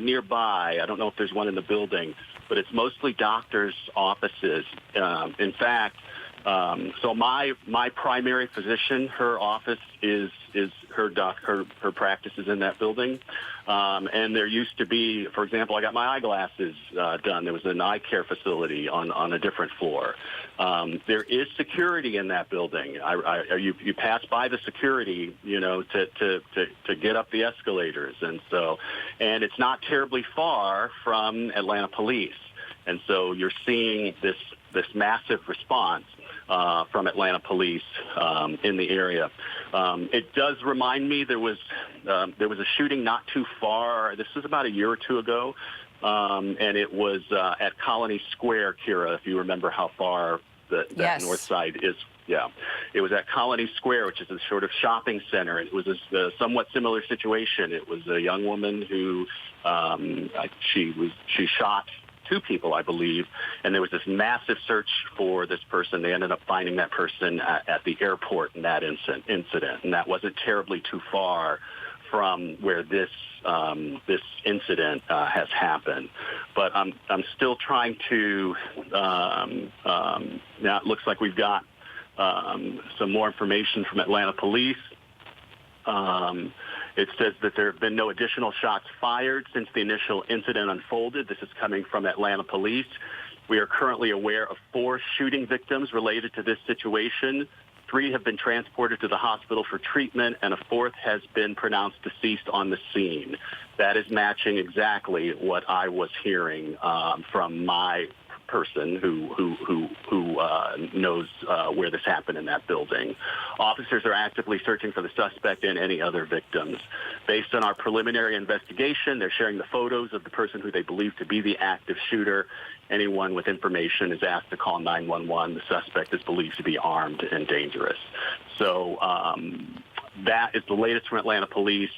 nearby. I don't know if there's one in the building, but it's mostly doctors' offices. In fact, so my primary physician, her office is her practice is in that building. And there used to be, for example, I got my eyeglasses done. There was an eye care facility on a different floor. There is security in that building. You pass by the security, to get up the escalators, and it's not terribly far from Atlanta Police, and so you're seeing this massive response from Atlanta Police in the area. It does remind me there was a shooting not too far. This was about a year or two ago, and it was at Colony Square, Kira, if you remember how far that north side is. Yeah, it was at Colony Square, which is a sort of shopping center. It was a somewhat similar situation. It was a young woman who she shot two people, I believe, and there was this massive search for this person. They ended up finding that person at the airport in that incident, and that wasn't terribly too far from where this incident has happened. But I'm still trying to. Now it looks like we've got some more information from Atlanta Police. It says that there have been no additional shots fired since the initial incident unfolded. This is coming from Atlanta Police. We are currently aware of 4 shooting victims related to this situation. 3 have been transported to the hospital for treatment, and a 4th has been pronounced deceased on the scene. That is matching exactly what I was hearing from my person who knows where this happened in that building. Officers are actively searching for the suspect and any other victims. Based on our preliminary investigation, they're sharing the photos of the person who they believe to be the active shooter. Anyone with information is asked to call 911. The suspect is believed to be armed and dangerous. So that is the latest from Atlanta Police.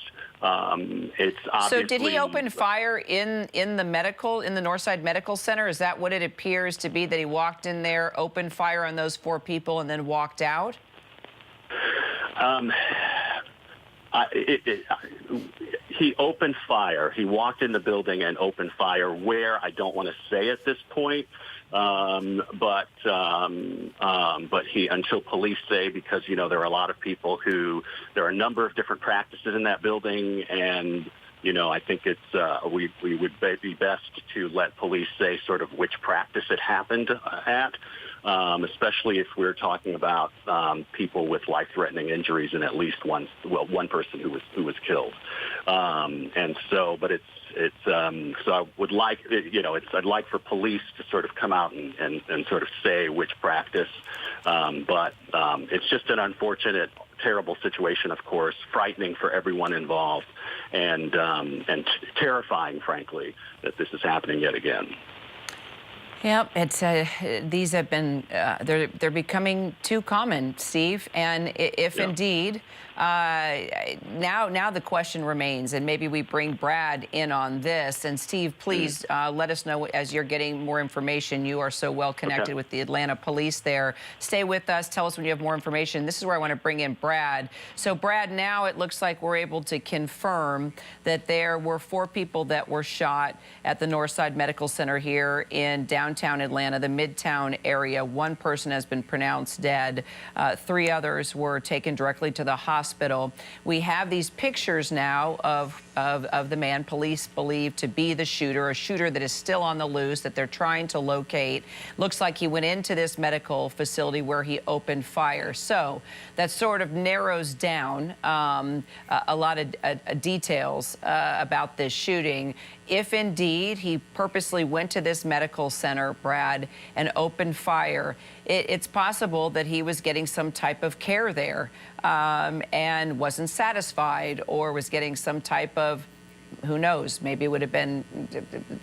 It's obviously. So did he open fire in the Northside Medical Center? Is that what it appears to be, that he walked in there, opened fire on those 4 people, and then walked out? He opened fire. He walked in the building and opened fire. Where, I don't want to say at this point. But until police say, because, there are a lot of people there are a number of different practices in that building, and, I think it's, we would be best to let police say sort of which practice it happened at, especially if we're talking about people with life-threatening injuries and at least one person who was killed. And so, but so I would like, I'd like for police to sort of come out and sort of say which practice. But it's just an unfortunate, terrible situation, of course, frightening for everyone involved, and terrifying, frankly, that this is happening yet again. Yep, these have been they're becoming too common, Steve. And if indeed, now the question remains, and maybe we bring Brad in on this. And Steve, please let us know as you're getting more information. You are so well connected with the Atlanta Police there. Stay with us. Tell us when you have more information. This is where I want to bring in Brad. So Brad, now it looks like we're able to confirm that there were 4 people that were shot at the Northside Medical Center here in downtown Atlanta, the Midtown area. 1 person has been pronounced dead. 3 others were taken directly to the hospital. We have these pictures now of the man police believe to be the shooter, a shooter that is still on the loose, that they're trying to locate. Looks like he went into this medical facility where he opened fire. So that sort of narrows down a lot of details about this shooting. If indeed he purposely went to this medical center, Brad, and opened fire, it's possible that he was getting some type of care there and wasn't satisfied, or was getting some type of, who knows, maybe it would have been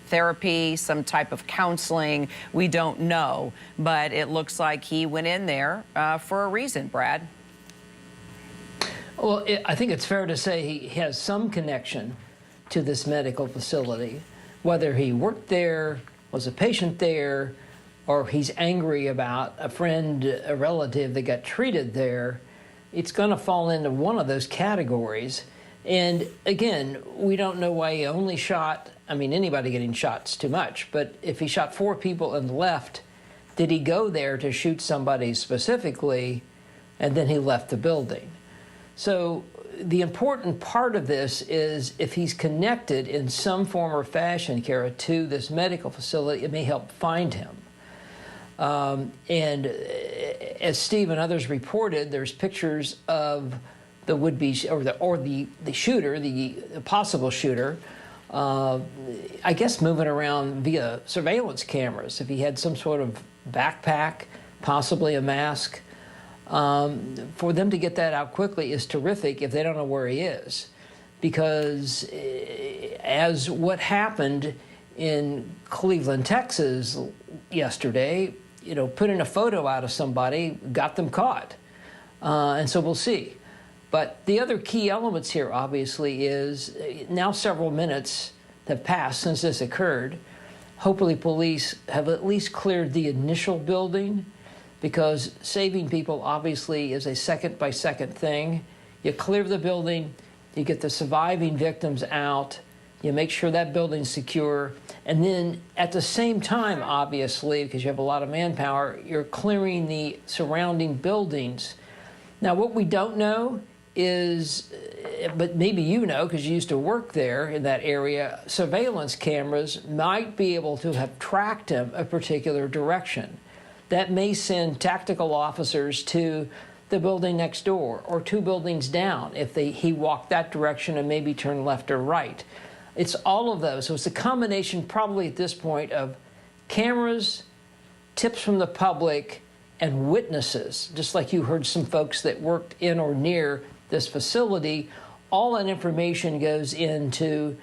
therapy, some type of counseling. We don't know. But it looks like he went in there for a reason, Brad. Well, I think it's fair to say he has some connection to this medical facility, whether he worked there, was a patient there, or he's angry about a friend, a relative that got treated there. It's going to fall into one of those categories. And again, we don't know why he only shot, I mean, anybody getting shot's too much, but if he shot 4 people and left, did he go there to shoot somebody specifically, and then he left the building? So the important part of this is if he's connected in some form or fashion, Kara, to this medical facility, it may help find him. And as Steve and others reported, there's pictures of the would-be or the shooter, the possible shooter, I guess moving around via surveillance cameras. If he had some sort of backpack, possibly a mask, for them to get that out quickly is terrific if they don't know where he is, because as what happened in Cleveland, Texas yesterday, you know, putting a photo out of somebody got them caught, and so we'll see. But the other key elements here, obviously, is now several minutes have passed since this occurred. Hopefully police have at least cleared the initial building, because saving people, obviously, is a second-by-second thing. You clear the building, you get the surviving victims out, you make sure that building's secure, and then at the same time, obviously, because you have a lot of manpower, you're clearing the surrounding buildings. Now, what we don't know is, but maybe you know because you used to work there in that area, surveillance cameras might be able to have tracked him a particular direction. That may send tactical officers to the building next door or 2 buildings down if he walked that direction and maybe turned left or right. It's all of those. So it's a combination probably at this point of cameras, tips from the public, and witnesses, just like you heard some folks that worked in or near this facility. All that information goes into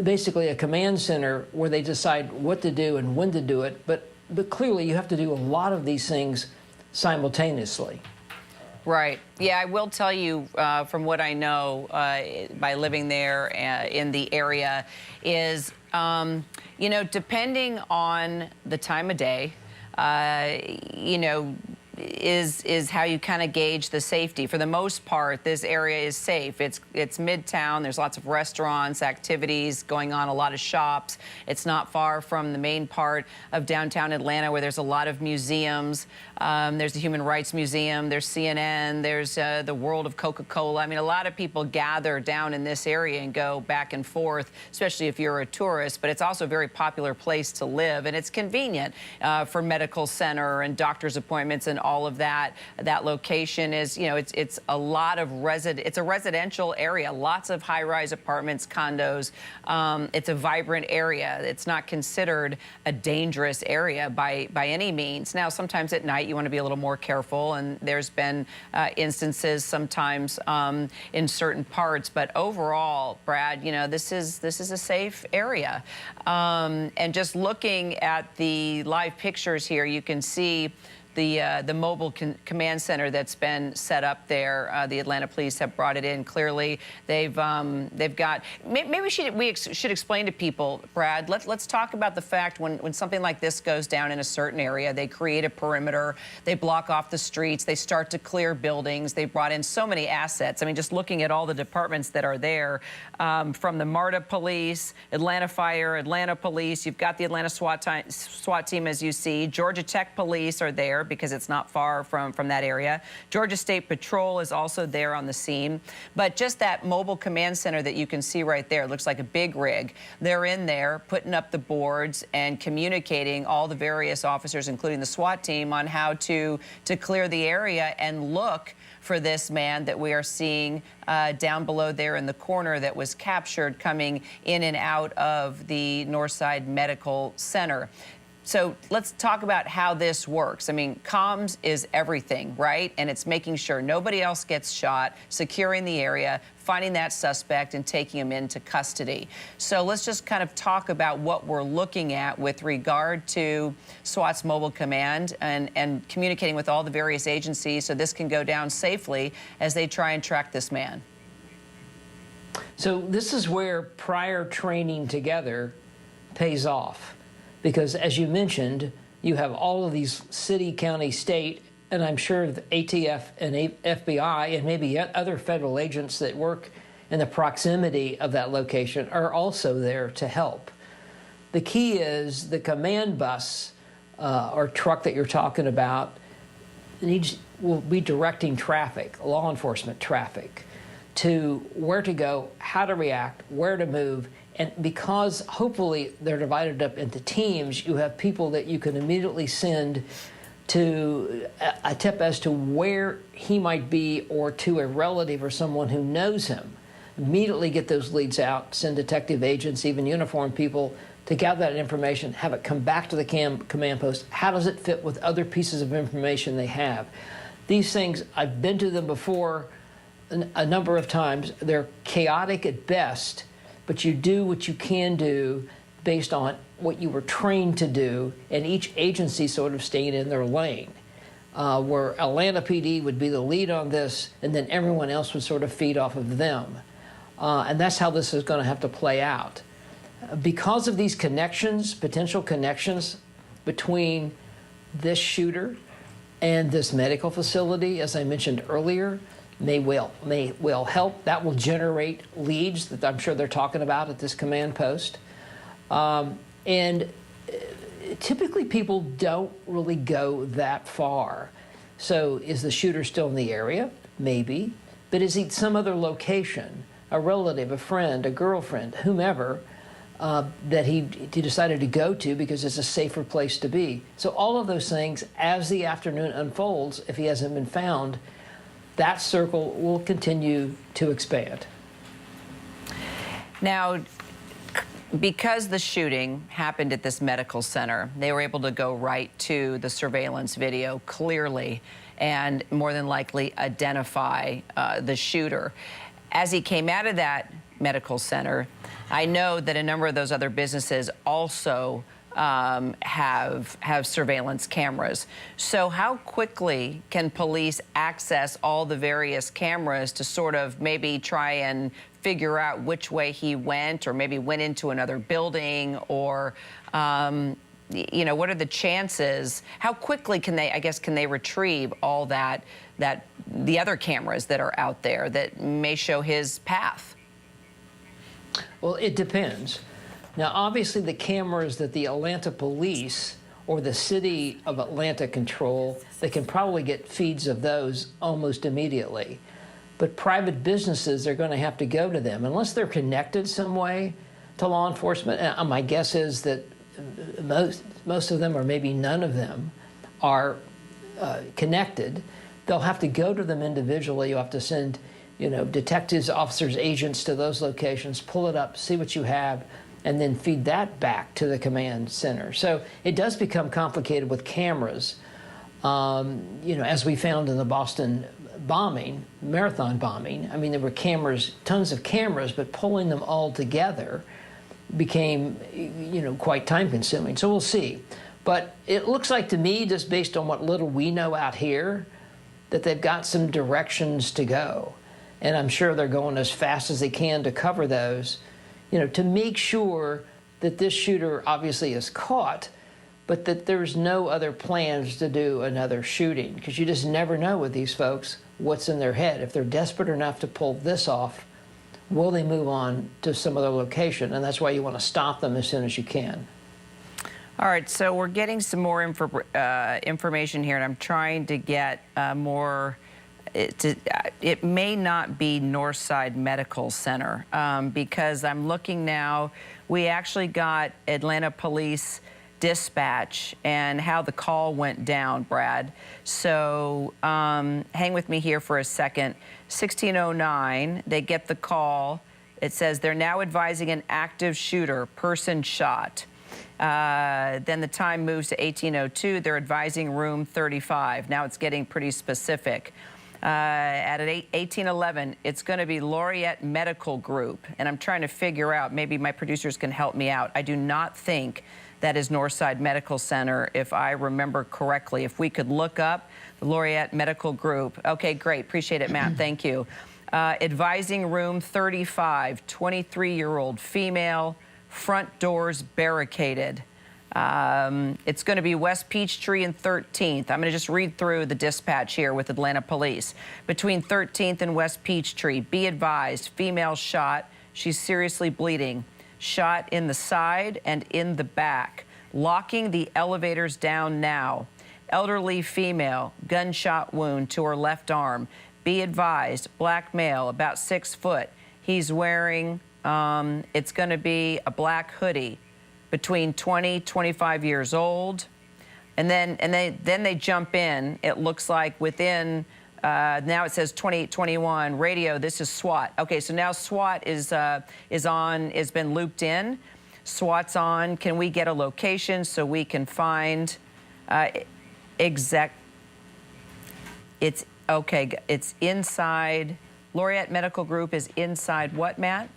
basically a command center where they decide what to do and when to do it. But clearly you have to do a lot of these things simultaneously. Right. Yeah, I will tell you from what I know by living there in the area is, you know, depending on the time of day, you know, is how you kind of gauge the safety. For the most part, this area is safe. It's Midtown. There's lots of restaurants, activities going on, a lot of shops. It's not far from the main part of downtown Atlanta where there's a lot of museums. There's the Human Rights Museum. There's CNN. There's the World of Coca-Cola. I mean, a lot of people gather down in this area and go back and forth, especially if you're a tourist. But it's also a very popular place to live, and it's convenient for medical center and doctor's appointments and all of that. That location is, you know, it's a lot of it's a residential area, lots of high-rise apartments, condos. It's a vibrant area. It's not considered a dangerous area by any means. Now, sometimes at night you want to be a little more careful, and there's been instances sometimes in certain parts. But overall, Brad, you know, this is a safe area. And just looking at the live pictures here, you can see the mobile command center that's been set up there. The Atlanta police have brought it in. Clearly, they've got. Maybe we should explain to people, Brad. Let's talk about the fact when something like this goes down in a certain area, they create a perimeter, they block off the streets, they start to clear buildings. They brought in so many assets. I mean, just looking at all the departments that are there, from the MARTA police, Atlanta Fire, Atlanta Police. You've got the Atlanta SWAT team, as you see. Georgia Tech Police are there, because it's not far from that area. Georgia State Patrol is also there on the scene. But just that mobile command center that you can see right there, looks like a big rig. They're in there putting up the boards and communicating all the various officers, including the SWAT team, on how to clear the area and look for this man that we are seeing down below there in the corner that was captured coming in and out of the Northside Medical Center. So let's talk about how this works. I mean, comms is everything, right? And it's making sure nobody else gets shot, securing the area, finding that suspect, and taking him into custody. So let's just kind of talk about what we're looking at with regard to SWAT's mobile command and communicating with all the various agencies so this can go down safely as they try and track this man. So this is where prior training together pays off. Because, as you mentioned, you have all of these city, county, state, and I'm sure the ATF and FBI and maybe other federal agents that work and the proximity of that location are also there to help. The key is the command bus or truck that you're talking about will be directing traffic, law enforcement traffic, to where to go, how to react, where to move. And because hopefully they're divided up into teams, you have people that you can immediately send to a tip as to where he might be, or to a relative or someone who knows him. Immediately get those leads out, send detective agents, even uniformed people, to gather that information, have it come back to the command post. How does it fit with other pieces of information they have? These things, I've been to them before a number of times. They're chaotic at best, but you do what you can do based on what you were trained to do, and each agency sort of staying in their lane. Where Atlanta PD would be the lead on this, and then everyone else would sort of feed off of them. And that's how this is going to have to play out. Because of these connections, potential connections between this shooter and this medical facility, as I mentioned earlier, may well help. That will generate leads that I'm sure they're talking about at this command post. And typically people don't really go that far. So is the shooter still in the area? Maybe. But is he some other location, a relative, a friend, a girlfriend, whomever, that he decided to go to because it's a safer place to be? So all of those things, as the afternoon unfolds, if he hasn't been found, that circle will continue to expand. Now, because the shooting happened at this medical center, they were able to go right to the surveillance video clearly and more than likely identify the shooter. As he came out of that medical center, I know that a number of those other businesses also have surveillance cameras. So how quickly can police access all the various cameras to sort of maybe try and figure out which way he went, or maybe went into another building, or you know, what are the chances? How quickly can they, I guess, can they retrieve all that the other cameras that are out there that may show his path? Well, it depends. Now, obviously, the cameras that the Atlanta police or the city of Atlanta control, they can probably get feeds of those almost immediately. But private businesses are going to have to go to them unless they're connected some way to law enforcement. And my guess is that most of them, or maybe none of them, are connected. They'll have to go to them individually. You have to send, you know, detectives, officers, agents to those locations, pull it up, see what you have, and then feed that back to the command center. So it does become complicated with cameras. You know, as we found in the Boston bombing, marathon bombing, I mean, there were cameras, tons of cameras, but pulling them all together became, you know, quite time consuming. So we'll see. But it looks like to me, just based on what little we know out here, that they've got some directions to go. And I'm sure they're going as fast as they can to cover those, you know, to make sure that this shooter obviously is caught, but that there's no other plans to do another shooting. Because you just never know with these folks what's in their head. If they're desperate enough to pull this off, will they move on to some other location? And that's why you want to stop them as soon as you can. All right, so we're getting some more information here, and I'm trying to get more. It may not be Northside Medical Center because I'm looking now. We actually got Atlanta Police dispatch and how the call went down, Brad. So hang with me here for a second. 1609, they get the call. It says they're now advising an active shooter, person shot. Then the time moves to 1802. They're advising room 35. Now it's getting pretty specific. At 1811, it's going to be Laureate Medical Group. And I'm trying to figure out, maybe my producers can help me out. I do not think that is Northside Medical Center, if I remember correctly. If we could look up the Laureate Medical Group. Okay, great. Appreciate it, Matt. Thank you. Advising room 35, 23-year-old female, front doors barricaded. It's going to be West Peachtree and 13th. I'm going to just read through the dispatch here with Atlanta Police. Between 13th and West Peachtree, be advised, female shot. She's seriously bleeding. Shot in the side and in the back. Locking the elevators down now. Elderly female, gunshot wound to her left arm. Be advised, black male, about 6 foot. He's wearing, it's going to be a black hoodie, between 20, 25 years old. And then they jump in. It looks like within, now it says 2821 radio. This is SWAT. Okay, so now SWAT is been looped in. SWAT's on. Can we get a location so we can find it's okay. It's inside. Laureate Medical Group is inside what, Matt?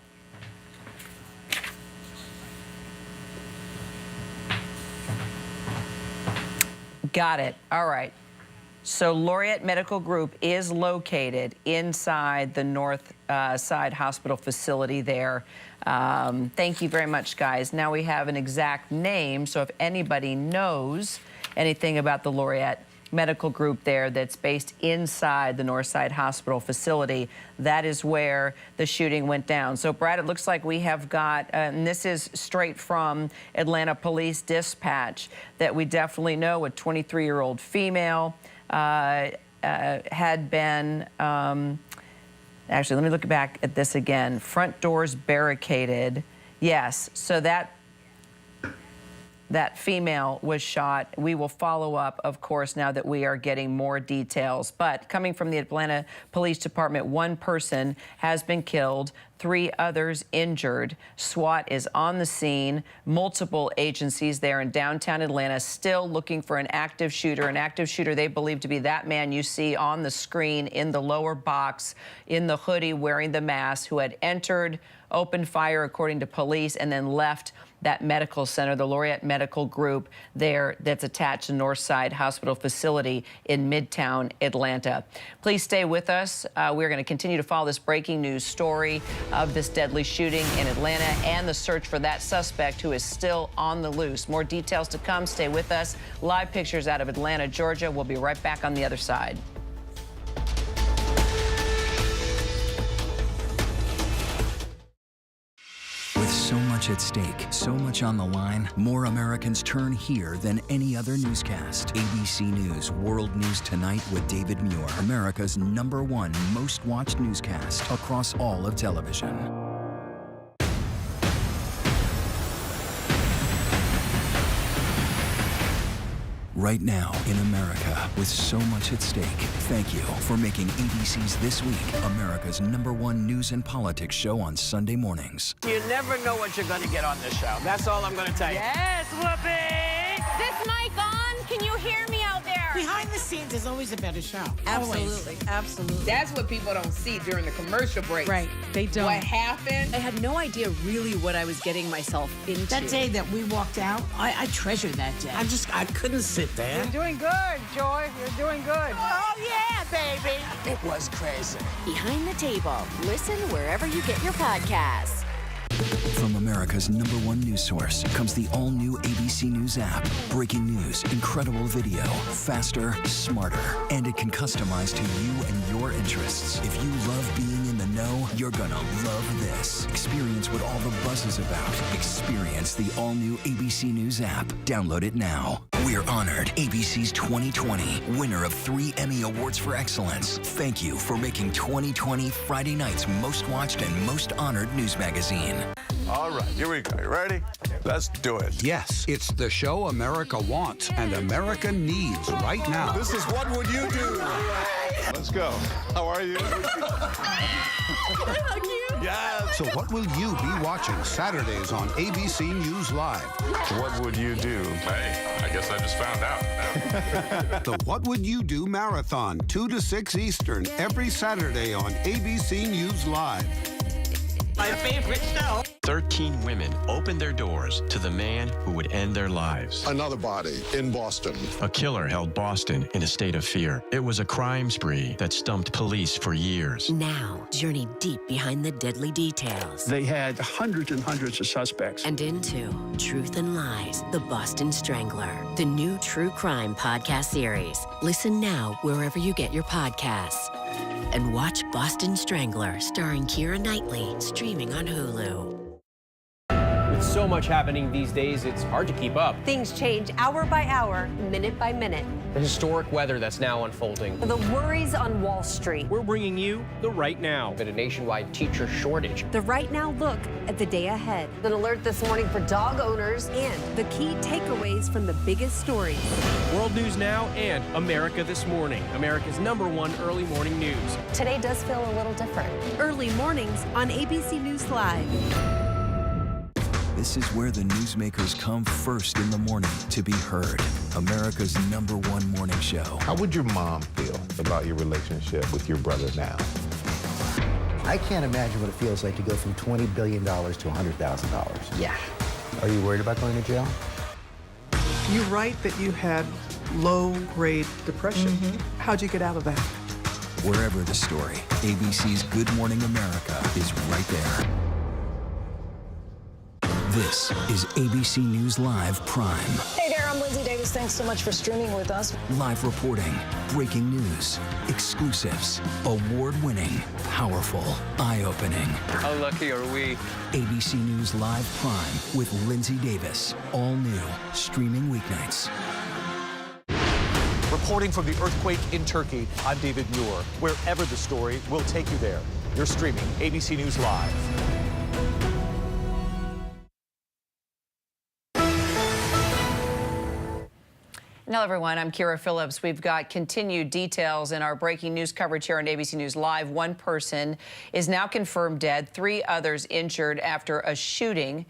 Got it. All right. So Laureate Medical Group is located inside the North Side Hospital facility there. Thank you very much, guys. Now we have an exact name, so if anybody knows anything about the Laureate Medical Group there that's based inside the North Side Hospital facility, that is where the shooting went down. So, Brad, it looks like we have got, and this is straight from Atlanta Police Dispatch, that we definitely know a 23-year-old female had been, actually, let me look back at this again. Front doors barricaded. Yes, so that female was shot. We will follow up, of course, now that we are getting more details. But coming from the Atlanta Police Department, 1 person has been killed, 3 others injured. SWAT is on the scene. Multiple agencies there in downtown Atlanta still looking for an active shooter they believe to be that man you see on the screen in the lower box, in the hoodie, wearing the mask, who had entered, opened fire, according to police, and then left that medical center, the Laureate Medical Group there that's attached to Northside Hospital facility in Midtown Atlanta. Please stay with us. We're going to continue to follow this breaking news story of this deadly shooting in Atlanta and the search for that suspect who is still on the loose. More details to come. Stay with us. Live pictures out of Atlanta, Georgia. We'll be right back on the other side. With so much at stake, so much on the line, more Americans turn here than any other newscast. ABC News World News Tonight with David Muir, America's #1 most watched newscast across all of television. Right now in America, with so much at stake, thank you for making ABC's This Week America's #1 news and politics show on Sunday mornings. You never know what you're going to get on this show. That's all I'm going to tell you. Yes, Whoopi! Is this mic on? Can you hear me out there? Behind the scenes is always a better show. Absolutely, absolutely. That's what people don't see during the commercial break. Right, they don't. What happened? I had no idea really what I was getting myself into. That day that we walked out, I treasure that day. I couldn't sit there. You're doing good, Joy. You're doing good. Oh, yeah, baby. It was crazy. Behind the Table. Listen wherever you get your podcasts. From America's #1 news source comes the all-new ABC News app. Breaking news, incredible video, faster, smarter, and it can customize to you and your interests. If you love being in the know, you're gonna love this. Experience what all the buzz is about. Experience the all-new ABC News app. Download it now. We're honored ABC's 2020 winner of 3 Emmy Awards for excellence. Thank you for making 2020 Friday night's most watched and most honored news magazine. All right, here we go. You ready? Let's do it. Yes, it's the show America wants and America needs right now. This is What Would You Do? Let's go. How are you? Yes. So what will you be watching Saturdays on ABC News Live? What would you do? Hey, I guess I just found out. The What Would You Do Marathon, 2 to 6 Eastern, every Saturday on ABC News Live. My favorite show. 13 women opened their doors to the man who would end their lives. Another body in Boston. A killer held Boston in a state of fear. It was a crime spree that stumped police for years. Now, journey deep behind the deadly details. They had hundreds and hundreds of suspects. And into Truth and Lies, The Boston Strangler, the new true crime podcast series. Listen now wherever you get your podcasts. And watch Boston Strangler, starring Keira Knightley, streaming on Hulu. With so much happening these days, it's hard to keep up. Things change hour by hour, minute by minute. The historic weather that's now unfolding. The worries on Wall Street. We're bringing you the Right Now. Been a nationwide teacher shortage. The Right Now look at the day ahead. An alert this morning for dog owners and the key takeaways from the biggest stories. World News Now and America This Morning, America's #1 early morning news. Today does feel a little different. Early mornings on ABC News Live. This is where the newsmakers come first in the morning to be heard. America's #1 morning show. How would your mom feel about your relationship with your brother now? I can't imagine what it feels like to go from $20 billion to $100,000. Yeah. Are you worried about going to jail? You write that you had low-grade depression. How'd you get out of that? Wherever the story, ABC's Good Morning America is right there. This is ABC News Live Prime. Hey there, I'm Lindsay Davis. Thanks so much for streaming with us. Live reporting, breaking news, exclusives, award-winning, powerful, eye-opening. How lucky are we? ABC News Live Prime with Lindsay Davis. All new, streaming weeknights. Reporting from the earthquake in Turkey, I'm David Muir. Wherever the story, we'll take you there. You're streaming ABC News Live. Hello, everyone. I'm Kira Phillips. We've got continued details in our breaking news coverage here on ABC News Live. One person is now confirmed dead, 3 others injured after a shooting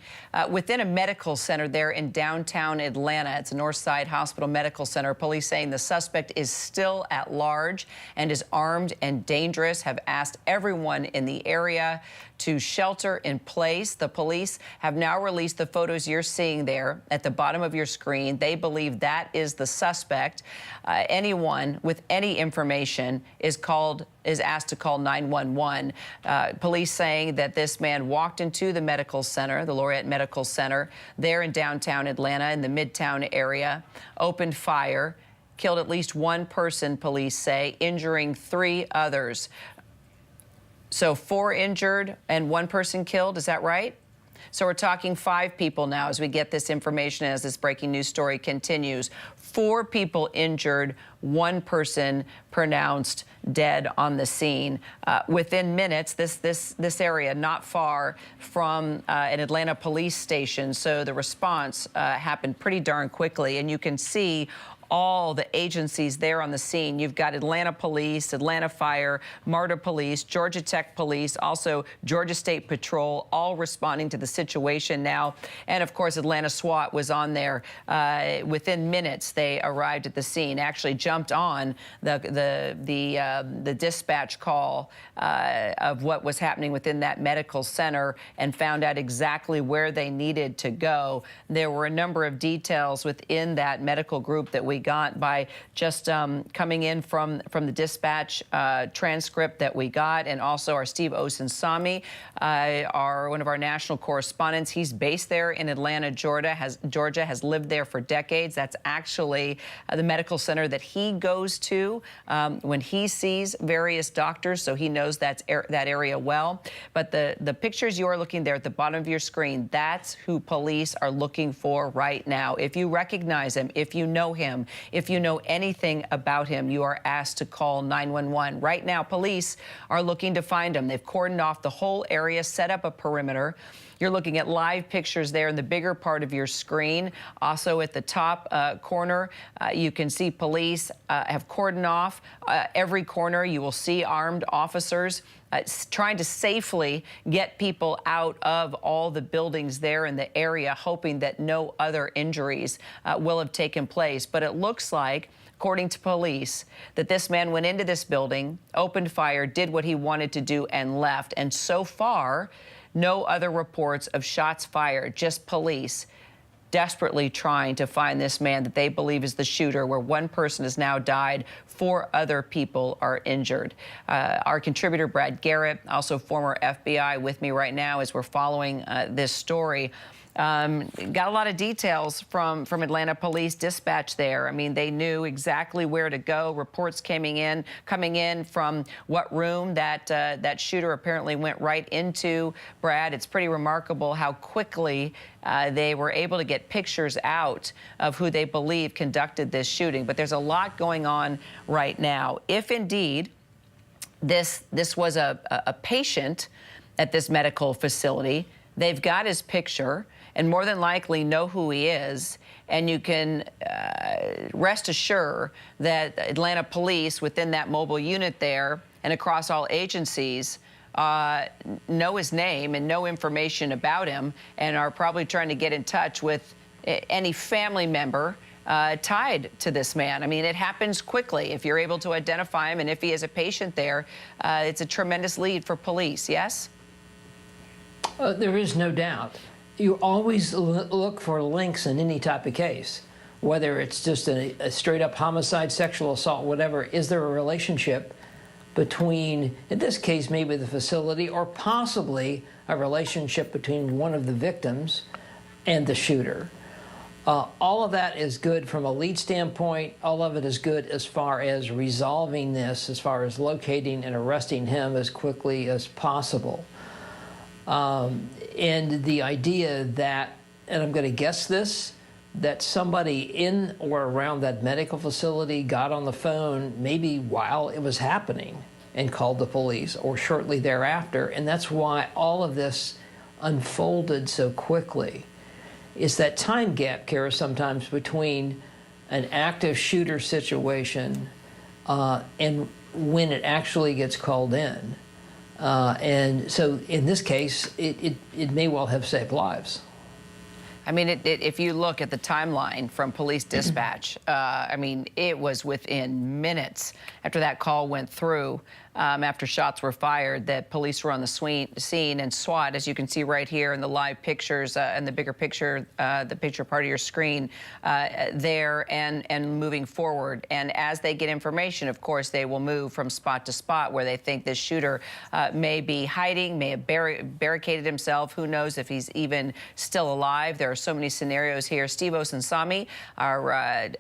within a medical center there in downtown Atlanta. It's a Northside Hospital Medical Center. Police saying the suspect is still at large and is armed and dangerous, have asked everyone in the area to shelter in place. The police have now released the photos you're seeing there at the bottom of your screen. They believe that is the suspect. Anyone with any information is asked to call 911. Police saying that this man walked into the medical center, the Laureate Medical Center, there in downtown Atlanta in the Midtown area, opened fire, killed at least 1 person, police say, injuring 3 others. So 4 injured and 1 person killed, is that right? So we're talking 5 people now as we get this information as this breaking news story continues. 4 people injured, 1 person pronounced dead on the scene. Within minutes, this area not far from an Atlanta police station, so the response happened pretty darn quickly, and you can see all the agencies there on the scene. You've got Atlanta Police, Atlanta Fire, MARTA Police, Georgia Tech Police, also Georgia State Patrol, all responding to the situation now. And of course, Atlanta SWAT was on there. Within minutes, they arrived at the scene, actually jumped on the dispatch call of what was happening within that medical center and found out exactly where they needed to go. There were a number of details within that medical group that we got by just coming in from the dispatch transcript that we got, and also our Steve Osunsami, one of our national correspondents. He's based there in Atlanta, Georgia, has lived there for decades. That's actually the medical center that he goes to when he sees various doctors, so he knows that area well. But the pictures you are looking there at the bottom of your screen, that's who police are looking for right now. If you recognize him, if you know him, if you know anything about him, you are asked to call 911. Right now, police are looking to find him. They've cordoned off the whole area, set up a perimeter. You're looking at live pictures there in the bigger part of your screen. Also at the top corner, you can see police have cordoned off every corner. You will see armed officers trying to safely get people out of all the buildings there in the area, hoping that no other injuries will have taken place. But it looks like, according to police, that this man went into this building, opened fire, did what he wanted to do, and left. And so far, No other reports of shots fired, just police desperately trying to find this man that they believe is the shooter, where one person has now died, 4 other people are injured. Our contributor, Brad Garrett, also former FBI, with me right now as we're following this story. Got a lot of details from Atlanta Police Dispatch there. I mean, they knew exactly where to go. Reports coming in from what room that shooter apparently went right into. Brad, it's pretty remarkable how quickly they were able to get pictures out of who they believe conducted this shooting. But there's a lot going on right now. If indeed this was a patient at this medical facility, they've got his picture and more than likely know who he is. And you can rest assured that Atlanta police within that mobile unit there and across all agencies know his name and know information about him and are probably trying to get in touch with any family member tied to this man. I mean, it happens quickly. If you're able to identify him and if he is a patient there, it's a tremendous lead for police, yes? There is no doubt. You always look for links in any type of case, whether it's just a straight-up homicide, sexual assault, whatever. Is there a relationship between, in this case, maybe the facility, or possibly a relationship between one of the victims and the shooter? All of that is good from a lead standpoint. All of it is good as far as resolving this, as far as locating and arresting him as quickly as possible. And the idea that, and I'm going to guess this, that somebody in or around that medical facility got on the phone maybe while it was happening and called the police or shortly thereafter. And that's why all of this unfolded so quickly. Is that time gap, Kara, sometimes between an active shooter situation and when it actually gets called in. And so in this case, it may well have saved lives. I mean, if you look at the timeline from police dispatch, I mean, it was within minutes after that call went through, after shots were fired, that police were on the scene, and SWAT, as you can see right here in the live pictures and the bigger picture, the picture part of your screen there, and moving forward. And as they get information, of course, they will move from spot to spot where they think this shooter may be hiding, may have barricaded himself. Who knows if he's even still alive? There are so many scenarios here. Steve Osunsami, our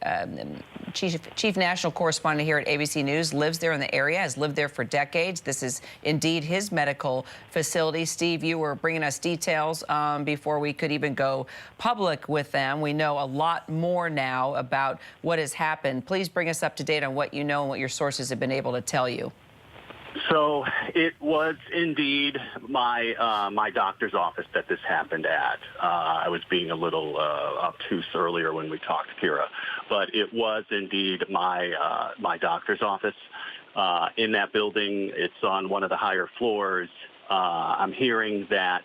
chief national correspondent here at ABC News, lives there in the area, has lived there for decades. This is indeed his medical facility. Steve, you were bringing us details before we could even go public with them. We know a lot more now about what has happened. Please bring us up to date on what you know and what your sources have been able to tell you. So it was indeed my doctor's office that this happened at. I was being a little obtuse earlier when we talked, Kira, but it was indeed my doctor's office in that building. It's on one of the higher floors. I'm hearing that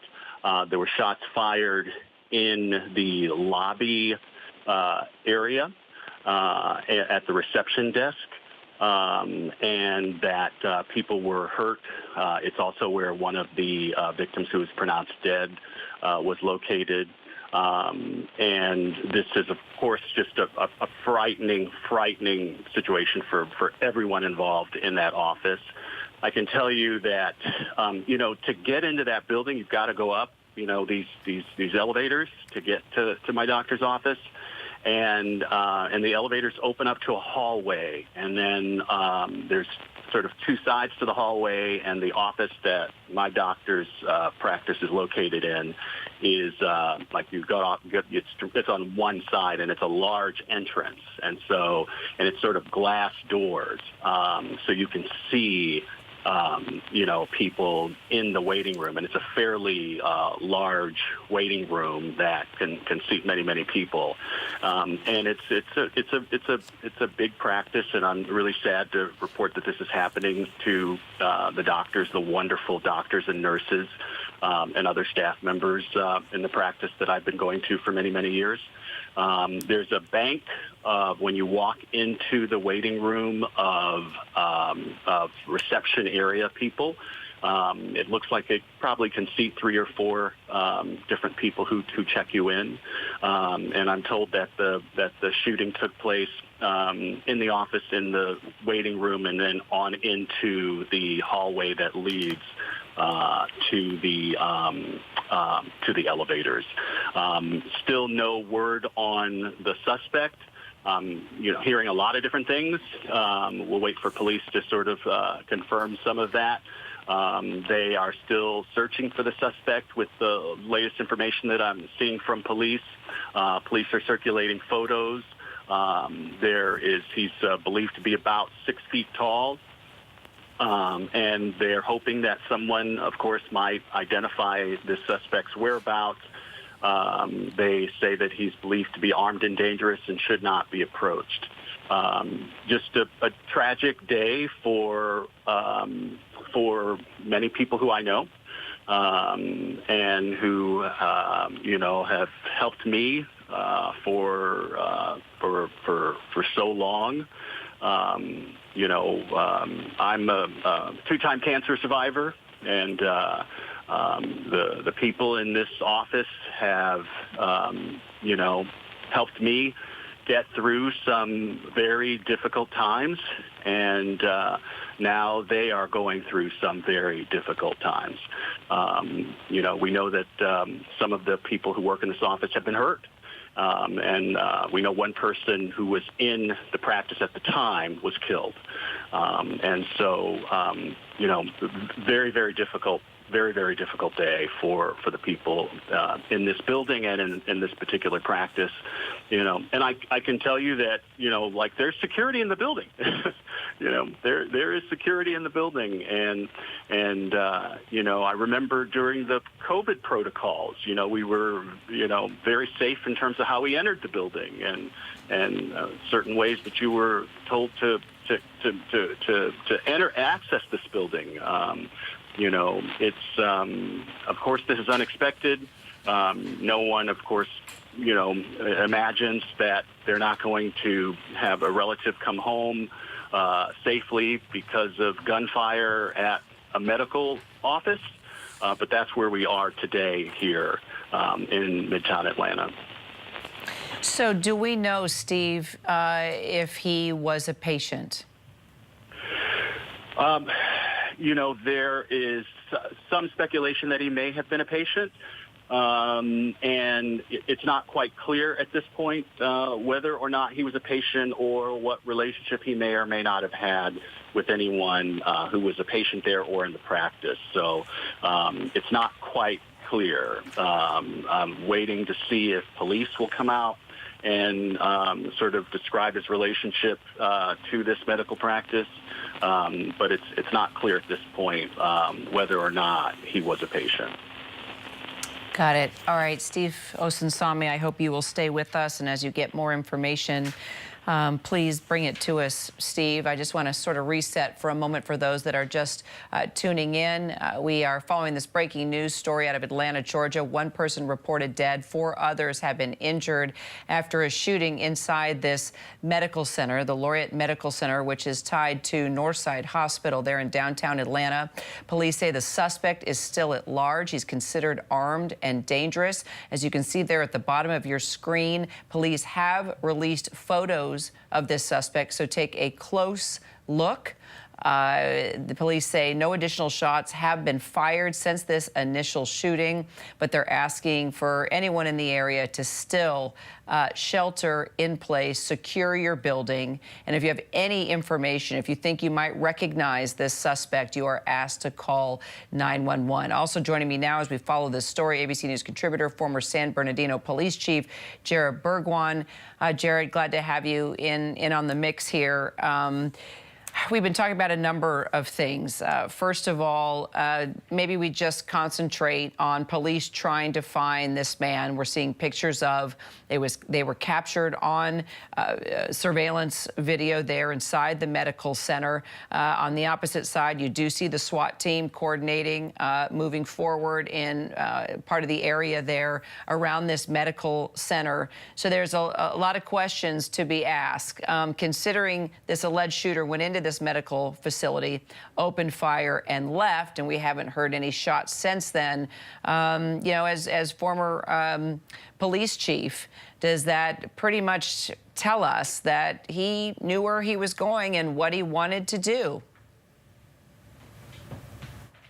there were shots fired in the lobby area at the reception desk. And that people were hurt. It's also where one of the victims who was pronounced dead was located. And this is, of course, just a frightening situation for everyone involved in that office. I can tell you that, to get into that building, you've got to go up, these elevators to get to my doctor's office. And the elevators open up to a hallway, and then there's sort of two sides to the hallway, and the office that my doctor's practice is located in is like you go off, it's on one side, and it's a large entrance, and it's sort of glass doors, so you can see people in the waiting room, and it's a fairly large waiting room that can seat many people, and it's a big practice, and I'm really sad to report that this is happening to the doctors, the wonderful doctors and nurses, and other staff members in the practice that I've been going to for many years. There's a bank when you walk into the waiting room of reception area people. It looks like they probably can seat 3 or 4 different people who check you in. And I'm told that the shooting took place in the office, in the waiting room, and then on into the hallway that leads to the elevators. Still no word on the suspect. Hearing a lot of different things. We'll wait for police to sort of confirm some of that. They are still searching for the suspect with the latest information that I'm seeing from police. Police are circulating photos. He's believed to be about 6 feet tall. And they're hoping that someone, of course, might identify the suspect's whereabouts. They say that he's believed to be armed and dangerous and should not be approached. Just a tragic day for many people who I know, and who have helped me for so long. I'm a 2-time cancer survivor, and the people in this office have helped me get through some very difficult times, and now they are going through some very difficult times. We know that some of the people who work in this office have been hurt. And we know one person who was in the practice at the time was killed. And so, very, very difficult day for the people in this building and in this particular practice. And I can tell you that, there's security in the building. There is security in the building. And I remember during the COVID protocols, we were, very safe in terms of how we entered the building, and certain ways that you were told to access this building. It's, of course, this is unexpected. No one, of course, imagines that they're not going to have a relative come home safely because of gunfire at a medical office. But that's where we are today here in Midtown Atlanta. So do we know, Steve, if he was a patient? There is some speculation that he may have been a patient, and it's not quite clear at this point whether or not he was a patient or what relationship he may or may not have had with anyone who was a patient there or in the practice. So it's not quite clear. I'm waiting to see if police will come out and sort of describe his relationship to this medical practice. But it's not clear at this point whether or not he was a patient. Got it. All right, Steve Osunsami, I hope you will stay with us, and as you get more information, please bring it to us, Steve. I just want to sort of reset for a moment for those that are just tuning in. We are following this breaking news story out of Atlanta, Georgia. 1 person reported dead. 4 others have been injured after a shooting inside this medical center, the Laureate Medical Center, which is tied to Northside Hospital there in downtown Atlanta. Police say the suspect is still at large. He's considered armed and dangerous. As you can see there at the bottom of your screen, police have released photos of this suspect, so take a close look. The police say no additional shots have been fired since this initial shooting, but they're asking for anyone in the area to still shelter in place, secure your building, and if you have any information, if you think you might recognize this suspect, you are asked to call 911. Also joining me now as we follow this story, ABC News contributor, former San Bernardino Police Chief Jared Bergwan. Jared, glad to have you in on the mix here. We've been talking about a number of things. First of all, maybe we just concentrate on police trying to find this man. We're seeing pictures of, they were captured on surveillance video there inside the medical center. On the opposite side, you do see the SWAT team coordinating, moving forward in part of the area there around this medical center. So there's a lot of questions to be asked. Considering this alleged shooter went into inside this medical facility, opened fire and left, and we haven't heard any shots since then. You know, as former police chief, does that pretty much tell us that he knew where he was going and what he wanted to do?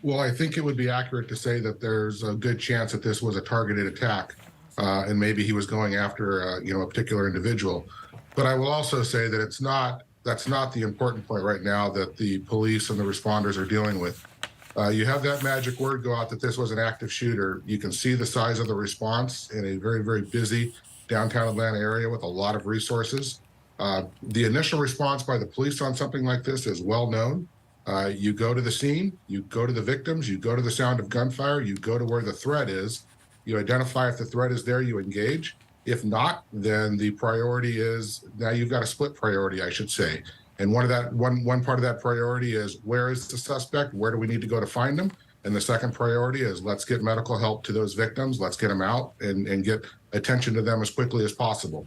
Well, I think it would be accurate to say that there's a good chance that this was a targeted attack, and maybe he was going after, you know, a particular individual. But I will also say that that's not the important point right now that the police and the responders are dealing with. You have that magic word go out that this was an active shooter. You can see the size of the response in a very, very busy downtown Atlanta area with a lot of resources. The initial response by the police on something like this is well known. You go to the scene, you go to the victims, you go to the sound of gunfire, you go to where the threat is, you identify if the threat is there, you engage. If not, then the priority is, now you've got a split priority, I should say. And one part of that priority is, where is the suspect? Where do we need to go to find them? And the second priority is, let's get medical help to those victims. Let's get them out and get attention to them as quickly as possible.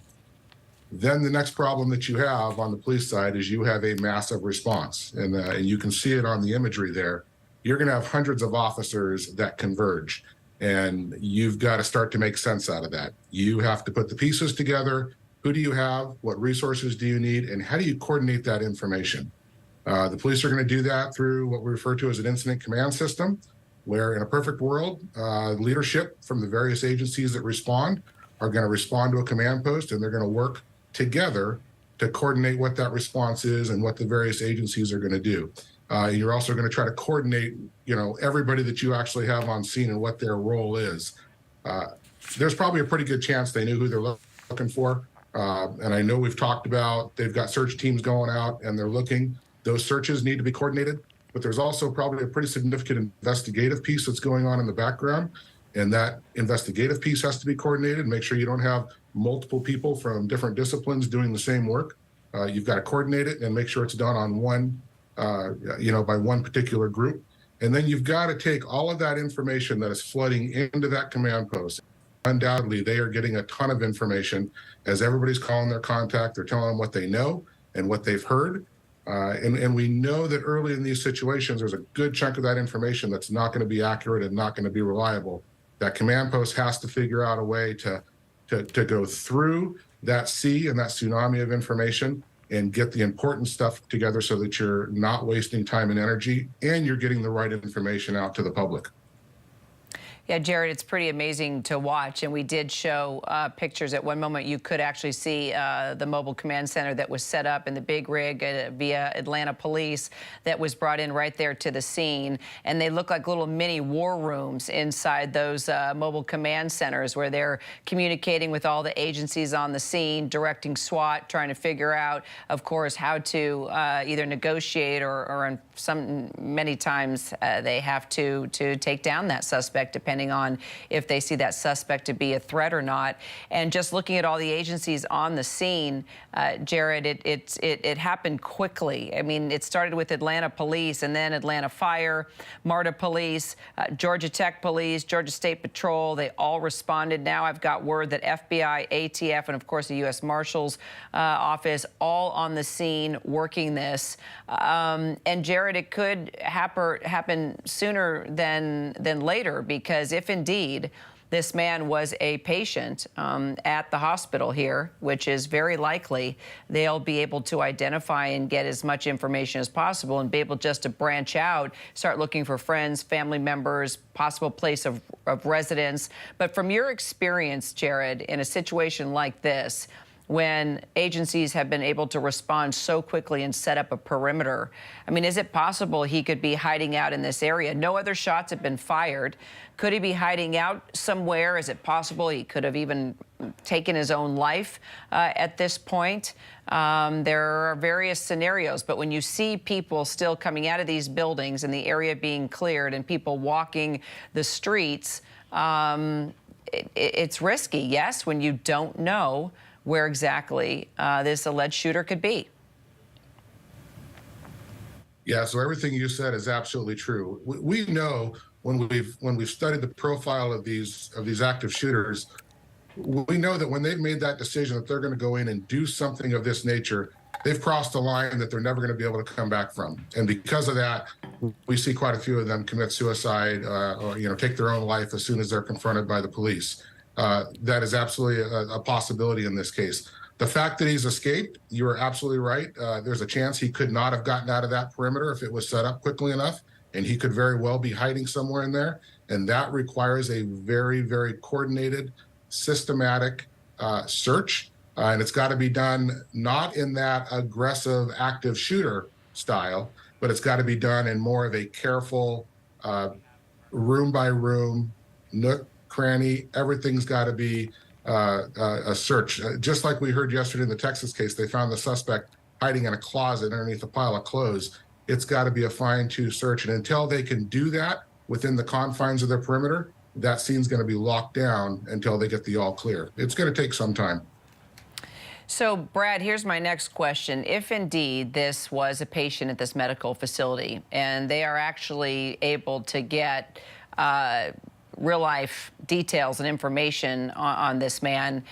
Then the next problem that you have on the police side is you have a massive response. And you can see it on the imagery there. You're going to have hundreds of officers that converge. And you've got to start to make sense out of that. You have to put the pieces together. Who do you have? What resources do you need? And how do you coordinate that information? The police are going to do that through what we refer to as an incident command system, where in a perfect world, leadership from the various agencies that respond are going to respond to a command post, and they're going to work together to coordinate what that response is and what the various agencies are going to do. You're also going to try to coordinate, you know, everybody that you actually have on scene and what their role is. There's probably a pretty good chance they knew who they're looking for. And I know we've talked about, they've got search teams going out and they're looking. Those searches need to be coordinated, but there's also probably a pretty significant investigative piece that's going on in the background. And that investigative piece has to be coordinated. Make sure you don't have multiple people from different disciplines doing the same work. You've got to coordinate it and make sure it's done on one, you know, by one particular group. And then you've got to take all of that information that is flooding into that command post. Undoubtedly, they are getting a ton of information as everybody's calling their contact. They're telling them what they know and what they've heard. And we know that early in these situations, there's a good chunk of that information that's not going to be accurate and not going to be reliable. That command post has to figure out a way to go through that sea and that tsunami of information and get the important stuff together so that you're not wasting time and energy and you're getting the right information out to the public. Yeah, Jared, it's pretty amazing to watch, and we did show pictures. At one moment, you could actually see the mobile command center that was set up in the big rig via Atlanta police that was brought in right there to the scene, and they look like little mini war rooms inside those mobile command centers where they're communicating with all the agencies on the scene, directing SWAT, trying to figure out, of course, how to either negotiate or many times they have to take down that suspect, depending on if they see that suspect to be a threat or not. And just looking at all the agencies on the scene, Jared, it happened quickly. I mean, it started with Atlanta Police and then Atlanta Fire, MARTA Police, Georgia Tech Police, Georgia State Patrol. They all responded. Now I've got word that FBI, ATF, and of course the U.S. Marshal's Office, all on the scene working this. And Jared, it could happen sooner than later, because if indeed this man was a patient at the hospital here, which is very likely, they'll be able to identify and get as much information as possible and be able just to branch out, start looking for friends, family members, possible place of residence. But from your experience, Jared, in a situation like this, when agencies have been able to respond so quickly and set up a perimeter, I mean, is it possible he could be hiding out in this area? No other shots have been fired. Could he be hiding out somewhere? Is it possible he could have even taken his own life at this point? There are various scenarios, but when you see people still coming out of these buildings and the area being cleared and people walking the streets, it's risky, yes, when you don't know where exactly this alleged shooter could be. Yeah, so everything you said is absolutely true. We know when we've studied the profile of these active shooters, we know that when they've made that decision that they're going to go in and do something of this nature, they've crossed a line that they're never going to be able to come back from. And because of that, we see quite a few of them commit suicide or take their own life as soon as they're confronted by the police. That is absolutely a possibility in this case. The fact that he's escaped, you are absolutely right. There's a chance he could not have gotten out of that perimeter if it was set up quickly enough, and he could very well be hiding somewhere in there. And that requires a very, very coordinated, systematic search. And it's got to be done not in that aggressive, active shooter style, but it's got to be done in more of a careful, room by room, nook, cranny. Everything's got to be a search. Just like we heard yesterday in the Texas case, they found the suspect hiding in a closet underneath a pile of clothes. It's got to be a fine-tuned search. And until they can do that within the confines of their perimeter, that scene's going to be locked down until they get the all clear. It's going to take some time. So, Brad, here's my next question. If indeed this was a patient at this medical facility and they are actually able to get real-life details and information on this man,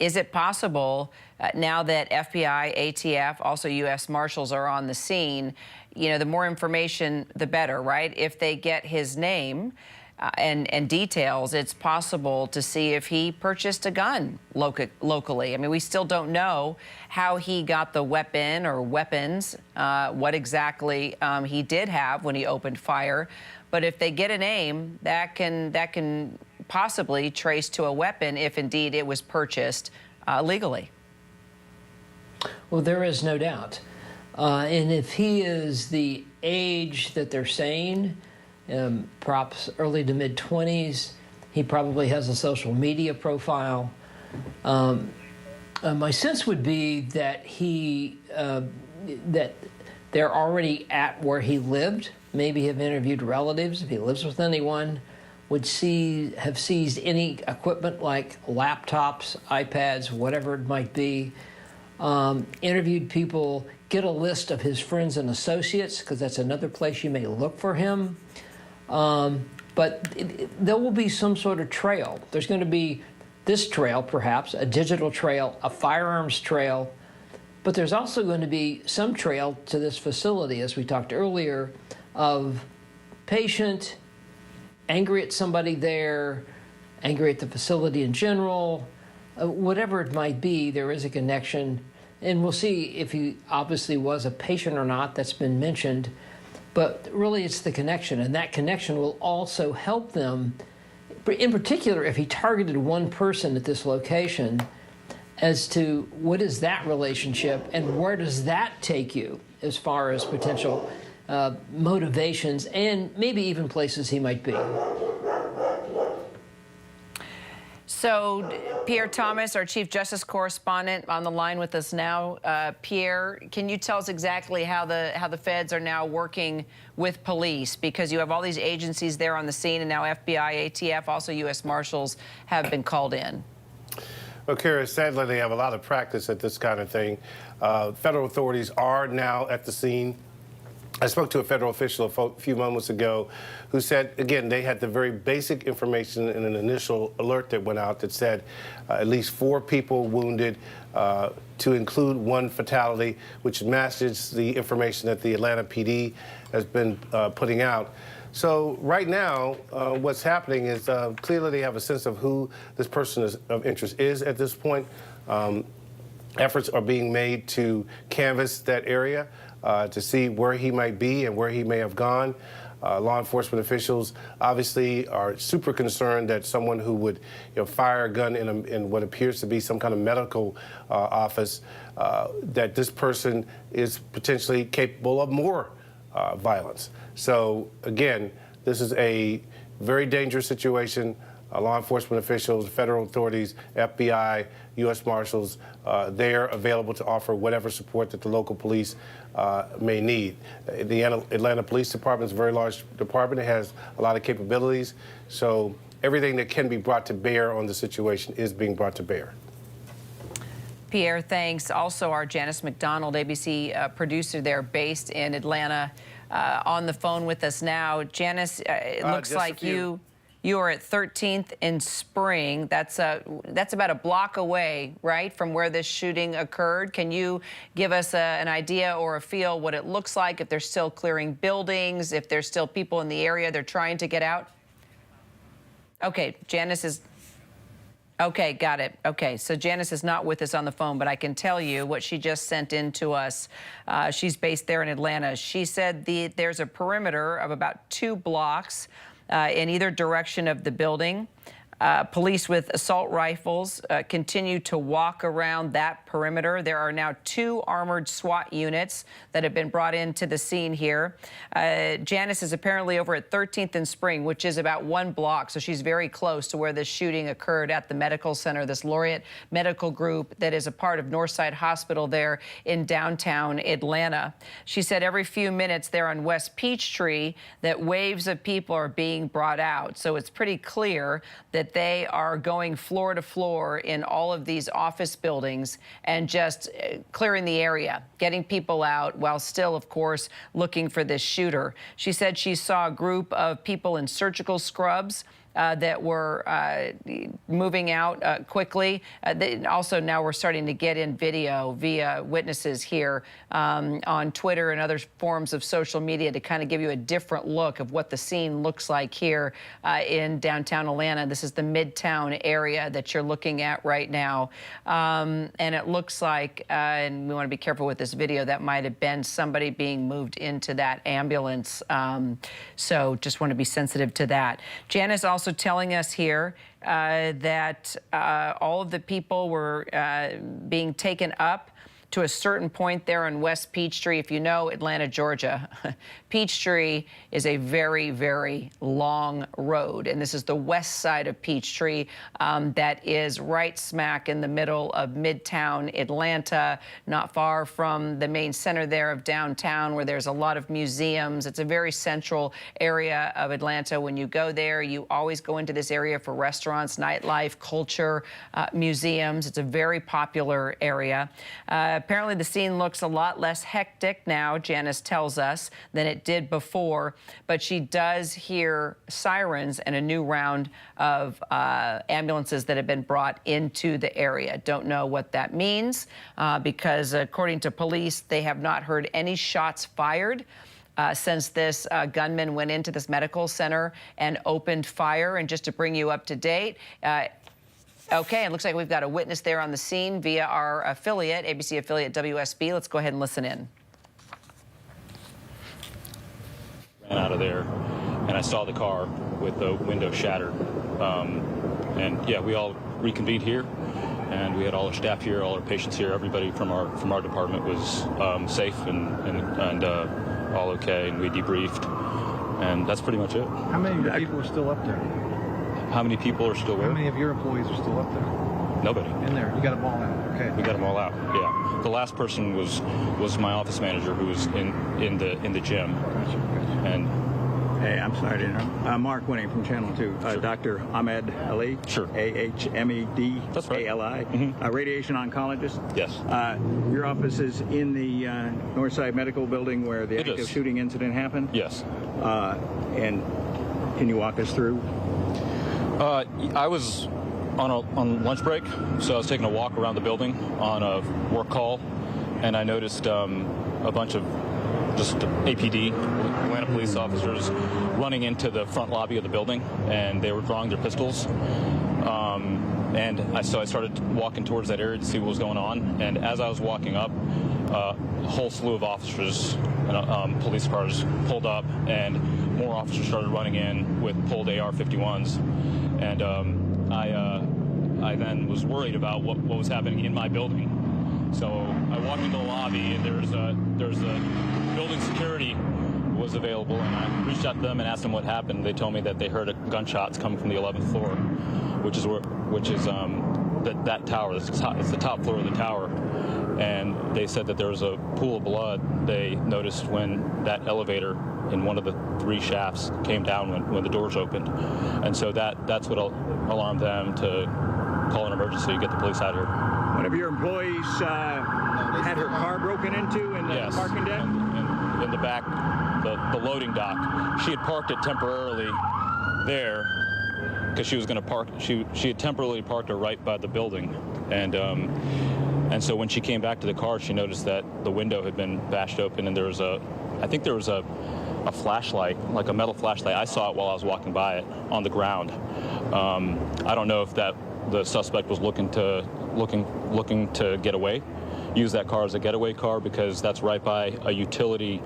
is it possible, now that FBI, ATF, also U.S. Marshals are on the scene, the more information, the better, right? If they get his name and details, it's possible to see if he purchased a gun locally. I mean, we still don't know how he got the weapon or weapons, what exactly he did have when he opened fire. But if they get a name, that can possibly trace to a weapon if indeed it was purchased legally. Well, there is no doubt. And if he is the age that they're saying, perhaps early to mid-20s, he probably has a social media profile. My sense would be that that they're already at where he lived, maybe have interviewed relatives, if he lives with anyone, would have seized any equipment like laptops, iPads, whatever it might be, interviewed people, get a list of his friends and associates, because that's another place you may look for him. But there will be some sort of trail. There's going to be this trail, perhaps, a digital trail, a firearms trail, but there's also going to be some trail to this facility, as we talked earlier, of patient, angry at somebody there, angry at the facility in general, whatever it might be, there is a connection. And we'll see if he obviously was a patient or not. That's been mentioned. But really, it's the connection, and that connection will also help them, in particular, if he targeted one person at this location, as to what is that relationship and where does that take you as far as potential motivations and maybe even places he might be. So, Pierre Thomas, our Chief Justice Correspondent, on the line with us now. Pierre, can you tell us exactly how the feds are now working with police? Because you have all these agencies there on the scene, and now FBI, ATF, also U.S. Marshals have been called in. Well, Kara, sadly, they have a lot of practice at this kind of thing. Federal authorities are now at the scene. I spoke to a federal official a few moments ago who said, again, they had the very basic information in an initial alert that went out that said at least 4 people wounded, to include 1 fatality, which matches the information that the Atlanta PD has been putting out. So right now, what's happening is clearly they have a sense of who this person of interest is at this point. Efforts are being made to canvass that area to see where he might be and where he may have gone. Law enforcement officials obviously are super concerned that someone who would fire a gun in what appears to be some kind of medical office, that this person is potentially capable of more violence. So again, this is a very dangerous situation. Law enforcement officials, federal authorities, FBI, U.S. Marshals, they're available to offer whatever support that the local police may need. The Atlanta Police Department is a very large department. It has a lot of capabilities. So everything that can be brought to bear on the situation is being brought to bear. Pierre, thanks. Also, our Janice McDonald, ABC producer there based in Atlanta, on the phone with us now. Janice, it looks like you... You are at 13th and Spring. That's about a block away, right, from where this shooting occurred. Can you give us an idea or a feel what it looks like, if they're still clearing buildings, if there's still people in the area they're trying to get out? Okay, Janice is... Okay, got it. Okay, so Janice is not with us on the phone, but I can tell you what she just sent in to us. She's based there in Atlanta. She said there's a perimeter of about 2 blocks in either direction of the building. Police with assault rifles continue to walk around that perimeter. There are now 2 armored SWAT units that have been brought into the scene here. Janice is apparently over at 13th and Spring, which is about 1 block, so she's very close to where this shooting occurred at the medical center, this Laureate Medical Group that is a part of Northside Hospital there in downtown Atlanta. She said every few minutes there on West Peachtree that waves of people are being brought out, so it's pretty clear that they are going floor to floor in all of these office buildings and just clearing the area, getting people out while still, of course, looking for this shooter. She said she saw a group of people in surgical scrubs that were moving out quickly. Also, now we're starting to get in video via witnesses here on Twitter and other forms of social media to kind of give you a different look of what the scene looks like here in downtown Atlanta. This is the Midtown area that you're looking at right now. And it looks like, and we want to be careful with this video, that might have been somebody being moved into that ambulance. So just want to be sensitive to that. Janice also telling us here that all of the people were being taken up to a certain point there on West Peachtree. If you know Atlanta, Georgia, Peachtree is a very, very long road. And this is the west side of Peachtree that is right smack in the middle of Midtown Atlanta, not far from the main center there of downtown where there's a lot of museums. It's a very central area of Atlanta. When you go there, you always go into this area for restaurants, nightlife, culture, museums. It's a very popular area. Apparently, the scene looks a lot less hectic now, Janice tells us, than it did before. But she does hear sirens and a new round of ambulances that have been brought into the area. Don't know what that means because, according to police, they have not heard any shots fired since this gunman went into this medical center and opened fire. And just to bring you up to date, okay, it looks like we've got a witness there on the scene via our affiliate, ABC affiliate WSB. Let's go ahead and listen in. Ran out of there, and I saw the car with the window shattered. And yeah, we all reconvened here, and we had all our staff here, all our patients here. Everybody from our department was safe and all okay, and we debriefed, and that's pretty much it. How many people are still up there? How many people are still where? How many of your employees are still up there? Nobody. In there. You got them all out. Okay. We got them all out. Yeah. The last person was my office manager who was in the gym. Gotcha. And hey, I'm sorry to interrupt. Mark Winning from Channel 2. Sure. Dr. Ahmed Ali. Sure. AHMED. That's right. ALI. Mm-hmm. Radiation oncologist. Yes. Your office is in the Northside Medical Building where the active shooting incident happened. Yes. And can you walk us through? I was on lunch break, so I was taking a walk around the building on a work call, and I noticed a bunch of just APD, Atlanta police officers, running into the front lobby of the building, and they were drawing their pistols. So I started walking towards that area to see what was going on, and as I was walking up, a whole slew of officers and police cars pulled up, and more officers started running in with pulled AR-51s. And I then was worried about what was happening in my building. So I walked into the lobby, and there's a building security was available, and I reached out to them and asked them what happened. They told me that they heard gunshots coming from the 11th floor, which is that tower. It's the top floor of the tower. And they said that there was a pool of blood they noticed when that elevator in one of the 3 shafts came down when the doors opened. And so that's what alarmed them to call an emergency, get the police out here. One of your employees had her car broken into in the parking deck? In the back, the loading dock. She had parked it temporarily there, because she was going to park. She had temporarily parked her right by the building, and so when she came back to the car, she noticed that the window had been bashed open, and I think there was a flashlight, like a metal flashlight. I saw it while I was walking by it on the ground. I don't know if the suspect was looking to get away, use that car as a getaway car, because that's right by a utility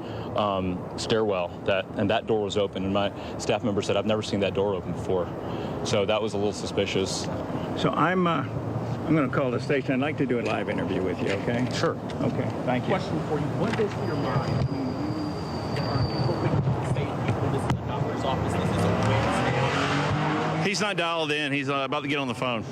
stairwell, and that door was open, and my staff member said, I've never seen that door open before. So that was a little suspicious. So I'm going to call the station. I'd like to do a live interview with you, okay? Sure. Okay, thank you. Question for you. What is your mind when you are hoping to say people this in the doctor's office? This is a way to He's not dialed in. He's about to get on the phone.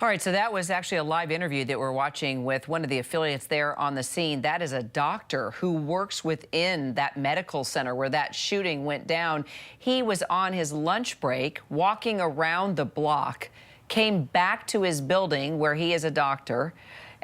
All right, so that was actually a live interview that we're watching with one of the affiliates there on the scene. That is a doctor who works within that medical center where that shooting went down. He was on his lunch break, walking around the block, came back to his building where he is a doctor,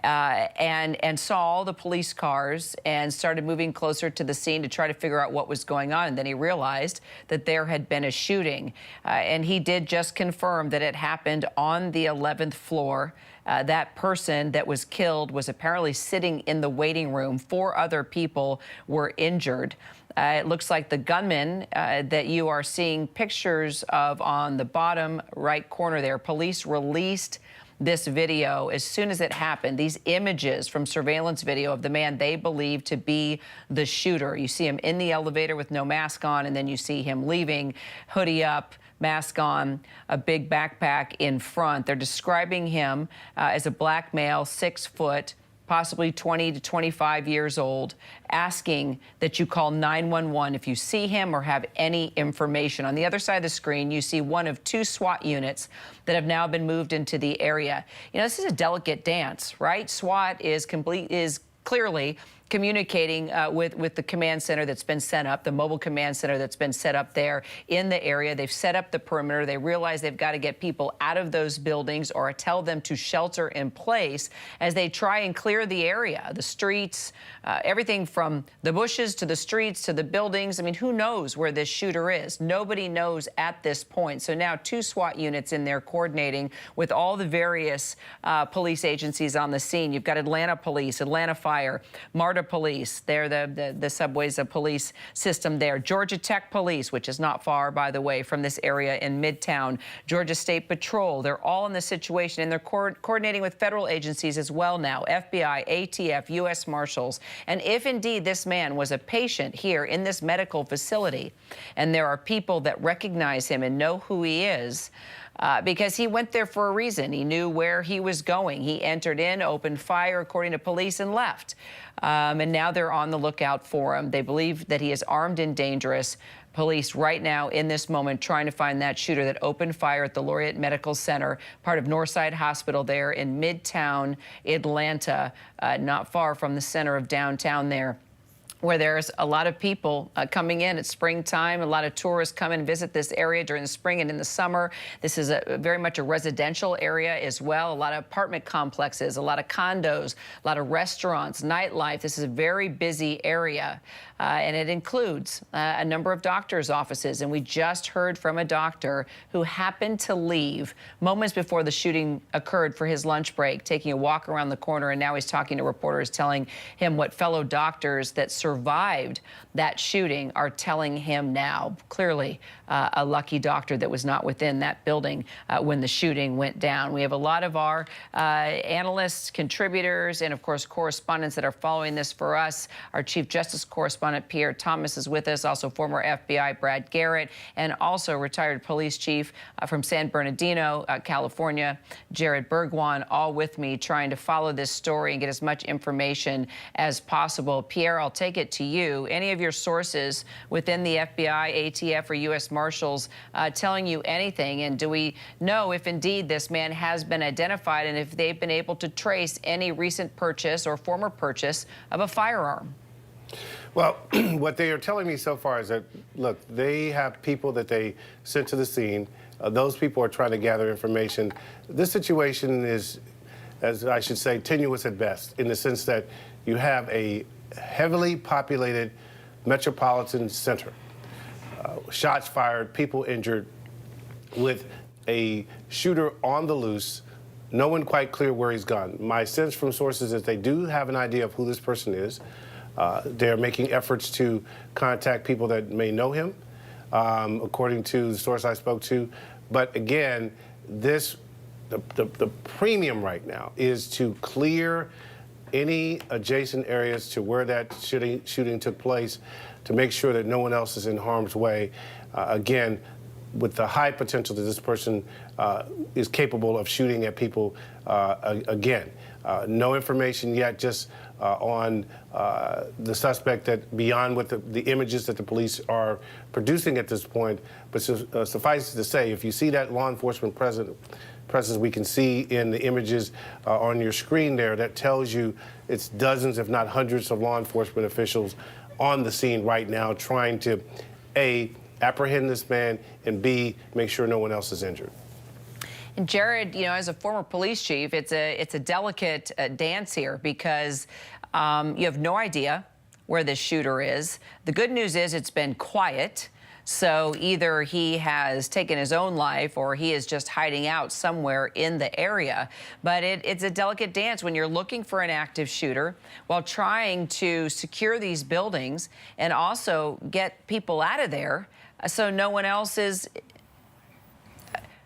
and saw all the police cars and started moving closer to the scene to try to figure out what was going on. And then he realized that there had been a shooting. And he did just confirm that it happened on the 11th floor. That person that was killed was apparently sitting in the waiting room. 4 other people were injured. It looks like the gunman that you are seeing pictures of on the bottom right corner there, police released this video as soon as it happened. These images from surveillance video of the man they believe to be the shooter. You see him in the elevator with no mask on, and then you see him leaving, hoodie up, mask on, a big backpack in front. They're describing him as a black male, 6 foot, possibly 20 to 25 years old, asking that you call 911 if you see him or have any information. On the other side of the screen, you see one of 2 SWAT units that have now been moved into the area. You know, this is a delicate dance, right? SWAT is clearly communicating with the command center that's been set up, the mobile command center that's been set up there in the area. They've set up the perimeter. They realize they've got to get people out of those buildings or tell them to shelter in place as they try and clear the area, the streets, everything from the bushes to the streets to the buildings. I mean, who knows where this shooter is? Nobody knows at this point. So now 2 SWAT units in there coordinating with all the various police agencies on the scene. You've got Atlanta Police, Atlanta Fire, MARTA Police, they're the subways of police system there. Georgia Tech Police, which is not far, by the way, from this area in Midtown. Georgia State Patrol, they're all in the situation, and they're coordinating with federal agencies as well now, FBI, ATF, U.S. Marshals. And if indeed this man was a patient here in this medical facility, and there are people that recognize him and know who he is, because he went there for a reason. He knew where he was going. He entered in, opened fire, according to police, and left. And now they're on the lookout for him. They believe that he is armed and dangerous. Police right now in this moment trying to find that shooter that opened fire at the Laureate Medical Center, part of Northside Hospital there in Midtown, Atlanta, not far from the center of downtown there, where there's a lot of people coming in at springtime. A lot of tourists come and visit this area during the spring and in the summer. This is very much a residential area as well. A lot of apartment complexes, a lot of condos, a lot of restaurants, nightlife. This is a very busy area, and it includes a number of doctors' offices. And we just heard from a doctor who happened to leave moments before the shooting occurred for his lunch break, taking a walk around the corner, and now he's talking to reporters, telling him what fellow doctors that survived that shooting are telling him now. Clearly a lucky doctor that was not within that building when the shooting went down. We have a lot of our analysts, contributors, and of course correspondents that are following this for us. Our Chief Justice Correspondent Pierre Thomas is with us, also former FBI Brad Garrett, and also retired police chief from San Bernardino, California, Jared Bergwan, all with me trying to follow this story and get as much information as possible. Pierre, I'll take it to you. Any of your sources within the FBI, ATF, or U.S. Marshals telling you anything? And do we know if indeed this man has been identified and if they've been able to trace any recent purchase or former purchase of a firearm? Well, what they are telling me so far is that, look, they have people that they sent to the scene. Those people are trying to gather information. This situation is, as I should say, tenuous at best, in the sense that you have a heavily populated metropolitan center. shots fired, people injured, with a shooter on the loose. No one quite clear where he's gone. My sense from sources is they do have an idea of who this person is. They're making efforts to contact people that may know him, according to the source I spoke to. But again, the premium right now is to clear any adjacent areas to where that shooting took place, to make sure that no one else is in harm's way. Again, with the high potential that this person is capable of shooting at people again. No information yet, just on the suspect, that beyond what the images that the police are producing at this point. But suffice it to say, if you see that law enforcement presence we can see in the images on your screen there, that tells you it's dozens, if not hundreds, of law enforcement officials on the scene right now trying to, A, apprehend this man, and B, make sure no one else is injured. And Jared, you know, as a former police chief, it's a delicate dance here, because you have no idea where this shooter is. The good news is it's been quiet. So either he has taken his own life or he is just hiding out somewhere in the area. But it's a delicate dance when you're looking for an active shooter while trying to secure these buildings and also get people out of there so no one else is.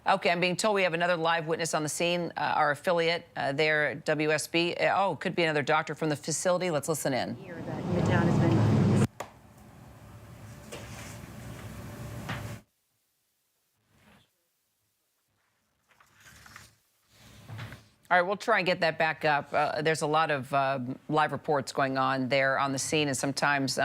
Okay, I'm being told we have another live witness on the scene, our affiliate there, WSB. Oh, could be another doctor from the facility. Let's listen in. Midtown has been. All right, we'll try and get that back up. There's a lot of live reports going on there on the scene, and sometimes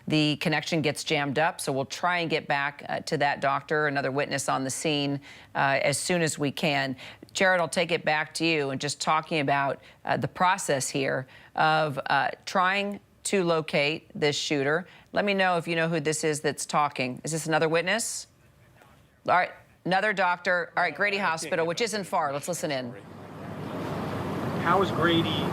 the connection gets jammed up. So we'll try and get back to that doctor, another witness on the scene, as soon as we can. Jared, I'll take it back to you and just talking about the process here of trying to locate this shooter. Let me know if you know who this is that's talking. Is this another witness? All right, another doctor. All right, Grady Hospital, which isn't far. Let's listen in. How is Grady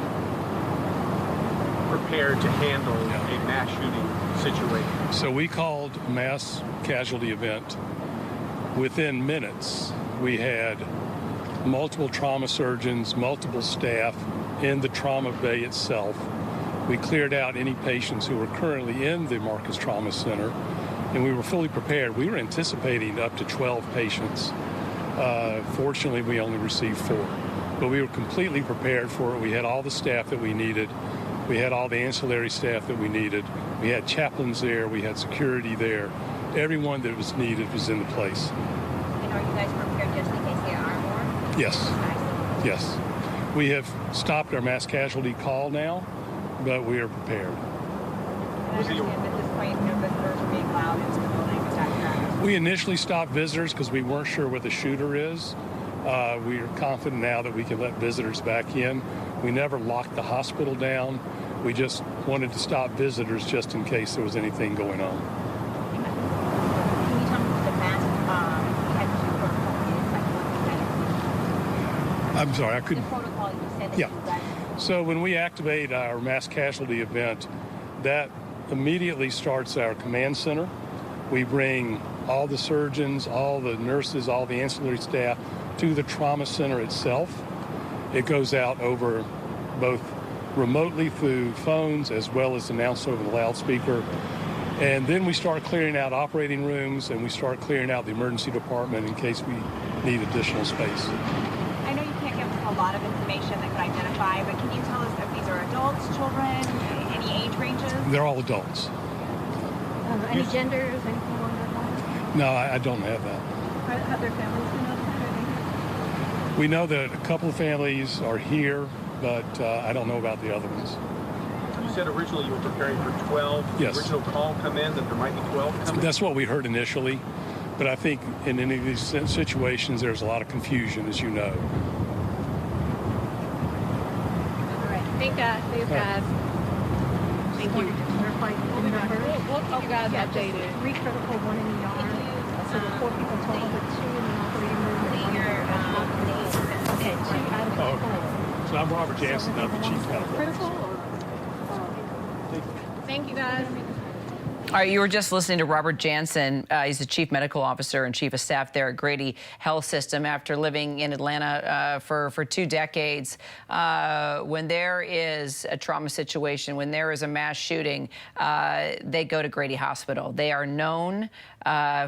prepared to handle a mass shooting situation? So we called mass casualty event. Within minutes, we had multiple trauma surgeons, multiple staff in the trauma bay itself. We cleared out any patients who were currently in the Marcus Trauma Center, and we were fully prepared. We were anticipating up to 12 patients. Fortunately, we only received 4. But we were completely prepared for it. We had all the staff that we needed. We had all the ancillary staff that we needed. We had chaplains there. We had security there. Everyone that was needed was in the place. And are you guys prepared just in case there are more? Yes. Yes. We have stopped our mass casualty call now, but we are prepared. I understand at this point, no visitors are being allowed into the building. Is that correct? We initially stopped visitors because we weren't sure where the shooter is. We are confident now that we can let visitors back in. We never locked the hospital down. We just wanted to stop visitors just in case there was anything going on. Can you tell me what the mass protocol is? I'm sorry, I couldn't. The protocol you said that you guys. So when we activate our mass casualty event, that immediately starts our command center. We bring all the surgeons, all the nurses, all the ancillary staff to the trauma center itself. It goes out over both remotely through phones as well as announced over the loudspeaker. And then we start clearing out operating rooms, and we start clearing out the emergency department in case we need additional space. I know you can't give us a lot of information that could identify, but can you tell us if these are adults, children, any age ranges? They're all adults. Any genders, anything along those lines? No, I don't have that. Have their families been notified? We know that a couple of families are here, but I don't know about the other ones. You said originally you were preparing for 12. Yes. The original call come in that there might be 12 coming? That's what we heard initially, but I think in any of these situations there's a lot of confusion, as you know. All right. Thank God. Thank God. Thank you. We'll keep you guys updated. 3 critical, 1 in the yard. So the 4 people total, but 2 in the operating room. Okay, 2 out of 4. Oh, so I'm Robert Jansen, I'm the chief medical officer. Critical or? Thank you, guys. All right, you were just listening to Robert Jansen. He's the chief medical officer and chief of staff there at Grady Health System after living in Atlanta for 2 decades. When there is a trauma situation, when there is a mass shooting, they go to Grady Hospital. They are known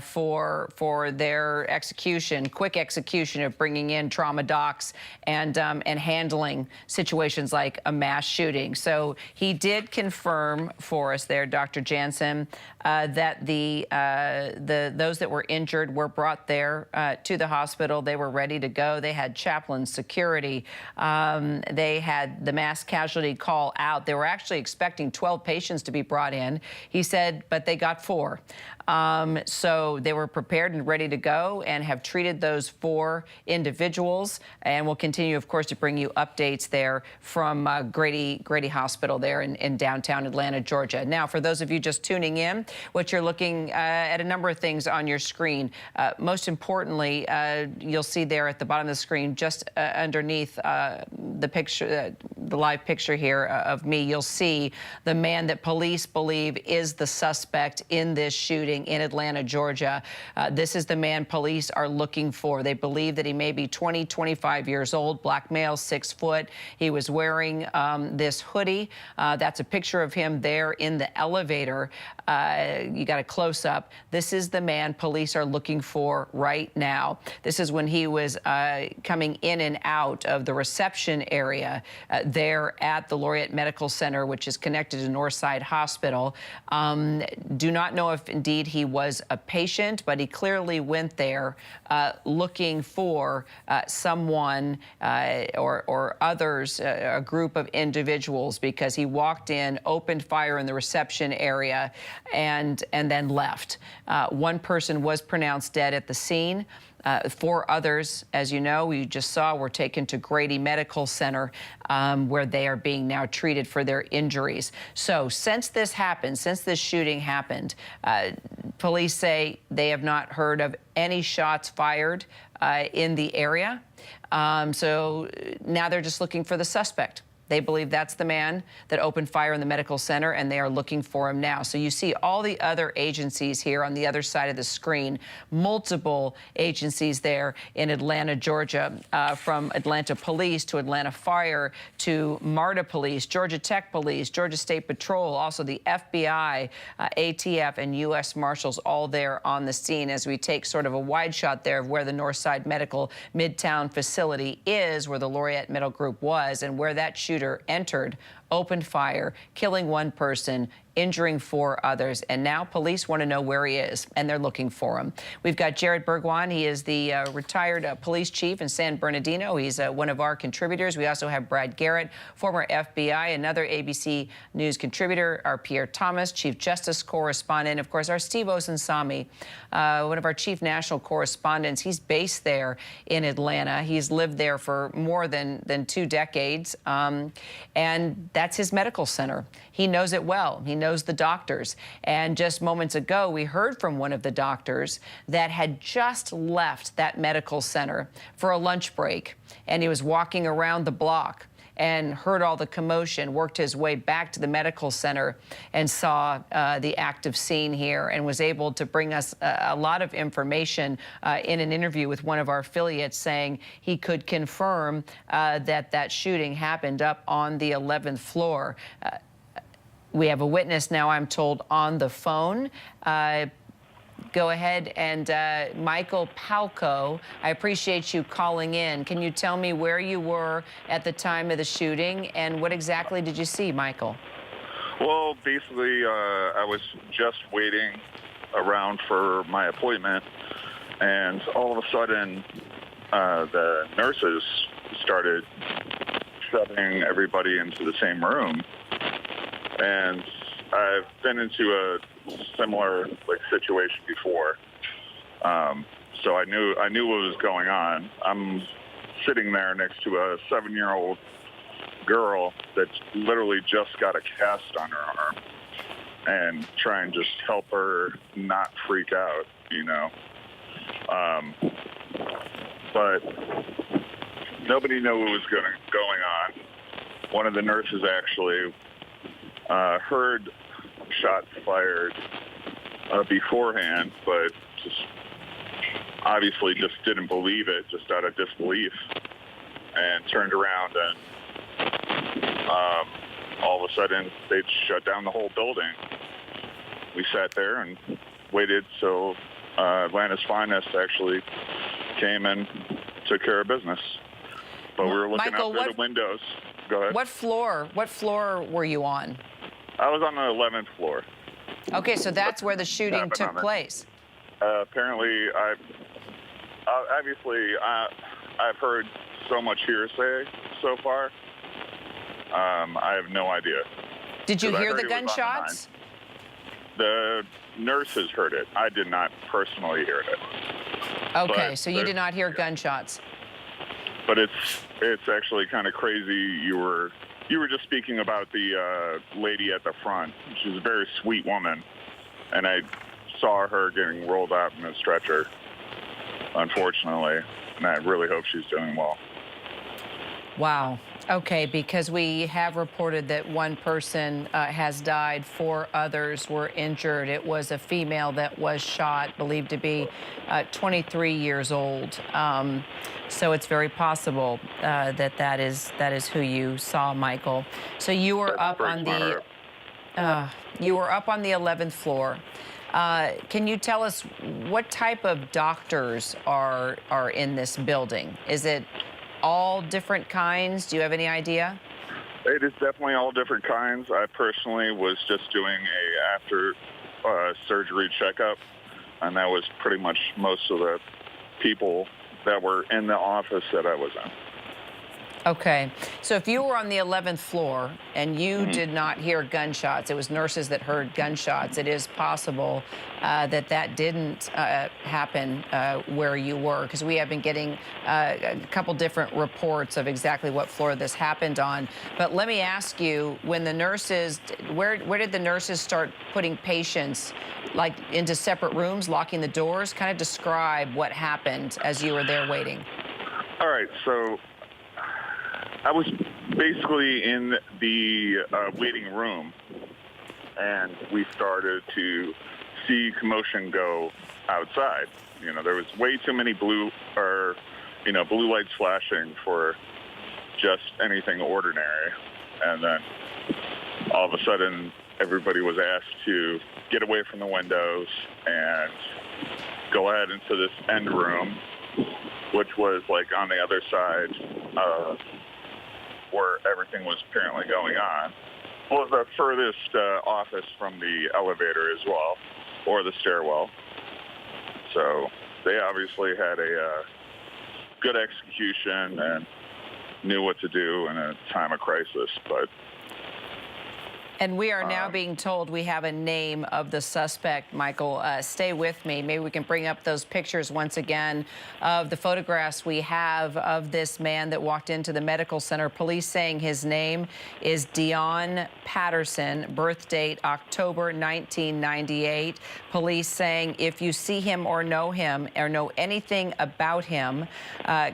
for their execution, quick execution of bringing in trauma docs and handling situations like a mass shooting. So he did confirm for us there, Dr. Jansen, that those that were injured were brought there to the hospital. They were ready to go. They had chaplain security. They had the mass casualty call out. They were actually expecting 12 patients to be brought in. He said, but they got 4. So they were prepared and ready to go and have treated those 4 individuals. And we'll continue, of course, to bring you updates there from Grady Hospital there in downtown Atlanta, Georgia. Now, for those of you just tuning in, what you're looking at a number of things on your screen. Most importantly, you'll see there at the bottom of the screen, just underneath the picture, the live picture here of me, you'll see the man that police believe is the suspect in this shooting in Atlanta, Georgia. This is the man police are looking for. They believe that he may be 20, 25 years old, black male, 6 foot. He was wearing this hoodie. That's a picture of him there in the elevator. You got a close-up. This is the man police are looking for right now. This is when he was coming in and out of the reception area there at the Laureate Medical Center, which is connected to Northside Hospital. Do not know if indeed he was a patient, but he clearly went there looking for someone or others, a group of individuals, because he walked in, opened fire in the reception area, and then left. 1 person was pronounced dead at the scene. 4 others, as you know, we just saw, were taken to Grady Medical Center, where they are being now treated for their injuries. So since this happened, since this shooting happened, police say they have not heard of any shots fired in the area. So now they're just looking for the suspect. They believe that's the man that opened fire in the medical center, and they are looking for him now. So you see all the other agencies here on the other side of the screen, multiple agencies there in Atlanta, Georgia, from Atlanta Police to Atlanta Fire to MARTA Police, Georgia Tech Police, Georgia State Patrol, also the FBI, ATF, and U.S. Marshals all there on the scene as we take sort of a wide shot there of where the Northside Medical Midtown facility is, where the Laureate Medical Group was, and where that shooter entered, opened fire, killing 1 person, injuring 4 others. And now police want to know where he is, and they're looking for him. We've got Jared Bergwan. He is the retired police chief in San Bernardino. He's one of our contributors. We also have Brad Garrett, former FBI, another ABC News contributor, our Pierre Thomas, chief justice correspondent. Of course, our Steve Osunsami, one of our chief national correspondents. He's based there in Atlanta. He's lived there for more than 2 decades, and that's his medical center. He knows it well. He knows the doctors. And just moments ago, we heard from one of the doctors that had just left that medical center for a lunch break, and he was walking around the block and heard all the commotion, worked his way back to the medical center and saw the active scene here, and was able to bring us a lot of information in an interview with one of our affiliates, saying he could confirm that shooting happened up on the 11th floor. We have a witness now, I'm told, on the phone. Go ahead, and Michael Palco, I appreciate you calling in. Can you tell me where you were at the time of the shooting, and what exactly did you see, Michael? Well, basically, I was just waiting around for my appointment, and all of a sudden, the nurses started shoving everybody into the same room. And I've been into a similar situation before, so I knew what was going on. I'm sitting there next to a 7-year-old girl that's literally just got a cast on her arm, and try and just help her not freak out, you know. But nobody knew what was going on. One of the nurses actually heard shots fired beforehand, but just obviously just didn't believe it, just out of disbelief, and turned around and all of a sudden they'd shut down the whole building. We sat there and waited till Atlanta's Finest actually came and took care of business. But we were looking out through the windows. Go ahead. What floor were you on? I was on the 11th floor. Okay, so that's where the shooting took place. Apparently, I've heard so much hearsay so far. I have no idea. Did you hear the gunshots? The nurses heard it. I did not personally hear it. Okay, so you did not hear gunshots. But it's actually kind of crazy. You were just speaking about the lady at the front. She's a very sweet woman, and I saw her getting rolled out in a stretcher, unfortunately, and I really hope she's doing well. Wow. Okay, because we have reported that one person has died, 4 others were injured. It was a female that was shot, believed to be 23 years old. So it's very possible that is who you saw, Michael. So you were up on the 11th floor. Can you tell us what type of doctors are in this building? Is it all different kinds? Do you have any idea? It is definitely all different kinds. I personally was just doing a after surgery checkup, and that was pretty much most of the people that were in the office that I was in. Okay, so if you were on the 11th floor and you did not hear gunshots, it was nurses that heard gunshots, it is possible that didn't happen where you were, because we have been getting a couple different reports of exactly what floor this happened on. But let me ask you, when the nurses, where did the nurses start putting patients, like into separate rooms, locking the doors? Kind of describe what happened as you were there waiting. All right, so I was basically in the waiting room, and we started to see commotion go outside. You know, there was way too many blue lights flashing for just anything ordinary. And then all of a sudden, everybody was asked to get away from the windows and go ahead into this end room, which was like on the other side where everything was apparently going on. Was the furthest office from the elevator as well, or the stairwell. So they obviously had a good execution and knew what to do in a time of crisis. And we are now being told we have a name of the suspect, Michael. Stay with me. Maybe we can bring up those pictures once again of the photographs we have of this man that walked into the medical center. Police saying his name is Dion Patterson, birth date October 1998. Police saying if you see him or know anything about him,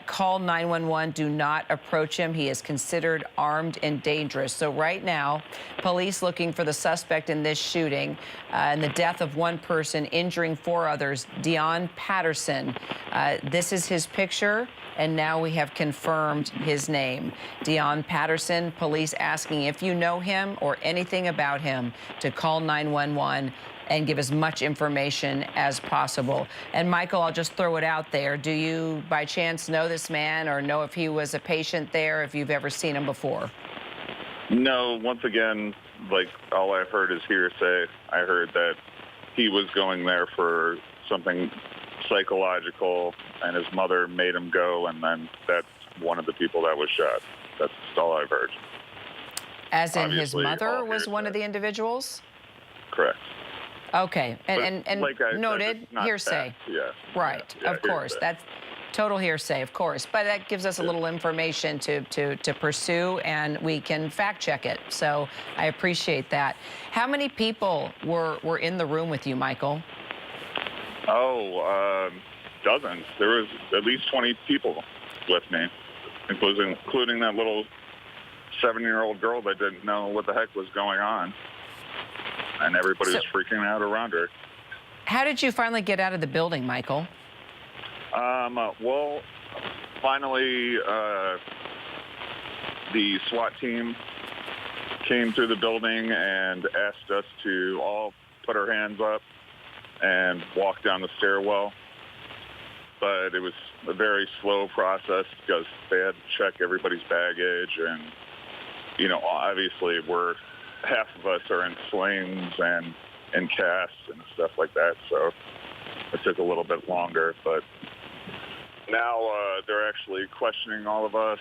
call 911. Do not approach him. He is considered armed and dangerous. So right now, police looking for the suspect in this shooting and the death of one person, injuring 4 others, Dion Patterson. This is his picture, and now we have confirmed his name. Dion Patterson, police asking if you know him or anything about him to call 911 and give as much information as possible. And Michael, I'll just throw it out there. Do you by chance know this man or know if he was a patient there, if you've ever seen him before? No, once again, like all I've heard is hearsay. I heard that he was going there for something psychological, and his mother made him go, and then that's one of the people that was shot. That's all I've heard. As in his mother was one of the individuals? Correct. Okay, and like noted, hearsay. Yeah. Right, yeah, of course. Hearsay. That's total hearsay, of course. But that gives us a little information to pursue, and we can fact check it. So I appreciate that. How many people were in the room with you, Michael? Oh, dozens. There was at least 20 people with me, including that little 7-year-old girl that didn't know what the heck was going on. And everybody was freaking out around her. How did you finally get out of the building, Michael? Well, finally, the SWAT team came through the building and asked us to all put our hands up and walk down the stairwell. But it was a very slow process because they had to check everybody's baggage, and, you know, obviously half of us are in slings and in casts and stuff like that, so it took a little bit longer. But now they're actually questioning all of us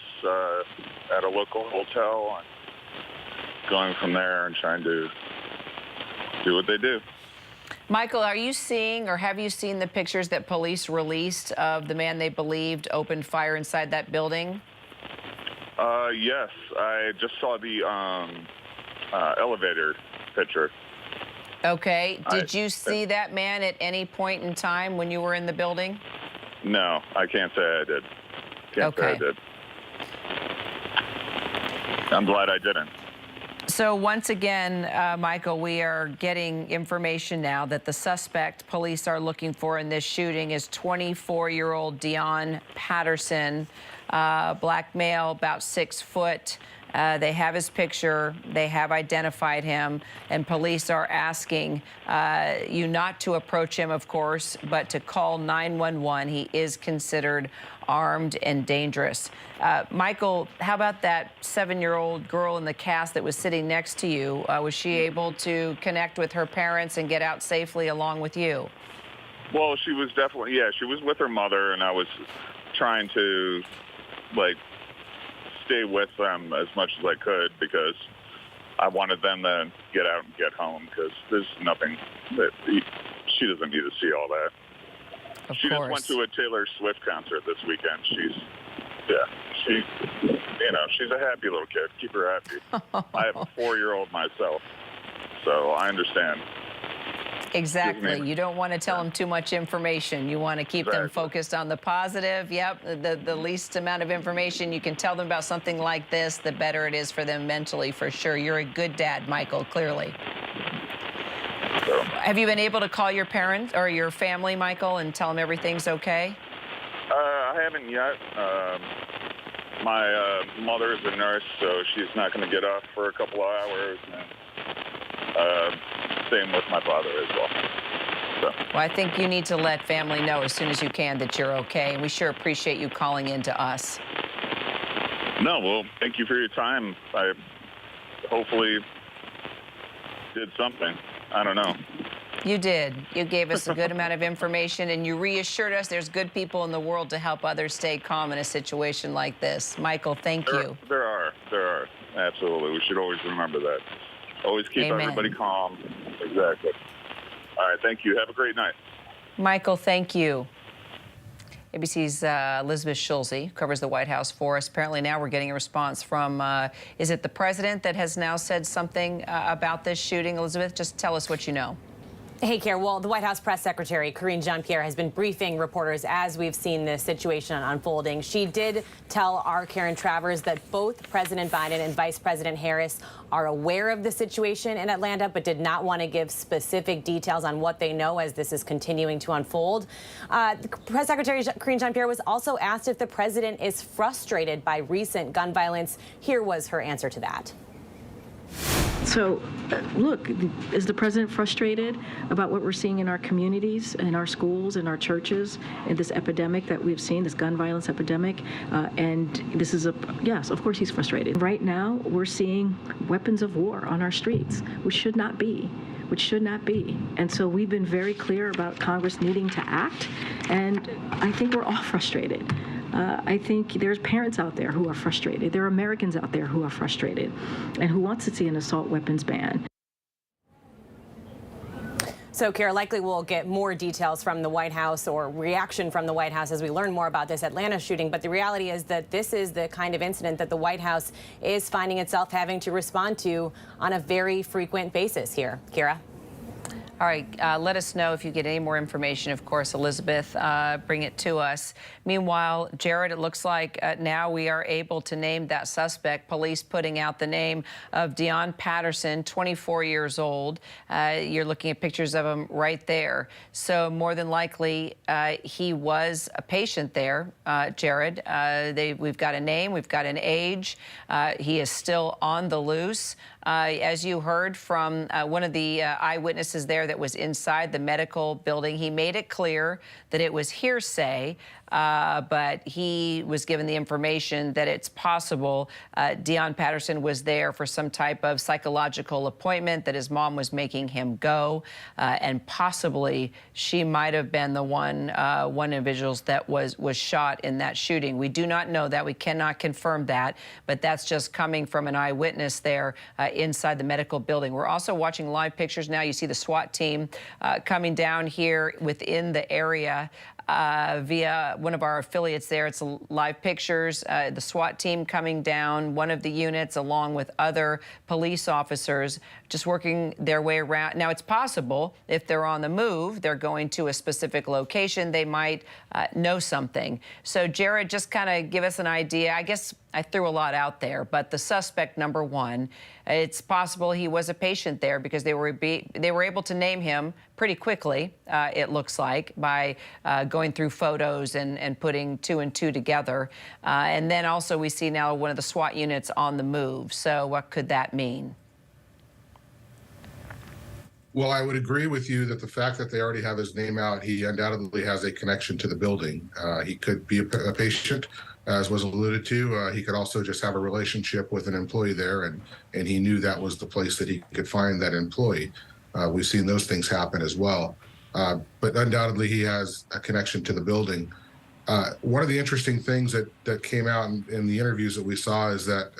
at a local hotel and going from there and trying to do what they do. Michael, are you seeing or have you seen the pictures that police released of the man they believed opened fire inside that building? Yes, I just saw the elevator picture. Okay. Did you see that man at any point in time when you were in the building? No, I can't say I did. Can't say I did. I'm glad I didn't. So once again, Michael, we are getting information now that the suspect police are looking for in this shooting is 24-year-old Dion Patterson, black male, about 6 foot. They have his picture. They have identified him, and police are asking you not to approach him, of course, but to call 911. He is considered armed and dangerous. Michael, how about that 7-year-old girl in the cast that was sitting next to you? Was she able to connect with her parents and get out safely along with you? Well, she was definitely, yeah, she was with her mother, and I was trying to, like, stay with them as much as I could because I wanted them to get out and get home because there's nothing that she doesn't need to see all that. She just went to a Taylor Swift concert this weekend. She's a happy little kid. Keep her happy. I have a 4-year-old myself, so I understand. Exactly. You don't want to tell them too much information. You want to keep them focused on the positive. Yep. The least amount of information you can tell them about something like this, the better it is for them mentally, for sure. You're a good dad, Michael, clearly. Have you been able to call your parents or your family, Michael, and tell them everything's okay? I haven't yet. My mother is a nurse, so she's not going to get off for a couple of hours. And, same with my father as well. So. Well, I think you need to let family know as soon as you can that you're okay, and we sure appreciate you calling in to us. No, well, thank you for your time. I hopefully did something. I don't know. You did. You gave us a good amount of information, and you reassured us there's good people in the world to help others stay calm in a situation like this. Michael, thank you. There are. Absolutely. We should always remember that. Always keep everybody calm. Exactly. All right, thank you. Have a great night. Michael, thank you. ABC's Elizabeth Schulze covers the White House for us. Apparently now we're getting a response from, is it the president that has now said something about this shooting? Elizabeth, just tell us what you know. Hey, Kara. Well, the White House press secretary, Karine Jean-Pierre, has been briefing reporters as we've seen this situation unfolding. She did tell our Karen Travers that both President Biden and Vice President Harris are aware of the situation in Atlanta, but did not want to give specific details on what they know as this is continuing to unfold. The press secretary, Karine Jean-Pierre, was also asked if the president is frustrated by recent gun violence. Here was her answer to that. So, look, is the president frustrated about what we're seeing in our communities, in our schools, in our churches, in this epidemic that we've seen, this gun violence epidemic? And this is yes, of course he's frustrated. Right now, we're seeing weapons of war on our streets, which should not be. And so we've been very clear about Congress needing to act, and I think we're all frustrated. I think there's parents out there who are frustrated. There are Americans out there who are frustrated and who want to see an assault weapons ban. So, Kara, likely we'll get more details from the White House or reaction from the White House as we learn more about this Atlanta shooting. But the reality is that this is the kind of incident that the White House is finding itself having to respond to on a very frequent basis here. Kara? All right, let us know if you get any more information. Of course, Elizabeth, bring it to us. Meanwhile, Jared, it looks like now we are able to name that suspect. Police putting out the name of Deon Patterson, 24 years old. You're looking at pictures of him right there. So more than likely, he was a patient there, Jared. We've got a name, we've got an age. He is still on the loose. As you heard from one of the eyewitnesses there that was inside the medical building, he made it clear that it was hearsay, but he was given the information that it's possible Deon Patterson was there for some type of psychological appointment, that his mom was making him go, and possibly she might have been the one individual that was shot in that shooting. We do not know that. We cannot confirm that, but that's just coming from an eyewitness there inside the medical building. We're also watching live pictures now. You see the SWAT team coming down here within the area via one of our affiliates there. It's live pictures. The SWAT team coming down, one of the units, along with other police officers, just working their way around. Now, it's possible if they're on the move, they're going to a specific location, they might know something. So, Jared, just kind of give us an idea. I guess I threw a lot out there, but the suspect number one, it's possible he was a patient there because they were able to name him pretty quickly, it looks like, by going through photos and putting two and two together. And then also we see now one of the SWAT units on the move. So what could that mean? Well, I would agree with you that the fact that they already have his name out, he undoubtedly has a connection to the building. He could be a patient, as was alluded to. He could also just have a relationship with an employee there, and he knew that was the place that he could find that employee. We've seen those things happen as well. But undoubtedly, he has a connection to the building. One of the interesting things that came out in the interviews that we saw is that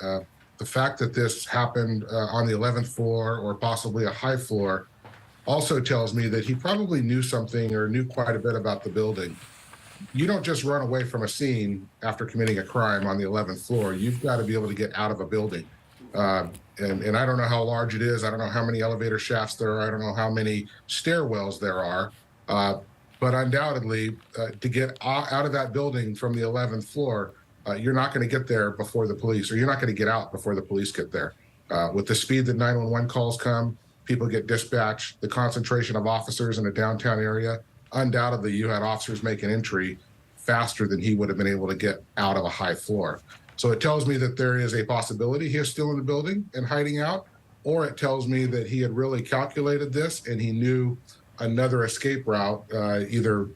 the fact that this happened on the 11th floor or possibly a high floor also tells me that he probably knew something or knew quite a bit about the building. You don't just run away from a scene after committing a crime on the 11th floor. You've got to be able to get out of a building. And I don't know how large it is. I don't know how many elevator shafts there are. I don't know how many stairwells there are. But undoubtedly, to get out of that building from the 11th floor, you're not going to get there before the police, or you're not going to get out before the police get there. With the speed that 911 calls come, people get dispatched, the concentration of officers in a downtown area, undoubtedly you had officers make an entry faster than he would have been able to get out of a high floor. So it tells me that there is a possibility he is still in the building and hiding out, or it tells me that he had really calculated this and he knew another escape route, either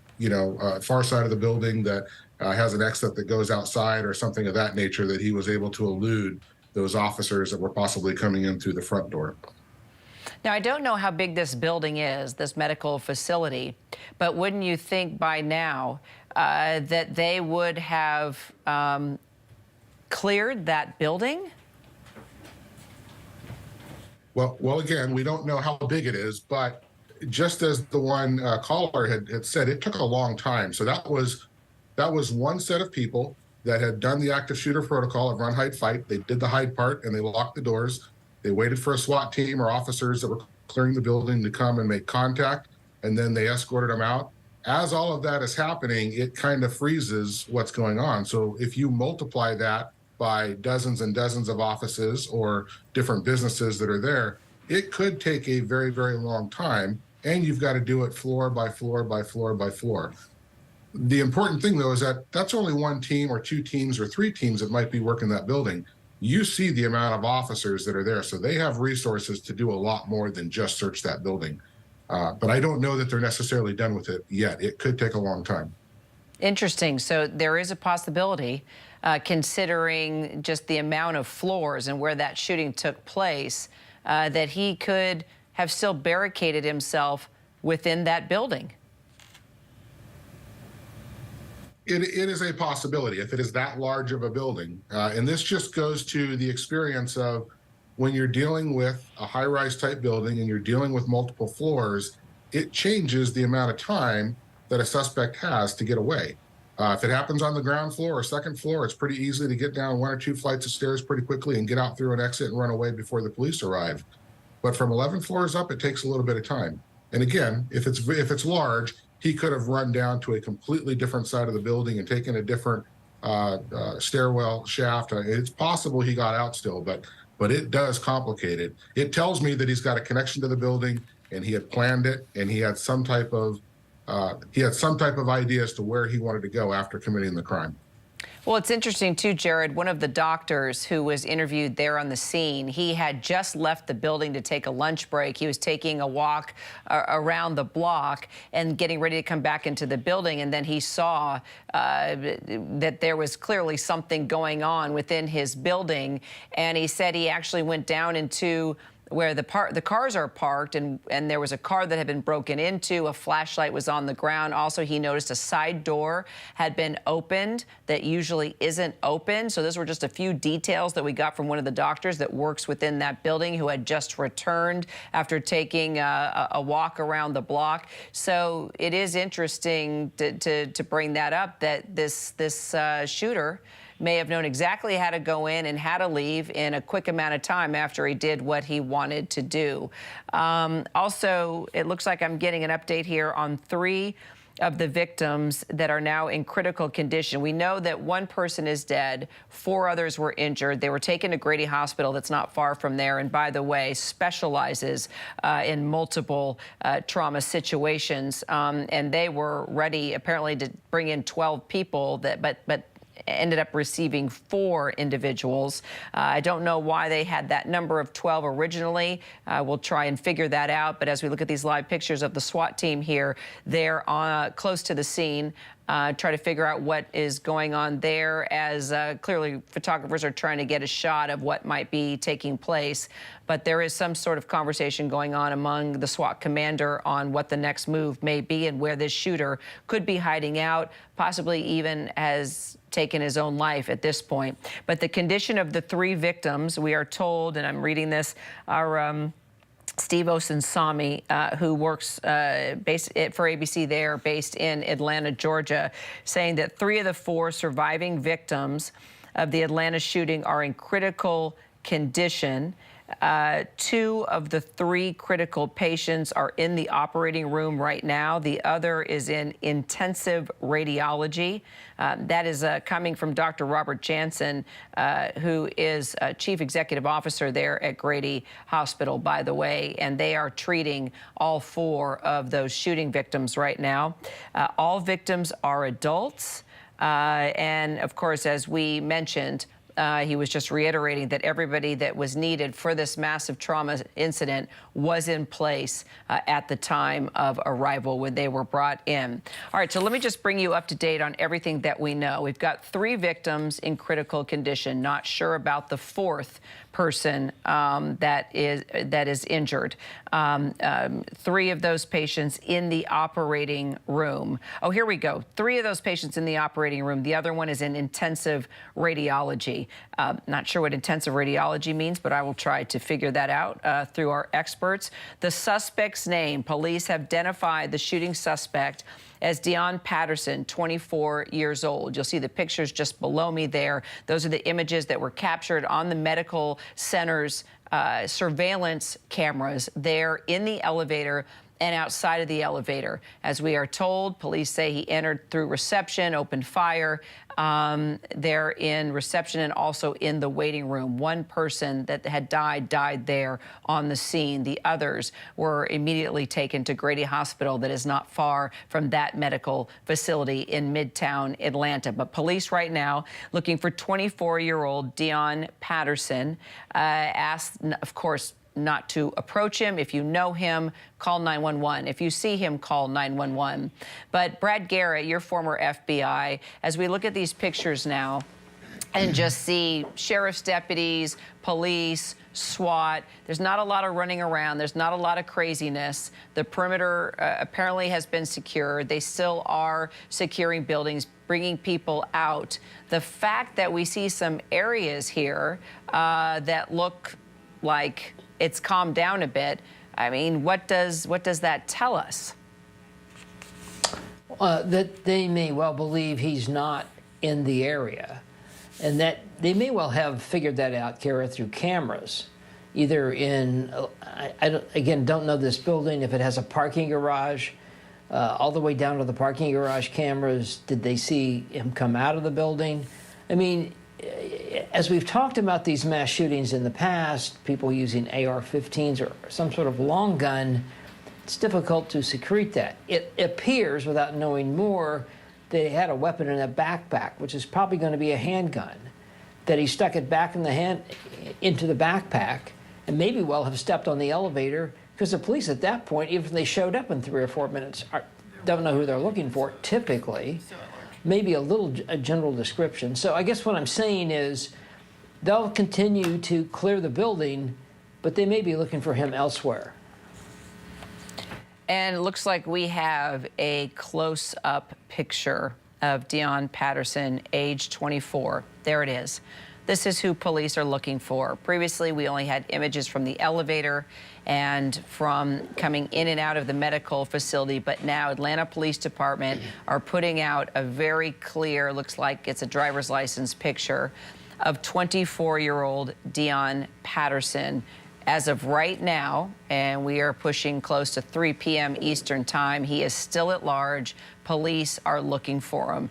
far side of the building that has an exit that goes outside or something of that nature, that he was able to elude those officers that were possibly coming in through the front door. Now, I don't know how big this building is, this medical facility, but wouldn't you think by now that they would have cleared that building? Well, again, we don't know how big it is, but just as the one caller had said, it took a long time. So that was one set of people that had done the active shooter protocol of run, hide, fight. They did the hide part and they locked the doors. They waited for a SWAT team or officers that were clearing the building to come and make contact, and then they escorted them out. As all of that is happening, it kind of freezes what's going on. So if you multiply that by dozens and dozens of offices or different businesses that are there, it could take a very, very long time, and you've got to do it floor by floor by floor by floor. The important thing, though, is that that's only one team or two teams or three teams that might be working that building. You see the amount of officers that are there, so they have resources to do a lot more than just search that building. But I don't know that they're necessarily done with it yet. It could take a long time. Interesting. So there is a possibility, considering just the amount of floors and where that shooting took place, that he could have still barricaded himself within that building. It is a possibility if it is that large of a building. And this just goes to the experience of when you're dealing with a high-rise type building and you're dealing with multiple floors, it changes the amount of time that a suspect has to get away. If it happens on the ground floor or second floor, it's pretty easy to get down one or two flights of stairs pretty quickly and get out through an exit and run away before the police arrive. But from 11 floors up, it takes a little bit of time. And again, if it's large, he could have run down to a completely different side of the building and taken a different stairwell shaft. It's possible he got out still, but it does complicate it. It tells me that he's got a connection to the building, and he had planned it, and he had some type of idea as to where he wanted to go after committing the crime. Well, it's interesting, too, Jared. One of the doctors who was interviewed there on the scene, he had just left the building to take a lunch break. He was taking a walk around the block and getting ready to come back into the building, and then he saw that there was clearly something going on within his building, and he said he actually went down into where the cars are parked, and there was a car that had been broken into. A flashlight was on the ground. Also, he noticed a side door had been opened that usually isn't open. So those were just a few details that we got from one of the doctors that works within that building, who had just returned after taking a walk around the block. So it is interesting to bring that up, that this shooter may have known exactly how to go in and how to leave in a quick amount of time after he did what he wanted to do. Also, it looks like I'm getting an update here on 3 of the victims that are now in critical condition. We know that 1 person is dead, 4 others were injured. They were taken to Grady Hospital that's not far from there, and by the way, specializes in multiple trauma situations. And they were ready apparently to bring in 12 people, but ended up receiving 4 individuals. I don't know why they had that number of 12 originally. We'll try and figure that out. But as we look at these live pictures of the SWAT team here, they're close to the scene. Try to figure out what is going on there, as clearly photographers are trying to get a shot of what might be taking place. But there is some sort of conversation going on among the SWAT commander on what the next move may be and where this shooter could be hiding out, possibly even has taken his own life at this point. But the condition of the 3 victims, we are told, and I'm reading this, are Steve Osunsami, who works for ABC there, based in Atlanta, Georgia, saying that 3 of the 4 surviving victims of the Atlanta shooting are in critical condition. 2 of the 3 critical patients are in the operating room right now. The other is in intensive radiology. That is coming from Dr. Robert Jansen, who is Chief Executive Officer there at Grady Hospital, by the way, and they are treating all 4 of those shooting victims right now. All victims are adults, and of course, as we mentioned, he was just reiterating that everybody that was needed for this massive trauma incident was in place at the time of arrival when they were brought in. All right, so let me just bring you up to date on everything that we know. We've got 3 victims in critical condition. Not sure about the 4th person that is injured. 3 of those patients in the operating room. Oh, here we go. 3 of those patients in the operating room. The other one is in intensive radiology. Not sure what intensive radiology means, but I will try to figure that out through our experts. The suspect's name: police have identified the shooting suspect as Deon Patterson, 24 years old. You'll see the pictures just below me there. Those are the images that were captured on the medical center's surveillance cameras there in the elevator and outside of the elevator. As we are told, police say he entered through reception, opened fire there in reception and also in the waiting room. 1 person that had died there on the scene. The others were immediately taken to Grady Hospital, that is not far from that medical facility in Midtown Atlanta. But police right now looking for 24-year-old Deon Patterson. Asked, of course, not to approach him. If you know him, call 911. If you see him, call 911. But Brad Garrett, your former FBI, as we look at these pictures now and just see sheriff's deputies, police, SWAT, there's not a lot of running around. There's not a lot of craziness. The perimeter apparently has been secured. They still are securing buildings, bringing people out. The fact that we see some areas here that look like it's calmed down a bit, I mean, what does that tell us? That they may well believe he's not in the area, and that they may well have figured that out, Kara, through cameras. either in, again, don't know this building, if it has a parking garage, all the way down to the parking garage cameras. Did they see him come out of the building? I mean, as we've talked about these mass shootings in the past, people using AR-15s or some sort of long gun, it's difficult to secrete that. It appears, without knowing more, that he had a weapon in a backpack, which is probably going to be a handgun, that he stuck it back into the backpack, and maybe well have stepped on the elevator, because the police at that point, even if they showed up in 3 or 4 minutes, don't know who they're looking for, typically. Maybe a general description. So I guess what I'm saying is they'll continue to clear the building, but they may be looking for him elsewhere. And it looks like we have a close-up picture of Deon Patterson, age 24. There it is. This is who police are looking for. Previously, we only had images from the elevator and from coming in and out of the medical facility, but now Atlanta Police Department are putting out a very clear, looks like it's a driver's license picture of 24-year-old Deon Patterson. As of right now, and we are pushing close to 3 p.m. Eastern time, he is still at large. Police are looking for him.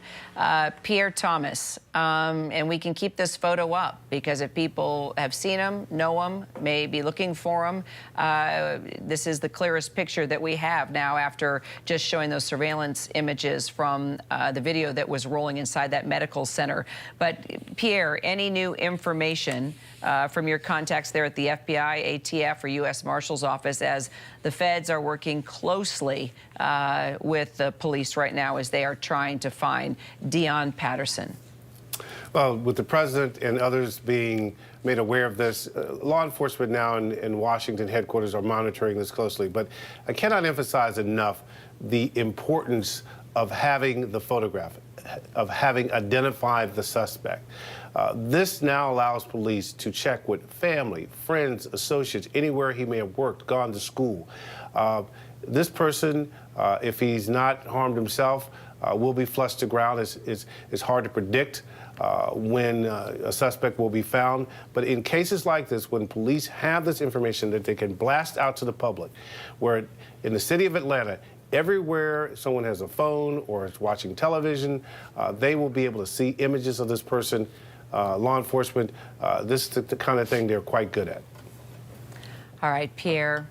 Pierre Thomas, and we can keep this photo up because if people have seen him, know him, may be looking for him, this is the clearest picture that we have now after just showing those surveillance images from the video that was rolling inside that medical center. But Pierre, any new information from your contacts there at the FBI, ATF, or U.S. Marshal's Office as the feds are working closely with the police right now as they are trying to find Deon Patterson? Well, with the president and others being made aware of this, law enforcement now in Washington headquarters are monitoring this closely. But I cannot emphasize enough the importance of having the photograph, of having identified the suspect. This now allows police to check with family, friends, associates, anywhere he may have worked, gone to school. This person, if he's not harmed himself, will be flushed to ground. It's hard to predict when a suspect will be found. But in cases like this, when police have this information that they can blast out to the public, where in the city of Atlanta, everywhere someone has a phone or is watching television, they will be able to see images of this person. Law enforcement, this is the kind of thing they're quite good at. All right, Pierre.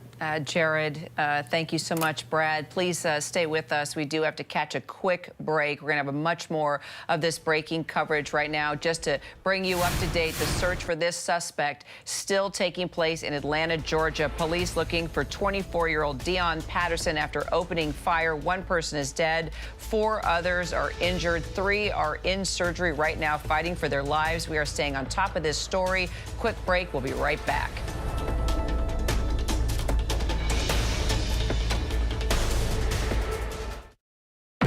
Jared, thank you so much. Brad, please stay with us. We do have to catch a quick break. We're going to have much more of this breaking coverage right now. Just to bring you up to date, the search for this suspect still taking place in Atlanta, Georgia. Police looking for 24-year-old Deon Patterson after opening fire. 1 person is dead. 4 others are injured. 3 are in surgery right now fighting for their lives. We are staying on top of this story. Quick break. We'll be right back.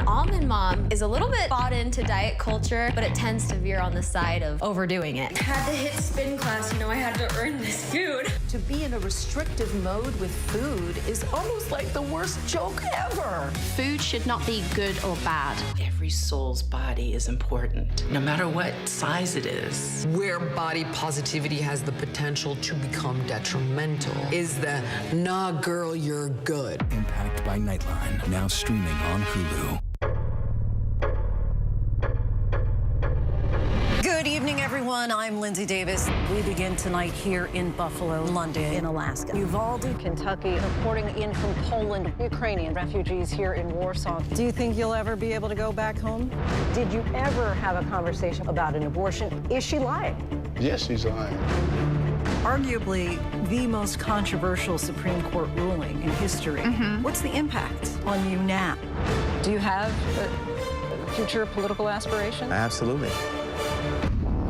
Almond Mom is a little bit bought into diet culture, but it tends to veer on the side of overdoing it. Had to hit spin class, I had to earn this food. To be in a restrictive mode with food is almost like the worst joke ever. Food should not be good or bad. Every soul's body is important, no matter what size it is. Where body positivity has the potential to become detrimental is the nah girl, you're good. Impact by Nightline, now streaming on Hulu. Good evening, everyone. I'm Lindsay Davis. We begin tonight here in Buffalo, London, in Alaska, Uvalde, Kentucky, reporting in from Poland, Ukrainian refugees here in Warsaw. Do you think you'll ever be able to go back home? Did you ever have a conversation about an abortion? Is she lying? Yes, she's lying. Arguably the most controversial Supreme Court ruling in history. What's the impact on you now? Do you have future political aspirations? Absolutely.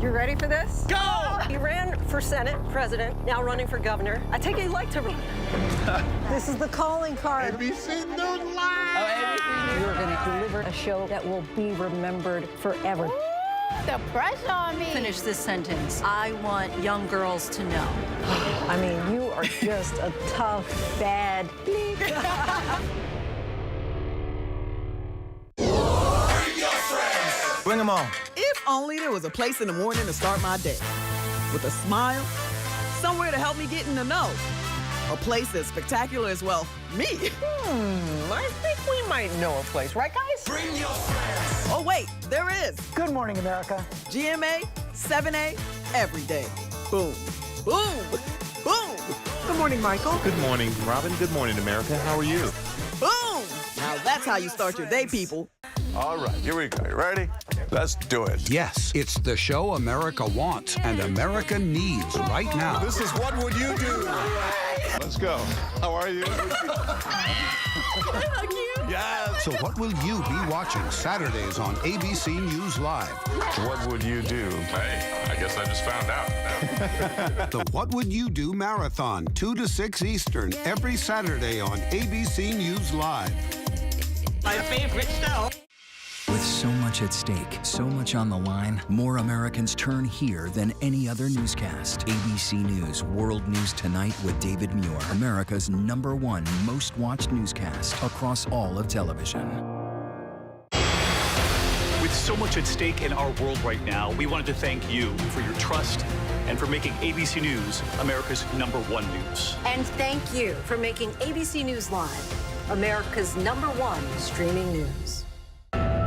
You ready for this? Go! You ran for Senate, President, now running for governor. I take it you like to run. This is the calling card. ABC News Live! You're going to deliver a show that will be remembered forever. The pressure on me. Finish this sentence. I want young girls to know. I mean, you are just a tough, bad Bring them on. If only there was a place in the morning to start my day. With a smile, Somewhere to help me get in the know. A place as spectacular as, well, me. I think we might know a place, right, guys? Bring your friends. Oh, wait, there is. Good morning, America. GMA, 7A, every day. Boom, boom, boom. Good morning, Michael. Good morning, Robin. Good morning, America. How are you? Boom! Now that's how you start your day, people. All right, here we go. You ready? Let's do it. Yes, it's the show America wants and America needs right now. This is What Would You Do? Let's go. How are you? Yeah. So what will you be watching Saturdays on ABC News Live? What would you do? Hey, I guess I just found out. The What Would You Do Marathon, 2 to 6 Eastern, every Saturday on ABC News Live. My favorite show. With so much at stake, so much on the line, more Americans turn here than any other newscast. ABC News World News Tonight with David Muir, America's #1 most watched newscast across all of television. With so much at stake in our world right now, we wanted to thank you for your trust and for making ABC News America's #1 news. And thank you for making ABC News Live America's #1 streaming news.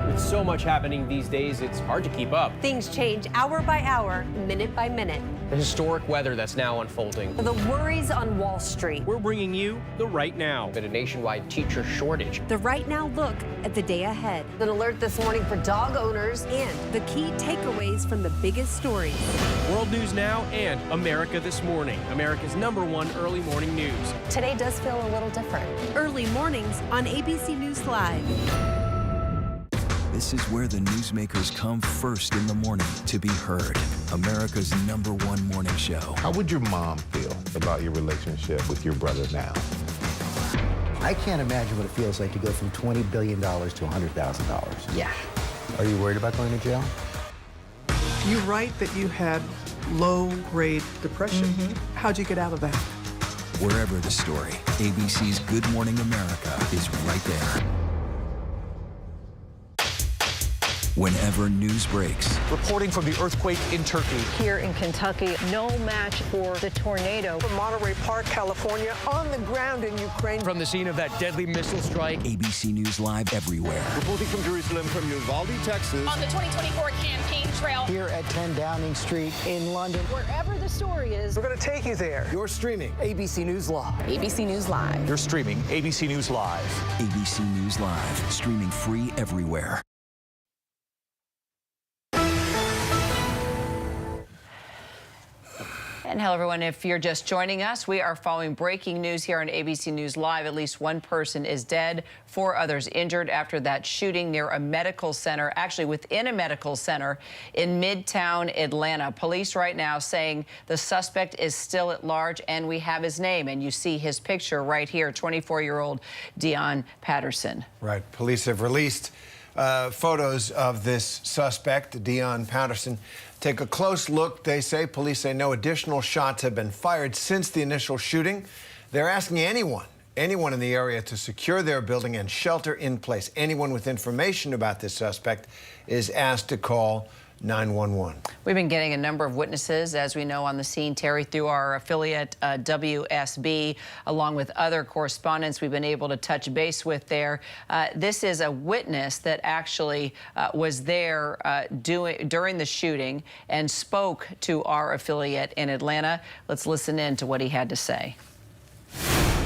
With so much happening these days, it's hard to keep up. Things change hour by hour, minute by minute. The historic weather that's now unfolding. The worries on Wall Street. We're bringing you the Right Now. Been a nationwide teacher shortage. The Right Now look at the day ahead. An alert this morning for dog owners and the key takeaways from the biggest stories. World News Now and America This Morning, America's #1 early morning news. Today does feel a little different. Early mornings on ABC News Live. This is where the newsmakers come first in the morning to be heard. America's #1 morning show. How would your mom feel about your relationship with your brother now? I can't imagine what it feels like to go from $20 billion to $100,000. Yeah. Are you worried about going to jail? You write that you had low-grade depression. How'd you get out of that? Wherever the story, ABC's Good Morning America is right there. Whenever news breaks. Reporting from the earthquake in Turkey. Here in Kentucky, no match for the tornado. From Monterey Park, California, on the ground in Ukraine. From the scene of that deadly missile strike. ABC News Live everywhere. Reporting from Jerusalem, from Uvalde, Texas. On the 2024 campaign trail. Here at 10 Downing Street in London. Wherever the story is, we're going to take you there. You're streaming ABC News Live. ABC News Live. You're streaming ABC News Live. ABC News Live, streaming free everywhere. And hello, everyone. If you're just joining us, we are following breaking news here on ABC News Live. At least one person is dead, 4 others injured after that shooting near a medical center, actually within a medical center in Midtown, Atlanta. Police right now saying the suspect is still at large, and we have his name. And you see his picture right here, 24-year-old Dion Patterson. Right. Police have released photos of this suspect, Dion Patterson. Take a close look. They say, police say, no additional shots have been fired since the initial shooting. They're asking anyone in the area to secure their building and shelter in place. Anyone with information about this suspect is asked to call 911. We've been getting a number of witnesses, as we know, on the scene, Terry, through our affiliate WSB, along with other correspondents we've been able to touch base with there. This is a witness that actually was there during the shooting and spoke to our affiliate in Atlanta. Let's listen in to what he had to say.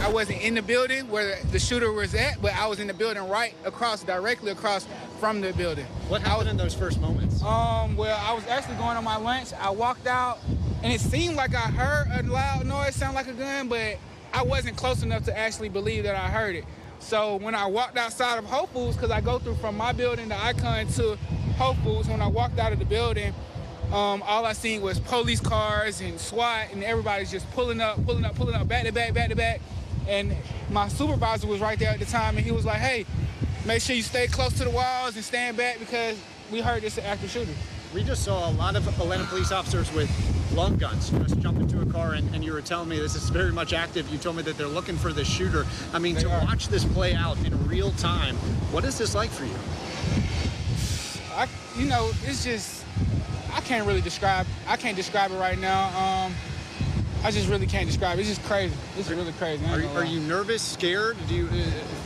I wasn't in the building where the shooter was at, but I was in the building directly across from the building. What happened in those first moments? Well, I was actually going on my lunch. I walked out, and it seemed like I heard a loud noise, sound like a gun, but I wasn't close enough to actually believe that I heard it. So when I walked outside of Whole Foods, because I go through from my building, the Icon, to Whole Foods, when I walked out of the building, all I seen was police cars and SWAT, and everybody's just pulling up, back to back. And my supervisor was right there at the time, and he was like, hey, make sure you stay close to the walls and stand back because we heard this active shooter. We just saw a lot of Atlanta police officers with long guns just jump into a car, and you were telling me this is very much active. You told me that they're looking for the shooter. I mean, to watch this play out in real time, what is this like for you? It's just, I can't describe it right now. I just really can't describe it. It's just crazy. It's really crazy. Are you nervous, scared? Do you?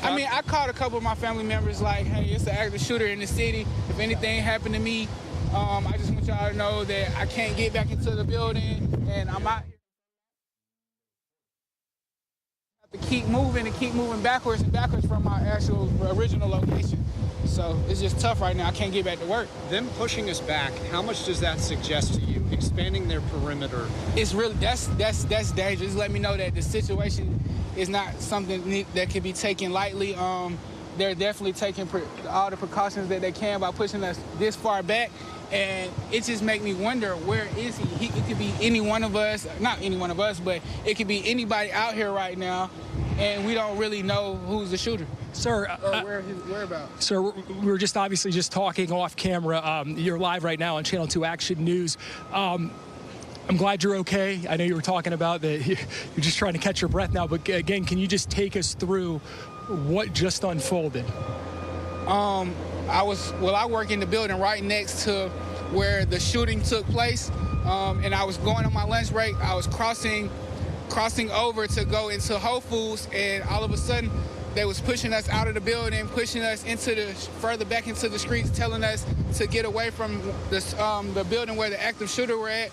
I mean, I called a couple of my family members like, hey, it's an active shooter in the city. If anything happened to me, I just want y'all to know that I can't get back into the building, and I'm out here. I have to keep moving and keep moving backwards and backwards from my actual original location. So it's just tough right now. I can't get back to work. Them pushing us back, how much does that suggest to you? Expanding their perimeter. It's really, that's dangerous. Let me know that the situation is not something that can be taken lightly. They're definitely taking all the precautions that they can by pushing us this far back. And it just makes me wonder, where is he? It could be any one of us, not any one of us, but it could be anybody out here right now, and we don't really know who's the shooter. Sir, or where his whereabouts. Sir, we were just obviously just talking off camera. You're live right now on Channel 2 Action News. I'm glad you're okay. I know you were talking about that you're just trying to catch your breath now, but again, can you just take us through what just unfolded? I work in the building right next to where the shooting took place, and I was going on my lunch break. I was crossing over to go into Whole Foods, and all of a sudden, they was pushing us out of the building, pushing us further back into the streets, telling us to get away from the building where the active shooter were at,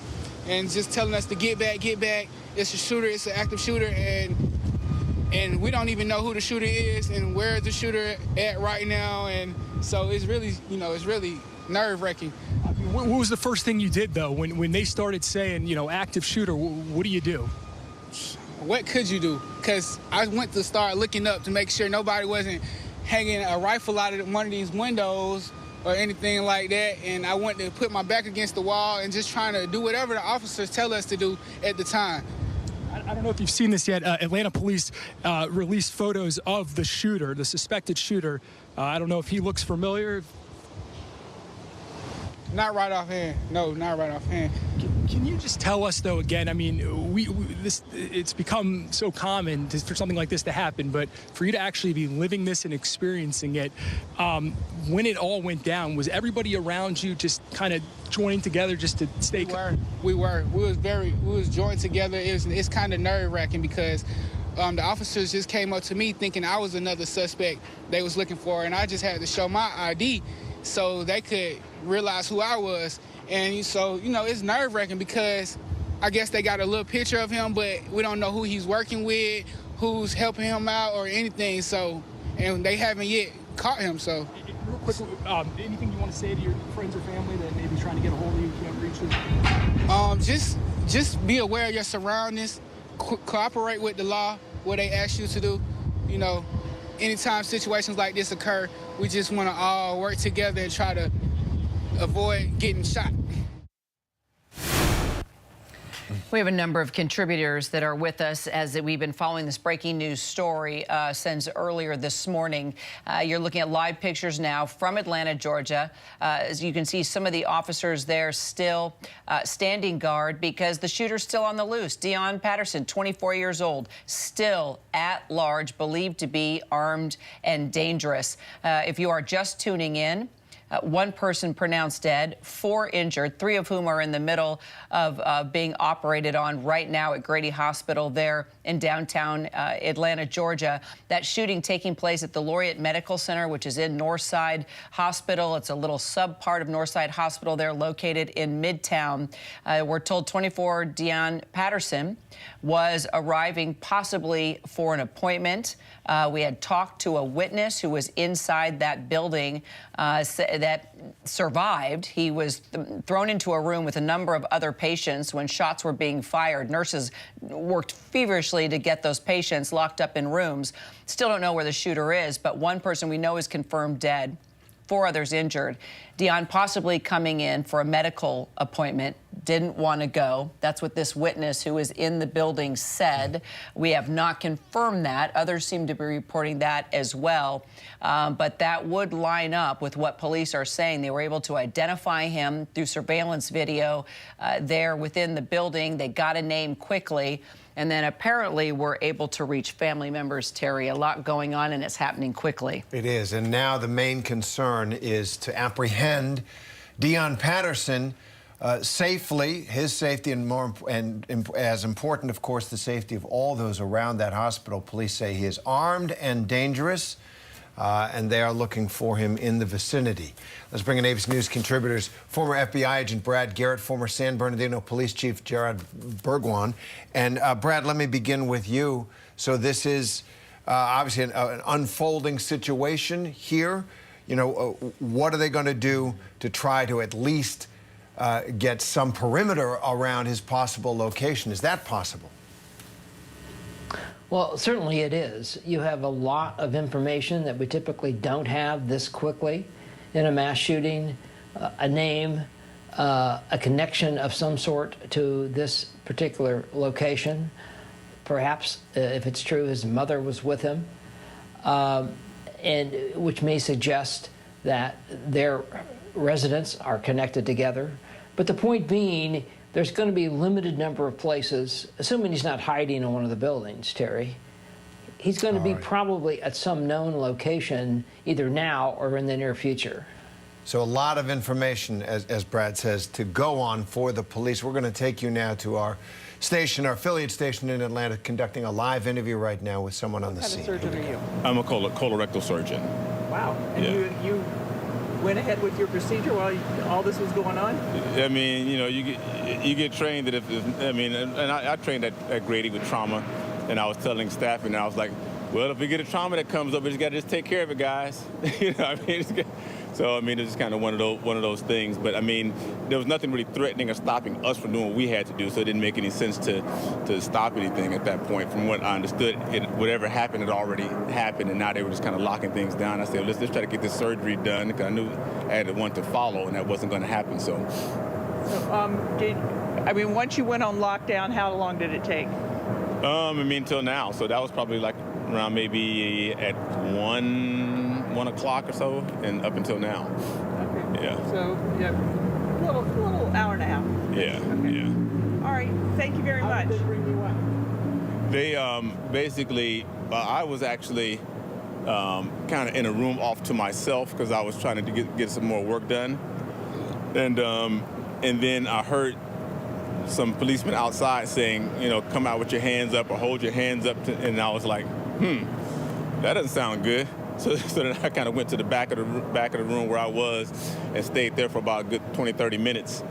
and just telling us to get back, get back. It's a shooter, it's an active shooter, and we don't even know who the shooter is and where the shooter at right now. And so it's really, it's really nerve-wracking. What was the first thing you did, though, when they started saying, active shooter? What do you do? What could you do? Because I went to start looking up to make sure nobody wasn't hanging a rifle out of one of these windows or anything like that. And I went to put my back against the wall and just trying to do whatever the officers tell us to do at the time. I don't know if you've seen this yet. Atlanta police released photos of the shooter, the suspected shooter. I don't know if he looks familiar. Not right offhand. No, not right offhand. Can you just tell us, though, again, I mean, it's become so common for something like this to happen, but for you to actually be living this and experiencing it, when it all went down, was everybody around you just kind of joined together just to stay? We was joined together. It's kind of nerve-wracking because the officers just came up to me thinking I was another suspect they was looking for, and I just had to show my ID so they could realize who I was. And so, it's nerve-wracking because I guess they got a little picture of him, but we don't know who he's working with, who's helping him out or anything. So, and they haven't yet caught him, so. Real quick, anything you want to say to your friends or family that may be trying to get a hold of you, can't reach them? Just be aware of your surroundings, cooperate with the law, what they ask you to do. Anytime situations like this occur, we just want to all work together and try to avoid getting shot. We have a number of contributors that are with us as we've been following this breaking news story since earlier this morning. You're looking at live pictures now from Atlanta, Georgia. As you can see, some of the officers there still standing guard because the shooter's still on the loose. Deon Patterson, 24 years old, still at large, believed to be armed and dangerous. If you are just tuning in, one person pronounced dead, 4 injured, 3 of whom are in the middle of being operated on right now at Grady Hospital there in downtown Atlanta, Georgia. That shooting taking place at the Laureate Medical Center, which is in Northside Hospital. It's a little sub-part of Northside Hospital there located in Midtown. We're told 24 Deon Patterson was arriving possibly for an appointment. We had talked to a witness who was inside that building that survived. He was thrown into a room with a number of other patients when shots were being fired. Nurses worked feverishly to get those patients locked up in rooms. Still don't know where the shooter is, but one person we know is confirmed dead. 4 others injured. Deon possibly coming in for a medical appointment, didn't want to go. That's what this witness who is in the building said. We have not confirmed that. Others seem to be reporting that as well. But that would line up with what police are saying. They were able to identify him through surveillance video there within the building. They got a name quickly. And then apparently we're able to reach family members, Terry. A lot going on, and it's happening quickly. It is. And now the main concern is to apprehend Deon Patterson, safely, his safety, and as important, of course, the safety of all those around that hospital. Police say he is armed and dangerous, and they are looking for him in the vicinity. Let's bring in ABC News contributors, former FBI agent Brad Garrett, former San Bernardino Police Chief Gerard Bergwan. And Brad, let me begin with you. So this is obviously an unfolding situation here. You know, what are they going to do to try to at least get some perimeter around his possible location? Is that possible? Well, certainly it is. You have a lot of information that we typically don't have this quickly in a mass shooting, a name, a connection of some sort to this particular location. Perhaps, if it's true, his mother was with him, and which may suggest that their residents are connected together. But the point being, there's going to be a limited number of places, assuming he's not hiding in one of the buildings, Terry. He's going to be probably at some known location, either now or in the near future. So a lot of information, as Brad says, to go on for the police. We're going to take you now to our station, our affiliate station in Atlanta, conducting a live interview right now with someone on the scene. What kind of surgeon are you? I'm a colorectal surgeon. Wow. And you went ahead with your procedure while all this was going on? I mean, you know, you get trained that if I mean, and I trained at Grady with trauma, and I was telling staff, and I was like, well, if we get a trauma that comes up, we just got to just take care of it, guys. You know, I mean, so I mean, it's just kind of one of those things. But I mean, there was nothing really threatening or stopping us from doing what we had to do, so it didn't make any sense to stop anything at that point. From what I understood, whatever happened had already happened, and now they were just kind of locking things down. I said, let's try to get this surgery done, because I knew I had one to follow, and that wasn't going to happen. So I mean, once you went on lockdown, how long did it take? I mean, until now. So that was probably like around maybe at 1 o'clock or so, and up until now. Okay. Yeah. So, yeah, a little hour and a half. Yeah. Okay. Yeah. All right. Thank you very much. How did they bring you up? They basically, I was actually kind of in a room off to myself because I was trying to get some more work done, and then I heard some policemen outside saying, you know, come out with your hands up or hold your hands up, and I was like, that doesn't sound good. So then I kind of went to the back of the room where I was and stayed there for about a good 20, 30 minutes.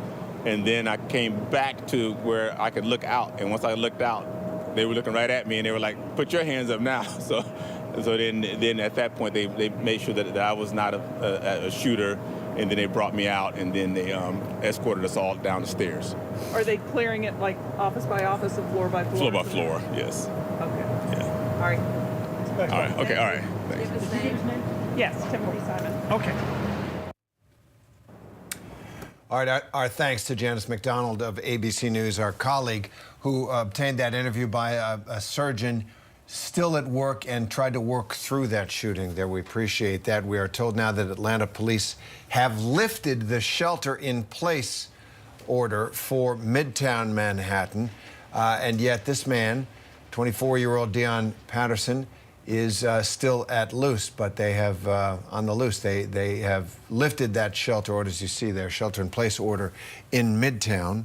And then I came back to where I could look out. And once I looked out, they were looking right at me, and they were like, put your hands up now. So then at that point, they made sure that I was not a shooter. And then they brought me out, and then they escorted us all down the stairs. Are they clearing it like office by office and floor by floor? Floor by floor, yes. Okay. Yeah. All right. All right. Okay. All right. Thanks. Yes, Timothy Simon. Okay. All right, our thanks to Janice McDonald of ABC News, our colleague, who obtained that interview by a surgeon still at work and tried to work through that shooting there. We appreciate that. We are told now that Atlanta police have lifted the shelter-in-place order for Midtown Manhattan, and yet this man, 24-year-old Dion Patterson, is still at loose, but they have, on the loose, they have lifted that shelter order, as you see there, shelter-in-place order in Midtown.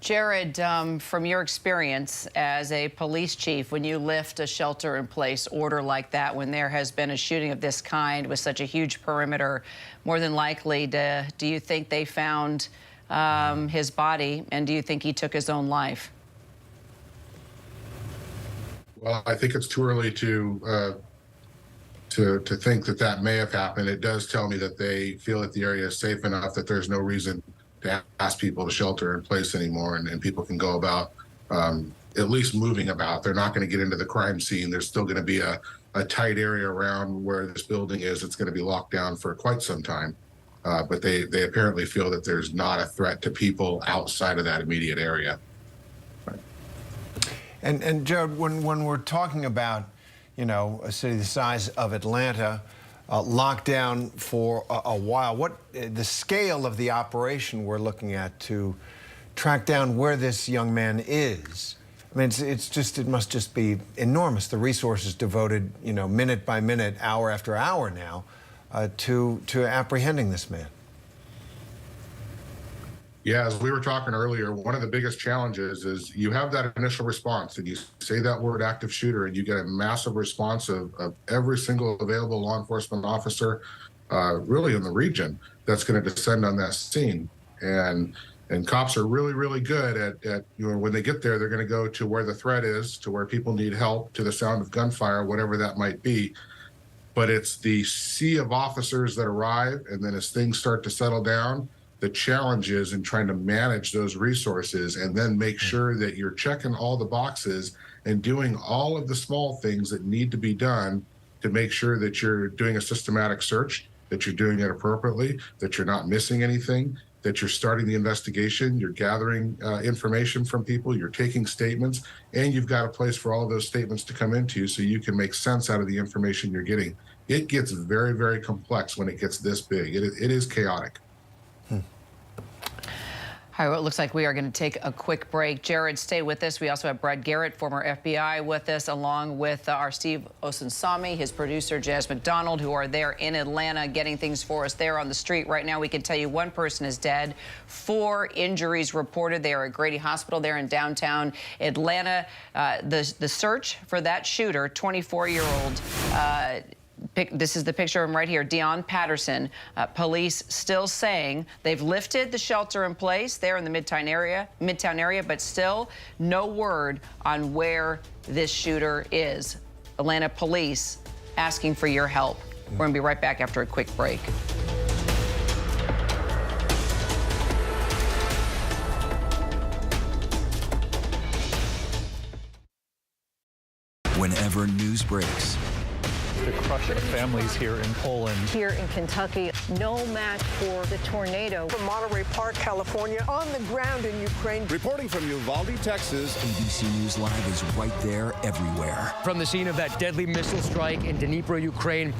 Jared, from your experience as a police chief, when you lift a shelter-in-place order like that, when there has been a shooting of this kind with such a huge perimeter, more than likely, do you think they found his body, and do you think he took his own life? Well, I think it's too early to think that may have happened. It does tell me that they feel that the area is safe enough that there's no reason to ask people to shelter in place anymore, and people can go about at least moving about. They're not going to get into the crime scene. There's still going to be a tight area around where this building is. It's going to be locked down for quite some time. But they apparently feel that there's not a threat to people outside of that immediate area. And Jared, when we're talking about, you know, a city the size of Atlanta, locked down for a while, what the scale of the operation we're looking at to track down where this young man is? I mean, it must just be enormous, the resources devoted, you know, minute by minute, hour after hour now, to apprehending this man. Yeah, as we were talking earlier, one of the biggest challenges is you have that initial response and you say that word active shooter and you get a massive response of every single available law enforcement officer really in the region that's going to descend on that scene. And cops are really, really good at when they get there, they're going to go to where the threat is, to where people need help, to the sound of gunfire, whatever that might be. But it's the sea of officers that arrive, and then as things start to settle down, the challenge is in trying to manage those resources and then make sure that you're checking all the boxes and doing all of the small things that need to be done to make sure that you're doing a systematic search, that you're doing it appropriately, that you're not missing anything, that you're starting the investigation, you're gathering information from people, you're taking statements, and you've got a place for all of those statements to come into so you can make sense out of the information you're getting. It gets very, very complex when it gets this big. It is chaotic. All right, well, it looks like we are going to take a quick break. Jared, stay with us. We also have Brad Garrett, former FBI, with us, along with our Steve Osunsami, his producer, Jazz McDonald, who are there in Atlanta getting things for us there on the street. Right now, we can tell you 1 person is dead, 4 injuries reported. They are at Grady Hospital there in downtown Atlanta. The search for that shooter, 24-year-old, this is the picture of him right here, Dion Patterson. Police still saying they've lifted the shelter in place there in the Midtown area, but still no word on where this shooter is. Atlanta police asking for your help. We're going to be right back after a quick break. Whenever news breaks, The crush of families here in Poland. Here in Kentucky, no match for the tornado. From Monterey Park, California, on the ground in Ukraine. Reporting from Uvalde, Texas. ABC News Live is right there everywhere. From the scene of that deadly missile strike in Dnipro, Ukraine.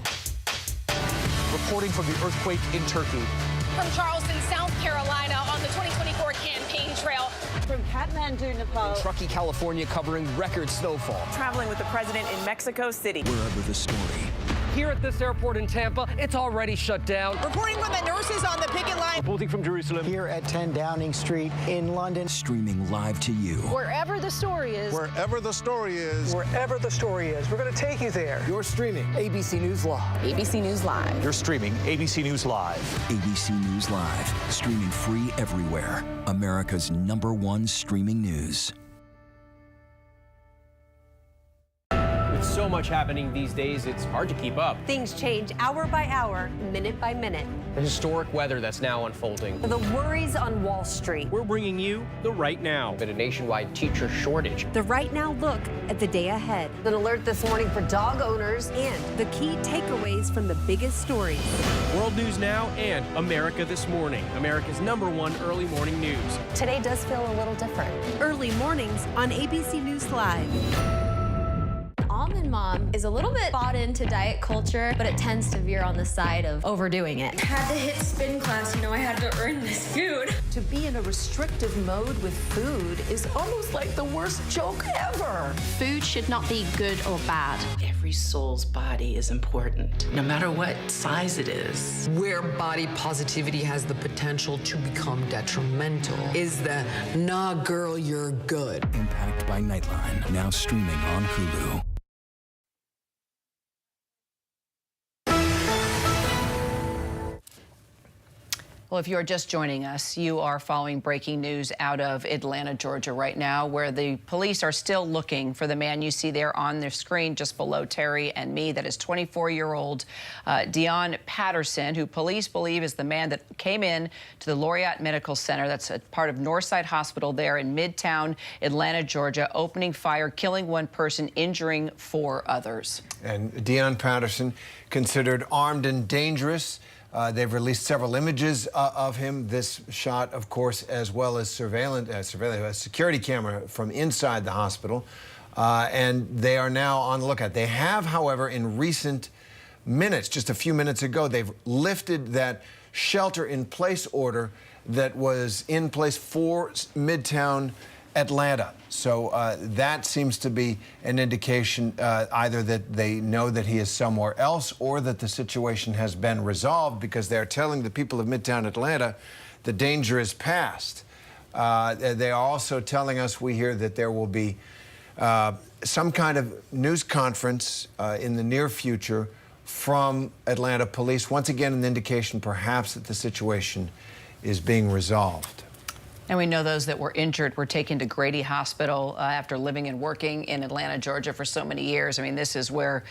Reporting from the earthquake in Turkey. From Charleston, South Carolina, on the 2024 campaign trail. From Kathmandu, Nepal. Truckee, California, covering record snowfall. Traveling with the president in Mexico City. Wherever the story. Here at this airport in Tampa, it's already shut down. Reporting from the nurses on the picket line. Reporting from Jerusalem. Here at 10 Downing Street in London. Streaming live to you. Wherever the story is. Wherever the story is. Wherever the story is. We're going to take you there. You're streaming ABC News Live. ABC News Live. You're streaming ABC News Live. ABC News Live. Streaming free everywhere. America's #1 streaming news. With so much happening these days, it's hard to keep up. Things change hour by hour, minute by minute. The historic weather that's now unfolding. The worries on Wall Street. We're bringing you the Right Now. Been a nationwide teacher shortage. The Right Now look at the day ahead. An alert this morning for dog owners. And the key takeaways from the biggest stories. World News Now and America This Morning, America's #1 early morning news. Today does feel a little different. Early mornings on ABC News Live. Almond Mom is a little bit bought into diet culture, but it tends to veer on the side of overdoing it. Had to hit spin class, I had to earn this food. To be in a restrictive mode with food is almost like the worst joke ever. Food should not be good or bad. Every soul's body is important, no matter what size it is. Where body positivity has the potential to become detrimental is the "nah, girl, you're good." Impact by Nightline. Now streaming on Hulu. Well, if you're just joining us, you are following breaking news out of Atlanta, Georgia right now, where the police are still looking for the man you see there on their screen just below Terry and me. That is 24-year-old Dion Patterson, who police believe is the man that came in to the Laureate Medical Center. That's a part of Northside Hospital there in Midtown, Atlanta, Georgia, opening fire, killing 1 person, injuring 4 others. And Dion Patterson, considered armed and dangerous. They've released several images of him. This shot, of course, as well as a security camera from inside the hospital. And they are now on the lookout. They have, however, in recent minutes, just a few minutes ago, they've lifted that shelter-in-place order that was in place for Midtown Atlanta. So that seems to be an indication either that they know that he is somewhere else or that the situation has been resolved, because they're telling the people of Midtown Atlanta the danger is past. They are also telling us, we hear, that there will be some kind of news conference in the near future from Atlanta police. Once again, an indication perhaps that the situation is being resolved. And we know those that were injured were taken to Grady Hospital after living and working in Atlanta, Georgia for so many years. I mean, this is where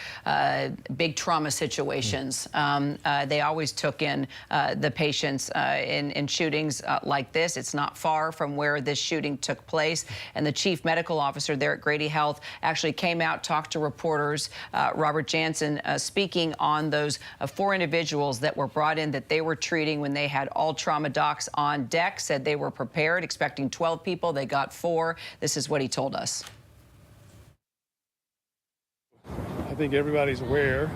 big trauma situations, they always took in the patients in shootings like this. It's not far from where this shooting took place. And the chief medical officer there at Grady Health actually came out, talked to reporters. Robert Jansen speaking on those 4 individuals that were brought in that they were treating when they had all trauma docs on deck, said they were prepared, expecting 12 people. They got 4. This is what he told us. I think everybody's aware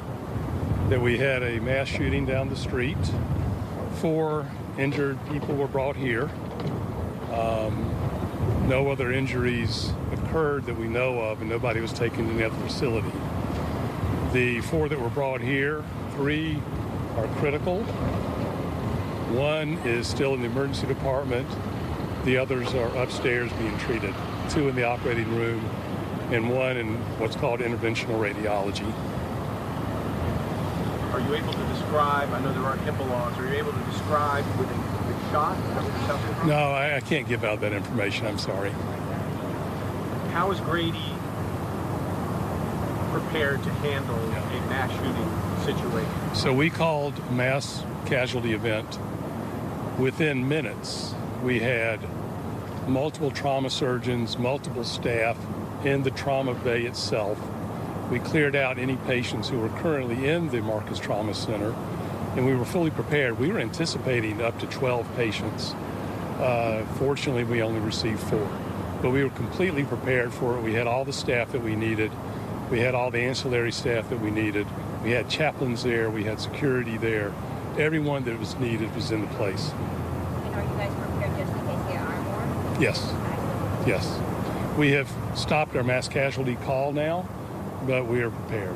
that we had a mass shooting down the street. 4 injured people were brought here. No other injuries occurred that we know of, and nobody was taken to the other facility. The 4 that were brought here, 3 are critical. 1 is still in the emergency department. The others are upstairs being treated. 2 in the operating room and 1 in what's called interventional radiology. Are you able to describe, I know there aren't HIPAA laws, are you able to describe where they shot? No, I can't give out that information, I'm sorry. How is Grady prepared to handle a mass shooting situation? So we called mass casualty event. Within minutes, we had multiple trauma surgeons, multiple staff in the trauma bay itself. We cleared out any patients who were currently in the Marcus Trauma Center, and we were fully prepared. We were anticipating up to 12 patients. Fortunately, we only received 4, but we were completely prepared for it. We had all the staff that we needed. We had all the ancillary staff that we needed. We had chaplains there. We had security there. Everyone that was needed was in the place. And are you guys prepared just in case there are more? Yes. Yes. We have stopped our mass casualty call now, but we are prepared.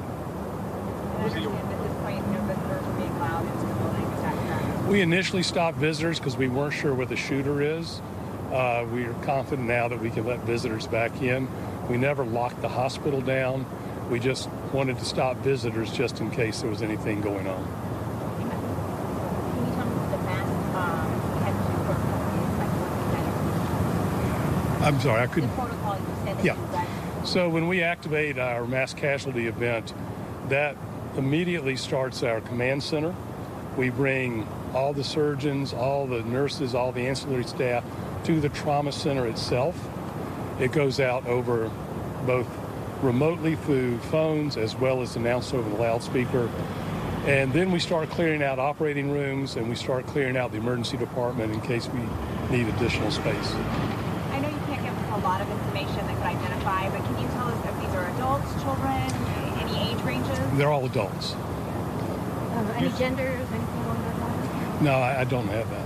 At this point, visitors are being allowed into the building. Is that correct? We initially stopped visitors because we weren't sure where the shooter is. We are confident now that we can let visitors back in. We never locked the hospital down. We just wanted to stop visitors just in case there was anything going on. I'm sorry, I couldn't. The protocol you said that Yeah. you guys... So when we activate our mass casualty event, that immediately starts our command center. We bring all the surgeons, all the nurses, all the ancillary staff to the trauma center itself. It goes out over both remotely through phones as well as announced over the loudspeaker. And then we start clearing out operating rooms, and we start clearing out the emergency department in case we need additional space. I know you can't give a lot of information that could identify, but can you tell us if these are adults, children, any age ranges? They're all adults. Any genders, anything along those lines? No, I don't have that.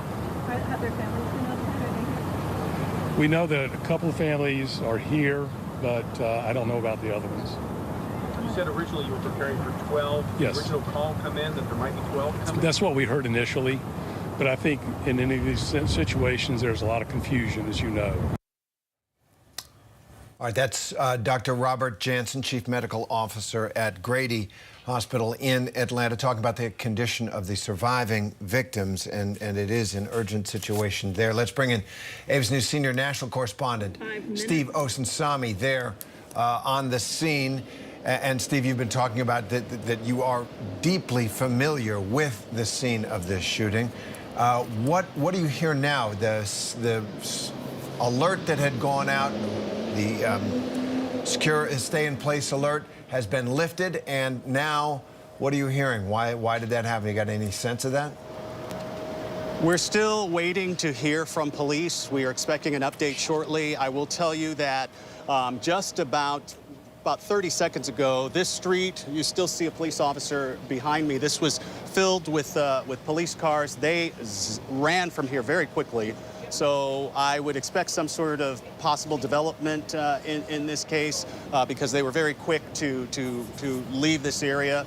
Have their families been notified? We know that a couple of families are here, but I don't know about the other ones. You said originally you were preparing for 12. Yes. The original call come in that there might be 12 coming? That's what we heard initially, but I think in any of these situations, there's a lot of confusion, as you know. All right, that's Dr. Robert Jansen, Chief Medical Officer at Grady Hospital in Atlanta, talking about the condition of the surviving victims, and it is an urgent situation there. Let's bring in Abe's News senior national correspondent, Steve Osunsami, there on the scene. And Steve, you've been talking about that you are deeply familiar with the scene of this shooting. What do you hear now? The alert that had gone out, the secure stay-in-place alert has been lifted, and now what are you hearing? Why did that happen? You got any sense of that? We're still waiting to hear from police. We are expecting an update shortly. I will tell you that just about 30 seconds ago, this street, you still see a police officer behind me. This was filled with police cars. They ran from here very quickly. So I would expect some sort of possible development in this case because they were very quick to leave this area.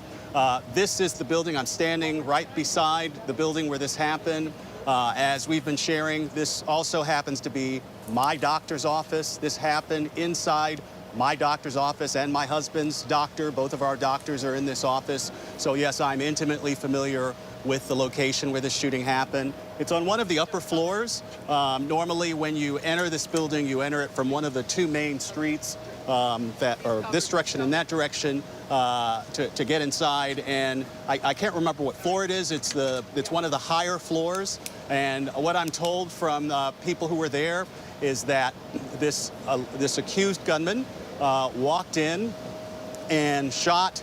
This is the building I'm standing right beside, the building where this happened. As we've been sharing, this also happens to be my doctor's office. This happened inside my doctor's office and my husband's doctor. Both of our doctors are in this office. So yes, I'm intimately familiar with the location where this shooting happened. It's on one of the upper floors. Normally when you enter this building, you enter it from one of the two main streets that are this direction and that direction to get inside. And I can't remember what floor it is. It's one of the higher floors. And what I'm told from people who were there is that this accused gunman walked in and shot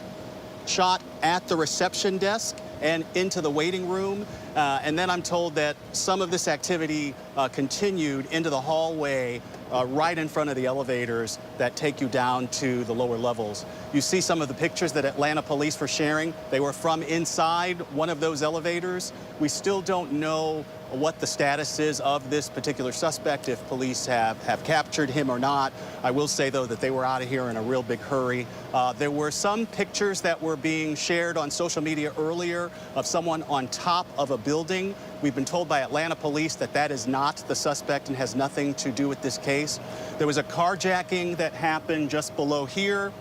at the reception desk and into the waiting room. And then I'm told that some of this activity continued into the hallway right in front of the elevators that take you down to the lower levels. You see some of the pictures that Atlanta police were sharing. They were from inside one of those elevators. We still don't know what the status is of this particular suspect, if police have captured him or not. I will say, though, that they were out of here in a real big hurry. There were some pictures that were being shared on social media earlier of someone on top of a building. We've been told by Atlanta police that that is not the suspect and has nothing to do with this case. There was a carjacking that happened just below here,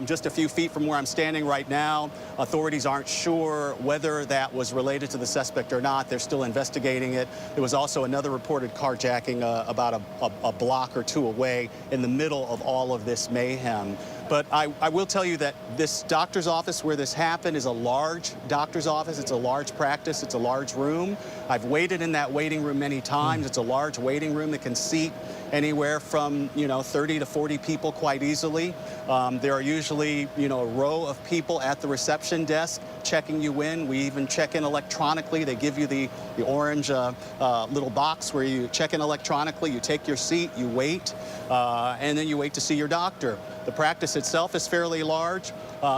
just a few feet from where I'm standing right now. Authorities aren't sure whether that was related to the suspect or not. They're still investigating it. There was also another reported carjacking about a block or two away in the middle of all of this mayhem. But I will tell you that this doctor's office where this happened is a large doctor's office. It's a large practice. It's a large room. I've waited in that waiting room many times. It's a large waiting room that can seat anywhere from 30 to 40 people quite easily. There are usually a row of people at the reception desk checking you in. We even check in electronically. They give you the orange little box where you check in electronically. You take your seat, you wait, and then you wait to see your doctor. The practice itself is fairly large.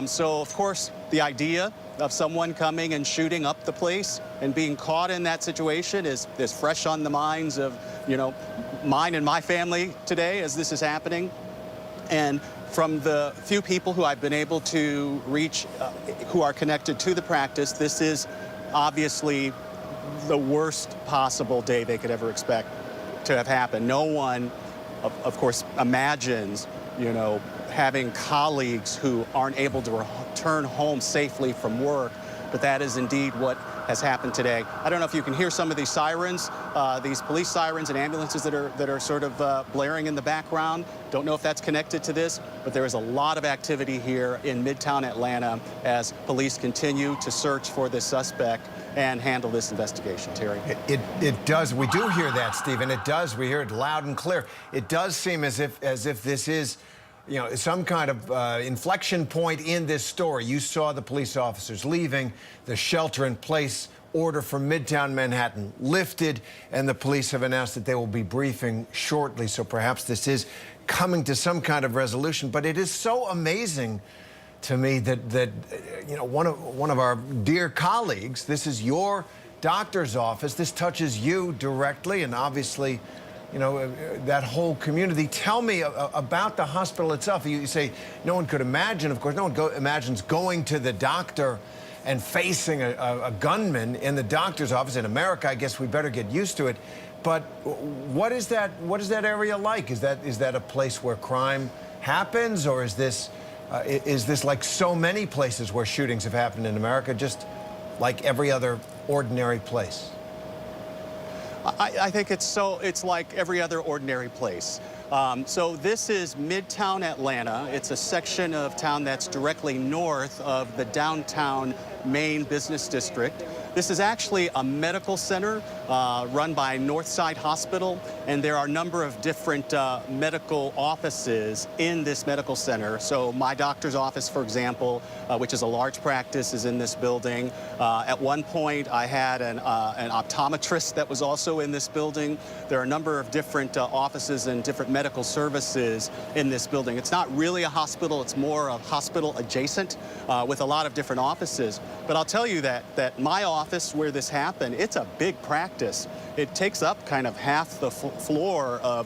So of course the idea of someone coming and shooting up the place and being caught in that situation is fresh on the minds of mine and my family today as this is happening. And from the few people who I've been able to reach who are connected to the practice, this is obviously the worst possible day they could ever expect to have happened. No one, of course, imagines, having colleagues who aren't able to return home safely from work, but that is indeed what has happened today. I don't know if you can hear some of these sirens, these police sirens and ambulances that are sort of blaring in the background. Don't know if that's connected to this, but there is a lot of activity here in Midtown Atlanta as police continue to search for this suspect and handle this investigation. Terry? It does. We do hear that, Stephen. It does. We hear it loud and clear. It does seem as if this is some kind of inflection point in this story. You saw the police officers leaving, the shelter-in-place order for Midtown Manhattan lifted, and the police have announced that they will be briefing shortly. So perhaps this is coming to some kind of resolution. But it is so amazing to me that one of our dear colleagues, this is your doctor's office, this touches you directly, and obviously that whole community. Tell me about the hospital itself. You say no one could imagine, of course, no one imagines going to the doctor and facing a gunman in the doctor's office. In America, I guess we better get used to it. But what is that area like? Is that a place where crime happens, or is this like so many places where shootings have happened in America, just like every other ordinary place? I think it's like every other ordinary place. So this is Midtown Atlanta. It's a section of town that's directly north of the downtown main business district. This is actually a medical center run by Northside Hospital, and there are a number of different medical offices in this medical center. So my doctor's office, for example, which is a large practice, is in this building. At one point, I had an optometrist that was also in this building. There are a number of different offices and different medical services in this building. It's not really a hospital, it's more a hospital adjacent with a lot of different offices. But I'll tell you that my office where this happened, it's a big practice. It takes up kind of half the floor of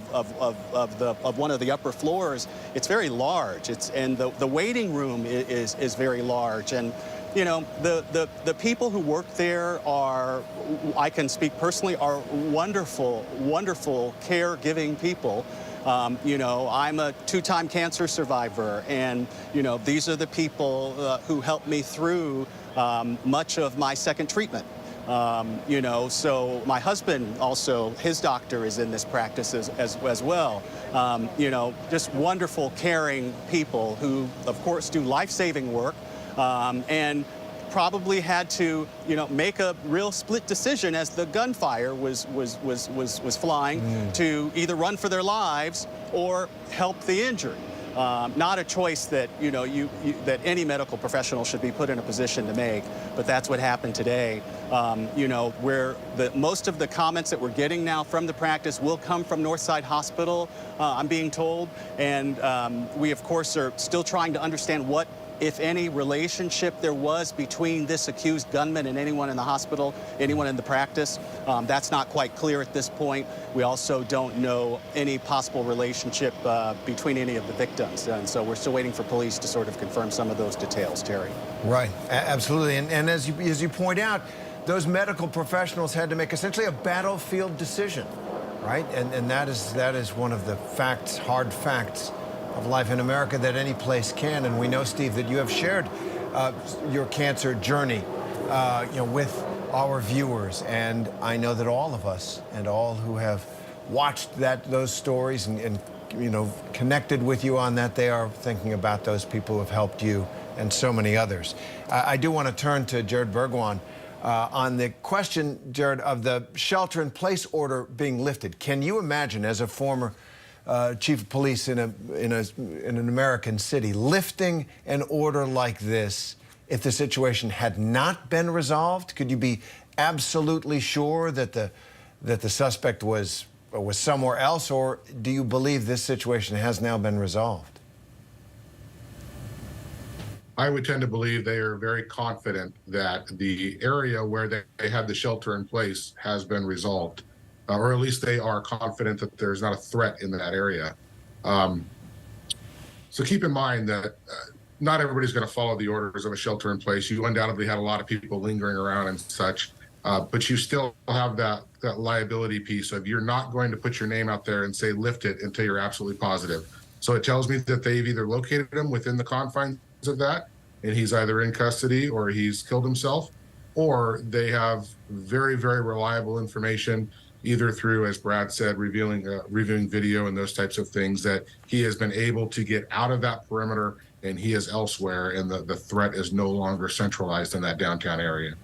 one of the upper floors. It's very large. And the waiting room is very large. And you know, the people who work there are, I can speak personally, are wonderful, wonderful caregiving people. You know, I'm a 2-time cancer survivor, and, you know, these are the people who helped me through much of my second treatment. You know, so my husband also, his doctor is in this practice as well. You know, just wonderful, caring people who, of course, do life-saving work and probably had to, you know, make a real split decision as the gunfire was flying to either run for their lives or help the injured. Not a choice that, you know, that any medical professional should be put in a position to make, but that's what happened today. You know, where most of the comments that we're getting now from the practice will come from Northside Hospital, I'm being told, and we, of course, are still trying to understand what, if any, relationship there was between this accused gunman and anyone in the hospital, anyone in the practice. That's not quite clear at this point. We also don't know any possible relationship between any of the victims. And so we're still waiting for police to sort of confirm some of those details, Terry. Right, absolutely. And as you point out, those medical professionals had to make essentially a battlefield decision, right? And that is one of the facts, hard facts of life in America that any place can. And we know, Steve, that you have shared your cancer journey, you know, with our viewers. And I know that all of us and all who have watched those stories and you know, connected with you on that, they are thinking about those people who have helped you and so many others. I do want to turn to Jared Bergwan on the question, Jared, of the shelter-in-place order being lifted. Can you imagine, as a former chief of police in an American city, lifting an order like this if the situation had not been resolved? Could you be absolutely sure that the suspect was somewhere else, or do you believe this situation has now been resolved? I would tend to believe they are very confident that the area where they had the shelter in place has been resolved. Or at least they are confident that there's not a threat in that area. So keep in mind that not everybody's going to follow the orders of a shelter in place. You undoubtedly had a lot of people lingering around and such, but you still have that liability piece of you're not going to put your name out there and say lift it until you're absolutely positive. So it tells me that they've either located him within the confines of that, and he's either in custody or he's killed himself, or they have very, very reliable information, either through, as Brad said, reviewing video and those types of things, that he has been able to get out of that perimeter and he is elsewhere, and the threat is no longer centralized in that downtown area.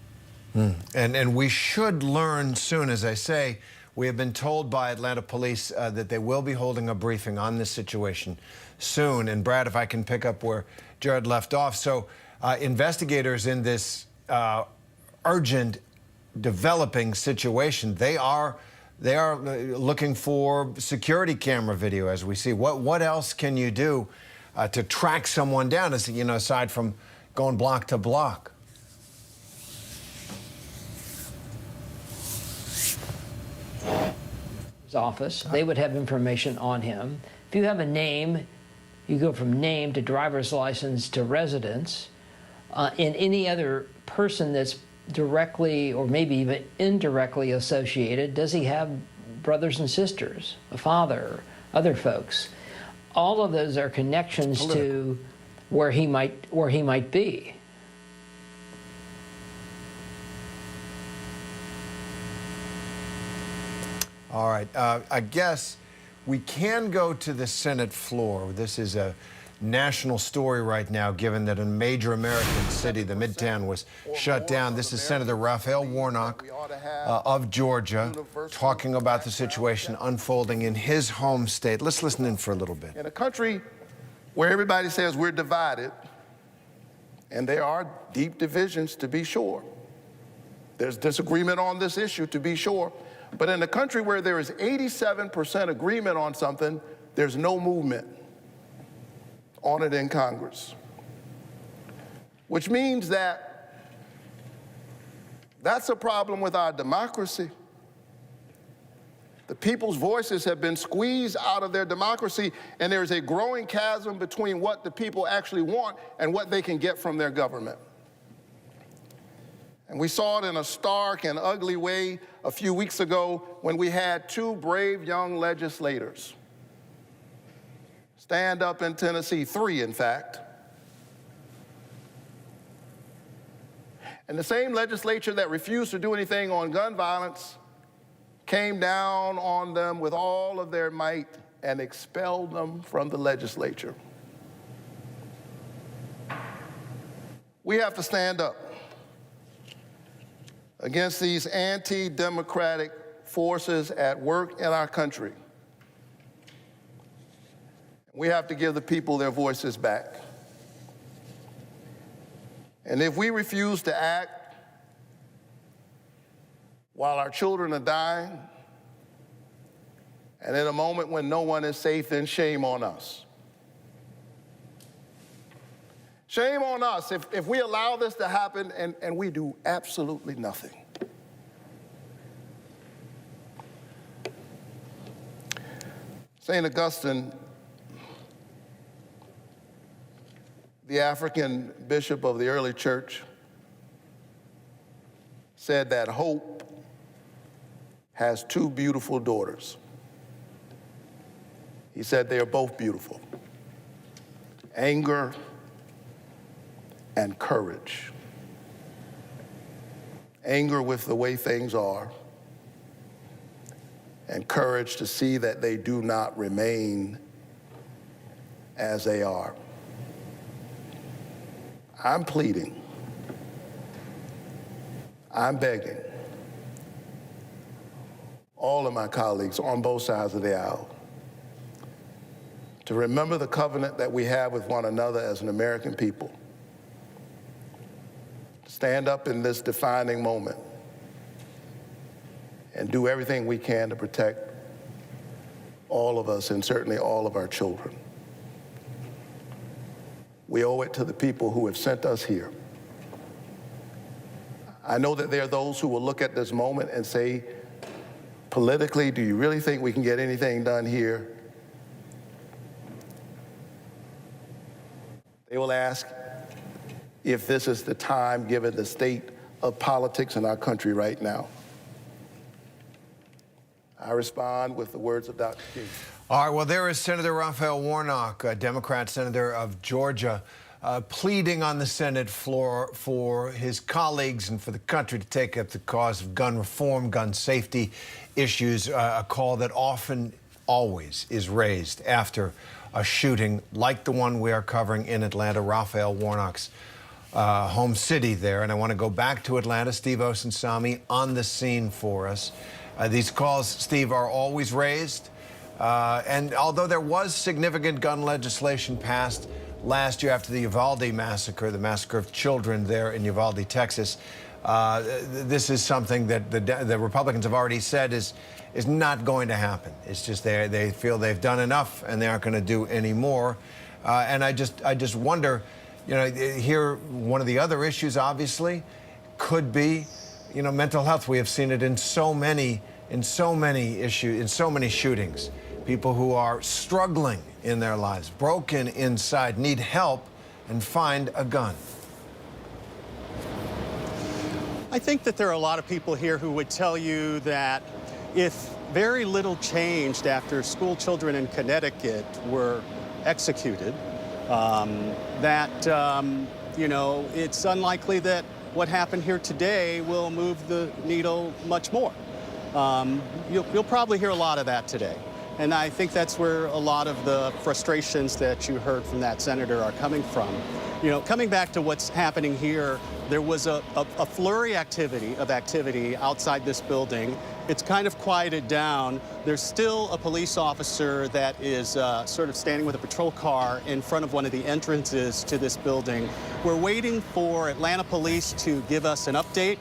And we should learn soon, as I say. We have been told by Atlanta police that they will be holding a briefing on this situation soon. And Brad, if I can pick up where Jared left off. So investigators in this urgent developing situation, they are looking for security camera video, as we see. What else can you do to track someone down, as you know, aside from going block to block? His office, they would have information on him. If you have a name, you go from name to driver's license to residence. And any other person that's directly or maybe even indirectly associated, does he have brothers and sisters, a father, other folks? All of those are connections to where he might be. All right, I guess we can go to the Senate floor. This is a national story right now, given that a major American city, the Midtown, was shut down. This is Senator Raphael Warnock of Georgia talking about the situation unfolding in his home state. Let's listen in for a little bit. In a country where everybody says we're divided, and there are deep divisions, to be sure. There's disagreement on this issue, to be sure. But in a country where there is 87% agreement on something, there's no movement on it in Congress. Which means that that's a problem with our democracy. The people's voices have been squeezed out of their democracy, and there's a growing chasm between what the people actually want and what they can get from their government. And we saw it in a stark and ugly way a few weeks ago when we had two brave young legislators stand up in Tennessee, three in fact. And the same legislature that refused to do anything on gun violence came down on them with all of their might and expelled them from the legislature. We have to stand up against these anti-democratic forces at work in our country. We have to give the people their voices back. And if we refuse to act while our children are dying, and in a moment when no one is safe, then shame on us. Shame on us if we allow this to happen and we do absolutely nothing. St. Augustine, the African bishop of the early church, said that hope has two beautiful daughters. He said they are both beautiful: anger and courage. Anger with the way things are, and courage to see that they do not remain as they are. I'm pleading, I'm begging all of my colleagues on both sides of the aisle to remember the covenant that we have with one another as an American people. Stand up in this defining moment and do everything we can to protect all of us and certainly all of our children. We owe it to the people who have sent us here. I know that there are those who will look at this moment and say, politically, do you really think we can get anything done here? They will ask if this is the time, given the state of politics in our country right now. I respond with the words of Dr. King. All right, well, there is Senator Raphael Warnock, a Democrat senator of Georgia, pleading on the Senate floor for his colleagues and for the country to take up the cause of gun reform, gun safety issues, a call that often, always is raised after a shooting like the one we are covering in Atlanta, Raphael Warnock's home city there. And I want to go back to Atlanta. Steve Osunsami on the scene for us. These calls, Steve, are always raised. And although there was significant gun legislation passed last year after the Uvalde massacre, the massacre of children there in Uvalde, Texas, this is something that the Republicans have already said is not going to happen. It's just they feel they've done enough and they aren't going to do any more. And I just wonder, you know, here one of the other issues obviously could be, you know, mental health. We have seen it in so many issues, in so many shootings. People who are struggling in their lives, broken inside, need help, and find a gun. I think that there are a lot of people here who would tell you that if very little changed after school children in Connecticut were executed, you know, it's unlikely that what happened here today will move the needle much more. You'll probably hear a lot of that today. And I think that's where a lot of the frustrations that you heard from that senator are coming from. You know, coming back to what's happening here, there was a flurry of activity outside this building. It's kind of quieted down. There's still a police officer that is sort of standing with a patrol car in front of one of the entrances to this building. We're waiting for Atlanta police to give us an update.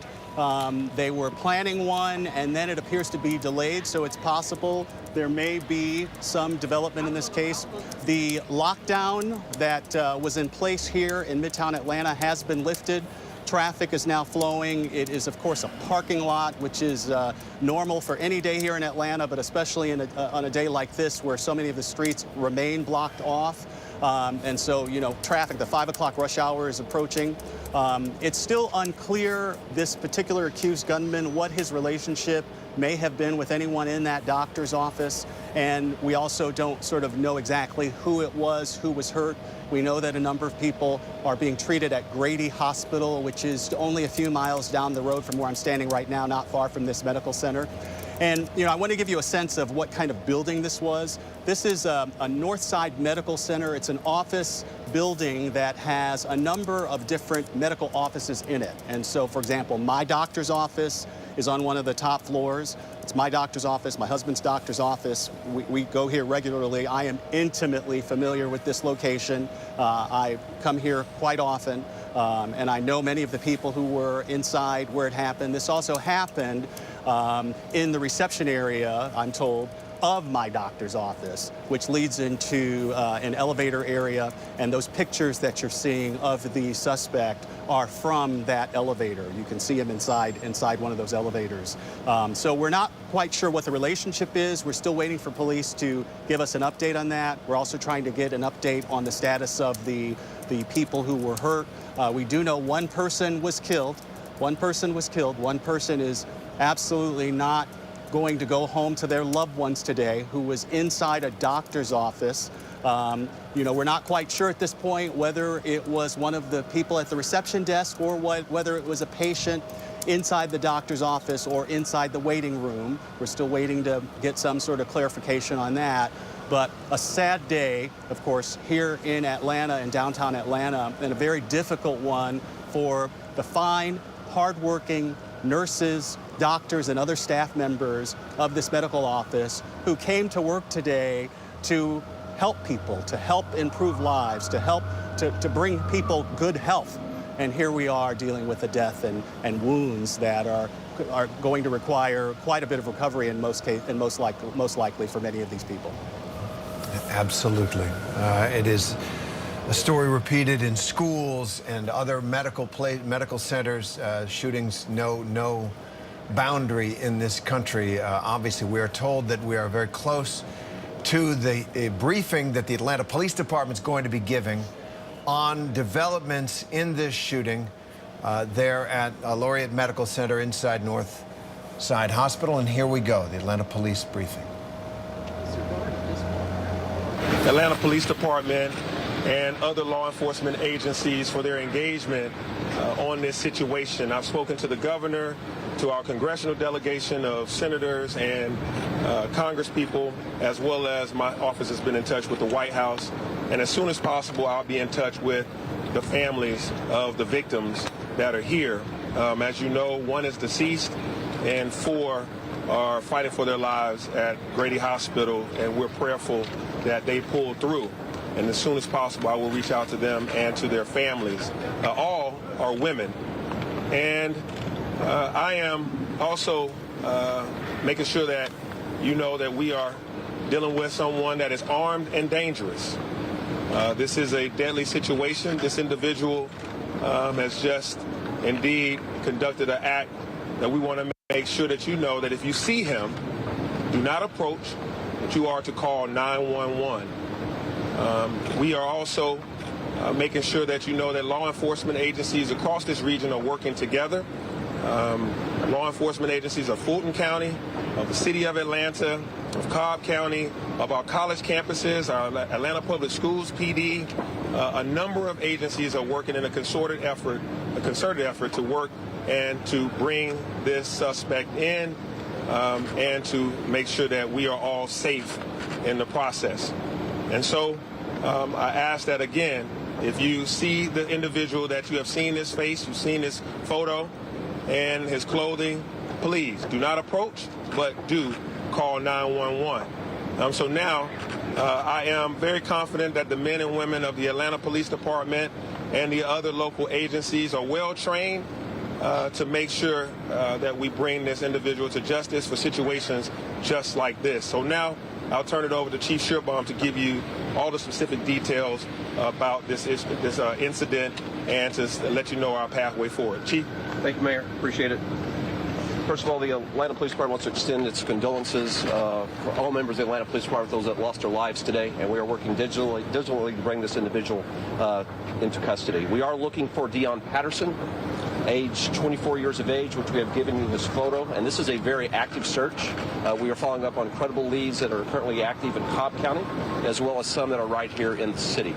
They were planning one, and then it appears to be delayed, so it's possible there may be some development in this case. The lockdown that was in place here in Midtown Atlanta has been lifted. Traffic is now flowing. It is, of course, a parking lot, which is normal for any day here in Atlanta, but especially on a day like this where so many of the streets remain blocked off. And so, you know, traffic, the 5 o'clock rush hour is approaching. It's still unclear, this particular accused gunman, what his relationship may have been with anyone in that doctor's office. And we also don't sort of know exactly who it was, who was hurt. We know that a number of people are being treated at Grady Hospital, which is only a few miles down the road from where I'm standing right now, not far from this medical center. And, you know, I want to give you a sense of what kind of building this was. This is a North Side Medical Center. It's an office building that has a number of different medical offices in it. And so, for example, my doctor's office is on one of the top floors. It's my doctor's office, my husband's doctor's office. We go here regularly. I am intimately familiar with this location. I come here quite often, and I know many of the people who were inside where it happened. This also happened in the reception area, I'm told, of my doctor's office, which leads into an elevator area. And those pictures that you're seeing of the suspect are from that elevator. You can see him inside one of those elevators. So we're not quite sure what the relationship is. We're still waiting for police to give us an update on that. We're also trying to get an update on the status of the people who were hurt. We do know one person was killed. One person was killed. One person is absolutely not going to go home to their loved ones today, who was inside a doctor's office. You know, we're not quite sure at this point whether it was one of the people at the reception desk or whether it was a patient inside the doctor's office or inside the waiting room. We're still waiting to get some sort of clarification on that. But a sad day, of course, here in Atlanta, in downtown Atlanta, and a very difficult one for the fine, hardworking nurses, doctors, and other staff members of this medical office who came to work today to help people, to help improve lives, to help to bring people good health. And here we are dealing with the death and wounds that are going to require quite a bit of recovery in most likely for many of these people. Absolutely. It is a story repeated in schools and other medical centers. Shootings no boundary in this country. Obviously, we are told that we are very close to the briefing that the Atlanta Police Department is going to be giving on developments in this shooting there at Laureate Medical Center inside North Side Hospital. And here we go, the Atlanta Police briefing. Atlanta Police Department and other law enforcement agencies for their engagement on this situation. I've spoken to the governor, to our congressional delegation of senators and congresspeople, as well as my office has been in touch with the White House. And as soon as possible, I'll be in touch with the families of the victims that are here. As you know, one is deceased and 4 are fighting for their lives at Grady Hospital, and we're prayerful that they pull through. And as soon as possible, I will reach out to them and to their families. All are women. And I am also making sure that you know that we are dealing with someone that is armed and dangerous. This is a deadly situation. This individual has just indeed conducted an act that we want to make sure that you know that if you see him, do not approach, but you are to call 911. We are also making sure that you know that law enforcement agencies across this region are working together. Law enforcement agencies of Fulton County, of the city of Atlanta, of Cobb County, of our college campuses, our Atlanta Public Schools PD. A number of agencies are working in a concerted effort to work and to bring this suspect in and to make sure that we are all safe in the process. And so I ask that, again, if you see the individual that you have seen his face, you've seen his photo and his clothing, please do not approach, but do call 911. So now I am very confident that the men and women of the Atlanta Police Department and the other local agencies are well trained to make sure that we bring this individual to justice for situations just like this. So now I'll turn it over to Chief Shearbaum to give you all the specific details about this incident and to let you know our pathway forward. Chief? Thank you, Mayor. Appreciate it. First of all, the Atlanta Police Department wants to extend its condolences for all members of the Atlanta Police Department, those that lost their lives today, and we are working digitally to bring this individual into custody. We are looking for Dion Patterson, age 24 years of age, which we have given you his photo, and this is a very active search. We are following up on credible leads that are currently active in Cobb County, as well as some that are right here in the city.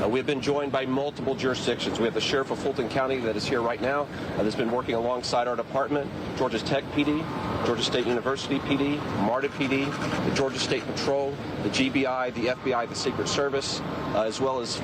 We have been joined by multiple jurisdictions. We have the Sheriff of Fulton County that is here right now, that's been working alongside our department, Georgia Tech PD, Georgia State University PD, MARTA PD, the Georgia State Patrol, the GBI, the FBI, the Secret Service, as well as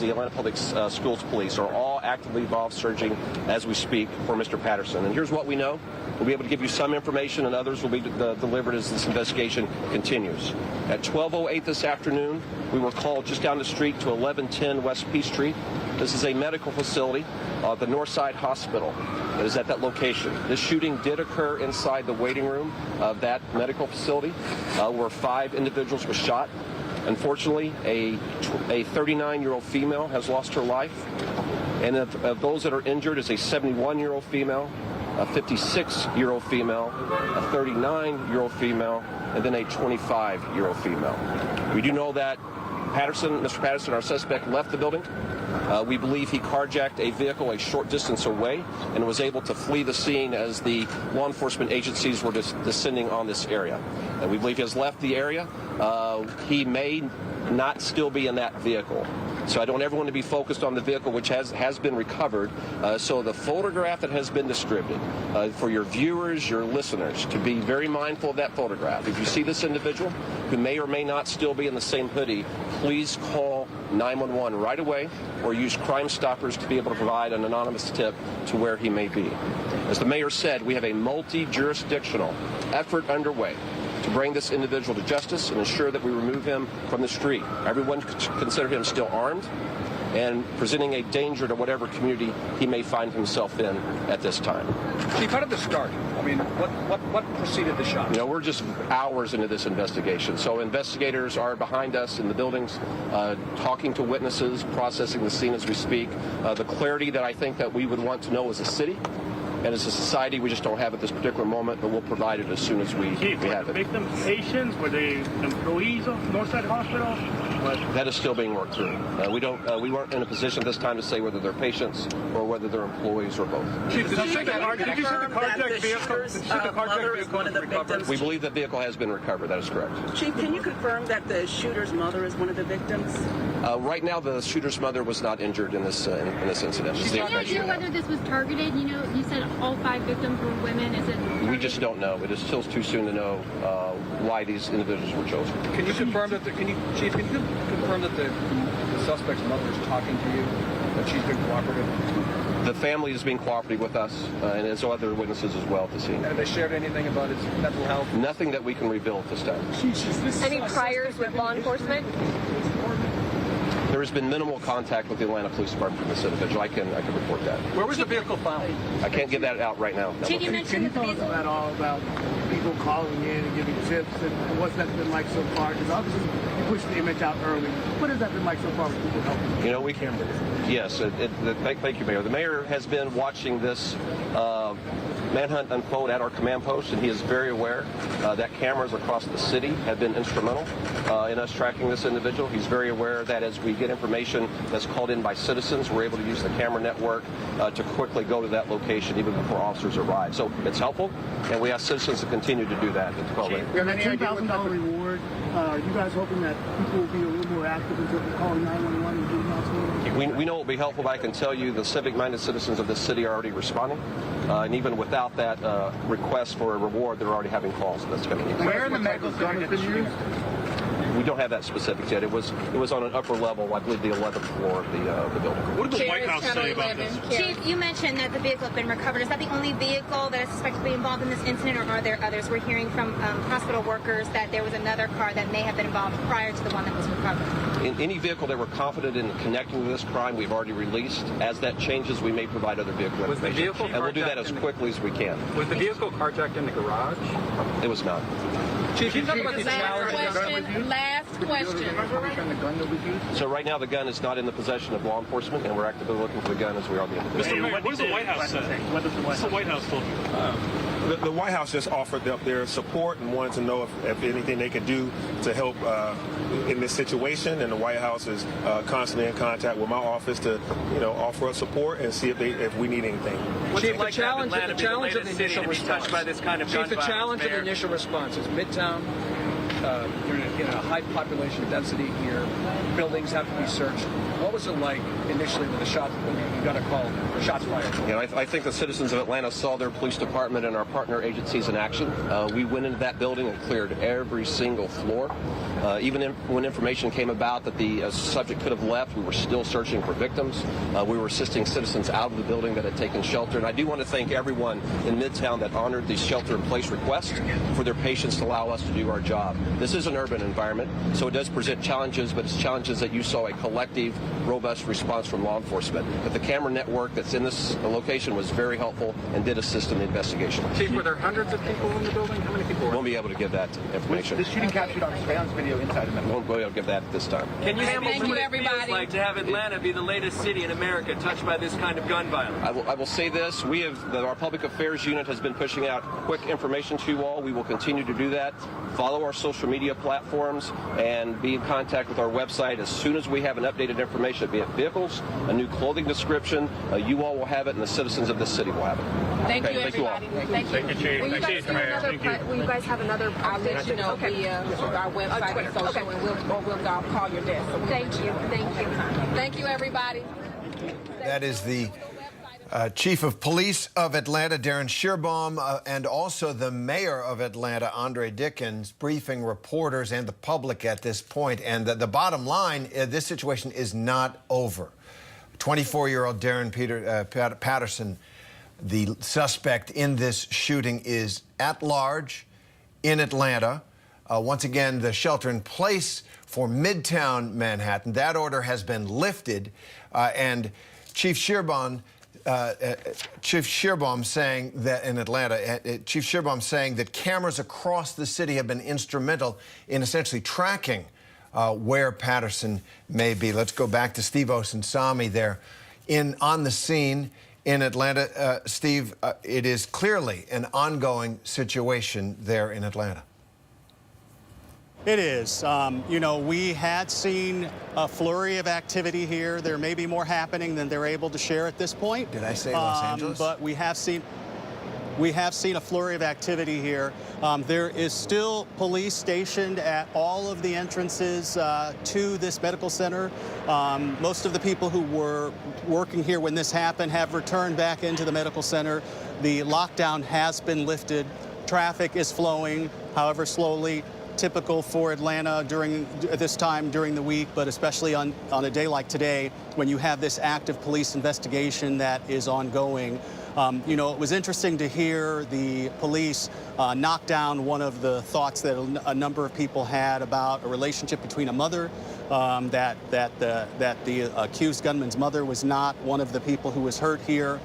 the Atlanta Public Schools Police are all actively involved searching as we speak for Mr. Patterson. And here's what we know. We'll be able to give you some information, and others will be delivered as this investigation continues. At 12:08 this afternoon, we were called just down the street to 1110 West P Street. This is a medical facility, the Northside Hospital, that is at that location. This shooting did occur inside the waiting room of that medical facility, where 5 individuals were shot. Unfortunately, a 39-year-old female has lost her life, and of those that are injured is a 71-year-old female, a 56-year-old female, a 39-year-old female, and then a 25-year-old female. We do know that Mr. Patterson, our suspect, left the building. We believe he carjacked a vehicle a short distance away and was able to flee the scene as the law enforcement agencies were descending on this area. And we believe he has left the area. He may not still be in that vehicle. So I don't want everyone to be focused on the vehicle, which has been recovered. So the photograph that has been distributed, for your viewers, your listeners, to be very mindful of that photograph. If you see this individual who may or may not still be in the same hoodie, please call 911 right away or use Crime Stoppers to be able to provide an anonymous tip to where he may be. As the mayor said, we have a multi-jurisdictional effort underway to bring this individual to justice and ensure that we remove him from the street. Everyone consider him still armed and presenting a danger to whatever community he may find himself in at this time. Chief, how did this start? I mean, what preceded the shot? You know, we're just hours into this investigation. So investigators are behind us in the buildings, talking to witnesses, processing the scene as we speak. The clarity that I think that we would want to know as a city and as a society, we just don't have at this particular moment, but we'll provide it as soon as we have it. Victims, patients, were they employees of Northside Hospital? That is still being worked through. We weren't in a position this time to say whether they're patients or whether they're employees or both. Chief, did you say the carjacked vehicle? We believe that vehicle has been recovered. That is correct. Chief, can you confirm that the shooter's mother is one of the victims? Right now, the shooter's mother was not injured in this incident. Do you know whether this was targeted? You know, you said all 5 victims were women. Is it targeted? We just don't know. It is still too soon to know why these individuals were chosen. Can you confirm that Chief, can you confirm that the suspect's mother is talking to you, that she's been cooperative? The family is being cooperative with us, and there's other witnesses as well at the scene. Have they shared anything about his mental health? Nothing that we can reveal at this time. Any priors with law enforcement? There has been minimal contact with the Atlanta Police Department from this individual. I can report that. Where was the vehicle found? I can't get that out right now. Chief, you mentioned Can you tell us all about people calling in and giving tips, and what's that been like so far? Because obviously you pushed the image out early. What has that been like so far with people helping? You know, yes, thank you, Mayor. The mayor has been watching this manhunt unfold at our command post, and he is very aware that cameras across the city have been instrumental in us tracking this individual. He's very aware that as we get information that's called in by citizens, we're able to use the camera network to quickly go to that location even before officers arrive. So it's helpful, and we ask citizens to continue to do that. The $10,000 reward, are you guys hoping that people will be a little more active in terms of calling 911 and doing that? We know it will be helpful, but I can tell you the civic-minded citizens of this city are already responding. And even without that request for a reward, they're already having calls. That's coming in. Where in the medical center been used? We don't have that specifics yet. It was on an upper level, I believe the 11th floor of the building. What did the White House say about this? Chief, you mentioned that the vehicle had been recovered. Is that the only vehicle that is suspected to be involved in this incident, or are there others? We're hearing from hospital workers that there was another car that may have been involved prior to the one that was recovered. In any vehicle that we're confident in connecting to this crime, we've already released. As that changes, we may provide other vehicle information. And we'll do that as quickly as we can. Was the vehicle carjacked in the garage? It was not. Chief, can you talk about these challenges? Last question. So right now the gun is not in the possession of law enforcement, and we're actively looking for the gun as we are the individual. Mr. Mayor, what does the White House say? What does the White House told you? The White House just offered up their support and wanted to know if anything they could do to help in this situation. And the White House is constantly in contact with my office to, offer us support and see if we need anything. Chief, the challenge of the initial response. By this kind of Chief, the challenge of the initial response is Midtown. You're in a high population density here. Buildings have to be searched. What was it like initially with the shots when you got a call, shots fired? I think the citizens of Atlanta saw their police department and our partner agencies in action. We went into that building and cleared every single floor. Even when information came about that the subject could have left, we were still searching for victims. We were assisting citizens out of the building that had taken shelter. And I do want to thank everyone in Midtown that honored the shelter-in-place request for their patience to allow us to do our job. This is an urban environment, so it does present challenges, but it's challenges that you saw a collective, robust response from law enforcement. But the camera network that's in this location was very helpful and did assist in the investigation. Chief, were there hundreds of people in the building? How many people were? Won't be able to give that information. The shooting captured on surveillance video inside of Won't be able to give that at this time. Can you Thank handle you, what it everybody. feels like to have Atlanta be the latest city in America touched by this kind of gun violence? I will say this. Our public affairs unit has been pushing out quick information to you all. We will continue to do that. Follow our social media platforms and be in contact with our website as soon as we have an updated information, be it vehicles, a new clothing description. You all will have it, and the citizens of this city will have it. Thank you, Thank you all. everybody. Thank you, Chief. Will you guys do another? Will you guys have another? I'll let you know via our website and social, and we'll call your desk. Thank you. Thank you. Thank you, everybody. That is the Chief of Police of Atlanta, Darren Shearbaum, and also the Mayor of Atlanta, Andre Dickens, briefing reporters and the public at this point. And the bottom line, this situation is not over. 24-year-old Darren Patterson, the suspect in this shooting, is at large in Atlanta. Once again, the shelter-in-place for Midtown Manhattan, that order has been lifted, and Chief Shearbaum saying that in Atlanta, Chief Shearbaum saying that cameras across the city have been instrumental in essentially tracking where Patterson may be. Let's go back to Steve Osunsami there on the scene in Atlanta. Steve, it is clearly an ongoing situation there in Atlanta. It is. We had seen a flurry of activity here. There may be more happening than they're able to share at this point. Did I say Los Angeles? But we have seen a flurry of activity here. There is still police stationed at all of the entrances to this medical center. Most of the people who were working here when this happened have returned back into the medical center. The lockdown has been lifted. Traffic is flowing, however slowly. Typical for Atlanta during this time during the week, but especially on a day like today when you have this active police investigation that is ongoing. It was interesting to hear the police knock down one of the thoughts that a number of people had about a relationship between a mother, that the accused gunman's mother was not one of the people who was hurt here.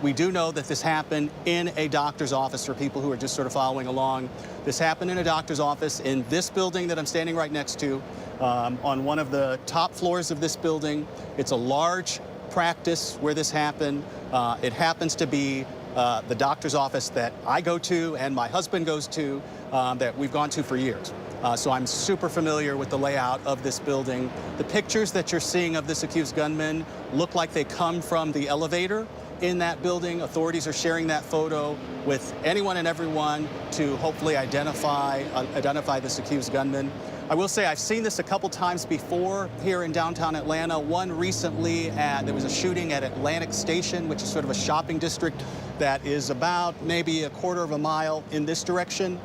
We do know that this happened in a doctor's office for people who are just sort of following along. This happened in a doctor's office in this building that I'm standing right next to, on one of the top floors of this building. It's a large practice where this happened. It happens to be the doctor's office that I go to and my husband goes to, that we've gone to for years. So I'm super familiar with the layout of this building. The pictures that you're seeing of this accused gunman look like they come from the elevator in that building. Authorities are sharing that photo with anyone and everyone to hopefully identify this accused gunman. I will say I've seen this a couple times before here in downtown Atlanta. One recently, there was a shooting at Atlantic Station, which is sort of a shopping district that is about maybe a quarter of a mile in this direction.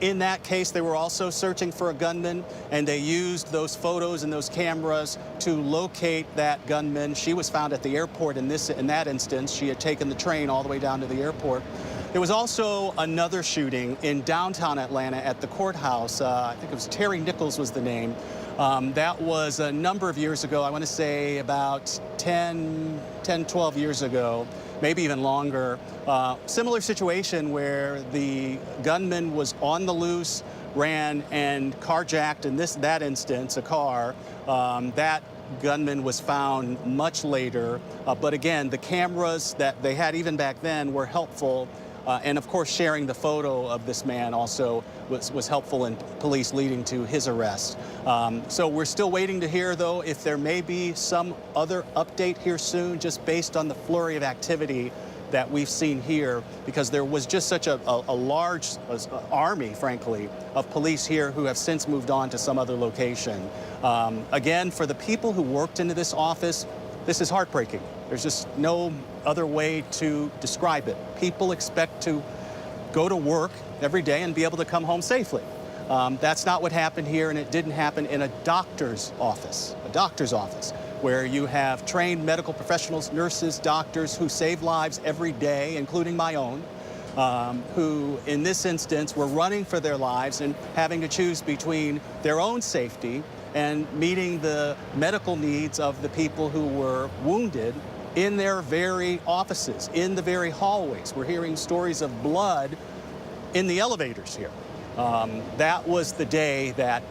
In that case, they were also searching for a gunman, and they used those photos and those cameras to locate that gunman. She was found at the airport in that instance. She had taken the train all the way down to the airport. There was also another shooting in downtown Atlanta at the courthouse. I think it was Terry Nichols was the name. That was a number of years ago. I want to say about 10, 12 years ago, maybe even longer. Similar situation where the gunman was on the loose, ran and carjacked, in that instance, a car. That gunman was found much later. But again, the cameras that they had even back then were helpful. And of course, sharing the photo of this man also was helpful in police leading to his arrest. So we're still waiting to hear, though, if there may be some other update here soon, just based on the flurry of activity that we've seen here, because there was just such a large army, frankly, of police here who have since moved on to some other location. Again, for the people who worked into this office, this is heartbreaking. There's just no other way to describe it. People expect to go to work every day and be able to come home safely. That's not what happened here, and it didn't happen in a doctor's office, where you have trained medical professionals, nurses, doctors who save lives every day, including my own, who in this instance were running for their lives and having to choose between their own safety and meeting the medical needs of the people who were wounded in their very offices, in the very hallways. We're hearing stories of blood in the elevators here. That was the day that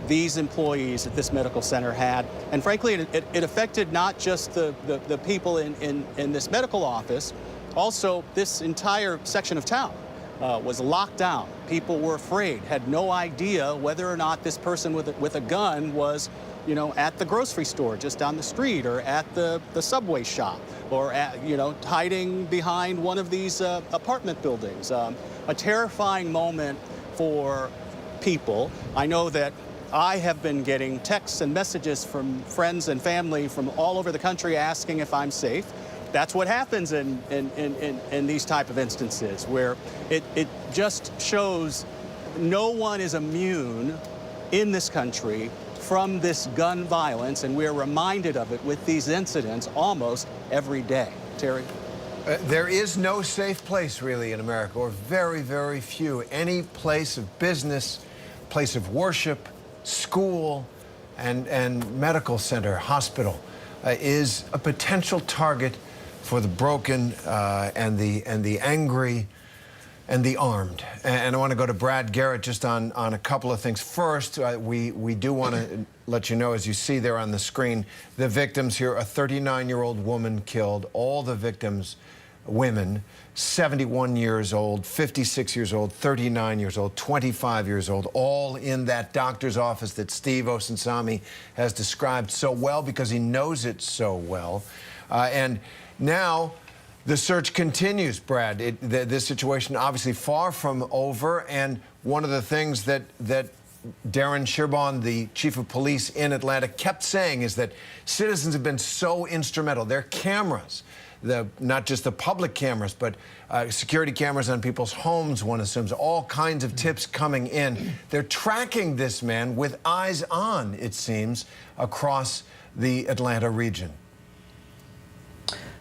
these employees at this medical center had. And frankly, it affected not just the people in this medical office, also this entire section of town was locked down. People were afraid, had no idea whether or not this person with a gun was, you know, at the grocery store just down the street, or at the subway shop, or at, you know, hiding behind one of these apartment buildings. A terrifying moment for people. I know that I have been getting texts and messages from friends and family from all over the country asking if I'm safe. That's what happens in these type of instances, where it just shows no one is immune in this country from this gun violence, and we're reminded of it with these incidents almost every day. Terry? There is no safe place, really, in America, or very, very few. Any place of business, place of worship, school, and medical center, hospital, is a potential target for the broken and the angry and the armed. And I want to go to Brad Garrett just on a couple of things. First, we do want to let you know, as you see there on the screen, the victims here: a 39-year-old woman killed, all the victims women, 71 years old, 56 years old, 39 years old, 25 years old, all in that doctor's office that Steve Osunsami has described so well because he knows it so well. And now the search continues, Brad. This situation obviously far from over, and one of the things that Darren Sherbon, the chief of police in Atlanta, kept saying is that citizens have been so instrumental. Their cameras, not just the public cameras, but security cameras on people's homes, one assumes, all kinds of tips coming in. They're tracking this man with eyes on, it seems, across the Atlanta region.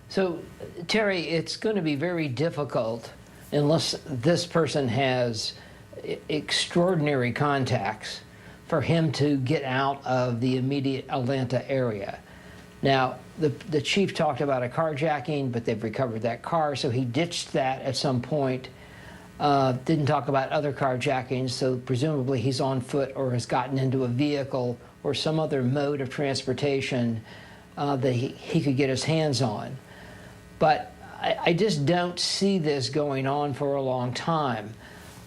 So, Terry, it's going to be very difficult unless this person has extraordinary contacts for him to get out of the immediate Atlanta area. Now, the chief talked about a carjacking, but they've recovered that car, so he ditched that at some point. Didn't talk about other carjackings, so presumably he's on foot or has gotten into a vehicle or some other mode of transportation that he could get his hands on. But I just don't see this going on for a long time.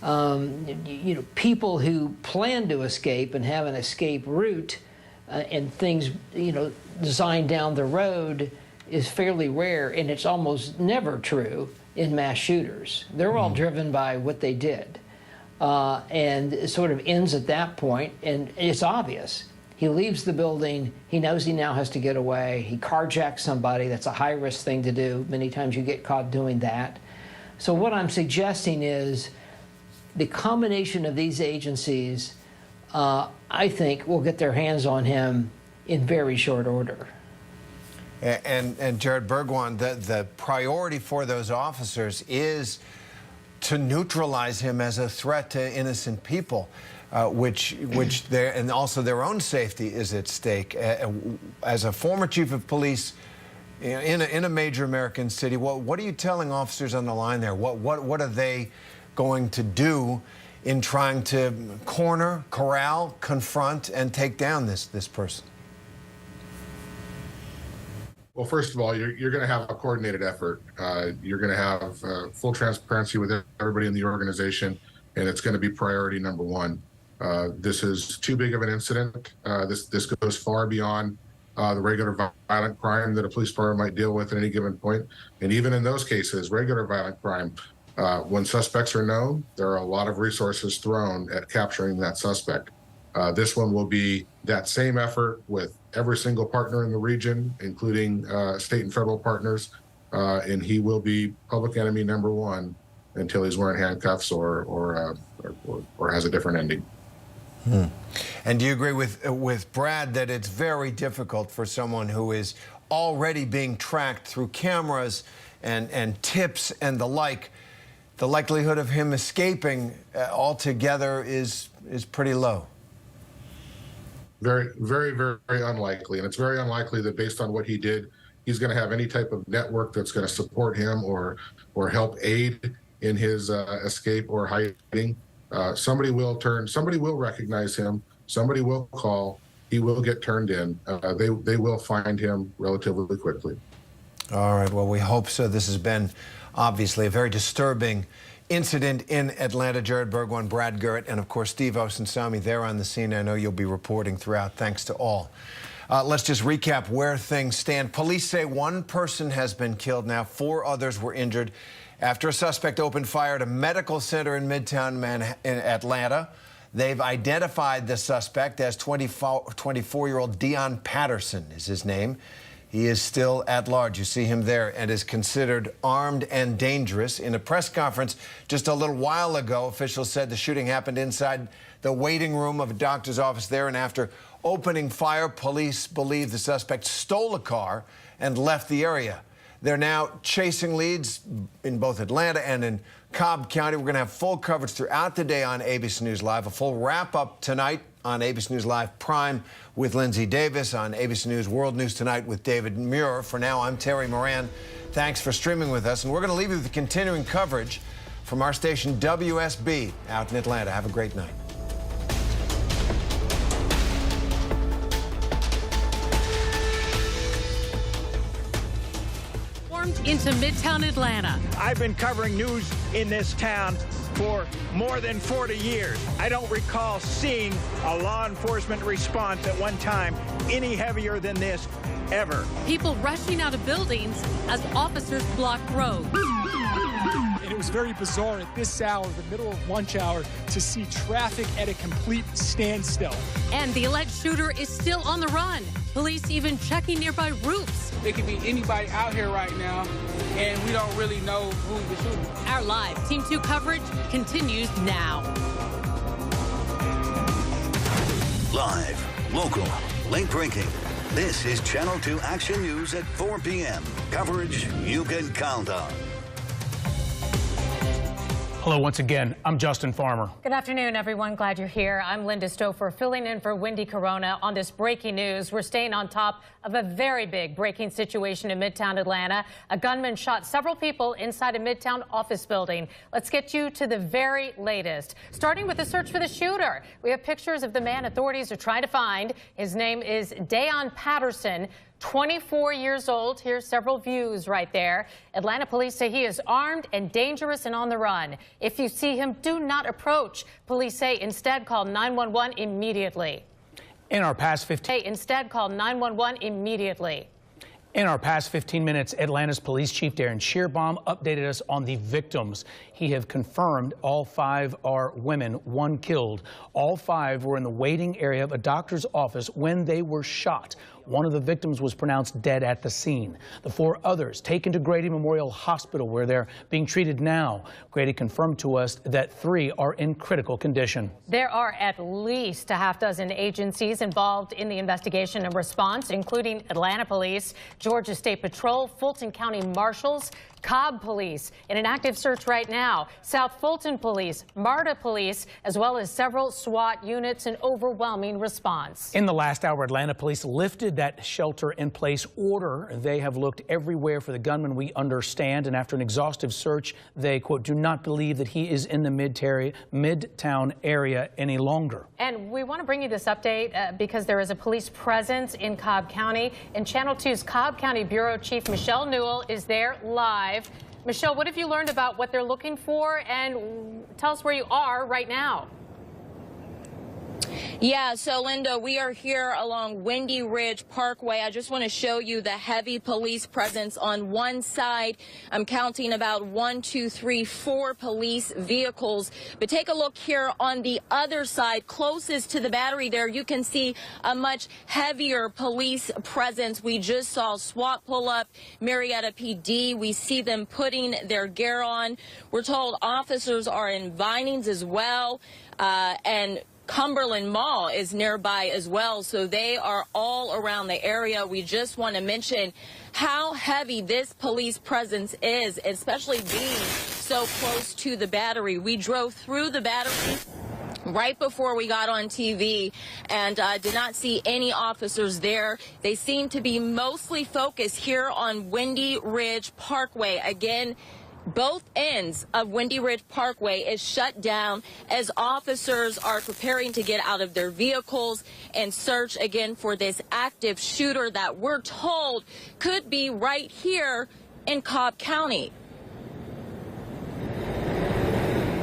You know, people who plan to escape and have an escape route and things, you know, designed down the road is fairly rare, and it's almost never true in mass shooters. They're all driven by what they did. And it sort of ends at that point, and it's obvious. He leaves the building, he knows he now has to get away, he carjacks somebody. That's a high-risk thing to do. Many times you get caught doing that. So what I'm suggesting is the combination of these agencies, I think, will get their hands on him in very short order. And Jared Bergwan, the priority for those officers is to neutralize him as a threat to innocent people, which and also their own safety is at stake. As a former chief of police in a major American city, what are you telling officers on the line there? What are they going to do in trying to corner, corral, confront, and take down this person? Well, first of all, you're going to have a coordinated effort. You're going to have full transparency with everybody in the organization, and it's going to be priority number one. This is too big of an incident. This goes far beyond the regular violent crime that a police department might deal with at any given point. And even in those cases, regular violent crime, when suspects are known, there are a lot of resources thrown at capturing that suspect. This one will be that same effort with every single partner in the region, including state and federal partners, and he will be public enemy number one until he's wearing handcuffs or has a different ending. And do you agree with Brad that it's very difficult for someone who is already being tracked through cameras and tips and the like? The likelihood of him escaping altogether is pretty low. Very, very, very unlikely. And it's very unlikely that based on what he did, he's going to have any type of network that's going to support him or help aid in his escape or hiding. Somebody will recognize him. Somebody will call. He will get turned in. They will find him relatively quickly. All right. Well, we hope so. This has been obviously a very disturbing incident in Atlanta. Jared Bergwan, Brad Garrett, and of course Steve Osunsami there on the scene. I know you'll be reporting throughout. Thanks to all. Let's just recap where things stand. Police say one person has been killed now. 4 others were injured after a suspect opened fire at a medical center in Midtown in Atlanta. They've identified the suspect as 24-year-old Dion Patterson is his name. He is still at large. You see him there, and is considered armed and dangerous. In a press conference just a little while ago, officials said the shooting happened inside the waiting room of a doctor's office there, and after opening fire, police believe the suspect stole a car and left the area. They're now chasing leads in both Atlanta and in Cobb County. We're going to have full coverage throughout the day on ABC News Live, a full wrap-up tonight on ABC News Live Prime with Lindsay Davis, on ABC News World News Tonight with David Muir. For now, I'm Terry Moran. Thanks for streaming with us, and we're going to leave you with the continuing coverage from our station WSB out in Atlanta. Have a great night. Into Midtown Atlanta. I've been covering news in this town for more than 40 years. I don't recall seeing a law enforcement response at one time any heavier than this ever. People rushing out of buildings as officers blocked roads. And it was very bizarre at this hour, the middle of lunch hour, to see traffic at a complete standstill. And the alleged shooter is still on the run. Police even checking nearby roofs. There could be anybody out here right now, and we don't really know who's the shooter. Our live Team 2 coverage continues now. Live, local, late-breaking. This is Channel 2 Action News at 4 p.m. Coverage you can count on. Hello once again. I'm Justin Farmer. Good afternoon, everyone. Glad you're here. I'm Linda Stouffer, filling in for Wendy Corona on this breaking news. We're staying on top of a very big breaking situation in Midtown Atlanta. A gunman shot several people inside a Midtown office building. Let's get you to the very latest, starting with the search for the shooter. We have pictures of the man authorities are trying to find. His name is Dion Patterson, 24 years old. Here's several views right there. Atlanta police say he is armed and dangerous and on the run. If you see him, do not approach. Police say instead call 911 immediately. In our past 15 minutes, Atlanta's police chief Darren Shearbaum updated us on the victims. He have confirmed all 5 are women, 1 killed. All 5 were in the waiting area of a doctor's office when they were shot. One of the victims was pronounced dead at the scene. The 4 others taken to Grady Memorial Hospital, where they're being treated now. Grady confirmed to us that 3 are in critical condition. There are at least a half-dozen agencies involved in the investigation and response, including Atlanta Police, Georgia State Patrol, Fulton County Marshals, Cobb Police, in an active search right now. now. South Fulton Police, MARTA Police, as well as several SWAT units, an overwhelming response. In the last hour, Atlanta police lifted that shelter-in-place order. They have looked everywhere for the gunman, we understand, and after an exhaustive search, they, quote, do not believe that he is in the Midtown area any longer. And we want to bring you this update because there is a police presence in Cobb County, and Channel 2's Cobb County Bureau Chief Michelle Newell is there live. Michelle, what have you learned about what they're looking for, and tell us where you are right now. Yeah, so Linda, we are here along Windy Ridge Parkway. I just want to show you the heavy police presence on one side. I'm counting about 1, 2, 3, 4 police vehicles. But take a look here on the other side, closest to the battery there, you can see a much heavier police presence. We just saw SWAT pull up, Marietta PD. We see them putting their gear on. We're told officers are in Vinings as well, and Cumberland Mall is nearby as well, so they are all around the area. We just want to mention how heavy this police presence is, especially being so close to the battery. We drove through the battery right before we got on TV and did not see any officers there. They seem to be mostly focused here on Windy Ridge Parkway. Again, both ends of Windy Ridge Parkway is shut down as officers are preparing to get out of their vehicles and search again for this active shooter that we're told could be right here in Cobb County.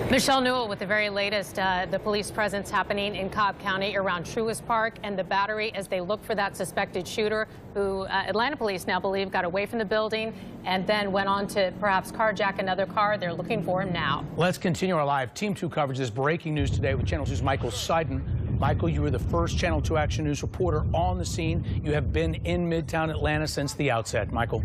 Michelle Newell with the very latest, the police presence happening in Cobb County around Truist Park and the Battery as they look for that suspected shooter who Atlanta police now believe got away from the building and then went on to perhaps carjack another car. They're looking for him now. Let's continue our live Team 2 coverage. This breaking news today with Channel 2's Michael Seiden. Michael, you were the first Channel 2 Action News reporter on the scene. You have been in Midtown Atlanta since the outset. Michael.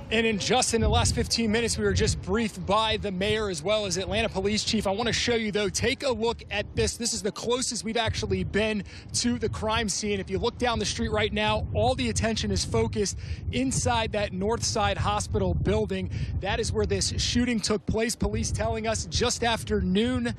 And in the last 15 minutes, we were just briefed by the mayor as well as Atlanta Police Chief. I want to show you, though, take a look at this. This is the closest we've actually been to the crime scene. If you look down the street right now, all the attention is focused inside that Northside Hospital building. That is where this shooting took place. Police telling us just after noon.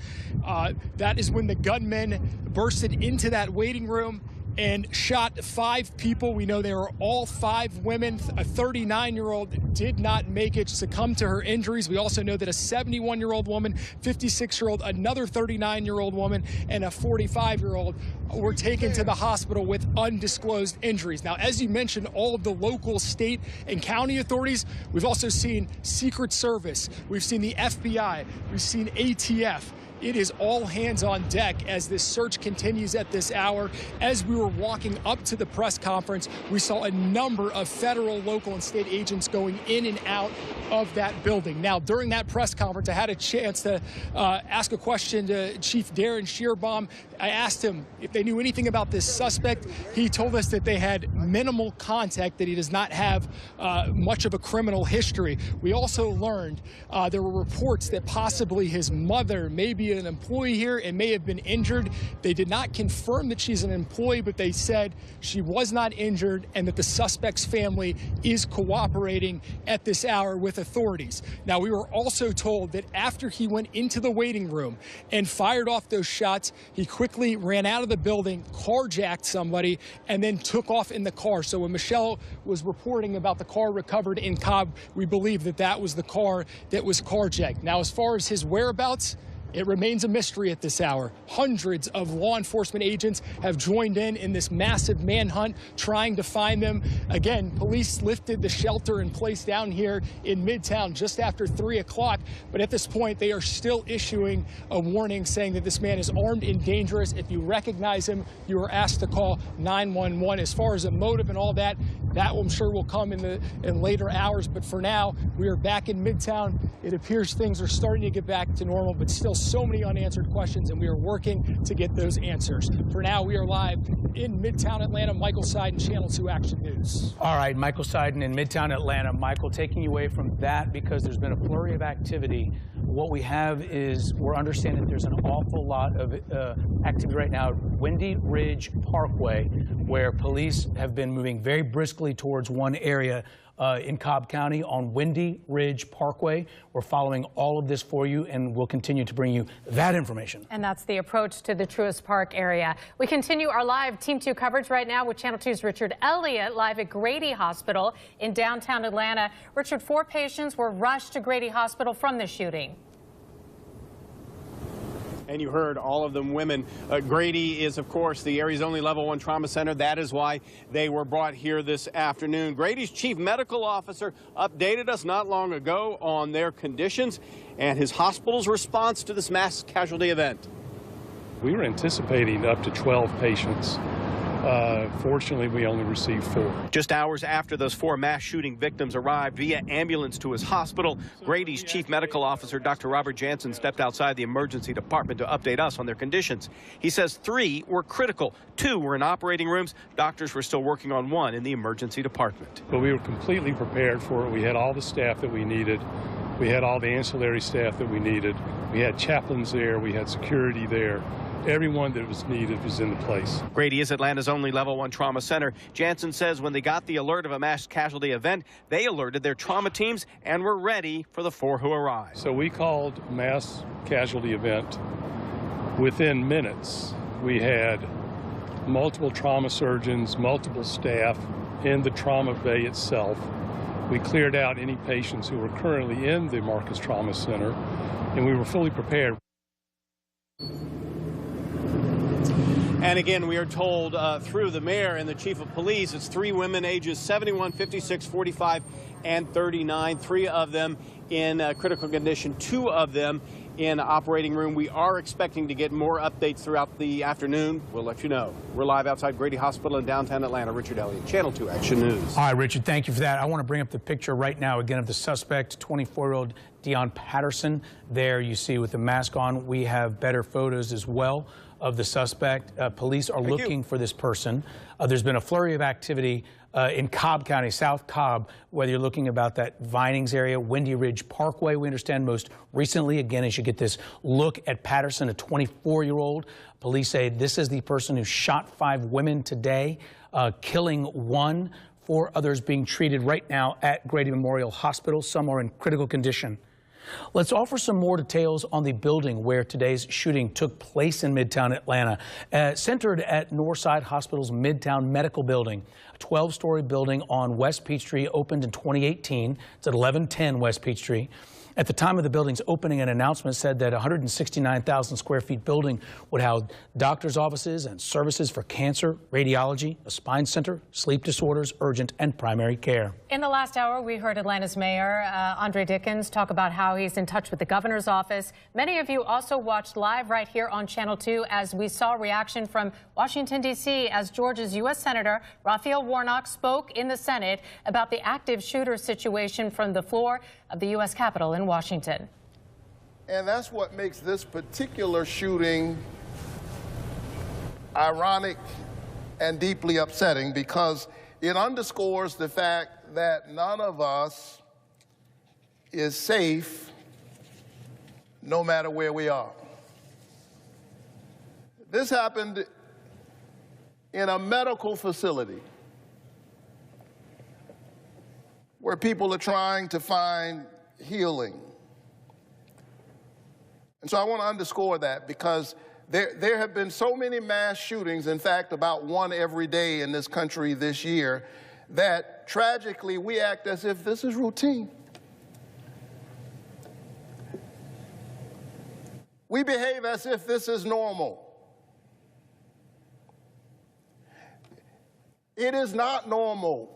That is when the gunman bursted into that waiting room and shot 5 people. We know they were all 5 women. A 39-year-old did not make it, succumbed to her injuries. We also know that a 71-year-old woman, 56-year-old, another 39-year-old woman, and a 45-year-old were taken to the hospital with undisclosed injuries. Now, as you mentioned, all of the local, state, and county authorities, we've also seen Secret Service, we've seen the FBI, we've seen ATF. It is all hands on deck as this search continues at this hour. As we were walking up to the press conference, we saw a number of federal, local, and state agents going in and out of that building. Now, during that press conference, I had a chance to ask a question to Chief Darren Shearbaum. I asked him if they knew anything about this suspect. He told us that they had minimal contact, that he does not have much of a criminal history. We also learned there were reports that possibly his mother may be an employee here and may have been injured. They did not confirm that she's an employee, but they said she was not injured and that the suspect's family is cooperating at this hour with authorities. Now, we were also told that after he went into the waiting room and fired off those shots, he quickly ran out of the building, carjacked somebody, and then took off in the car. So when Michelle was reporting about the car recovered in Cobb, we believe that that was the car that was carjacked. Now, as far as his whereabouts, it remains a mystery at this hour. Hundreds of law enforcement agents have joined in this massive manhunt trying to find them. Again, police lifted the shelter in place down here in Midtown just after 3 o'clock. But at this point, they are still issuing a warning saying that this man is armed and dangerous. If you recognize him, you are asked to call 911. As far as a motive and all that, I'm sure will come in later hours. But for now, we are back in Midtown. It appears things are starting to get back to normal, but still so many unanswered questions, and we are working to get those answers. For now, we are live in Midtown Atlanta. Michael Seiden, Channel 2 Action News. All right, Michael Seiden in Midtown Atlanta. Michael, taking you away from that because there's been a flurry of activity. What we have is we're understanding that there's an awful lot of activity right now at Windy Ridge Parkway, where police have been moving very briskly towards one area in Cobb County on Windy Ridge Parkway. We're following all of this for you, and we'll continue to bring you that information. And that's the approach to the Truist Park area. We continue our live Team 2 coverage right now with Channel 2's Richard Elliott live at Grady Hospital in downtown Atlanta. Richard, 4 patients were rushed to Grady Hospital from the shooting. And you heard all of them women. Grady is, of course, the area's only level 1 trauma center. That is why they were brought here this afternoon. Grady's chief medical officer updated us not long ago on their conditions and his hospital's response to this mass casualty event. We were anticipating up to 12 patients. Fortunately, we only received 4. Just hours after those 4 mass shooting victims arrived via ambulance to his hospital, Grady's chief medical officer, Dr. Robert Jansen, stepped outside the emergency department to update us on their conditions. He says 3 were critical. 2 were in operating rooms. Doctors were still working on 1 in the emergency department. But we were completely prepared for it. We had all the staff that we needed. We had all the ancillary staff that we needed. We had chaplains there. We had security there. Everyone that was needed was in the place. Grady is Atlanta's only level 1 trauma center. Jansen says when they got the alert of a mass casualty event, they alerted their trauma teams and were ready for the 4 who arrived. So we called mass casualty event. Within minutes, we had multiple trauma surgeons, multiple staff in the trauma bay itself. We cleared out any patients who were currently in the Marcus Trauma Center, and we were fully prepared. And again, we are told through the mayor and the chief of police, it's 3 women ages 71, 56, 45, and 39. 3 of them in critical condition, 2 of them in operating room. We are expecting to get more updates throughout the afternoon. We'll let you know. We're live outside Grady Hospital in downtown Atlanta. Richard Elliott, Channel 2 Action News. All right, Richard, thank you for that. I want to bring up the picture right now again of the suspect, 24-year-old Dion Patterson. There you see with the mask on. We have better photos as well of the suspect. Police are looking for this person. There's been a flurry of activity in Cobb County, South Cobb, whether you're looking about that Vinings area, Windy Ridge Parkway, we understand most recently. Again, as you get this look at Patterson, a 24-year-old. Police say this is the person who shot 5 women today, killing 1. 4 others being treated right now at Grady Memorial Hospital. Some are in critical condition. Let's offer some more details on the building where today's shooting took place in Midtown Atlanta. Centered at Northside Hospital's Midtown Medical Building, a 12-story building on West Peachtree, opened in 2018. It's at 1110 West Peachtree. At the time of the building's opening, an announcement said that 169,000 square feet building would house doctors' offices and services for cancer, radiology, a spine center, sleep disorders, urgent and primary care. In the last hour, we heard Atlanta's mayor, Andre Dickens, talk about how he's in touch with the governor's office. Many of you also watched live right here on Channel 2 as we saw reaction from Washington, D.C. as Georgia's U.S. Senator Raphael Warnock spoke in the Senate about the active shooter situation from the floor of the U.S. Capitol in Washington. And that's what makes this particular shooting ironic and deeply upsetting, because it underscores the fact that none of us is safe no matter where we are. This happened in a medical facility where people are trying to find healing. And so I want to underscore that, because there have been so many mass shootings, in fact, about 1 every day in this country this year, that tragically we act as if this is routine. We behave as if this is normal. It is not normal.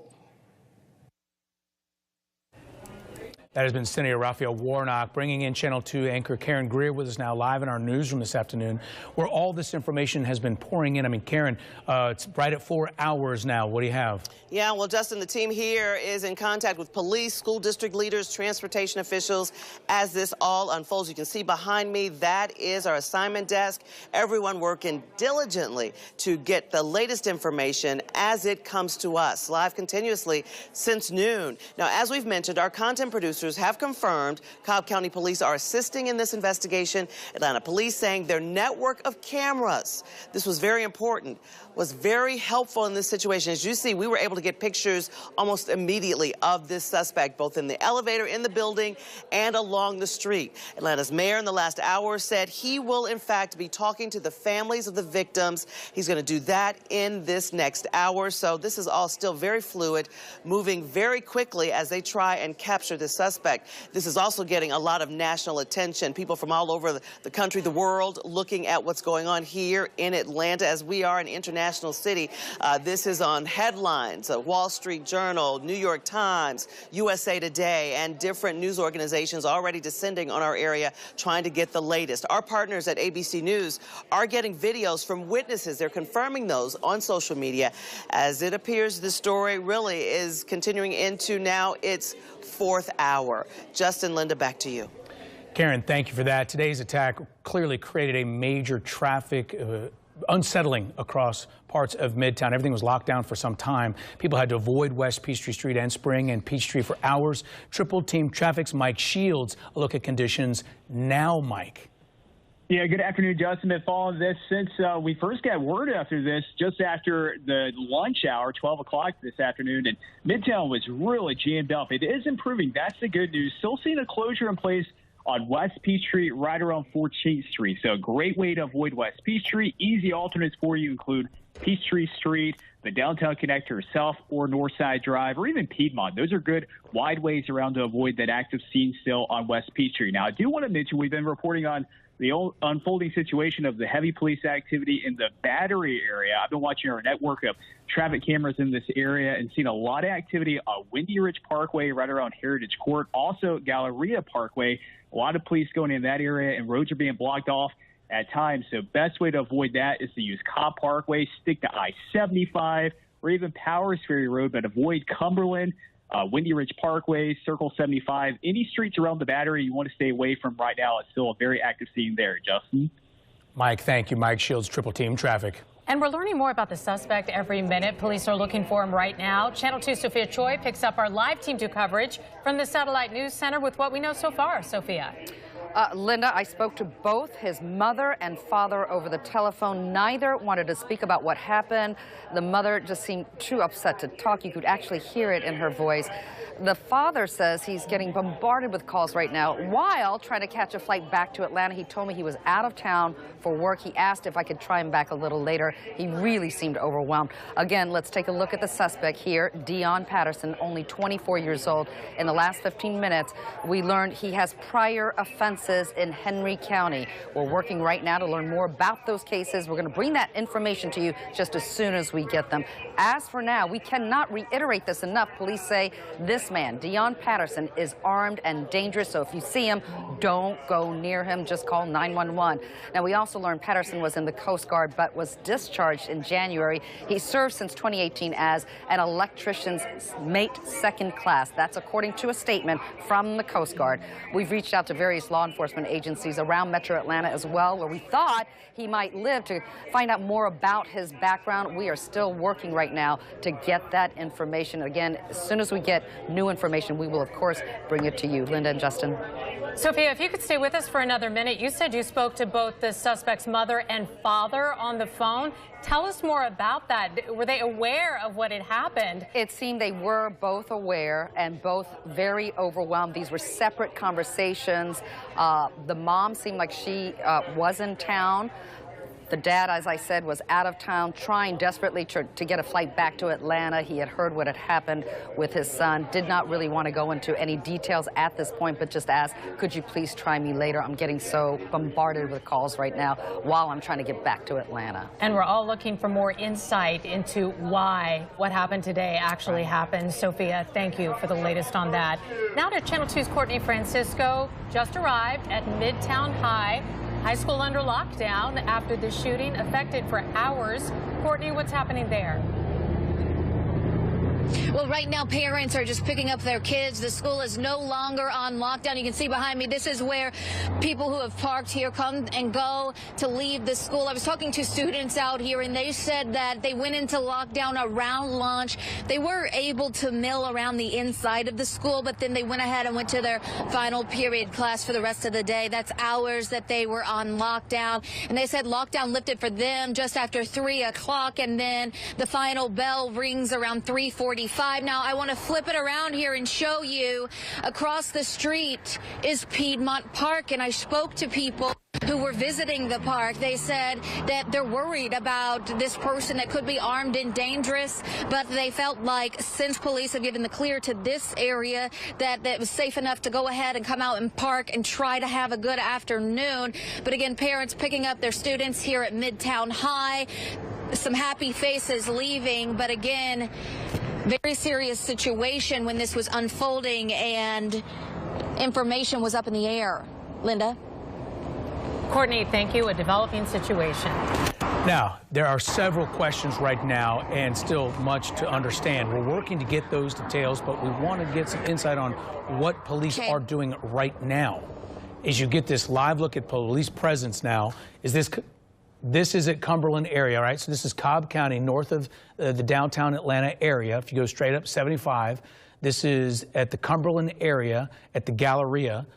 That has been Senator Raphael Warnock. Bringing in Channel 2 anchor Karen Greer with us now live in our newsroom this afternoon, where all this information has been pouring in. I mean, Karen, it's right at 4 hours now. What do you have? Yeah, well, Justin, the team here is in contact with police, school district leaders, transportation officials as this all unfolds. You can see behind me, that is our assignment desk. Everyone working diligently to get the latest information as it comes to us, live continuously since noon. Now, as we've mentioned, our content producers have confirmed Cobb County Police are assisting in this investigation. Atlanta Police saying their network of cameras, this was very important, was very helpful in this situation. As you see, we were able to get pictures almost immediately of this suspect, both in the elevator, in the building, and along the street. Atlanta's mayor in the last hour said he will, in fact, be talking to the families of the victims. He's going to do that in this next hour. So this is all still very fluid, moving very quickly as they try and capture the suspect. This is also getting a lot of national attention. People from all over the country, the world, looking at what's going on here in Atlanta, as we are an international city. This is on headlines, Wall Street Journal, New York Times, USA Today, and different news organizations already descending on our area, trying to get the latest. Our partners at ABC News are getting videos from witnesses. They're confirming those on social media, as it appears the story really is continuing into now its fourth hour. Justin, Linda, back to you. Karen, thank you for that. Today's attack clearly created a major traffic unsettling across parts of Midtown. Everything was locked down for some time. People had to avoid West Peachtree Street and Spring and Peachtree for hours. Triple Team Traffic's Mike Shields, a look at conditions now, Mike. Yeah, good afternoon, Justin. Been following this since we first got word after this, just after the lunch hour, 12 o'clock this afternoon, and Midtown was really jammed up. It is improving. That's the good news. Still seeing a closure in place on West Peachtree right around 14th Street. So a great way to avoid West Peachtree. Easy alternates for you include Peachtree Street, the downtown connector, South or North Side Drive, or even Piedmont. Those are good wide ways around to avoid that active scene still on West Peachtree. Now, I do want to mention we've been reporting on the unfolding situation of the heavy police activity in the Battery area. I've been watching our network of traffic cameras in this area and seen a lot of activity on Windy Ridge Parkway right around Heritage Court, also Galleria Parkway. A lot of police going in that area, and roads are being blocked off at times. So best way to avoid that is to use Cobb Parkway, stick to I-75, or even Powers Ferry Road, but avoid Cumberland, Windy Ridge Parkway, Circle 75. Any streets around the Battery you want to stay away from right now. It's still a very active scene there, Justin. Mike, thank you. Mike Shields, Triple Team Traffic. And we're learning more about the suspect every minute. Police are looking for him right now. Channel 2 Sophia Choi picks up our live Team 2 coverage from the Satellite News Center with what we know so far. Sophia. Linda, I spoke to both his mother and father over the telephone. Neither wanted to speak about what happened. The mother just seemed too upset to talk. You could actually hear it in her voice. The father says he's getting bombarded with calls right now while trying to catch a flight back to Atlanta. He told me he was out of town for work. He asked if I could try him back a little later. He really seemed overwhelmed. Again, let's take a look at the suspect here, Dion Patterson, only 24 years old. In the last 15 minutes, we learned he has prior offenses in Henry County. We're working right now to learn more about those cases. We're going to bring that information to you just as soon as we get them. As for now, we cannot reiterate this enough. Police say this man, Dion Patterson, is armed and dangerous. So if you see him, don't go near him. Just call 911. Now, we also learned Patterson was in the Coast Guard but was discharged in January. He served since 2018 as an electrician's mate second class. That's according to a statement from the Coast Guard. We've reached out to various law enforcement agencies around Metro Atlanta as well, where we thought he might live, to find out more about his background. We are still working right now to get that information. Again, as soon as we get new information, we will, of course, bring it to you. Linda and Justin. Sophia, if you could stay with us for another minute. You said you spoke to both the suspect's mother and father on the phone. Tell us more about that. Were they aware of what had happened? It seemed they were both aware and both very overwhelmed. These were separate conversations. The mom seemed like she was in town. The dad, as I said, was out of town, trying desperately to get a flight back to Atlanta. He had heard what had happened with his son, did not really want to go into any details at this point, but just asked, could you please try me later? I'm getting so bombarded with calls right now while I'm trying to get back to Atlanta. And we're all looking for more insight into why what happened today actually happened. Sophia, thank you for the latest on that. Now to Channel 2's Courtney Francisco, just arrived at Midtown High School under lockdown after the shooting, affected for hours. Courtney, what's happening there? Well, right now, parents are just picking up their kids. The school is no longer on lockdown. You can see behind me, this is where people who have parked here come and go to leave the school. I was talking to students out here, and they said that they went into lockdown around lunch. They were able to mill around the inside of the school, but then they went ahead and went to their final period class for the rest of the day. That's hours that they were on lockdown. And they said lockdown lifted for them just after 3 o'clock, and then the final bell rings around 3:45. Now, I want to flip it around here and show you across the street is Piedmont Park, and I spoke to people who were visiting the park. They said that they're worried about this person that could be armed and dangerous, but they felt like since police have given the clear to this area that it was safe enough to go ahead and come out and park and try to have a good afternoon. But again, parents picking up their students here at Midtown High, some happy faces leaving, but again, very serious situation when this was unfolding and information was up in the air. Linda? Courtney, thank you. A developing situation. Now, there are several questions right now and still much to understand. We're working to get those details, but we want to get some insight on what police are doing right now. As you get this live look at police presence now, this is at Cumberland area, right? So this is Cobb County, north of the downtown Atlanta area. If you go straight up 75, this is at the Cumberland area at the Galleria.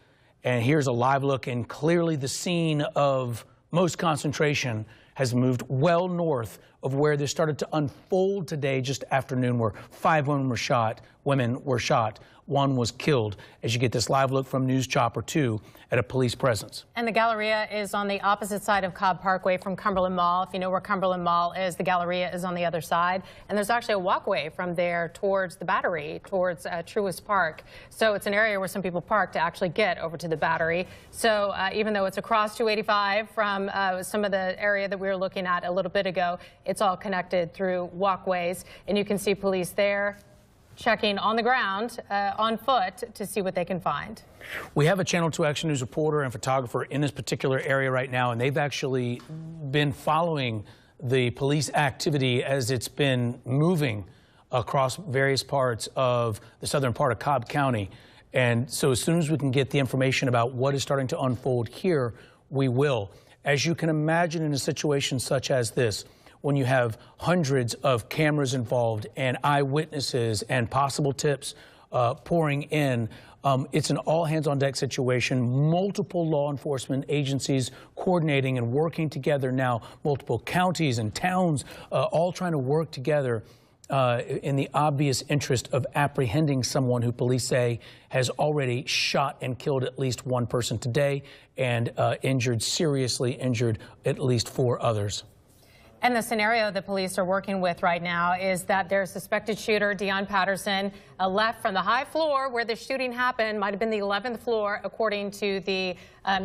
And here's a live look, and clearly the scene of most concentration has moved well north of where this started to unfold today, just afternoon, where 5 women were shot. 1 was killed, as you get this live look from News Chopper 2 at a police presence. And the Galleria is on the opposite side of Cobb Parkway from Cumberland Mall. If you know where Cumberland Mall is, the Galleria is on the other side. And there's actually a walkway from there towards the Battery, towards Truist Park. So it's an area where some people park to actually get over to the Battery. So even though it's across 285 from some of the area that we were looking at a little bit ago, it's all connected through walkways. And you can see police there checking on the ground, on foot, to see what they can find. We have a Channel 2 Action News reporter and photographer in this particular area right now, and they've actually been following the police activity as it's been moving across various parts of the southern part of Cobb County. And so as soon as we can get the information about what is starting to unfold here, we will. As you can imagine, in a situation such as this, when you have hundreds of cameras involved and eyewitnesses and possible tips pouring in, it's an all-hands-on-deck situation. Multiple law enforcement agencies coordinating and working together now, multiple counties and towns all trying to work together in the obvious interest of apprehending someone who police say has already shot and killed at least 1 person today and seriously injured at least 4 others. And the scenario the police are working with right now is that their suspected shooter, Deon Patterson, left from the high floor where the shooting happened, might have been the 11th floor, according to the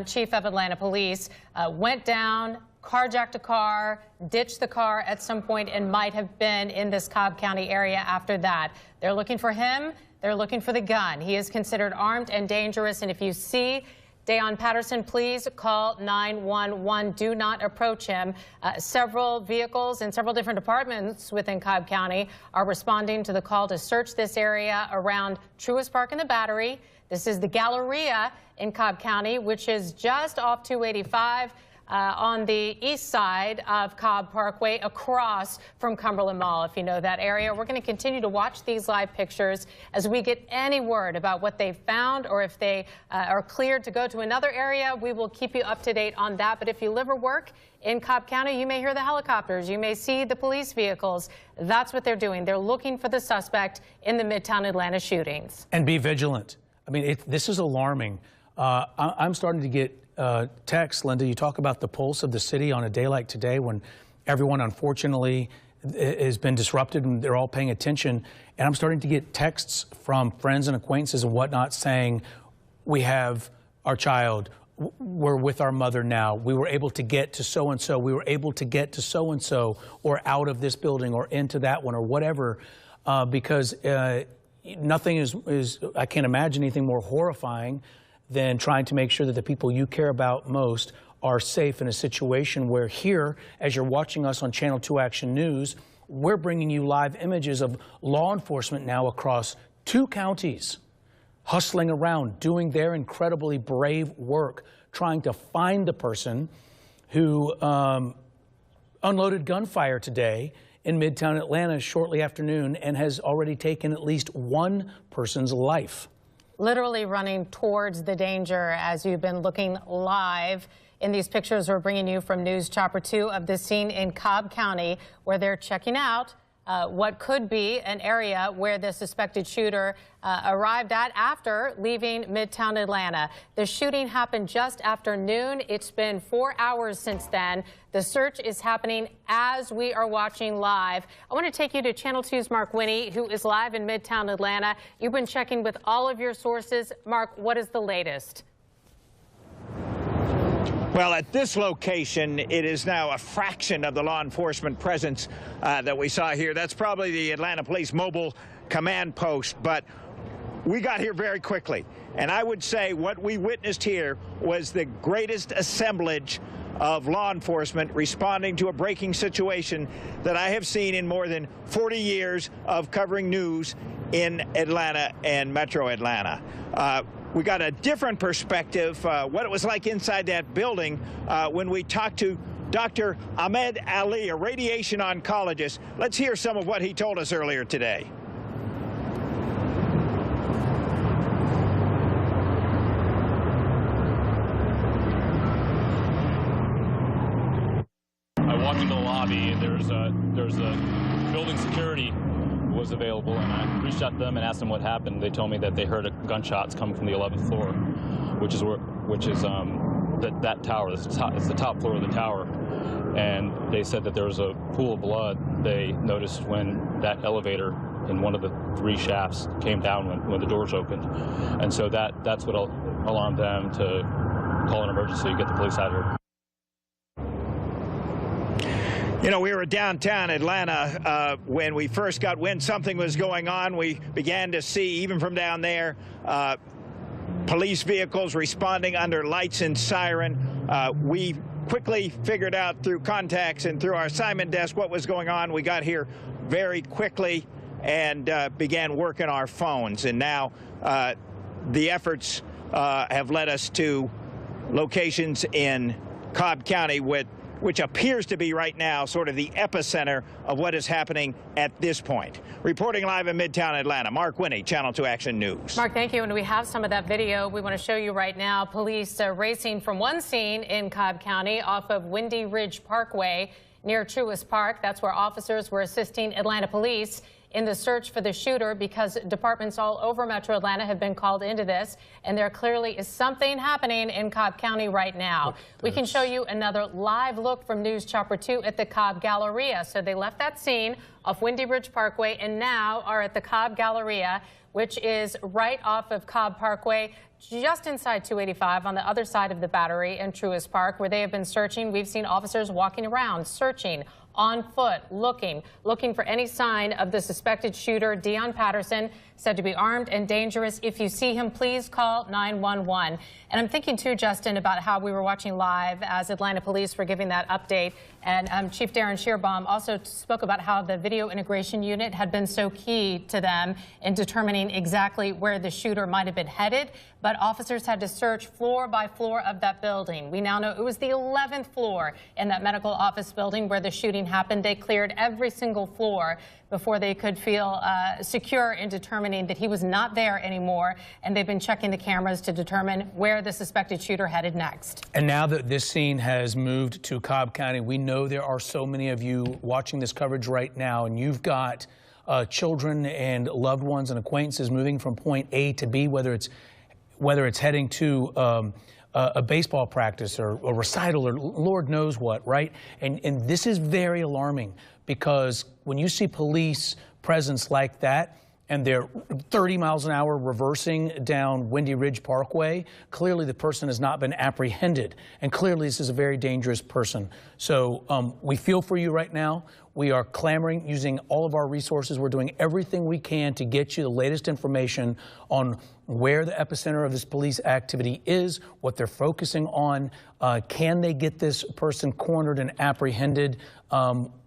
chief of Atlanta Police, went down, carjacked a car, ditched the car at some point, and might have been in this Cobb County area after that. They're looking for him. They're looking for the gun. He is considered armed and dangerous, and if you see Deon Patterson, please call 911. Do not approach him. Several vehicles in several different departments within Cobb County are responding to the call to search this area around Truist Park and the Battery. This is the Galleria in Cobb County, which is just off 285 on the east side of Cobb Parkway, across from Cumberland Mall, if you know that area. We're going to continue to watch these live pictures as we get any word about what they found, or if they are cleared to go to another area. We will keep you up to date on that. But if you live or work in Cobb County, you may hear the helicopters, you may see the police vehicles. That's what they're doing. They're looking for the suspect in the Midtown Atlanta shootings. And be vigilant. I mean, this is alarming. I'm starting to get text, Linda. You talk about the pulse of the city on a day like today, when everyone, unfortunately, has been disrupted and they're all paying attention. And I'm starting to get texts from friends and acquaintances and whatnot saying, we have our child, we're with our mother now, we were able to get to so-and-so, we were able to get to so-and-so, or out of this building or into that one, or whatever, because nothing is, I can't imagine anything more horrifying than trying to make sure that the people you care about most are safe in a situation where here, as you're watching us on Channel 2 Action News, we're bringing you live images of law enforcement now across 2 counties, hustling around, doing their incredibly brave work, trying to find the person who unloaded gunfire today in Midtown Atlanta shortly after noon and has already taken at least 1 person's life. Literally running towards the danger as you've been looking live. In these pictures, we're bringing you from News Chopper 2 of this scene in Cobb County, where they're checking out what could be an area where the suspected shooter arrived at after leaving Midtown Atlanta. The shooting happened just after noon. It's been 4 hours since then. The search is happening as we are watching live. I want to take you to Channel 2's Mark Winnie, who is live in Midtown Atlanta. You've been checking with all of your sources. Mark, what is the latest? Well, at this location, it is now a fraction of the law enforcement presence that we saw here. That's probably the Atlanta Police Mobile Command Post, but we got here very quickly. And I would say what we witnessed here was the greatest assemblage of law enforcement responding to a breaking situation that I have seen in more than 40 years of covering news in Atlanta and Metro Atlanta. We got a different perspective, what it was like inside that building when we talked to Dr. Ahmed Ali, a radiation oncologist. Let's hear some of what he told us earlier today. I walked into the lobby and there's a building security was available, and I reached out to them and asked them what happened. They told me that they heard gunshots coming from the 11th floor, which is that tower. It's the top floor of the tower, and they said that there was a pool of blood they noticed when that elevator in one of the 3 shafts came down when the doors opened, and so that's what alarmed them to call an emergency, get the police out here. You know, we were downtown Atlanta when we first got wind something was going on. We began to see, even from down there, police vehicles responding under lights and siren. We quickly figured out through contacts and through our assignment desk what was going on. We got here very quickly and began working our phones. And now the efforts have led us to locations in Cobb County which appears to be right now sort of the epicenter of what is happening at this point. Reporting live in Midtown Atlanta, Mark Winnie, Channel 2 Action News. Mark, thank you. And we have some of that video we want to show you right now. Police racing from one scene in Cobb County off of Windy Ridge Parkway near Truist Park. That's where officers were assisting Atlanta police in the search for the shooter, because departments all over Metro Atlanta have been called into this, and there clearly is something happening in Cobb County right now. We can show you another live look from News Chopper 2 at the Cobb Galleria. So they left that scene off Windy Ridge Parkway and now are at the Cobb Galleria, which is right off of Cobb Parkway, just inside 285 on the other side of the Battery and Truist Park, where they have been searching. We've seen officers walking around, searching on foot, looking for any sign of the suspected shooter, Deon Patterson, said to be armed and dangerous. If you see him, please call 911. And I'm thinking, too, Justin, about how we were watching live as Atlanta police were giving that update. And Chief Darren Shearbaum also spoke about how the video integration unit had been so key to them in determining exactly where the shooter might have been headed. But officers had to search floor by floor of that building. We now know it was the 11th floor in that medical office building where the shooting happened. They cleared every single floor before they could feel secure in determining that he was not there anymore. And they've been checking the cameras to determine where the suspected shooter headed next. And now that this scene has moved to Cobb County, we know there are so many of you watching this coverage right now, and you've got children and loved ones and acquaintances moving from point A to B, whether it's heading to a baseball practice or a recital or Lord knows what, right? And this is very alarming, because when you see police presence like that and they're 30 miles an hour reversing down Windy Ridge Parkway, clearly the person has not been apprehended, and clearly this is a very dangerous person. So we feel for you right now. We are clamoring, using all of our resources. We're doing everything we can to get you the latest information on where the epicenter of this police activity is, what they're focusing on. Can they get this person cornered and apprehended?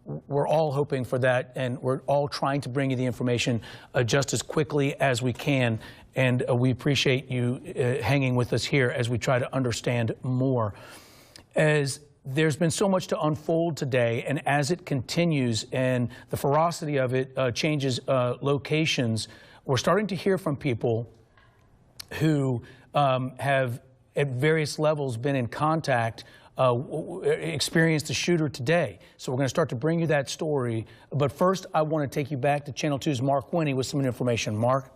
we're all hoping for that, and we're all trying to bring you the information just as quickly as we can. And we appreciate you hanging with us here as we try to understand more. As there's been so much to unfold today, and as it continues and the ferocity of it changes locations, we're starting to hear from people who have at various levels been in contact, experienced the shooter today. So we're going to start to bring you that story. But first, I want to take you back to Channel 2's Mark Winnie with some information. Mark?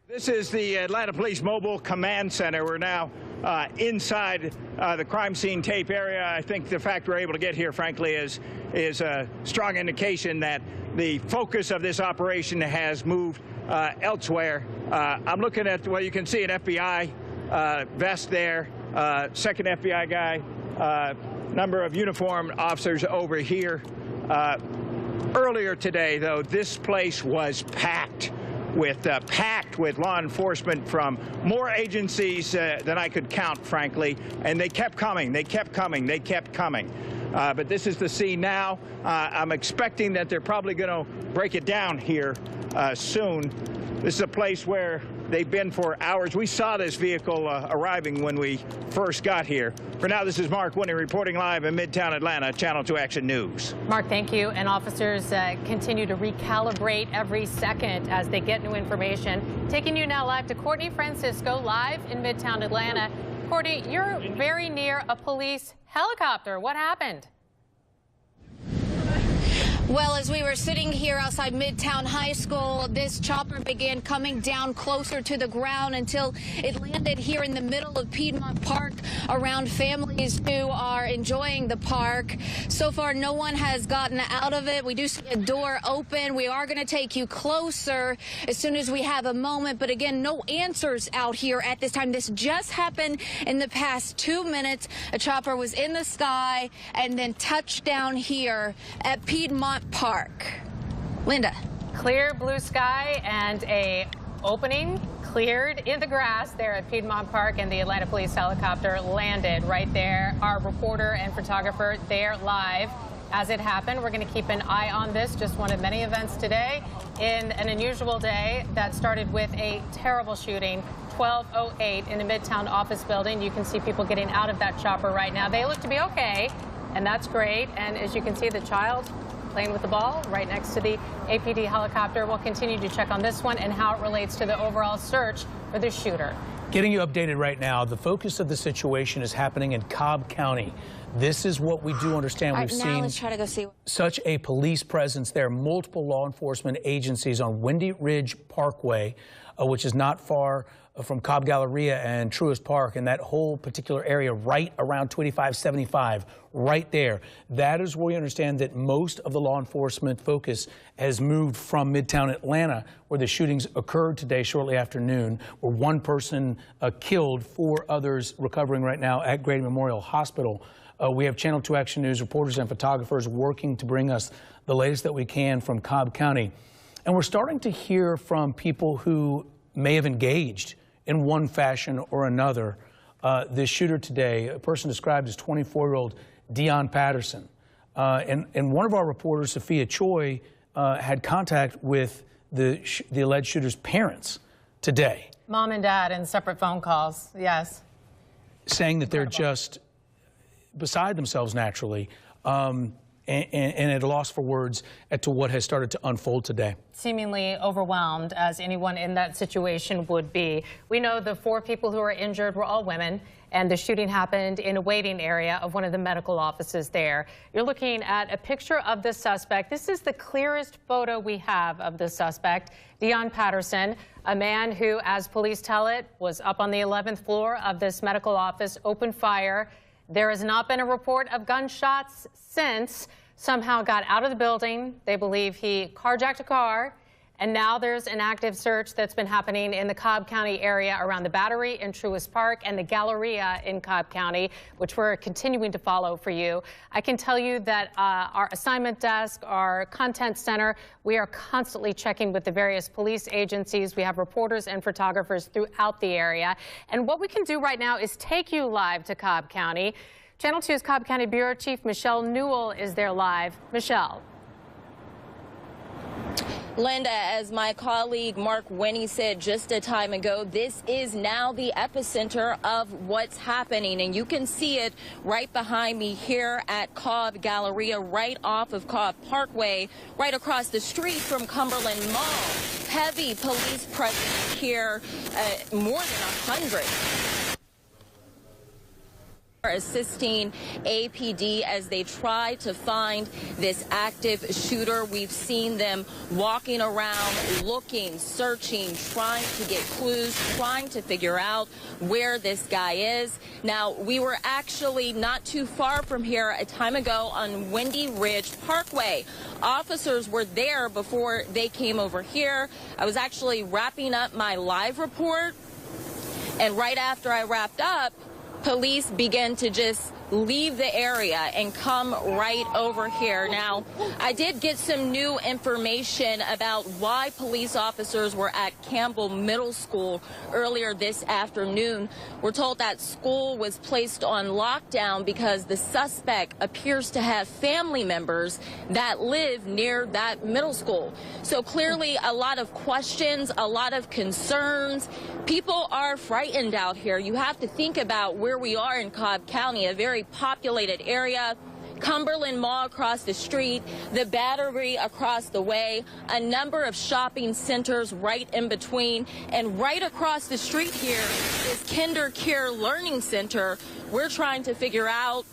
This is the Atlanta Police Mobile Command Center. We're now inside the crime scene tape area. I think the fact we're able to get here, frankly, is a strong indication that the focus of this operation has moved elsewhere. I'm looking at, well, you can see an FBI vest there, second FBI guy, number of uniformed officers over here. Earlier today, though, this place was packed with law enforcement from more agencies than I could count, frankly, and they kept coming, they kept coming, they kept coming. But this is the scene now. I'm expecting that they're probably going to break it down here soon. This is a place where they've been for hours. We saw this vehicle arriving when we first got here. For now, this is Mark Winnie reporting live in Midtown Atlanta, Channel 2 Action News. Mark, thank you. And officers continue to recalibrate every second as they get new information. Taking you now live to Courtney Francisco, live in Midtown Atlanta. Courtney, you're very near a police helicopter. What happened? Well, as we were sitting here outside Midtown High School, this chopper began coming down closer to the ground until it landed here in the middle of Piedmont Park around families who are enjoying the park. So far, no one has gotten out of it. We do see a door open. We are going to take you closer as soon as we have a moment. But again, no answers out here at this time. This just happened in the past 2 minutes. A chopper was in the sky and then touched down here at Piedmont Park. Linda. Clear blue sky and a opening cleared in the grass there at Piedmont Park, and the Atlanta Police helicopter landed right there. Our reporter and photographer there live as it happened. We're going to keep an eye on this, just one of many events today in an unusual day that started with a terrible shooting. 12:08 in the Midtown office building. You can see people getting out of that chopper right now. They look to be okay, and that's great. And as you can see, the child playing with the ball right next to the APD helicopter. We'll continue to check on this one and how it relates to the overall search for the shooter. Getting you updated right now, the focus of the situation is happening in Cobb County. This is what we do understand. We've seen let's try to go see. Such a police presence there, multiple law enforcement agencies on Windy Ridge Parkway, which is not far from Cobb Galleria and Truist Park, and that whole particular area right around 2575, right there. That is where we understand that most of the law enforcement focus has moved from Midtown Atlanta, where the shootings occurred today shortly after noon, where one person killed, 4 others recovering right now at Grady Memorial Hospital. We have Channel 2 Action News reporters and photographers working to bring us the latest that we can from Cobb County. And we're starting to hear from people who may have engaged in one fashion or another. This shooter today, a person described as 24-year-old Dion Patterson. And one of our reporters, Sophia Choi, had contact with the alleged shooter's parents today. Mom and dad in separate phone calls, yes. Saying that they're just beside themselves naturally, and at a loss for words as to what has started to unfold today. Seemingly overwhelmed, as anyone in that situation would be. We know the 4 people who are injured were all women, and the shooting happened in a waiting area of one of the medical offices there. You're looking at a picture of the suspect. This is the clearest photo we have of the suspect, Dion Patterson, a man who, as police tell it, was up on the 11th floor of this medical office, opened fire. There has not been a report of gunshots since. Somehow got out of the building. They believe he carjacked a car, and now there's an active search that's been happening in the Cobb County area around the Battery in Truist Park and the Galleria in Cobb County, which we're continuing to follow for you. I can tell you that our assignment desk, our content center, we are constantly checking with the various police agencies. We have reporters and photographers throughout the area. And what we can do right now is take you live to Cobb County Channel 2's Cobb County Bureau Chief Michelle Newell is there live. Michelle. Linda, as my colleague Mark Winnie said just a time ago, this is now the epicenter of what's happening. And you can see it right behind me here at Cobb Galleria, right off of Cobb Parkway, right across the street from Cumberland Mall. Heavy police presence here, more than 100. Assisting APD as they try to find this active shooter. We've seen them walking around, looking, searching, trying to get clues, trying to figure out where this guy is. Now, we were actually not too far from here a time ago on Windy Ridge Parkway. Officers were there before they came over here. I was actually wrapping up my live report, and right after I wrapped up, police began to just leave the area and come right over here. Now, I did get some new information about why police officers were at Campbell Middle School earlier this afternoon. We're told that school was placed on lockdown because the suspect appears to have family members that live near that middle school. So clearly a lot of questions, a lot of concerns. People are frightened out here. You have to think about where we are in Cobb County, a very populated area. Cumberland Mall across the street, the Battery across the way, a number of shopping centers right in between, and right across the street here is Kinder Care Learning Center. We're trying to figure out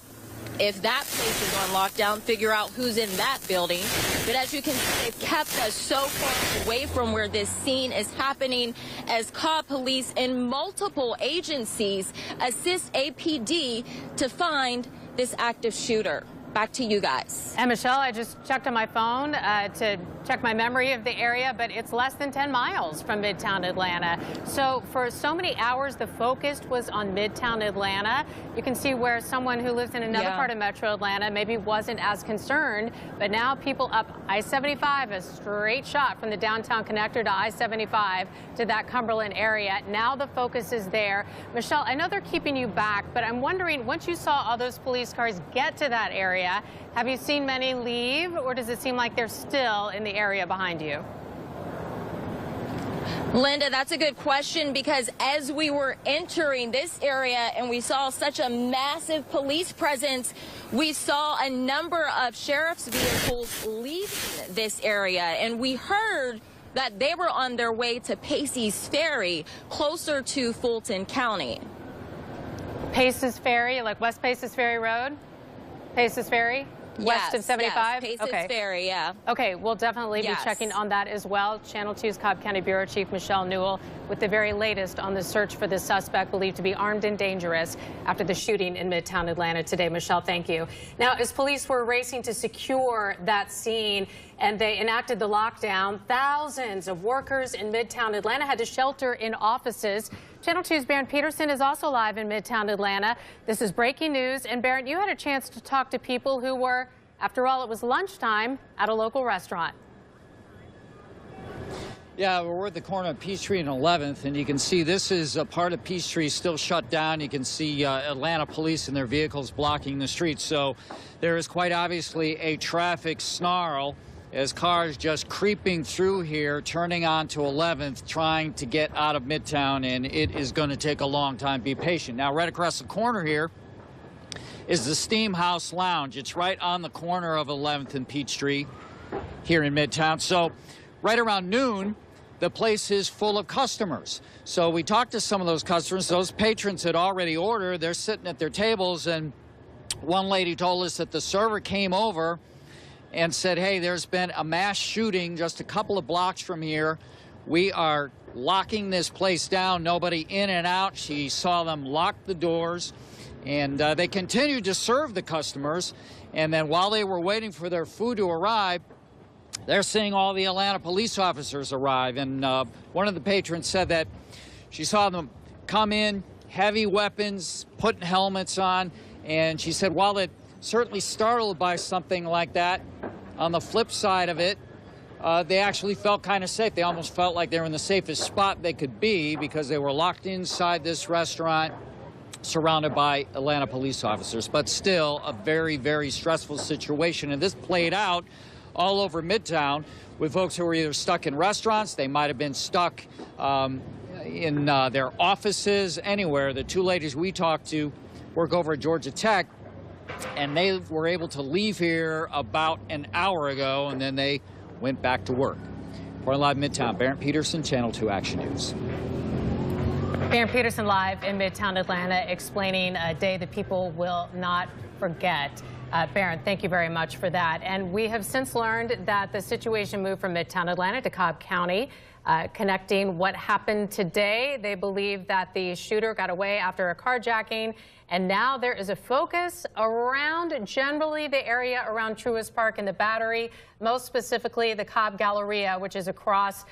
if that place is on lockdown, figure out who's in that building. But as you can see, they've kept us so far away from where this scene is happening as Cobb police and multiple agencies assist APD to find this active shooter. Back to you guys. And Michelle, I just checked on my phone to check my memory of the area, but it's less than 10 miles from Midtown Atlanta. So for so many hours, the focus was on Midtown Atlanta. You can see where someone who lives in another part of Metro Atlanta maybe wasn't as concerned, but now people up I-75, a straight shot from the downtown connector to I-75 to that Cumberland area. Now the focus is there. Michelle, I know they're keeping you back, but I'm wondering, once you saw all those police cars get to that area, have you seen many leave, or does it seem like they're still in the area behind you? Linda, that's a good question, because as we were entering this area and we saw such a massive police presence, we saw a number of sheriff's vehicles leaving this area, and we heard that they were on their way to Pacey's Ferry, closer to Fulton County. Paces Ferry, like West Paces Ferry Road? Paces Ferry? West of 75? Yes, Paces Ferry, yeah. Okay, we'll definitely be checking on that as well. Channel 2's Cobb County Bureau Chief Michelle Newell with the very latest on the search for the suspect believed to be armed and dangerous after the shooting in Midtown Atlanta today. Michelle, thank you. Now, as police were racing to secure that scene and they enacted the lockdown, thousands of workers in Midtown Atlanta had to shelter in offices. Channel 2's Barron Peterson is also live in Midtown Atlanta. This is breaking news. And Barron, you had a chance to talk to people who were, after all, it was lunchtime at a local restaurant. Yeah, we're at the corner of Peachtree and 11th, and you can see this is a part of Peachtree still shut down. You can see Atlanta police and their vehicles blocking the streets. So there is quite obviously a traffic snarl as cars just creeping through here, turning onto 11th, trying to get out of Midtown, and it is going to take a long time. Be patient. Now, right across the corner here is the Steam House Lounge. It's right on the corner of 11th and Peachtree here in Midtown. So right around noon, the place is full of customers. So we talked to some of those customers. Those patrons had already ordered. They're sitting at their tables, and one lady told us that the server came over and said, hey, there's been a mass shooting just a couple of blocks from here. We are locking this place down, nobody in and out. She saw them lock the doors, and they continued to serve the customers. And then while they were waiting for their food to arrive, they're seeing all the Atlanta police officers arrive. And one of the patrons said that she saw them come in, heavy weapons, putting helmets on, and she said while it certainly startled by something like that, on the flip side of it, they actually felt kind of safe. They almost felt like they were in the safest spot they could be because they were locked inside this restaurant, surrounded by Atlanta police officers, but still a very, very stressful situation. And this played out all over Midtown with folks who were either stuck in restaurants, they might have been stuck in their offices, anywhere. The two ladies we talked to work over at Georgia Tech, and they were able to leave here about an hour ago, and then they went back to work. Reporting live Midtown, Barrett Peterson, Channel 2 Action News. Barrett Peterson live in Midtown Atlanta, explaining a day that people will not forget. Barrett, thank you very much for that. And we have since learned that the situation moved from Midtown Atlanta to Cobb County, connecting what happened today. They believe that the shooter got away after a carjacking, and now there is a focus around generally the area around Truist Park and the Battery, most specifically the Cobb Galleria, which is across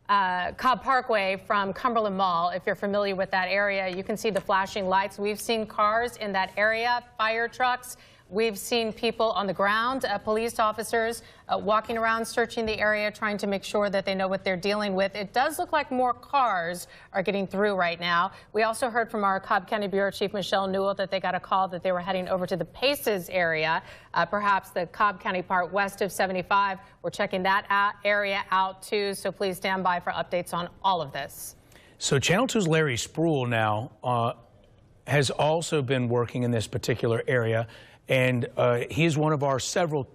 Cobb Parkway from Cumberland Mall. If you're familiar with that area, you can see the flashing lights. We've seen cars in that area, fire trucks. We've seen people on the ground, police officers walking around, searching the area, trying to make sure that they know what they're dealing with. It does look like more cars are getting through right now. We also heard from our Cobb County Bureau Chief Michelle Newell that they got a call that they were heading over to the Paces area, perhaps the Cobb County part west of 75. We're checking that area out too, so please stand by for updates on all of this. So Channel 2's Larry Spruill now has also been working in this particular area. And he is one of our several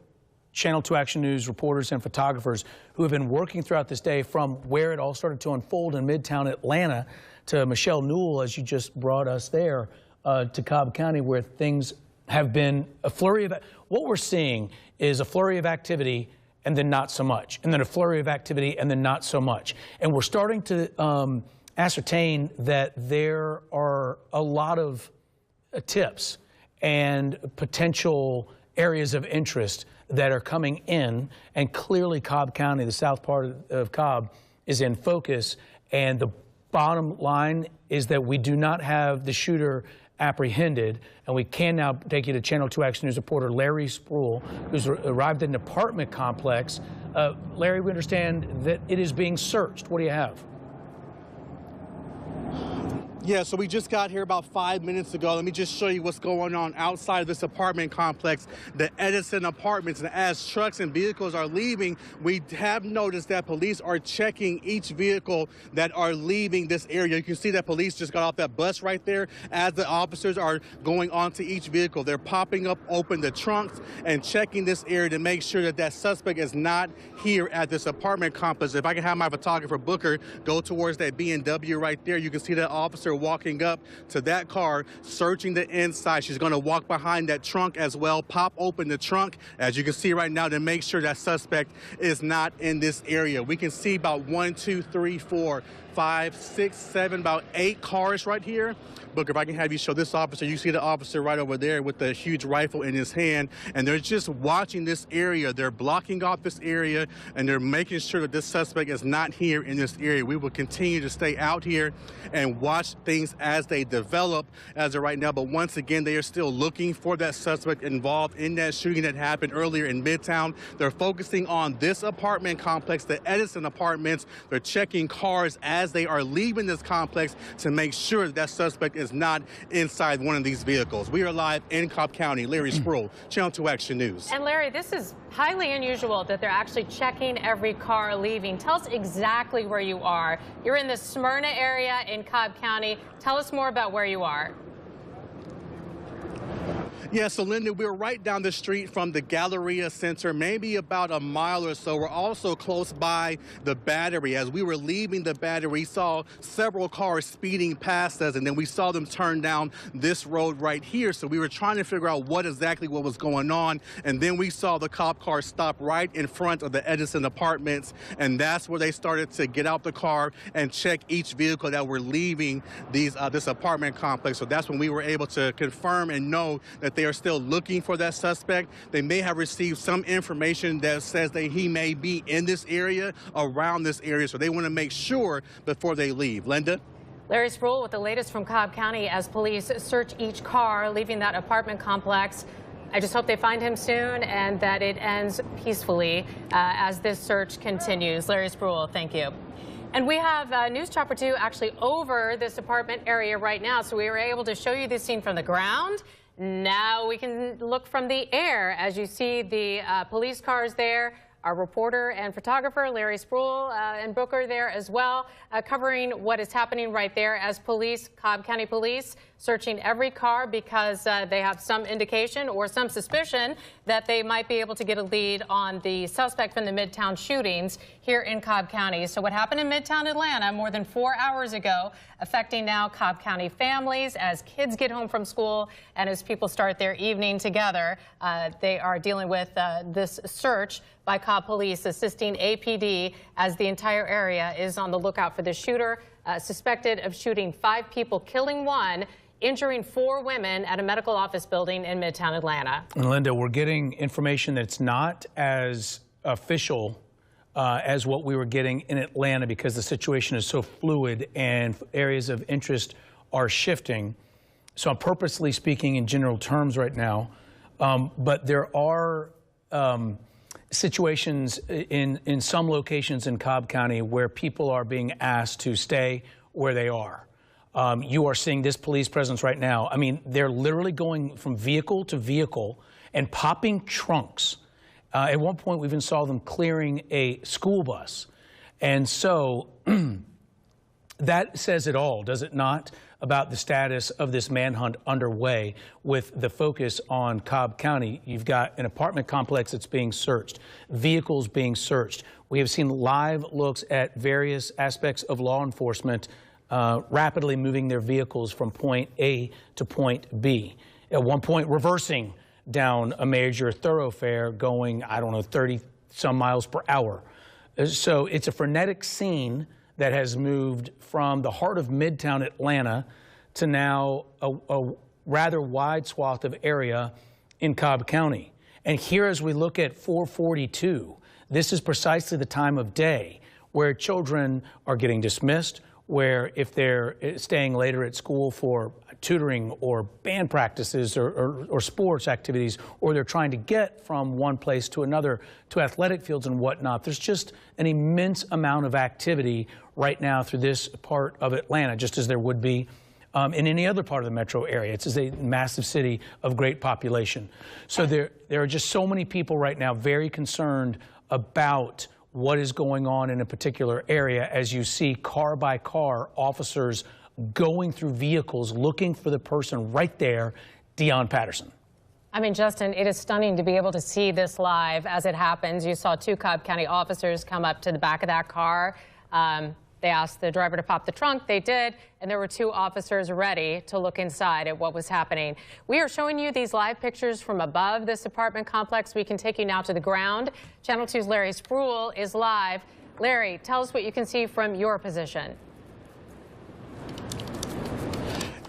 Channel 2 Action News reporters and photographers who have been working throughout this day from where it all started to unfold in Midtown Atlanta to Michelle Newell, as you just brought us there, to Cobb County, where things have been a flurry of... What we're seeing is a flurry of activity and then not so much, and then a flurry of activity and then not so much. And we're starting to ascertain that there are a lot of tips and potential areas of interest that are coming in, and clearly Cobb County, the south part of Cobb, is in focus. And the bottom line is that we do not have the shooter apprehended, and we can now take you to Channel 2 Action News reporter Larry Spruill, who's arrived at an apartment complex. Larry, we understand that it is being searched. What do you have? Yeah, so we just got here about 5 minutes ago. Let me just show you what's going on outside of this apartment complex, the Edison Apartments. And as trucks and vehicles are leaving, we have noticed that police are checking each vehicle that are leaving this area. You can see that police just got off that bus right there. As the officers are going onto each vehicle, they're popping up open the trunks and checking this area to make sure that that suspect is not here at this apartment complex. If I can have my photographer Booker go towards that BMW right there, you can see that officer walking up to that car, searching the inside. She's going to walk behind that trunk as well, pop open the trunk, as you can see right now, to make sure that suspect is not in this area. We can see about 1, 2, 3, 4, 5, 6, 7, about 8 cars right here. Booker, if I can have you show this officer, you see the officer right over there with the huge rifle in his hand, and they're just watching this area. They're blocking off this area, and they're making sure that this suspect is not here in this area. We will continue to stay out here and watch things as they develop as of right now. But once again, they are still looking for that suspect involved in that shooting that happened earlier in Midtown. They're focusing on this apartment complex, the Edison Apartments. They're checking cars as they are leaving this complex to make sure that that suspect is not inside one of these vehicles. We are live in Cobb County. Larry Spruill, Channel 2 Action News. And Larry, this is highly unusual that they're actually checking every car leaving. Tell us exactly where you are. You're in the Smyrna area in Cobb County. Tell us more about where you are. Yeah, so Linda, we're right down the street from the Galleria Center, maybe about a mile or so. We're also close by the Battery. As we were leaving the Battery, we saw several cars speeding past us, and then we saw them turn down this road right here. So we were trying to figure out what was going on. And then we saw the cop car stop right in front of the Edison Apartments, and that's where they started to get out the car and check each vehicle that were leaving this apartment complex. So that's when we were able to confirm and know that they are still looking for that suspect. They may have received some information that says that he may be in this area, around this area, so they want to make sure before they leave. Linda? Larry Spruill with the latest from Cobb County as police search each car leaving that apartment complex. I just hope they find him soon and that it ends peacefully as this search continues. Larry Spruill, thank you. And we have News Chopper 2 actually over this apartment area right now, so we were able to show you this scene from the ground. Now we can look from the air as you see the police cars there. Our reporter and photographer, Larry Sproul and Booker there as well, covering what is happening right there as police, Cobb County Police, searching every car because they have some indication or some suspicion that they might be able to get a lead on the suspect from the Midtown shootings here in Cobb County. So what happened in Midtown Atlanta more than 4 hours ago, affecting now Cobb County families as kids get home from school and as people start their evening together. They are dealing with this search by Cobb Police, assisting APD as the entire area is on the lookout for the shooter, suspected of shooting 5 people, killing 1, injuring 4 women at a medical office building in Midtown Atlanta. And Linda, we're getting information that's not as official as what we were getting in Atlanta because the situation is so fluid and areas of interest are shifting. So I'm purposely speaking in general terms right now, but there are situations in some locations in Cobb County where people are being asked to stay where they are. You are seeing this police presence right now. I mean, they're literally going from vehicle to vehicle and popping trunks. At one point, we even saw them clearing a school bus. And so that says it all, does it not, about the status of this manhunt underway with the focus on Cobb County. You've got an apartment complex that's being searched, vehicles being searched. We have seen live looks at various aspects of law enforcement rapidly moving their vehicles from point A to point B. At one point, reversing down a major thoroughfare going, I don't know, 30-some miles per hour. So it's a frenetic scene that has moved from the heart of Midtown Atlanta to now a rather wide swath of area in Cobb County. And here as we look at 442, this is precisely the time of day where children are getting dismissed, where if they're staying later at school for tutoring or band practices or sports activities, or they're trying to get from one place to another to athletic fields and whatnot, there's just an immense amount of activity right now through this part of Atlanta, just as there would be in any other part of the metro area. It's a massive city of great population. So there are just so many people right now very concerned about what is going on in a particular area as you see car by car officers going through vehicles looking for the person right there, Dion Patterson. I mean, Justin, it is stunning to be able to see this live as it happens. You saw 2 Cobb County officers come up to the back of that car. They asked the driver to pop the trunk. They did, and there were 2 officers ready to look inside at what was happening. We are showing you these live pictures from above this apartment complex. We can take you now to the ground. Channel 2's Larry Sproul is live. Larry, tell us what you can see from your position.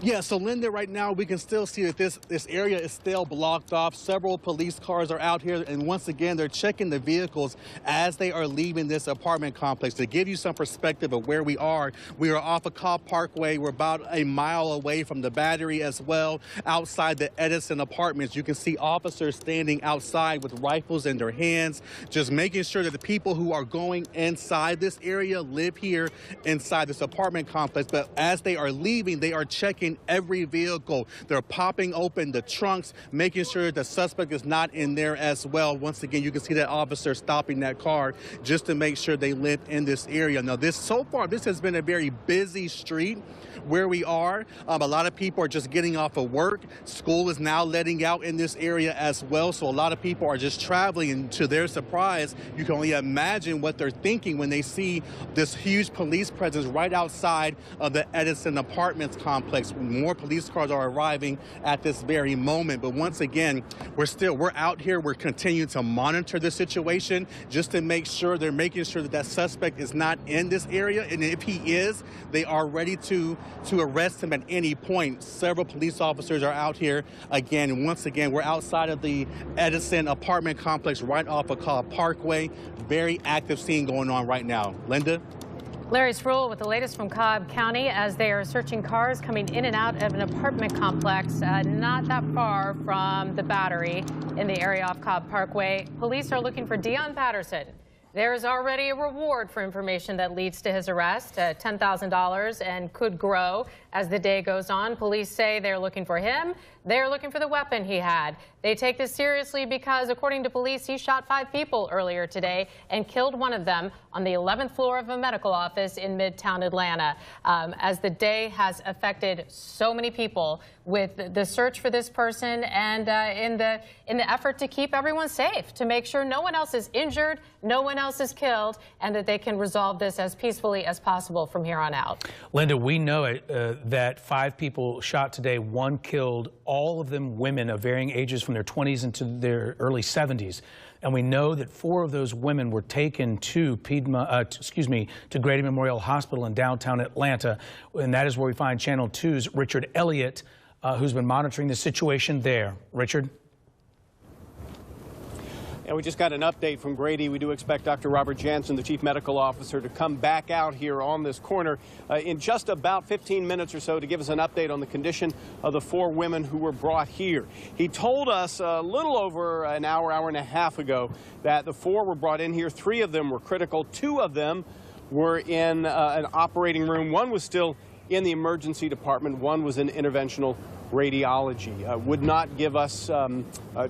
Yeah, so Linda, right now we can still see that this area is still blocked off. Several police cars are out here, and once again, they're checking the vehicles as they are leaving this apartment complex. To give you some perspective of where we are off of Cobb Parkway. We're about a mile away from the Battery as well. Outside the Edison Apartments, you can see officers standing outside with rifles in their hands, just making sure that the people who are going inside this area live here inside this apartment complex. But as they are leaving, they are checking every vehicle. They're popping open the trunks, making sure the suspect is not in there as well. Once again, you can see that officer stopping that car just to make sure they live in this area. Now, so far, this has been a very busy street where we are. A lot of people are just getting off of work. School is now letting out in this area as well. So a lot of people are just traveling, and to their surprise, you can only imagine what they're thinking when they see this huge police presence right outside of the Edison Apartments complex. More police cars are arriving at this very moment. But once again, we're out here. We're continuing to monitor the situation just to make sure they're making sure that suspect is not in this area. And if he is, they are ready to arrest him at any point. Several police officers are out here again. And once again, we're outside of the Edison apartment complex right off of Cobb Parkway. Very active scene going on right now. Linda? Larry Sproul with the latest from Cobb County as they are searching cars coming in and out of an apartment complex not that far from the Battery in the area off Cobb Parkway. Police are looking for Dion Patterson. There's already a reward for information that leads to his arrest, $10,000, and could grow as the day goes on. Police say they're looking for him. They're looking for the weapon he had. They take this seriously because, according to police, he shot 5 people earlier today and killed one of them on the 11th floor of a medical office in Midtown Atlanta. As the day has affected so many people with the search for this person and in the effort to keep everyone safe, to make sure no one else is injured, no one else is killed, and that they can resolve this as peacefully as possible from here on out. Linda, we know that 5 people shot today, 1 killed, all of them women of varying ages from their 20s into their early 70s. And we know that 4 of those women were taken to to Grady Memorial Hospital in downtown Atlanta. And that is where we find Channel 2's Richard Elliott, who's been monitoring the situation there. Richard? And we just got an update from Grady. We do expect Dr. Robert Jansen, the chief medical officer, to come back out here on this corner in just about 15 minutes or so to give us an update on the condition of the 4 women who were brought here. He told us a little over an hour and a half ago that the 4 were brought in here. 3 of them were critical. 2 of them were in an operating room. 1 was still in the emergency department. 1 was in interventional radiology. Would not give us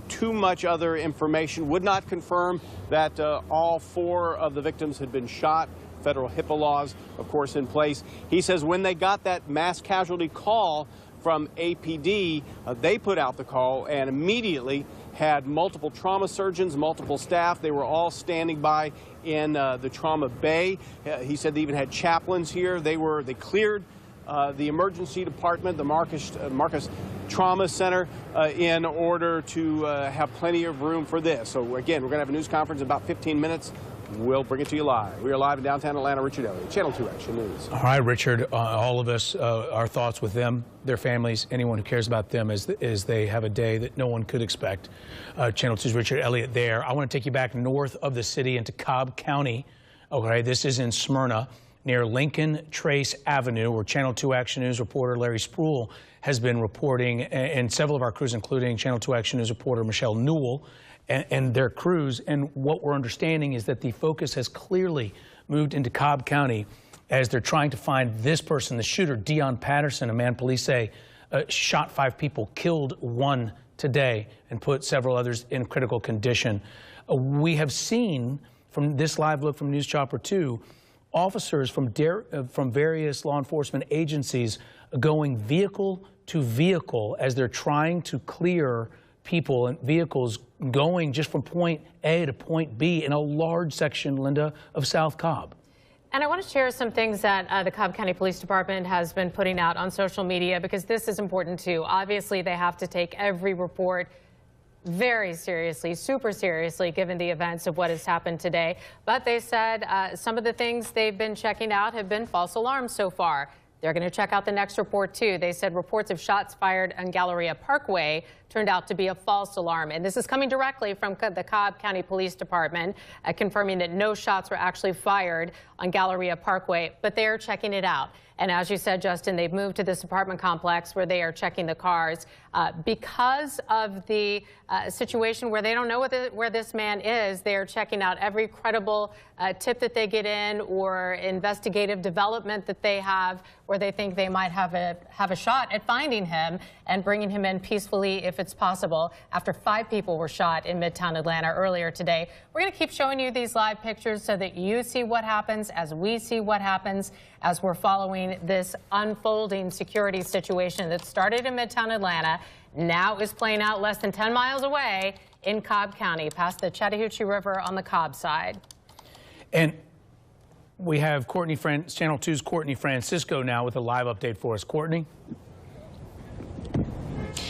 too much other information, would not confirm that all 4 of the victims had been shot. Federal HIPAA laws, of course, in place. He says when they got that mass casualty call from APD, they put out the call and immediately had multiple trauma surgeons, multiple staff. They were all standing by in the trauma bay. He said they even had chaplains here. They cleared the emergency department, the Marcus Trauma Center, in order to have plenty of room for this. So again, we're going to have a news conference in about 15 minutes. We'll bring it to you live. We are live in downtown Atlanta. Richard Elliott, Channel 2 Action News. All right, Richard, all of us, our thoughts with them, their families, anyone who cares about them as they have a day that no one could expect. Channel 2's Richard Elliott there. I want to take you back north of the city into Cobb County. Okay, this is in Smyrna, near Lincoln Trace Avenue, where Channel 2 Action News reporter Larry Spruill has been reporting, and several of our crews, including Channel 2 Action News reporter Michelle Newell and their crews. And what we're understanding is that the focus has clearly moved into Cobb County as they're trying to find this person, the shooter, Deon Patterson, a man police say shot 5 people, killed 1 today, and put several others in critical condition. We have seen from this live look from News Chopper 2, officers from various law enforcement agencies going vehicle to vehicle as they're trying to clear people and vehicles going just from point A to point B in a large section, Linda, of South Cobb. And I want to share some things that the Cobb County Police Department has been putting out on social media, because this is important too. Obviously, they have to take every report very seriously, super seriously, given the events of what has happened today. But they said some of the things they've been checking out have been false alarms so far. They're going to check out the next report, too. They said reports of shots fired on Galleria Parkway turned out to be a false alarm. And this is coming directly from the Cobb County Police Department, confirming that no shots were actually fired on Galleria Parkway, but they are checking it out. And as you said, Justin, they've moved to this apartment complex where they are checking the cars because of the situation where they don't know where this man is. They are checking out every credible tip that they get in or investigative development that they have where they think they might have a shot at finding him and bringing him in peacefully if it's possible. After 5 people were shot in Midtown Atlanta earlier today. We're going to keep showing you these live pictures so that you see what happens as we see what happens as we're following this unfolding security situation that started in Midtown Atlanta, now is playing out less than 10 miles away in Cobb County, past the Chattahoochee River on the Cobb side. And we have Channel 2's Courtney Francisco now with a live update for us. Courtney?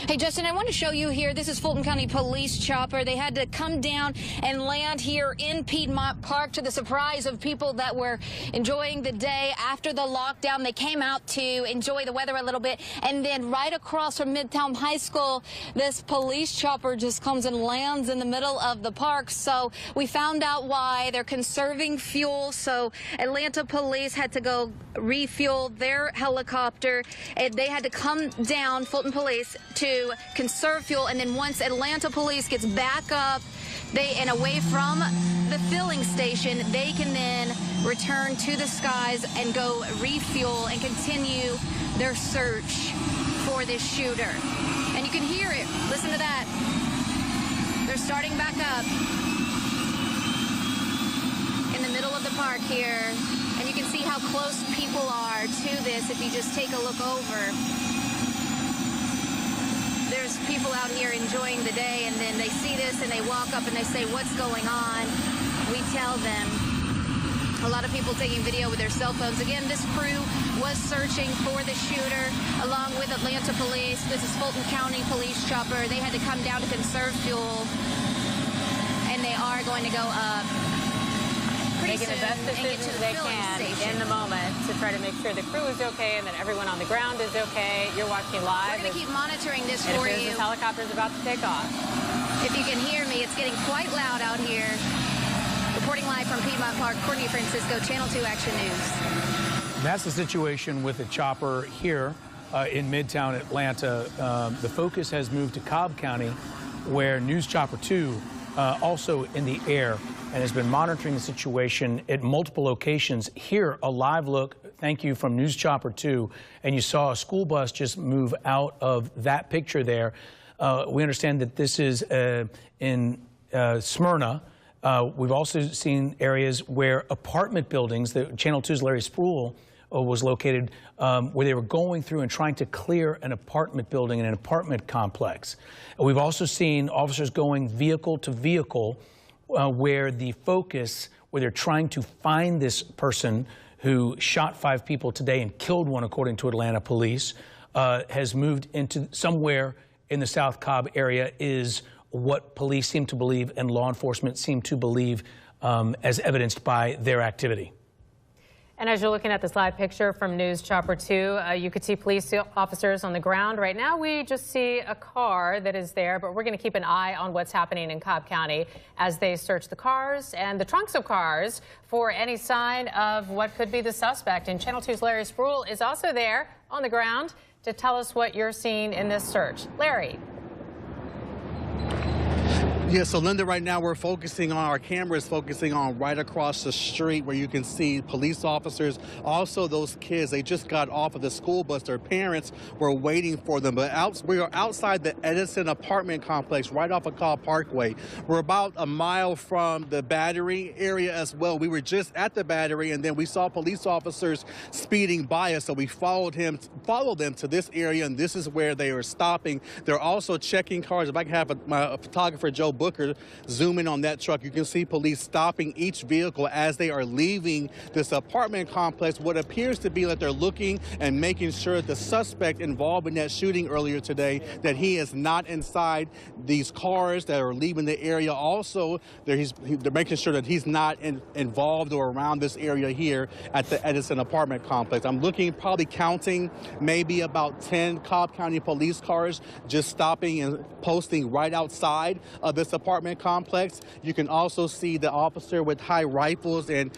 Hey, Justin, I want to show you here. This is Fulton County Police Chopper. They had to come down and land here in Piedmont Park to the surprise of people that were enjoying the day after the lockdown. They came out to enjoy the weather a little bit. And then right across from Midtown High School, this police chopper just comes and lands in the middle of the park. So we found out why. They're conserving fuel. So Atlanta police had to go refuel their helicopter. And they had to come down, Fulton Police, to conserve fuel, and then once Atlanta police gets back up and away from the filling station, they can then return to the skies and go refuel and continue their search for this shooter. And you can hear it. Listen to that. They're starting back up in the middle of the park here. And you can see how close people are to this if you just take a look over. There's people out here enjoying the day, and then they see this and they walk up and they say, what's going on? We tell them. A lot of people taking video with their cell phones. Again, this crew was searching for the shooter along with Atlanta police. This is Fulton County Police Chopper. They had to come down to conserve fuel, and they are going to go up making the best decisions they can in the moment to try to make sure the crew is okay and that everyone on the ground is okay. You're watching live. We're going to keep monitoring this for you. This helicopter's about to take off. If you can hear me, it's getting quite loud out here. Reporting live from Piedmont Park, Courtney Francisco, Channel 2 Action News. That's the situation with the chopper here in Midtown Atlanta. The focus has moved to Cobb County, where News Chopper 2 also in the air and has been monitoring the situation at multiple locations. Here, a live look, thank you, from News Chopper 2, and you saw a school bus just move out of that picture there. We understand that this is in Smyrna. We've also seen areas where apartment buildings, the Channel 2's Larry Spruill was located, where they were going through and trying to clear an apartment building in an apartment complex. We've also seen officers going vehicle to vehicle where the focus, where they're trying to find this person who shot 5 people today and killed one, according to Atlanta police, has moved into somewhere in the South Cobb area, is what police seem to believe and law enforcement seem to believe, as evidenced by their activity. And as you're looking at this live picture from News Chopper 2, you could see police officers on the ground. Right now, we just see a car that is there, but we're going to keep an eye on what's happening in Cobb County as they search the cars and the trunks of cars for any sign of what could be the suspect. And Channel 2's Larry Spruill is also there on the ground to tell us what you're seeing in this search. Larry. Yeah, so Linda, right now we're focusing on, our camera is focusing on right across the street where you can see police officers, also those kids. They just got off of the school bus. Their parents were waiting for them. But we are outside the Edison apartment complex right off of Cobb Parkway. We're about a mile from the Battery area as well. We were just at the Battery, and then we saw police officers speeding by us, so we followed them to this area, and this is where they were stopping. They're also checking cars. If I can have my photographer, Joe Booker, zoom in on that truck, you can see police stopping each vehicle as they are leaving this apartment complex. What appears to be that they're looking and making sure that the suspect involved in that shooting earlier today, that he is not inside these cars that are leaving the area. Also, they're making sure that he's not involved or around this area here at the Edison apartment complex. I'm looking, probably counting maybe about 10 Cobb County police cars just stopping and posting right outside of this apartment complex. You can also see the officer with high rifles and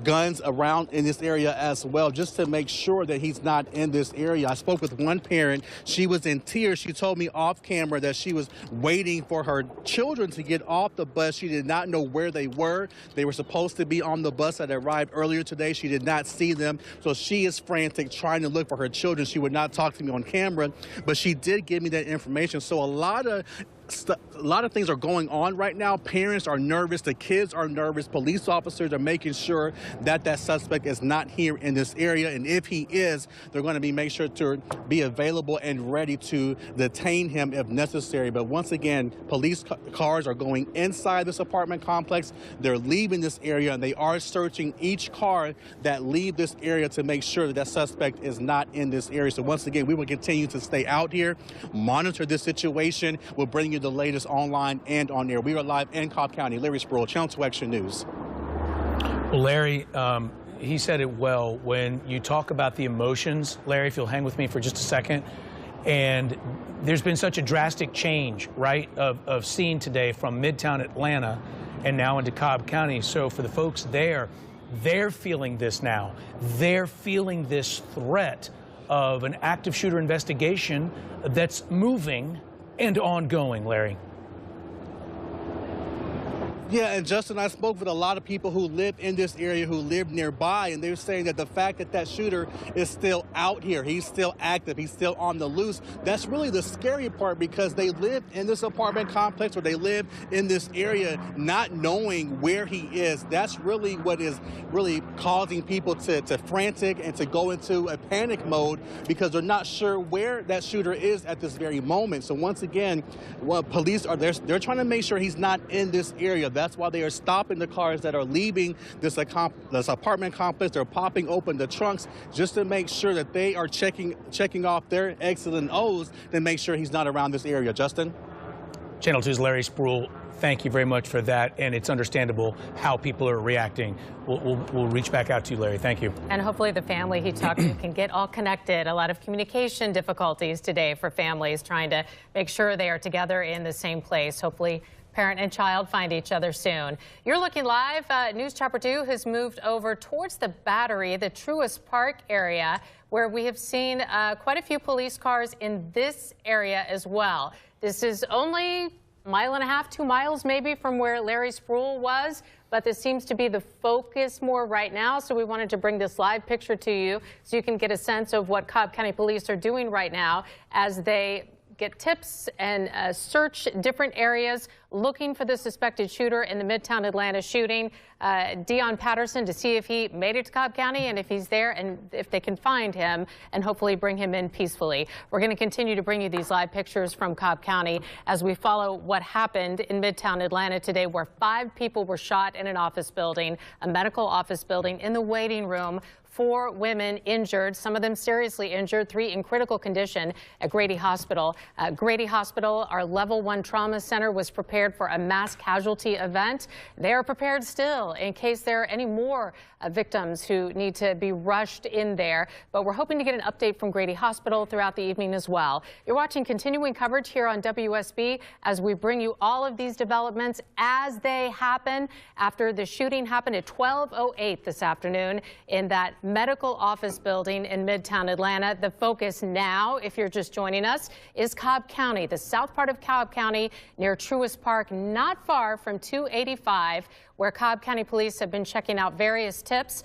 guns around in this area as well, just to make sure that he's not in this area. I spoke with one parent. She was in tears. She told me off camera that she was waiting for her children to get off the bus. She did not know where they were. They were supposed to be on the bus that arrived earlier today. She did not see them. So she is frantic trying to look for her children. She would not talk to me on camera, but she did give me that information. So a lot of things are going on right now. Parents are nervous. The kids are nervous. Police officers are making sure that that suspect is not here in this area. And if he is, they're going to be make sure to be available and ready to detain him if necessary. But once again, police cars are going inside this apartment complex. They're leaving this area, and they are searching each car that leave this area to make sure that that suspect is not in this area. So once again, we will continue to stay out here, monitor this situation. We'll bring you the latest online and on air. We are live in Cobb County. Larry Spruill, Channel 2 Action News. Well, Larry, he said it well. When you talk about the emotions, Larry, if you'll hang with me for just a second, and there's been such a drastic change, right, of scene today from Midtown Atlanta and now into Cobb County. So for the folks there, they're feeling this now. They're feeling this threat of an active shooter investigation that's moving and ongoing, Larry. Yeah, and Justin, I spoke with a lot of people who live in this area, who live nearby, and they're saying that the fact that that shooter is still out here, he's still active, he's still on the loose, that's really the scary part, because they live in this apartment complex, or they live in this area not knowing where he is. That's really what is really causing people to frantic and to go into a panic mode, because they're not sure where that shooter is at this very moment. So once again, police are they're trying to make sure he's not in this area. That's why they are stopping the cars that are leaving this apartment complex. They're popping open the trunks just to make sure that they are checking off their X's and O's to make sure he's not around this area. Justin? Channel 2's Larry Spruill, thank you very much for that, and it's understandable how people are reacting. We'll reach back out to you, Larry. Thank you. And hopefully the family he talked to can get all connected. A lot of communication difficulties today for families trying to make sure they are together in the same place. Hopefully parent and child find each other soon. You're looking live. News Chopper 2 has moved over towards the Battery, the Truist Park area, where we have seen quite a few police cars in this area as well. This is only a mile and a half, 2 miles maybe from where Larry Spruill was, but this seems to be the focus more right now. So we wanted to bring this live picture to you so you can get a sense of what Cobb County Police are doing right now as they get tips and search different areas looking for the suspected shooter in the Midtown Atlanta shooting. Dion Patterson, to see if he made it to Cobb County and if he's there and if they can find him and hopefully bring him in peacefully. We're going to continue to bring you these live pictures from Cobb County as we follow what happened in Midtown Atlanta today, where 5 people were shot in an office building, a medical office building, in the waiting room. 4 women injured, some of them seriously injured, 3 in critical condition at Grady Hospital. Grady Hospital, our level 1 trauma center, was prepared for a mass casualty event. They are prepared still in case there are any more victims who need to be rushed in there. But we're hoping to get an update from Grady Hospital throughout the evening as well. You're watching continuing coverage here on WSB as we bring you all of these developments as they happen after the shooting happened at 12:08 this afternoon in that medical office building in Midtown Atlanta. The focus now, if you're just joining us, is Cobb County, the south part of Cobb County near Truist Park, not far from 285, where Cobb County Police have been checking out various tips.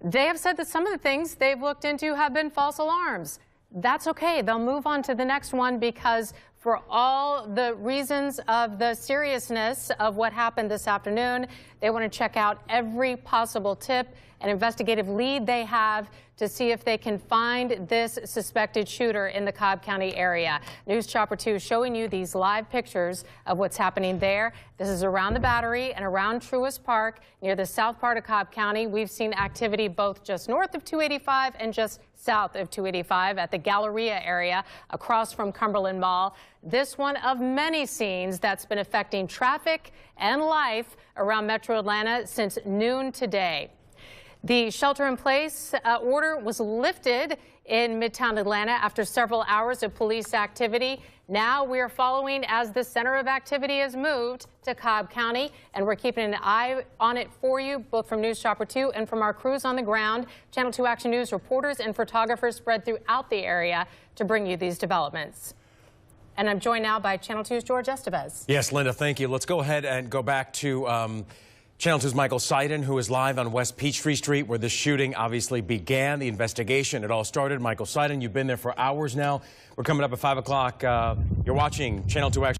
They have said that some of the things they've looked into have been false alarms. That's okay. They'll move on to the next one because for all the reasons of the seriousness of what happened this afternoon, they want to check out every possible tip and investigative lead they have to see if they can find this suspected shooter in the Cobb County area. News Chopper 2 showing you these live pictures of what's happening there. This is around the Battery and around Truist Park near the south part of Cobb County. We've seen activity both just north of 285 and just south of 285 at the Galleria area across from Cumberland Mall. This one of many scenes that's been affecting traffic and life around Metro Atlanta since noon today. The shelter-in-place order was lifted in Midtown Atlanta after several hours of police activity. Now we're following as the center of activity has moved to Cobb County, and we're keeping an eye on it for you, both from News Chopper 2 and from our crews on the ground. Channel 2 Action News reporters and photographers spread throughout the area to bring you these developments. And I'm joined now by Channel 2's George Estevez. Yes, Linda, thank you. Let's go ahead and go back to Channel 2's Michael Seiden, who is live on West Peachtree Street, where the shooting obviously began, the investigation. It all started. Michael Seiden, you've been there for hours now. We're coming up at 5 o'clock. You're watching Channel 2 Action.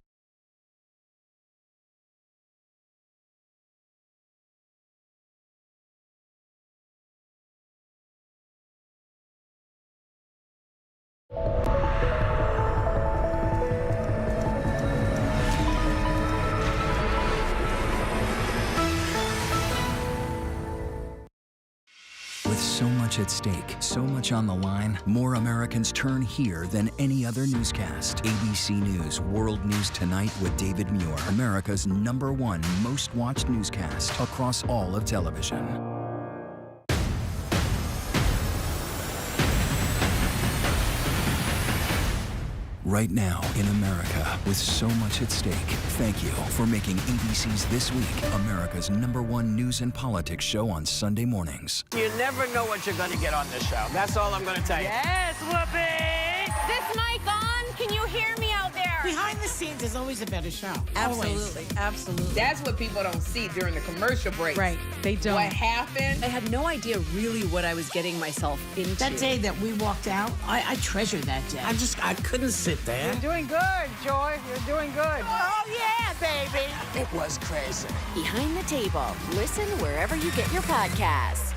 With so much at stake, so much on the line, more Americans turn here than any other newscast. ABC News World News Tonight with David Muir, America's #1 most watched newscast across all of television. Right now in America, with so much at stake, thank you for making ABC's This Week America's #1 news and politics show on Sunday mornings. You never know what you're going to get on this show. That's all I'm going to tell you. Yes, Whoopi! Is this mic on? Can you hear me out there? Behind the scenes is always a better show. Absolutely, absolutely. That's what people don't see during the commercial breaks. Right, they don't. What happened? I had no idea really what I was getting myself into. That day that we walked out, I treasured that day. I couldn't sit there. You're doing good, Joy. You're doing good. Oh, yeah, baby. It was crazy. Behind the Table. Listen wherever you get your podcasts.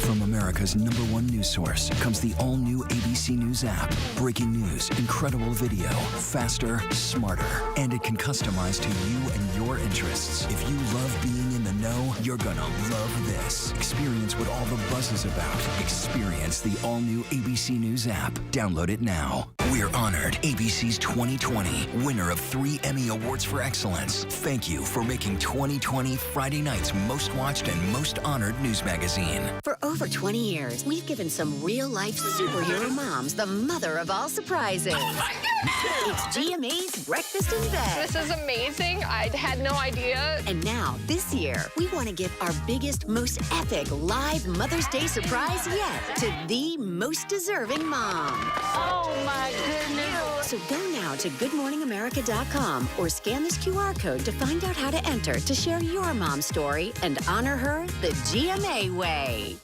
From America's #1 news source comes the all-new ABC News app. Breaking news, incredible video, faster, smarter, and it can customize to you and your interests. If you love being in the know, you're gonna love this. Experience what all the buzz is about. Experience the all-new ABC News app. Download it now. We're honored ABC's 2020 winner of 3 Emmy Awards for Excellence. Thank you for making 2020 Friday night's most watched and most honored news magazine. For over 20 years, we've given some real-life superhero moms the mother of all surprises. Oh my goodness! It's GMA's Breakfast in Bed. This is amazing. I had no idea. And now, this year, we want to give our biggest, most epic live Mother's Day surprise yet to the most deserving mom. Oh my goodness. So go now to goodmorningamerica.com or scan this QR code to find out how to enter to share your mom's story and honor her the GMA way.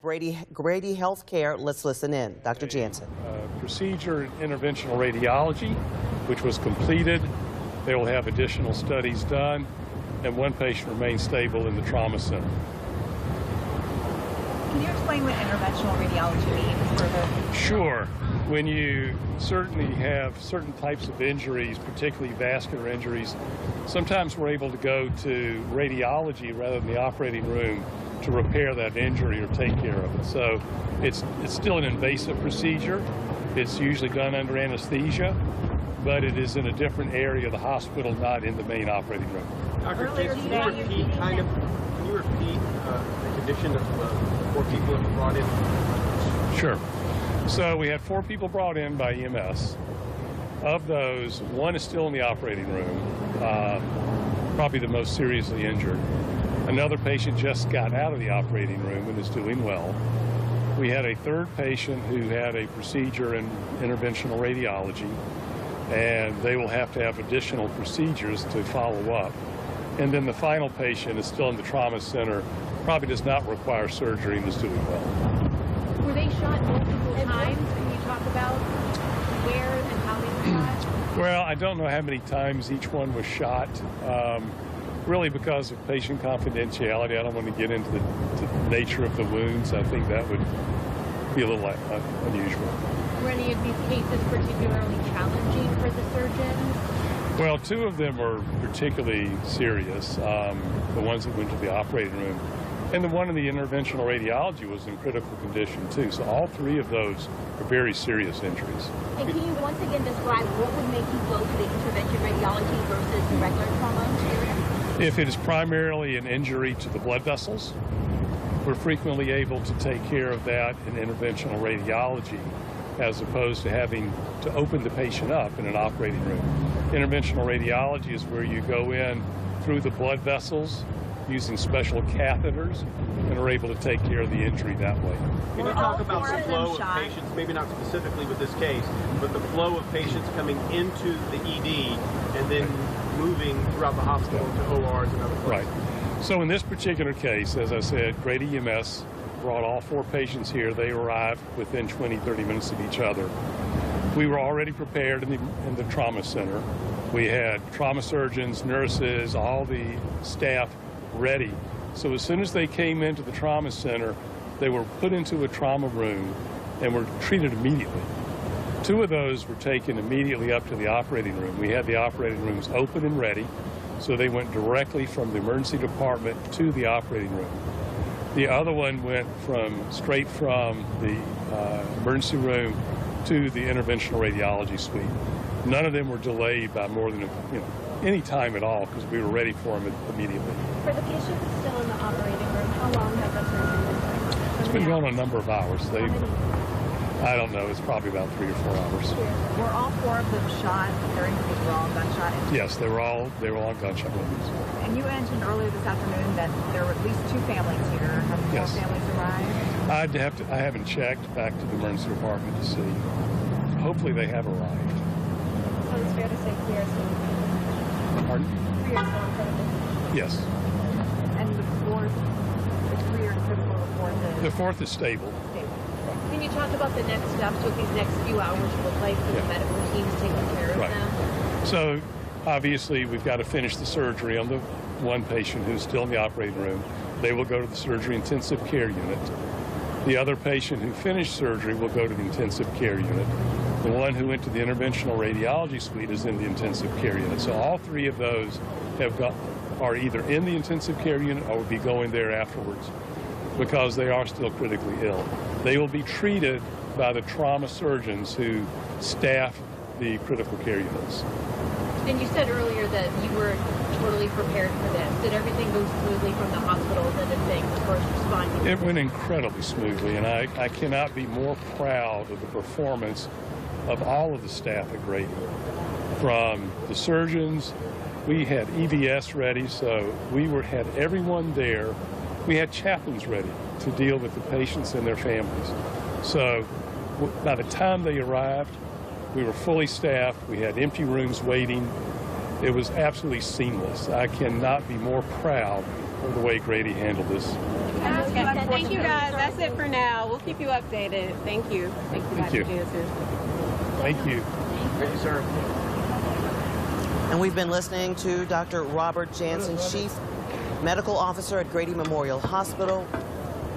Grady Healthcare, let's listen in. Dr. Jansen. Procedure in interventional radiology, which was completed. They will have additional studies done, and 1 patient remains stable in the trauma center. Can you explain what interventional radiology means further? Sure. When you certainly have certain types of injuries, particularly vascular injuries, sometimes we're able to go to radiology rather than the operating room to repair that injury or take care of it. So it's still an invasive procedure. It's usually done under anesthesia, but it is in a different area of the hospital, not in the main operating room. Dr. Jansen, can you repeat the condition of the 4 people that were brought in? Sure. So we had 4 people brought in by EMS. Of those, 1 is still in the operating room, probably the most seriously injured. Another patient just got out of the operating room and is doing well. We had a 3rd patient who had a procedure in interventional radiology, and they will have to have additional procedures to follow up. And then the final patient is still in the trauma center, probably does not require surgery and is doing well. Were they shot multiple times? Can you talk about where and how they were shot? Well, I don't know how many times each one was shot. Really because of patient confidentiality. I don't want to get into the nature of the wounds. I think that would be a little unusual. Were any of these cases particularly challenging for the surgeons? Well, 2 of them were particularly serious, the ones that went to the operating room. And the one in the interventional radiology was in critical condition, too. So all 3 of those are very serious injuries. And can you once again describe what would make you go to the intervention radiology versus the regular trauma area? If it is primarily an injury to the blood vessels, we're frequently able to take care of that in interventional radiology as opposed to having to open the patient up in an operating room. Interventional radiology is where you go in through the blood vessels using special catheters and are able to take care of the injury that way. Can you talk about the flow of patients, maybe not specifically with this case, but the flow of patients coming into the ED and then moving throughout the hospital to ORs and other places? Right. So in this particular case, as I said, Grady EMS brought all 4 patients here. They arrived within 20, 30 minutes of each other. We were already prepared in the trauma center. We had trauma surgeons, nurses, all the staff ready. So as soon as they came into the trauma center, they were put into a trauma room and were treated immediately. 2 of those were taken immediately up to the operating room. We had the operating rooms open and ready, so they went directly from the emergency department to the operating room. The other one went straight from the emergency room to the interventional radiology suite. None of them were delayed by more than any time at all because we were ready for them immediately. For the patient that's still in the operating room, how long has that surgery been going? It's been going a number of hours. I don't know. It's probably about 3 or 4 hours. Were all 4 of them shot? Their injuries were all gunshot injuries? Yes, they were all gunshot wounds. And you mentioned earlier this afternoon that there were at least 2 families here. Have more families arrived? I haven't checked back to the emergency department to see. Hopefully they have arrived. So So it's fair to say 3 are still Pardon? 3 are still in critical. Yes. And the 3 are in critical, The fourth is stable. Can you talk about the next steps, what these next few hours look like for the medical teams taking care of them? So obviously we've got to finish the surgery on the one patient who's still in the operating room. They will go to the surgery intensive care unit. The other patient who finished surgery will go to the intensive care unit. The one who went to the interventional radiology suite is in the intensive care unit. So all 3 of those are either in the intensive care unit or will be going there afterwards because they are still critically ill. They will be treated by the trauma surgeons who staff the critical care units. And you said earlier that you were totally prepared for this. Did everything go smoothly from the hospital's end of things as far as responding? It went incredibly smoothly, and I cannot be more proud of the performance of all of the staff at Grady. From the surgeons, we had EVS ready, so we had everyone there. We had chaplains ready to deal with the patients and their families. So by the time they arrived, we were fully staffed. We had empty rooms waiting. It was absolutely seamless. I cannot be more proud of the way Grady handled this. Thank you, guys. That's it for now. We'll keep you updated. Thank you. Thank you, Dr. Jansen. Thank you. Thank you, sir. And we've been listening to Dr. Robert Jansen, Chief Medical Officer at Grady Memorial Hospital,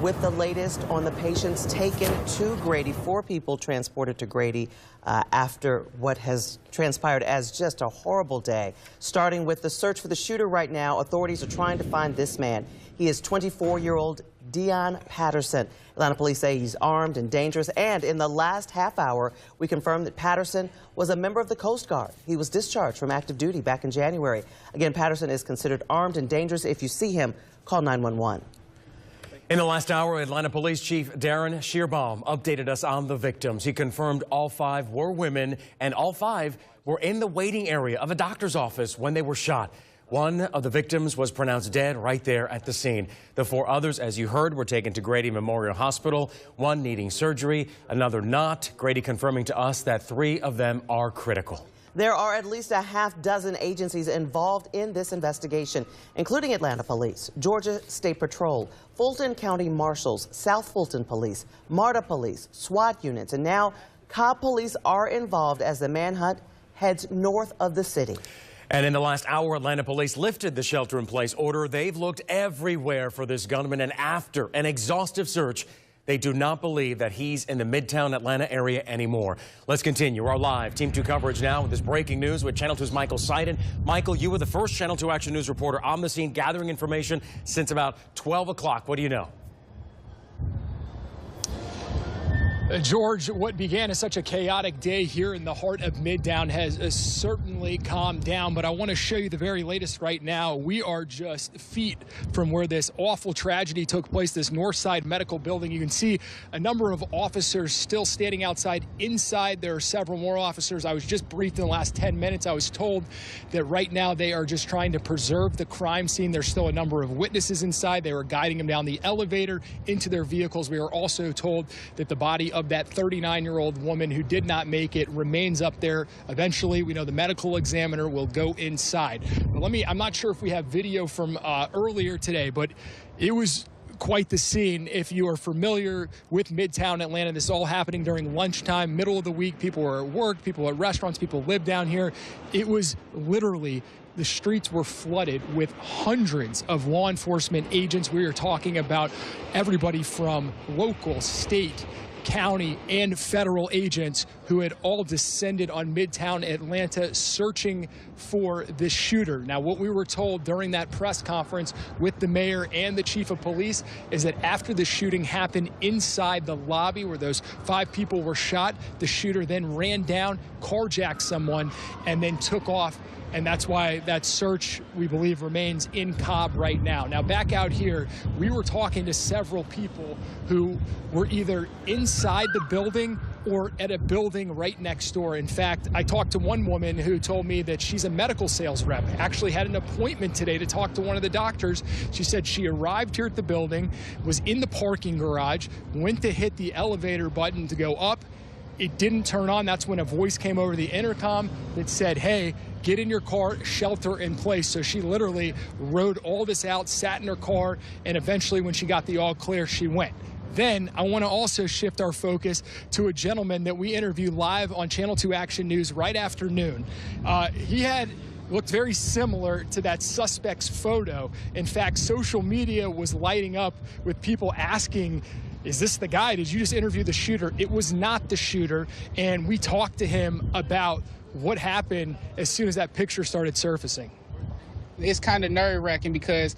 with the latest on the patients taken to Grady. 4 people transported to Grady after what has transpired as just a horrible day. Starting with the search for the shooter right now, authorities are trying to find this man. He is 24-year-old Dion Patterson. Atlanta police say he's armed and dangerous, and in the last half hour, we confirmed that Patterson was a member of the Coast Guard. He was discharged from active duty back in January. Again, Patterson is considered armed and dangerous. If you see him, call 911. In the last hour, Atlanta Police Chief Darren Shearbaum updated us on the victims. He confirmed all 5 were women, and all 5 were in the waiting area of a doctor's office when they were shot. One of the victims was pronounced dead right there at the scene. The 4 others, as you heard, were taken to Grady Memorial Hospital, one needing surgery, another not. Grady confirming to us that 3 of them are critical. There are at least a half dozen agencies involved in this investigation, including Atlanta Police, Georgia State Patrol, Fulton County Marshals, South Fulton Police, MARTA Police, SWAT units, and now Cobb Police are involved as the manhunt heads north of the city. And in the last hour, Atlanta police lifted the shelter-in-place order. They've looked everywhere for this gunman, and after an exhaustive search, they do not believe that he's in the Midtown Atlanta area anymore. Let's continue our live Team 2 coverage now with this breaking news with Channel 2's Michael Seiden. Michael, you were the first Channel 2 Action News reporter on the scene gathering information since about 12 o'clock. What do you know? George, what began as such a chaotic day here in the heart of Midtown has certainly calmed down, but I want to show you the very latest right now. We are just feet from where this awful tragedy took place, this Northside Medical Building. You can see a number of officers still standing outside. Inside, there are several more officers. I was just briefed in the last 10 minutes. I was told that right now they are just trying to preserve the crime scene. There's still a number of witnesses inside. They were guiding them down the elevator into their vehicles. We are also told that the body of that 39-year-old woman who did not make it remains up there. Eventually, we know the medical examiner will go inside. But I'm not sure if we have video from earlier today, but it was quite the scene. If you are familiar with Midtown Atlanta, this is all happening during lunchtime, middle of the week. People were at work, people at restaurants, people live down here. It was literally, the streets were flooded with hundreds of law enforcement agents. We are talking about everybody from local, state, county, and federal agents who had all descended on Midtown Atlanta searching for this shooter. Now, what we were told during that press conference with the mayor and the chief of police is that after the shooting happened inside the lobby where those 5 people were shot, the shooter then ran down, carjacked someone, and then took off. And that's why that search, we believe, remains in Cobb right now. Now, back out here, we were talking to several people who were either inside the building or at a building right next door. In fact, I talked to one woman who told me that she's a medical sales rep, actually had an appointment today to talk to one of the doctors. She said she arrived here at the building, was in the parking garage, went to hit the elevator button to go up, it didn't turn on. That's when a voice came over the intercom that said, hey, get in your car, shelter in place. So she literally rode all this out, sat in her car, and eventually when she got the all clear, she went. Then I want to also shift our focus to a gentleman that we interviewed live on Channel 2 Action News right after noon. He looked very similar to that suspect's photo. In fact, social media was lighting up with people asking, is this the guy? Did you just interview the shooter? It was not the shooter, and we talked to him about what happened as soon as that picture started surfacing. It's kind of nerve-wracking because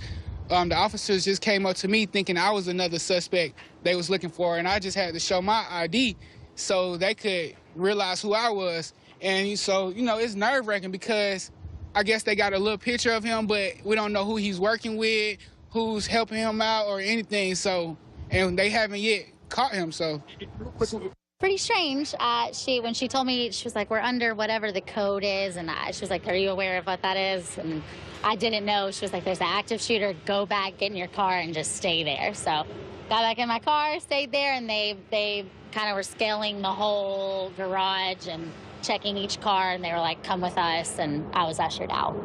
the officers just came up to me thinking I was another suspect they was looking for, and I just had to show my ID so they could realize who I was. And so, you know, it's nerve-wracking because I guess they got a little picture of him, but we don't know who he's working with, who's helping him out or anything. So, and they haven't yet caught him, so. Pretty strange. When she told me, she was like, we're under whatever the code is, and she was like, are you aware of what that is? And I didn't know. She was like, there's an active shooter, go back, get in your car, and just stay there. So got back in my car, stayed there, and they kind of were scaling the whole garage and checking each car, and they were like, come with us, and I was ushered out.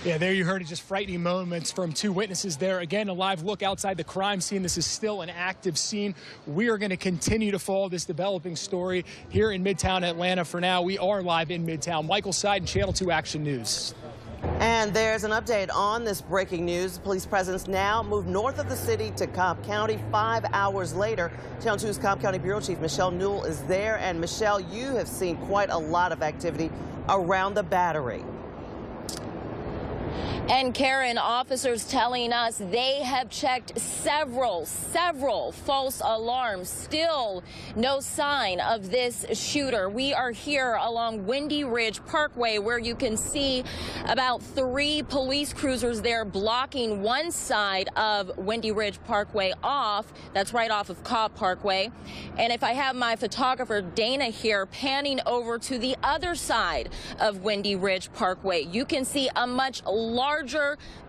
Yeah, there you heard it, just frightening moments from two witnesses there. Again, a live look outside the crime scene. This is still an active scene. We are going to continue to follow this developing story here in Midtown Atlanta. For now, we are live in Midtown. Michael Seiden, Channel 2 Action News. And there's an update on this breaking news. Police presence now moved north of the city to Cobb County 5 hours later. Channel 2's Cobb County Bureau Chief Michelle Newell is there. And Michelle, you have seen quite a lot of activity around the Battery. And Karen, officers telling us they have checked several false alarms. Still no sign of this shooter. We are here along Windy Ridge Parkway, where you can see about 3 police cruisers there blocking one side of Windy Ridge Parkway off. That's right off of Cobb Parkway. And if I have my photographer Dana here panning over to the other side of Windy Ridge Parkway, you can see a much larger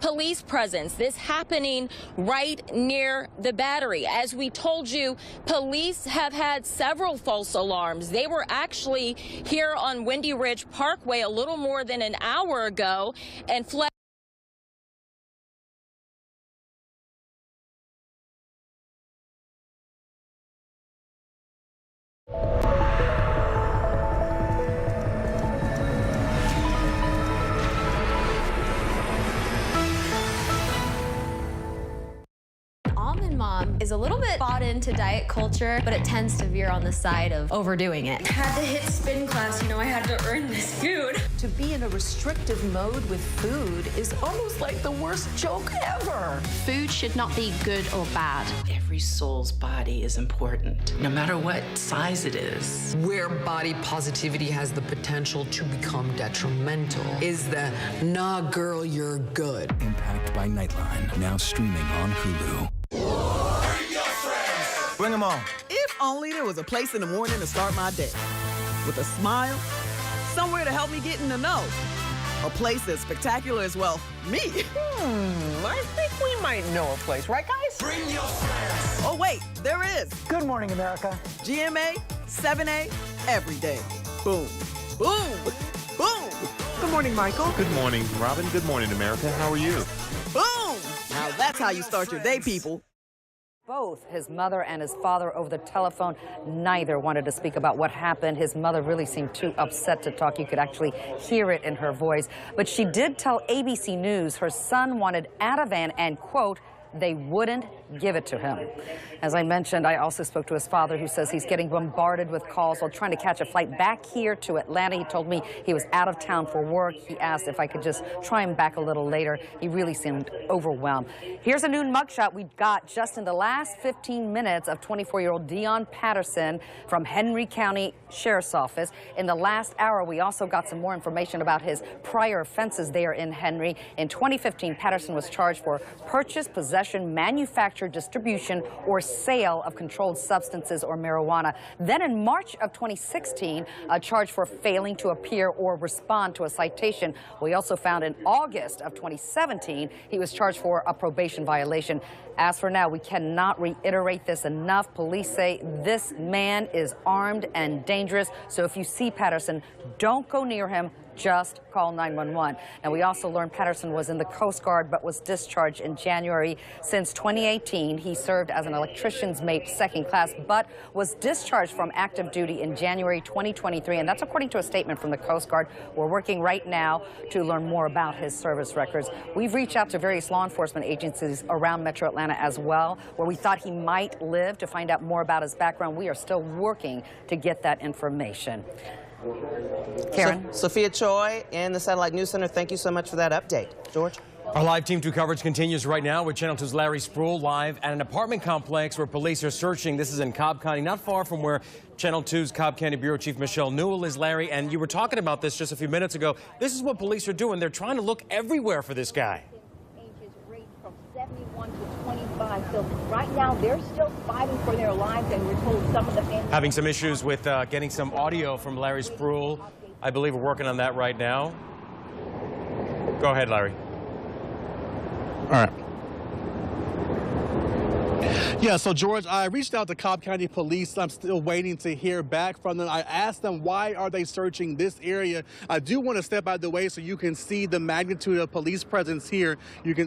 police presence. This happening right near the Battery. As we told you, police have had several false alarms. They were actually here on Windy Ridge Parkway a little more than an hour ago and fled. Mom is a little bit bought into diet culture, but it tends to veer on the side of overdoing it. I had to hit spin class, I had to earn this food. To be in a restrictive mode with food is almost like the worst joke ever. Food should not be good or bad. Every soul's body is important, no matter what size it is. Where body positivity has the potential to become detrimental is the, nah, girl, you're good. Impact by Nightline, now streaming on Hulu. Bring them on. If only there was a place in the morning to start my day. With a smile, somewhere to help me get in the know. A place as spectacular as, well, me. I think we might know a place, right, guys? Bring your friends. Oh, wait, there is. Good morning, America. GMA, 7A, every day. Boom, boom, boom. Good morning, Michael. Good morning, Robin. Good morning, America. How are you? Boom! Now that's how you start your day, people. Both his mother and his father over the telephone. Neither wanted to speak about what happened. His mother really seemed too upset to talk. You could actually hear it in her voice. But she did tell ABC News her son wanted Ativan and, quote, they wouldn't give it to him. As I mentioned, I also spoke to his father, who says he's getting bombarded with calls while trying to catch a flight back here to Atlanta. He told me he was out of town for work. He asked if I could just try him back a little later. He really seemed overwhelmed. Here's a new mugshot we got just in the last 15 minutes of 24-year-old Dion Patterson from Henry County Sheriff's Office. In the last hour, we also got some more information about his prior offenses there in Henry. In 2015, Patterson was charged for purchase, possession, possession, manufacture, distribution, or sale of controlled substances or marijuana. Then in March of 2016, a charge for failing to appear or respond to a citation. We also found in August of 2017, he was charged for a probation violation. As for now, we cannot reiterate this enough. Police say this man is armed and dangerous. So if you see Patterson, don't go near him. Just call 911. And we also learned Patterson was in the Coast Guard but was discharged in January. Since 2018, he served as an electrician's mate, second class, but was discharged from active duty in January 2023. And that's according to a statement from the Coast Guard. We're working right now to learn more about his service records. We've reached out to various law enforcement agencies around Metro Atlanta as well, where we thought he might live, to find out more about his background. We are still working to get that information. Karen? Sophia Choi in the Satellite News Center, thank you so much for that update. George? Our live Team 2 coverage continues right now with Channel 2's Larry Spruill live at an apartment complex where police are searching. This is in Cobb County, not far from where Channel 2's Cobb County Bureau Chief Michelle Newell is, Larry. And you were talking about this just a few minutes ago. This is what police are doing. They're trying to look everywhere for this guy. Ages range from 71 to 25. So right now they're still fighting for their lives, and we're told some of the families Having some issues with getting some audio from Larry Spruill. I believe we're working on that right now. Go ahead, Larry. All right. Yeah, so George, I reached out to Cobb County Police. I'm still waiting to hear back from them. I asked them, why are they searching this area? I do want to step out of the way so you can see the magnitude of police presence here.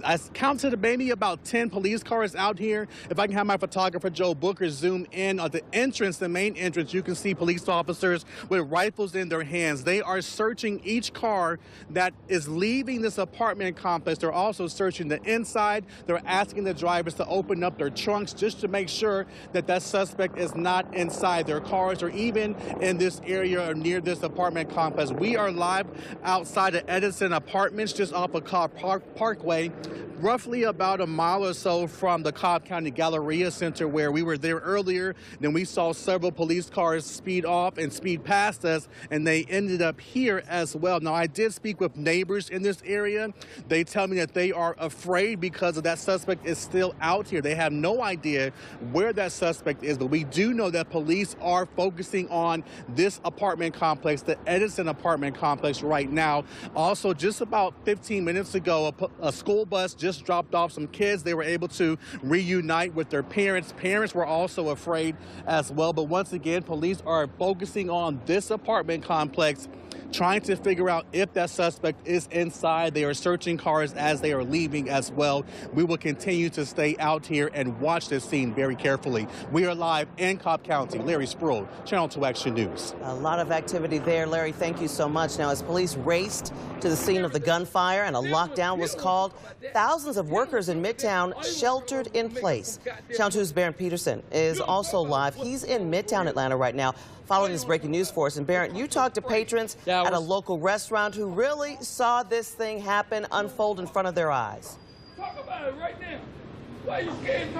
I counted maybe about 10 police cars out here. If I can have my photographer, Joe Booker, zoom in on the entrance, the main entrance, you can see police officers with rifles in their hands. They are searching each car that is leaving this apartment complex. They're also searching the inside. They're asking the drivers to open up their trunks just to make sure that that suspect is not inside their cars or even in this area or near this apartment complex. We are live outside of Edison Apartments, just off of Cobb Parkway, roughly about a mile or so from the Cobb County Galleria Center, where we were there earlier. Then we saw several police cars speed off and speed past us, and they ended up here as well. Now, I did speak with neighbors in this area. They tell me that they are afraid because of that suspect is still out here. They have no idea where that suspect is, but we do know that police are focusing on this apartment complex, the Edison apartment complex right now. Also, just about 15 minutes ago, a school bus just dropped off some kids. They were able to reunite with their parents. Parents were also afraid as well, but once again, police are focusing on this apartment complex, trying to figure out if that suspect is inside. They are searching cars as they are leaving as well. We will continue to stay out here and watch this scene very carefully. We are live in Cobb County. Larry Spruill, Channel 2 Action News. A lot of activity there, Larry. Thank you so much. Now, as police raced to the scene of the gunfire and a lockdown was called, thousands of workers in Midtown sheltered in place. Channel 2's Barron Peterson is also live. He's in Midtown Atlanta right now, following this breaking news for us. And Barron, you talked to patrons at a local restaurant who really saw this thing happen, unfold in front of their eyes. Talk about it right now.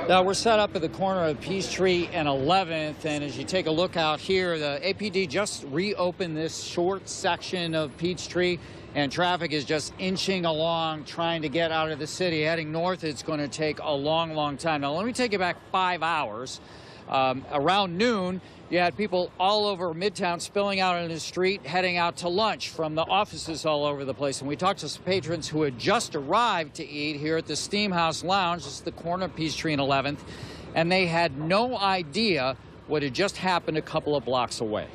Now, we're set up at the corner of Peachtree and 11th, and as you take a look out here, the APD just reopened this short section of Peachtree, and traffic is just inching along, trying to get out of the city. Heading north, it's going to take a long, long time. Now, let me take you back 5 hours. Around noon, you had people all over Midtown spilling out on the street, heading out to lunch from the offices all over the place. And we talked to some patrons who had just arrived to eat here at the Steamhouse Lounge. This is the corner of Peachtree and 11th. And they had no idea what had just happened a couple of blocks away.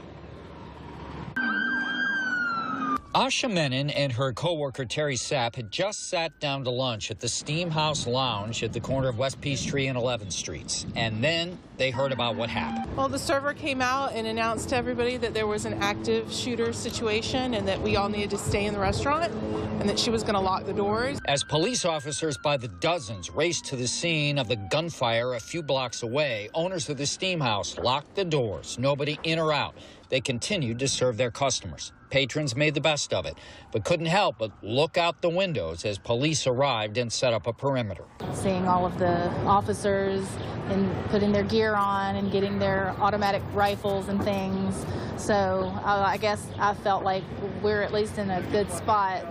Asha Menon and her co-worker Terry Sapp had just sat down to lunch at the Steamhouse Lounge at the corner of West Peachtree and 11th Streets. And then they heard about what happened. Well, the server came out and announced to everybody that there was an active shooter situation and that we all needed to stay in the restaurant and that she was going to lock the doors. As police officers by the dozens raced to the scene of the gunfire a few blocks away, owners of the Steamhouse locked the doors, nobody in or out. They continued to serve their customers. Patrons made the best of it, but couldn't help but look out the windows as police arrived and set up a perimeter. Seeing all of the officers and putting their gear on and getting their automatic rifles and things. So I guess I felt like we're at least in a good spot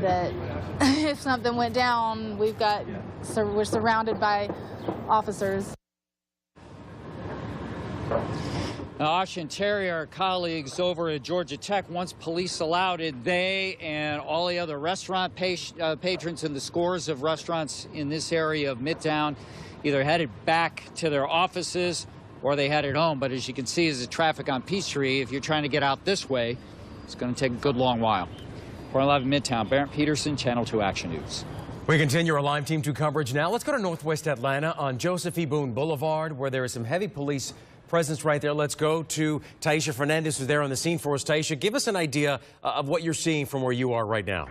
that if something went down, we've got we're surrounded by officers. Now, Ash and Terry, our colleagues over at Georgia Tech, once police allowed it, they and all the other restaurant patrons and the scores of restaurants in this area of Midtown either headed back to their offices or they headed home. But as you can see, as the traffic on Peachtree, if you're trying to get out this way, it's going to take a good long while. 411 Midtown, Barrett Peterson, Channel 2 Action News. We continue our Live Team 2 coverage now. Let's go to Northwest Atlanta on Joseph E. Boone Boulevard, where there is some heavy police presence right there. Let's go to Taisha Fernandez, who's there on the scene for us. Taisha, give us an idea of what you're seeing from where you are right now.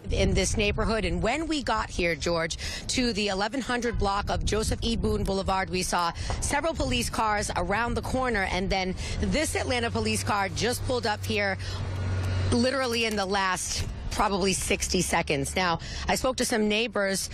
In this neighborhood, and when we got here, George, to the 1100 block of Joseph E. Boone Boulevard, we saw several police cars around the corner, and then this Atlanta police car just pulled up here literally in the last probably 60 seconds. Now, I spoke to some neighbors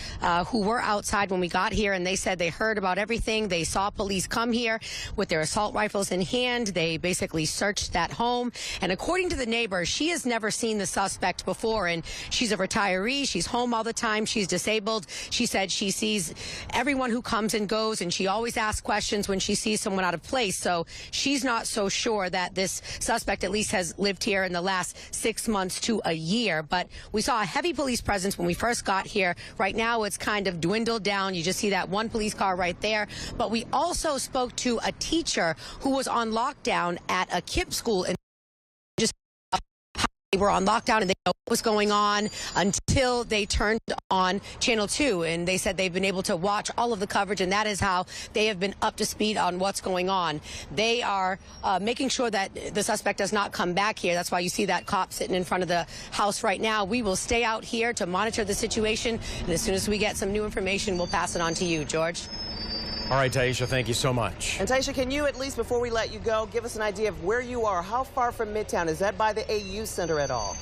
who were outside when we got here, and they said they heard about everything. They saw police come here with their assault rifles in hand. They basically searched that home. And according to the neighbor, she has never seen the suspect before, and she's a retiree. She's home all the time. She's disabled. She said she sees everyone who comes and goes, and she always asks questions when she sees someone out of place. So she's not so sure that this suspect at least has lived here in the last 6 months to a year. But we saw a heavy police presence when we first got here. Right now, it's kind of dwindled down. You just see that one police car right there. But we also spoke to a teacher who was on lockdown at a KIPP school and just they were on lockdown and they know what was going on until they turned on Channel 2. And they said they've been able to watch all of the coverage, and that is how they have been up to speed on what's going on. They are making sure that the suspect does not come back here. That's why you see that cop sitting in front of the house right now. We will stay out here to monitor the situation, and as soon as we get some new information, we'll pass it on to you, George. All right, Taisha, thank you so much. And Taisha, can you, at least before we let you go, give us an idea of where you are? How far from Midtown? Is that by the AU Center at all?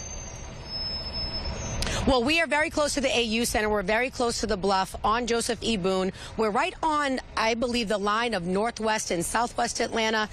Well, we are very close to the AU Center. We're very close to the Bluff on Joseph E. Boone. We're right on, I believe, the line of Northwest and Southwest Atlanta.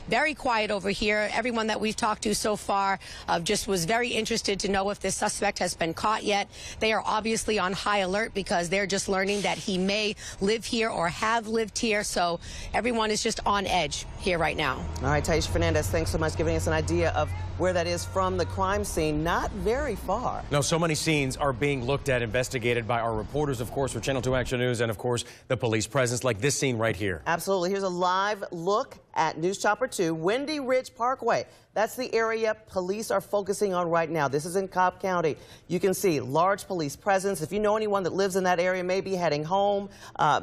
Very quiet over here. Everyone that we've talked to so far just was very interested to know if this suspect has been caught yet. They are obviously on high alert because they're just learning that he may live here or have lived here. So everyone is just on edge here right now. All right, Taisha Fernandez, thanks so much for giving us an idea of where that is from the crime scene. Not very far. No, so many scenes are being looked at, investigated by our reporters, of course, for Channel 2 Action News, and, of course, the police presence, like this scene right here. Absolutely. Here's a live look at News Chopper 2, Windy Ridge Parkway. That's the area police are focusing on right now. This is in Cobb County. You can see large police presence. If you know anyone that lives in that area, maybe heading home,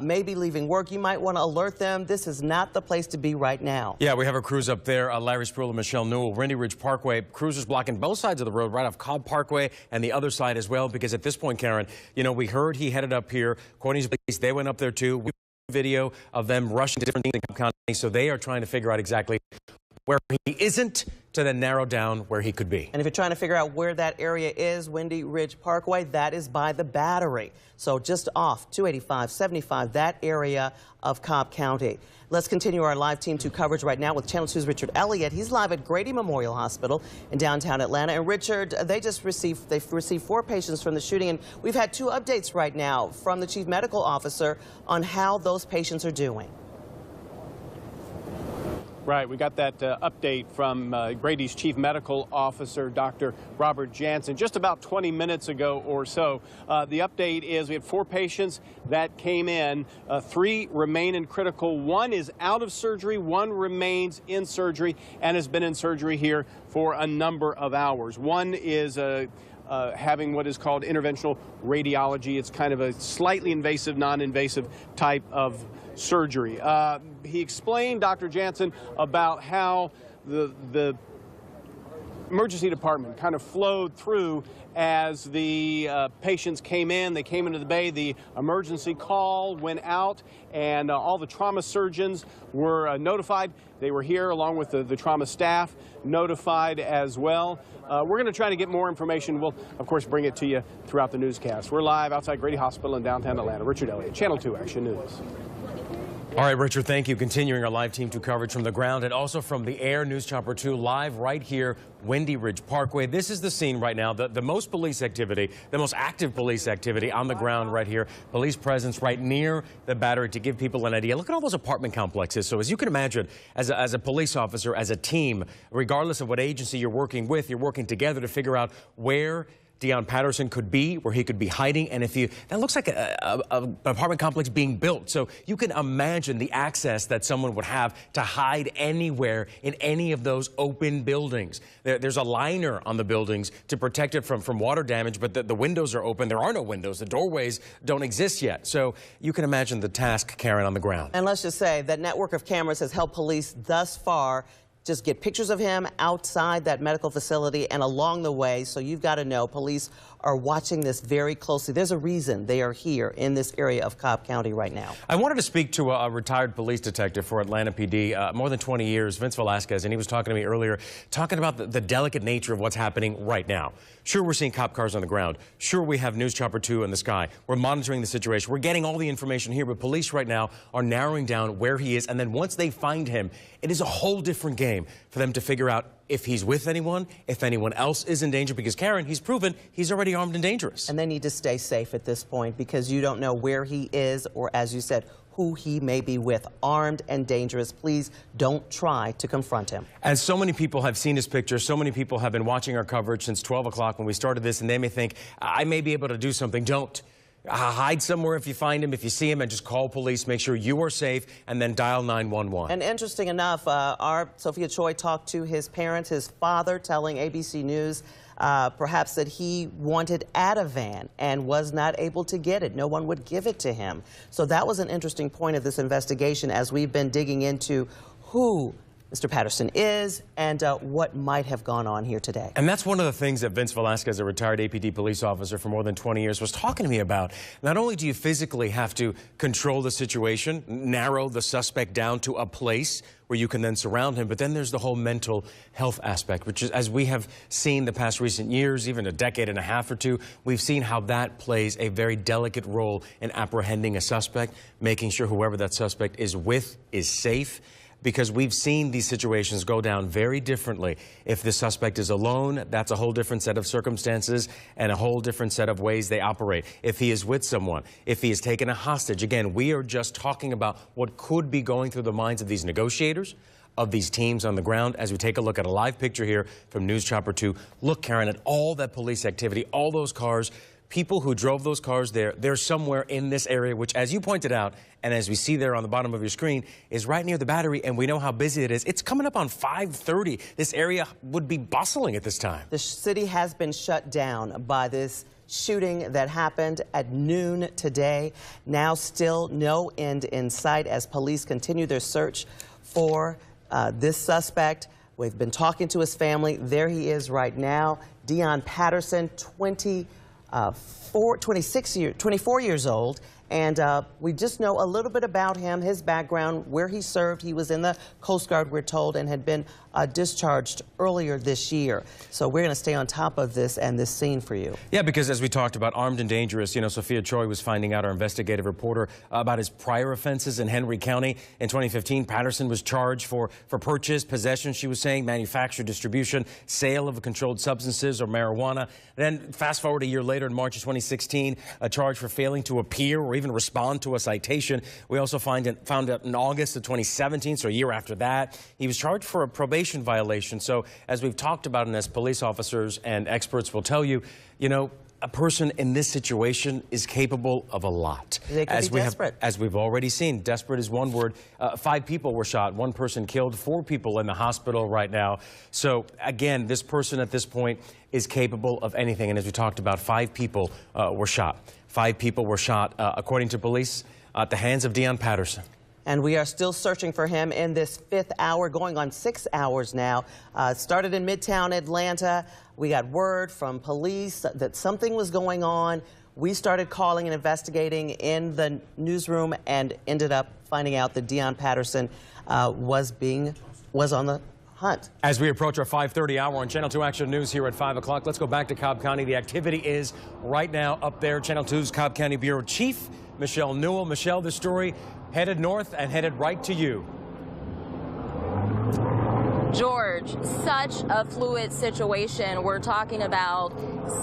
maybe leaving work, you might want to alert them. This is not the place to be right now. Yeah, we have our crews up there, Larry Spruill and Michelle Newell, Windy Ridge Parkway. Cruisers blocking both sides of the road, right off Cobb Parkway and the other side as well, because at this point, Karen, you know, we heard he headed up here. According to police, they went up there too. We video of them rushing to different things in Cobb County, so they are trying to figure out exactly where he isn't to then narrow down where he could be. And if you're trying to figure out where that area is, Windy Ridge Parkway, that is by the Battery. So just off 285, 75, that area of Cobb County. Let's continue our Live Team 2 coverage right now with Channel 2's Richard Elliott. He's live at Grady Memorial Hospital in downtown Atlanta. And Richard, they've received 4 patients from the shooting, and we've had 2 updates right now from the chief medical officer on how those patients are doing. Right, we got that update from Grady's chief medical officer, Dr. Robert Jansen, just about 20 minutes ago or so. The update is we had 4 patients that came in. 3 remain in critical. 1 is out of surgery. 1 remains in surgery and has been in surgery here for a number of hours. 1 is having what is called interventional radiology. It's kind of a slightly invasive, non-invasive type of surgery. He explained, Dr. Jansen, about how the emergency department kind of flowed through as the patients came in. They came into the bay. The emergency call went out, and all the trauma surgeons were notified. They were here along with the trauma staff, notified as well. We're going to try to get more information. We'll, of course, bring it to you throughout the newscast. We're live outside Grady Hospital in downtown Atlanta. Richard Elliott, Channel 2 Action News. All right, Richard, thank you. Continuing our live Team 2 coverage from the ground and also from the air, News Chopper 2 live right here, Windy Ridge Parkway. This is the scene right now, the most police activity, the most active police activity on the ground right here. Police presence right near the Battery to give people an idea. Look at all those apartment complexes. So as you can imagine, as a police officer, as a team, regardless of what agency you're working with, you're working together to figure out where Deon Patterson could be, where he could be hiding, and that looks like an apartment complex being built. So you can imagine the access that someone would have to hide anywhere in any of those open buildings. There's a liner on the buildings to protect it from water damage, but the windows are open. There are no windows. The doorways don't exist yet. So you can imagine the task, Karen, on the ground. And let's just say that network of cameras has helped police thus far just get pictures of him outside that medical facility and along the way. So you've got to know police are watching this very closely. There's a reason they are here in this area of Cobb County right now. I wanted to speak to a retired police detective for Atlanta PD, more than 20 years, Vince Velasquez, and he was talking to me earlier, talking about the delicate nature of what's happening right now. Sure, we're seeing cop cars on the ground. Sure, we have News Chopper 2 in the sky. We're monitoring the situation. We're getting all the information here, but police right now are narrowing down where he is, and then once they find him, it is a whole different game for them to figure out if he's with anyone, if anyone else is in danger, because, Karen, he's proven he's already armed and dangerous. And they need to stay safe at this point because you don't know where he is or, as you said, who he may be with. Armed and dangerous. Please don't try to confront him. And so many people have seen his picture. So many people have been watching our coverage since 12 o'clock when we started this, and they may think, I may be able to do something. Don't. Hide somewhere if you find him, if you see him, and just call police. Make sure you are safe, and then dial 911. And interesting enough, our Sophia Choi talked to his parents, his father, telling ABC News perhaps that he wanted Ativan and was not able to get it. No one would give it to him. So that was an interesting point of this investigation as we've been digging into who Mr. Patterson is and what might have gone on here today. And that's one of the things that Vince Velasquez, a retired APD police officer for more than 20 years, was talking to me about. Not only do you physically have to control the situation, narrow the suspect down to a place where you can then surround him, but then there's the whole mental health aspect, which is, as we have seen the past recent years, even a decade and a half or two, we've seen how that plays a very delicate role in apprehending a suspect, making sure whoever that suspect is with is safe. Because we've seen these situations go down very differently. If the suspect is alone, that's a whole different set of circumstances and a whole different set of ways they operate. If he is with someone, if he is taken a hostage, again, we are just talking about what could be going through the minds of these negotiators, of these teams on the ground, as we take a look at a live picture here from News Chopper 2. Look, Karen, at all that police activity, all those cars, people who drove those cars there, they're somewhere in this area, which, as you pointed out, and as we see there on the bottom of your screen, is right near the Battery, and we know how busy it is. It's coming up on 5:30. This area would be bustling at this time. The city has been shut down by this shooting that happened at noon today. Now still no end in sight as police continue their search for this suspect. We've been talking to his family. There he is right now. Deon Patterson, 24 years old, and we just know a little bit about him, his background, where he served. He was in the Coast Guard, we're told, and had been discharged earlier this year. So we're going to stay on top of this and this scene for you. Yeah, because as we talked about, armed and dangerous, you know, Sophia Choi was finding out, our investigative reporter, about his prior offenses in Henry County. In 2015, Patterson was charged for purchase, possession, she was saying, manufacture, distribution, sale of controlled substances or marijuana. Then fast forward a year later, in March of 2016, a charge for failing to appear or even respond to a citation. We also found out in August of 2017, so a year after that, he was charged for a probation violation. So as we've talked about, and as police officers and experts will tell you, you know, a person in this situation is capable of a lot. They could be desperate. As we've already seen, desperate is one word. 5 people were shot, 1 person killed, 4 people in the hospital right now. So again, this person at this point is capable of anything. And as we talked about, 5 people were shot. 5 people were shot, according to police, at the hands of Deon Patterson. And we are still searching for him in this 5th hour, going on 6 hours now. Started in Midtown Atlanta. We got word from police that something was going on. We started calling and investigating in the newsroom and ended up finding out that Deon Patterson was on the Hunt. As we approach our 5:30 hour on Channel 2 Action News here at 5 o'clock, let's go back to Cobb County. The activity is right now up there. Channel 2's Cobb County Bureau Chief Michelle Newell. Michelle, this story headed north and headed right to you. George, such a fluid situation. We're talking about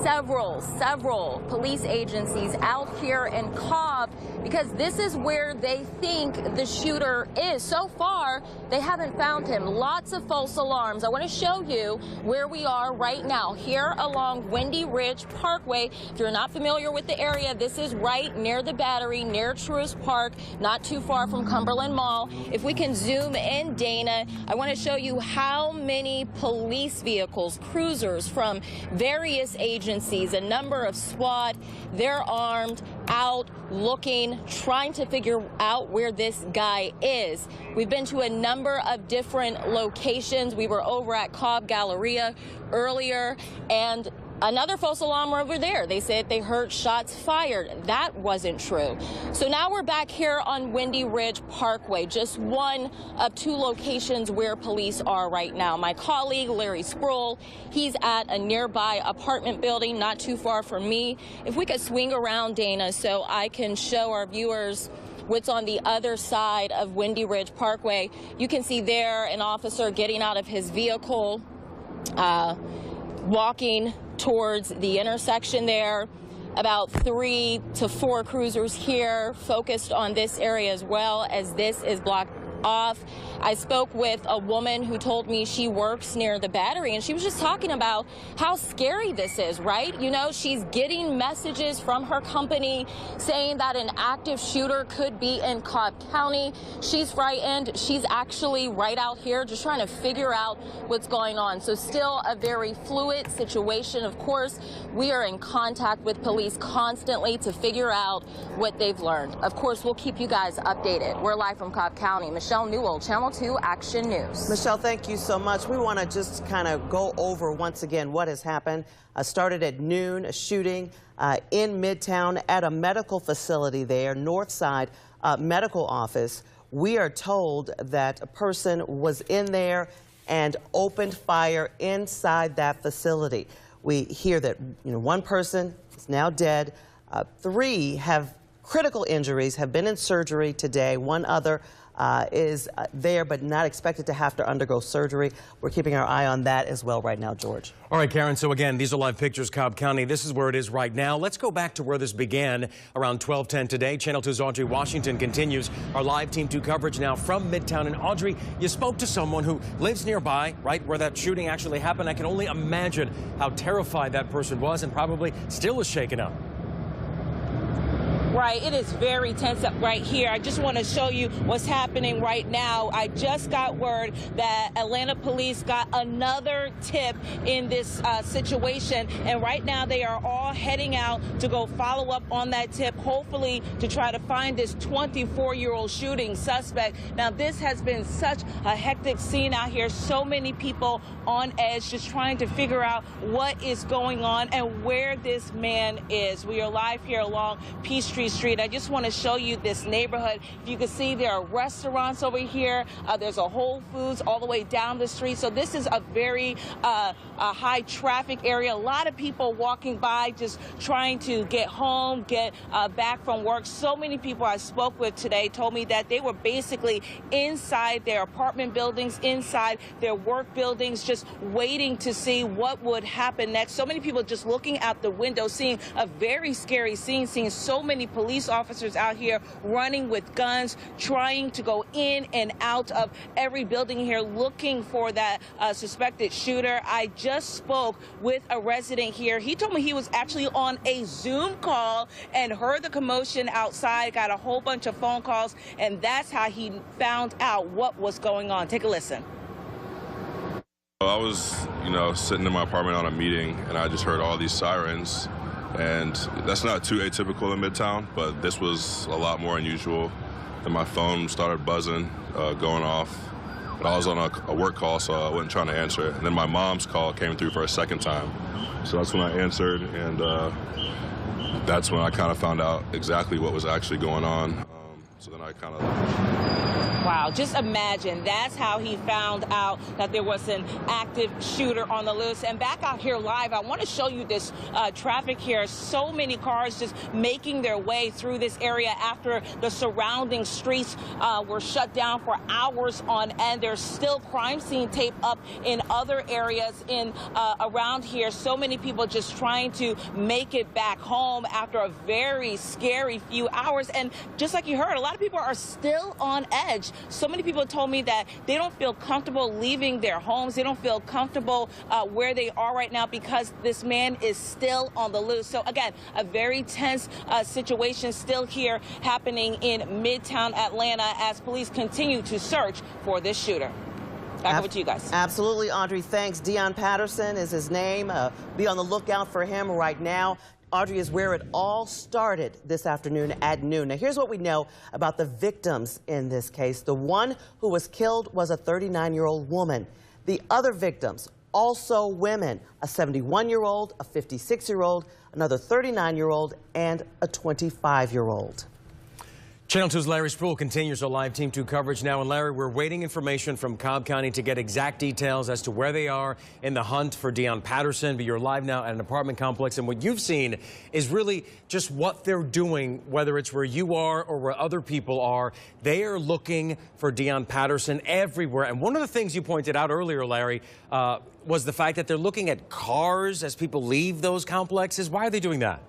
several police agencies out here in Cobb because this is where they think the shooter is. So far, they haven't found him. Lots of false alarms. I want to show you where we are right now, here along Windy Ridge Parkway. If you're not familiar with the area, this is right near the Battery, near Truist Park, not too far from Cumberland Mall. If we can zoom in, Dana, I want to show you how many police vehicles, cruisers from various agencies, a number of SWAT, they're armed, out, looking, trying to figure out where this guy is. We've been to a number of different locations. We were over at Cobb Galleria earlier, and another false alarm over there. They said they heard shots fired. That wasn't true. So now we're back here on Windy Ridge Parkway, just one of two locations where police are right now. My colleague, Larry Sproul, he's at a nearby apartment building not too far from me. If we could swing around, Dana, so I can show our viewers what's on the other side of Windy Ridge Parkway. You can see there an officer getting out of his vehicle, walking towards the intersection there. About 3 to 4 cruisers here focused on this area as well, as this is blocked off. I spoke with a woman who told me she works near the Battery, and she was just talking about how scary this is, right? You know, she's getting messages from her company saying that an active shooter could be in Cobb County. She's frightened. She's actually right out here just trying to figure out what's going on. So still a very fluid situation. Of course, we are in contact with police constantly to figure out what they've learned. Of course, we'll keep you guys updated. We're live from Cobb County. Michelle Newell, Channel 2 Action News. Michelle, thank you so much. We want to just kind of go over once again what has happened. Started at noon, a shooting in Midtown at a medical facility there, Northside Medical Office. We are told that a person was in there and opened fire inside that facility. We hear that one person is now dead. 3 have critical injuries, have been in surgery today. One other is there but not expected to have to undergo surgery. We're keeping our eye on that as well right now, George. All right, Karen, so again, these are live pictures, Cobb County. This is where it is right now. Let's go back to where this began around 12:10 today. Channel 2's Audrey Washington continues our live Team 2 coverage now from Midtown. And Audrey, you spoke to someone who lives nearby, right, where that shooting actually happened. I can only imagine how terrified that person was and probably still is shaken up. Right, it is very tense up right here. I just want to show you what's happening right now. I just got word that Atlanta police got another tip in this situation, and right now they are all heading out to go follow up on that tip, hopefully to try to find this 24-year-old shooting suspect. Now, this has been such a hectic scene out here. So many people on edge just trying to figure out what is going on and where this man is. We are live here along Peachtree Street. I just want to show you this neighborhood. If you can see, there are restaurants over here. There's a Whole Foods all the way down the street. So this is a very high traffic area. A lot of people walking by just trying to get home, get back from work. So many people I spoke with today told me that they were basically inside their apartment buildings, inside their work buildings, just waiting to see what would happen next. So many people just looking out the window, seeing a very scary scene, seeing so many police officers out here running with guns, trying to go in and out of every building here, looking for that suspected shooter. I just spoke with a resident here. He told me he was actually on a Zoom call and heard the commotion outside, got a whole bunch of phone calls, and that's how he found out what was going on. Take a listen. I was, sitting in my apartment on a meeting, and I just heard all these sirens. And that's not too atypical in Midtown, but this was a lot more unusual. And my phone started buzzing, going off. But I was on a work call, so I wasn't trying to answer it. And then my mom's call came through for a second time. So that's when I answered, and that's when I kind of found out exactly what was actually going on. So then I kind of Wow, just imagine that's how he found out that there was an active shooter on the loose. And back out here live, I want to show you this traffic here. So many cars just making their way through this area after the surrounding streets were shut down for hours on end. There's still crime scene tape up in other areas in around here. So many people just trying to make it back home after a very scary few hours. And just like you heard, a lot of people are still on edge. So many people told me that they don't feel comfortable leaving their homes. They don't feel comfortable where they are right now because this man is still on the loose. So again, a very tense situation still here happening in Midtown Atlanta as police continue to search for this shooter. Back over to you guys. Absolutely, Audrey. Thanks. Deon Patterson is his name. Be on the lookout for him right now. Audrey, is where it all started this afternoon at noon. Now, here's what we know about the victims in this case. The one who was killed was a 39-year-old woman. The other victims, also women, a 71-year-old, a 56-year-old, another 39-year-old, and a 25-year-old. Channel 2's Larry Spruill continues our live Team 2 coverage now. And Larry, we're waiting information from Cobb County to get exact details as to where they are in the hunt for Deon Patterson. But you're live now at an apartment complex. And what you've seen is really just what they're doing, whether it's where you are or where other people are. They are looking for Deon Patterson everywhere. And one of the things you pointed out earlier, Larry, was the fact that they're looking at cars as people leave those complexes. Why are they doing that?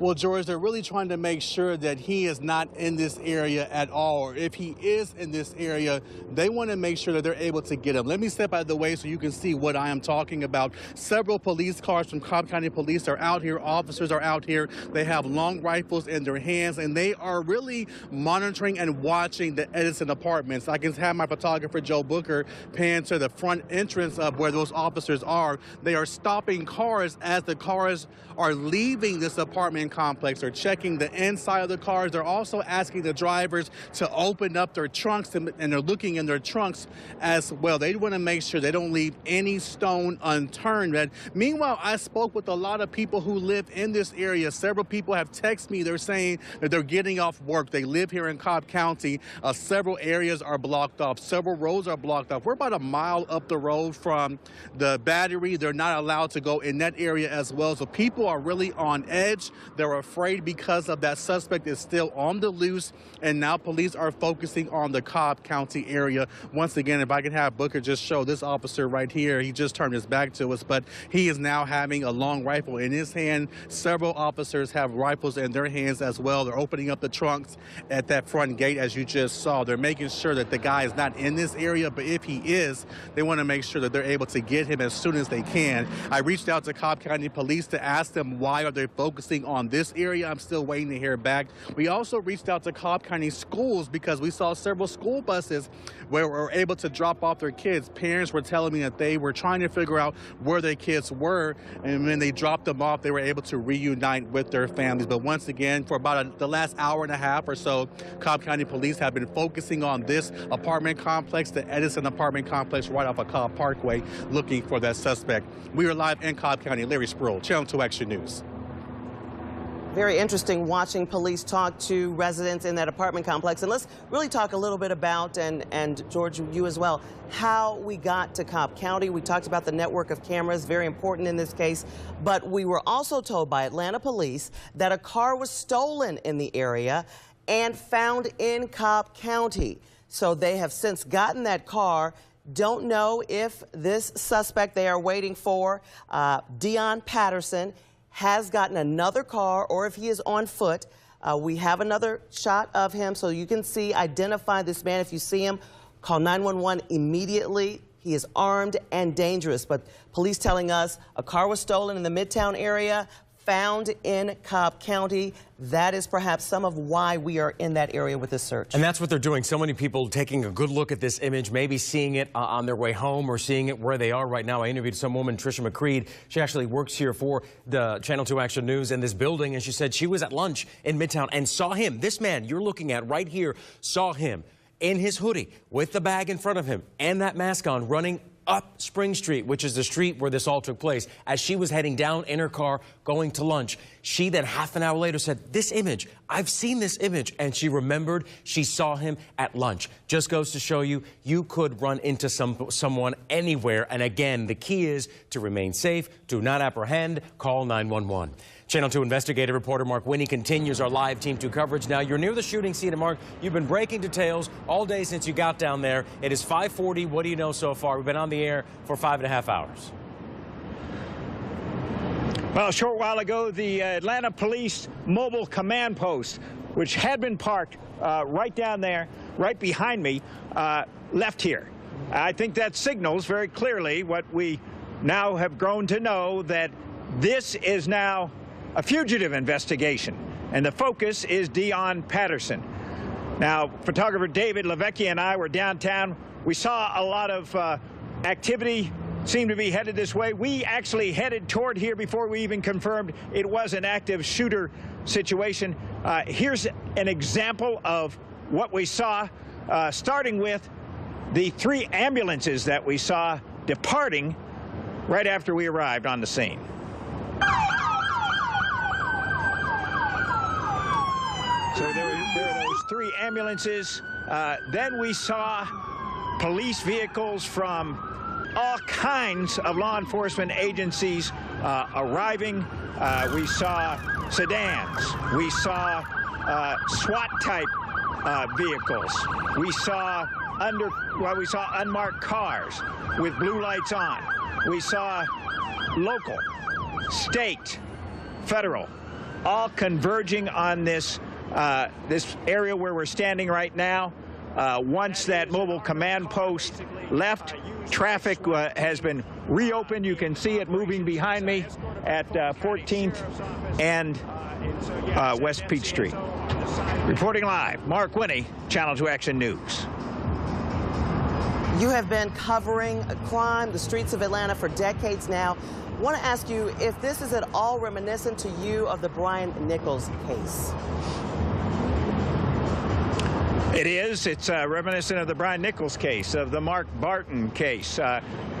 Well, George, they're really trying to make sure that he is not in this area at all. Or if he is in this area, they want to make sure that they're able to get him. Let me step out of the way so you can see what I am talking about. Several police cars from Cobb County Police are out here. Officers are out here. They have long rifles in their hands, and they are really monitoring and watching the Edison apartments. I can have my photographer, Joe Booker, pan to the front entrance of where those officers are. They are stopping cars as the cars are leaving this apartment complex. They're checking the inside of the cars. They're also asking the drivers to open up their trunks, and they're looking in their trunks as well. They want to make sure they don't leave any stone unturned. And meanwhile, I spoke with a lot of people who live in this area. Several people have texted me. They're saying that they're getting off work. They live here in Cobb County. Several areas are blocked off. Several roads are blocked off. We're about a mile up the road from the Battery. They're not allowed to go in that area as well. So people are really on edge. They're afraid because of that suspect is still on the loose, and now police are focusing on the Cobb County area. Once again, if I can have Booker just show this officer right here, he just turned his back to us, but he is now having a long rifle in his hand. Several officers have rifles in their hands as well. They're opening up the trunks at that front gate, as you just saw. They're making sure that the guy is not in this area, but if he is, they want to make sure that they're able to get him as soon as they can. I reached out to Cobb County Police to ask them why are they focusing on this area. I'm still waiting to hear back. We also reached out to Cobb County schools because we saw several school buses where we were able to drop off their kids. Parents were telling me that they were trying to figure out where their kids were, and when they dropped them off, they were able to reunite with their families. But once again, for about the last hour and a half or so, Cobb County Police have been focusing on this apartment complex, the Edison apartment complex right off of Cobb Parkway, looking for that suspect. We are live in Cobb County. Larry Spruill, Channel 2 Action News. Very interesting watching police talk to residents in that apartment complex. And let's really talk a little bit about, and George, you as well, how we got to Cobb County. We talked about the network of cameras, very important in this case. But we were also told by Atlanta police that a car was stolen in the area and found in Cobb County. So they have since gotten that car. Don't know if this suspect they are waiting for, Deon Patterson, has gotten another car or if he is on foot. We have another shot of him so you can see, identify this man. If you see him, call 911 immediately. He is armed and dangerous. But police telling us a car was stolen in the Midtown area, found in Cobb County. That is perhaps some of why we are in that area with this search. And that's what they're doing. So many people taking a good look at this image, maybe seeing it on their way home or seeing it where they are right now. I interviewed some woman, Trisha McCreed. She actually works here for the Channel 2 Action News in this building, and she said she was at lunch in Midtown and saw him. This man you're looking at right here, saw him in his hoodie with the bag in front of him and that mask on, running up Spring Street, which is the street where this all took place, as she was heading down in her car going to lunch. She then half an hour later said, this image, I've seen this image. And she remembered she saw him at lunch. Just goes to show you, you could run into someone anywhere. And again, the key is to remain safe, do not apprehend, call 911. Channel 2 investigative reporter Mark Winnie continues our live Team 2 coverage. Now, you're near the shooting scene, and Mark, you've been breaking details all day since you got down there. It is 5:40. What do you know so far? We've been on the air for 5.5 hours. Well, a short while ago, the Atlanta Police Mobile Command Post, which had been parked right down there, right behind me, left here. I think that signals very clearly what we now have grown to know, that this is now a fugitive investigation, and the focus is Dion Patterson. Now, photographer David Lavecchia and I were downtown. We saw a lot of activity seemed to be headed this way. We actually headed toward here before we even confirmed it was an active shooter situation. Here's an example of what we saw, starting with the 3 ambulances that we saw departing right after we arrived on the scene. So there are those 3 ambulances. Then we saw police vehicles from all kinds of law enforcement agencies arriving. We saw sedans. We saw SWAT-type vehicles. We saw unmarked cars with blue lights on. We saw local, state, federal, all converging on this this area where we're standing right now. Once that mobile command post left, traffic has been reopened. You can see it moving behind me at 14th and West Peach Street. Reporting live, Mark Winnie, Channel 2 Action News. You have been covering crime, the streets of Atlanta, for decades now. I want to ask you if this is at all reminiscent to you of the Brian Nichols case. It is. It's reminiscent of the Brian Nichols case, of the Mark Barton case.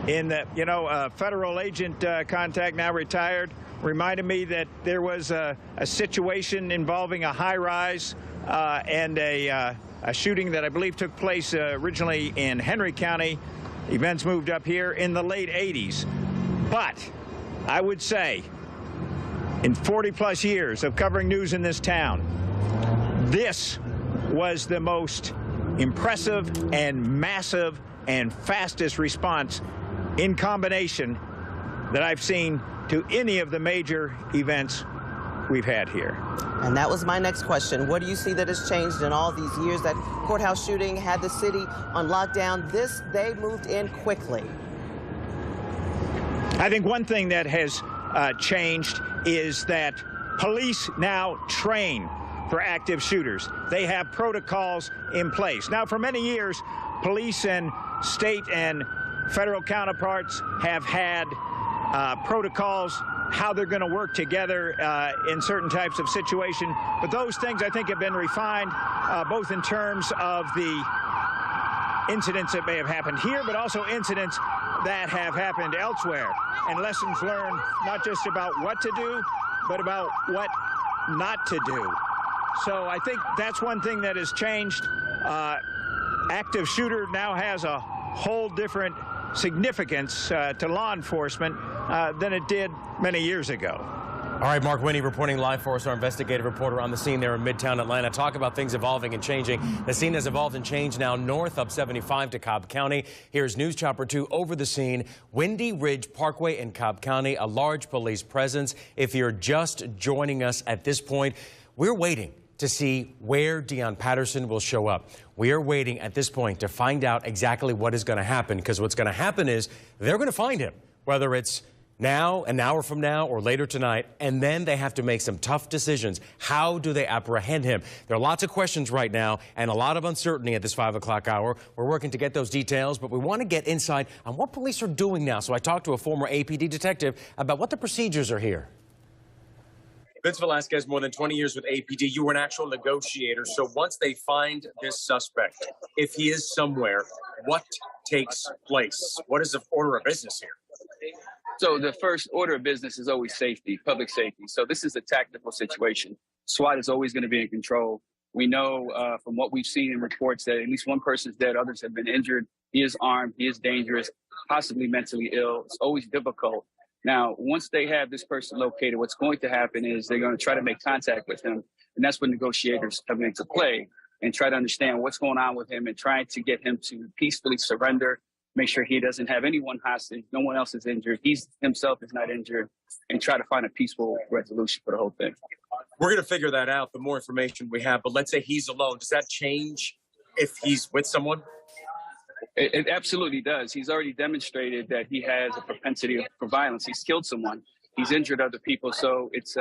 In the, federal agent contact, now retired, reminded me that there was a situation involving a high-rise and a shooting that I believe took place originally in Henry County. Events moved up here in the late 80s. But I would say, in 40-plus years of covering news in this town, this was the most impressive and massive and fastest response in combination that I've seen to any of the major events we've had here. And that was my next question. What do you see that has changed in all these years? That courthouse shooting had the city on lockdown. They moved in quickly. I think one thing that has changed is that police now train for active shooters. They have protocols in place. Now, for many years, police and state and federal counterparts have had protocols, how they're going to work together in certain types of situation. But those things, I think, have been refined, both in terms of the incidents that may have happened here, but also incidents that have happened elsewhere, and lessons learned not just about what to do, but about what not to do. So I think that's one thing that has changed. Active shooter now has a whole different significance to law enforcement than it did many years ago. All right, Mark Winnie reporting live for us, our investigative reporter on the scene there in Midtown Atlanta. Talk about things evolving and changing. The scene has evolved and changed now north up 75 to Cobb County. Here's News Chopper 2 over the scene. Windy Ridge Parkway in Cobb County, a large police presence. If you're just joining us at this point, we're waiting to see where Dion Patterson will show up. We are waiting at this point to find out exactly what is going to happen, because what's going to happen is they're going to find him, whether it's now, an hour from now, or later tonight, and then they have to make some tough decisions. How do they apprehend him? There are lots of questions right now and a lot of uncertainty at this 5 o'clock hour. We're working to get those details, but we want to get insight on what police are doing now. So I talked to a former APD detective about what the procedures are here. Vince Velasquez, more than 20 years with APD. You were an actual negotiator. So once they find this suspect, if he is somewhere, what takes place? What is the order of business here? So the first order of business is always safety, public safety. So this is a tactical situation. SWAT is always going to be in control. We know from what we've seen in reports that at least one person's dead, others have been injured. He is armed, he is dangerous, possibly mentally ill. It's always difficult. Now, once they have this person located, what's going to happen is they're going to try to make contact with him. And that's when negotiators come into play and try to understand what's going on with him and trying to get him to peacefully surrender, make sure he doesn't have anyone hostage, no one else is injured, he himself is not injured, and try to find a peaceful resolution for the whole thing. We're going to figure that out the more information we have, but let's say he's alone. Does that change if he's with someone? It absolutely does. He's already demonstrated that he has a propensity for violence. He's killed someone. He's injured other people. So it's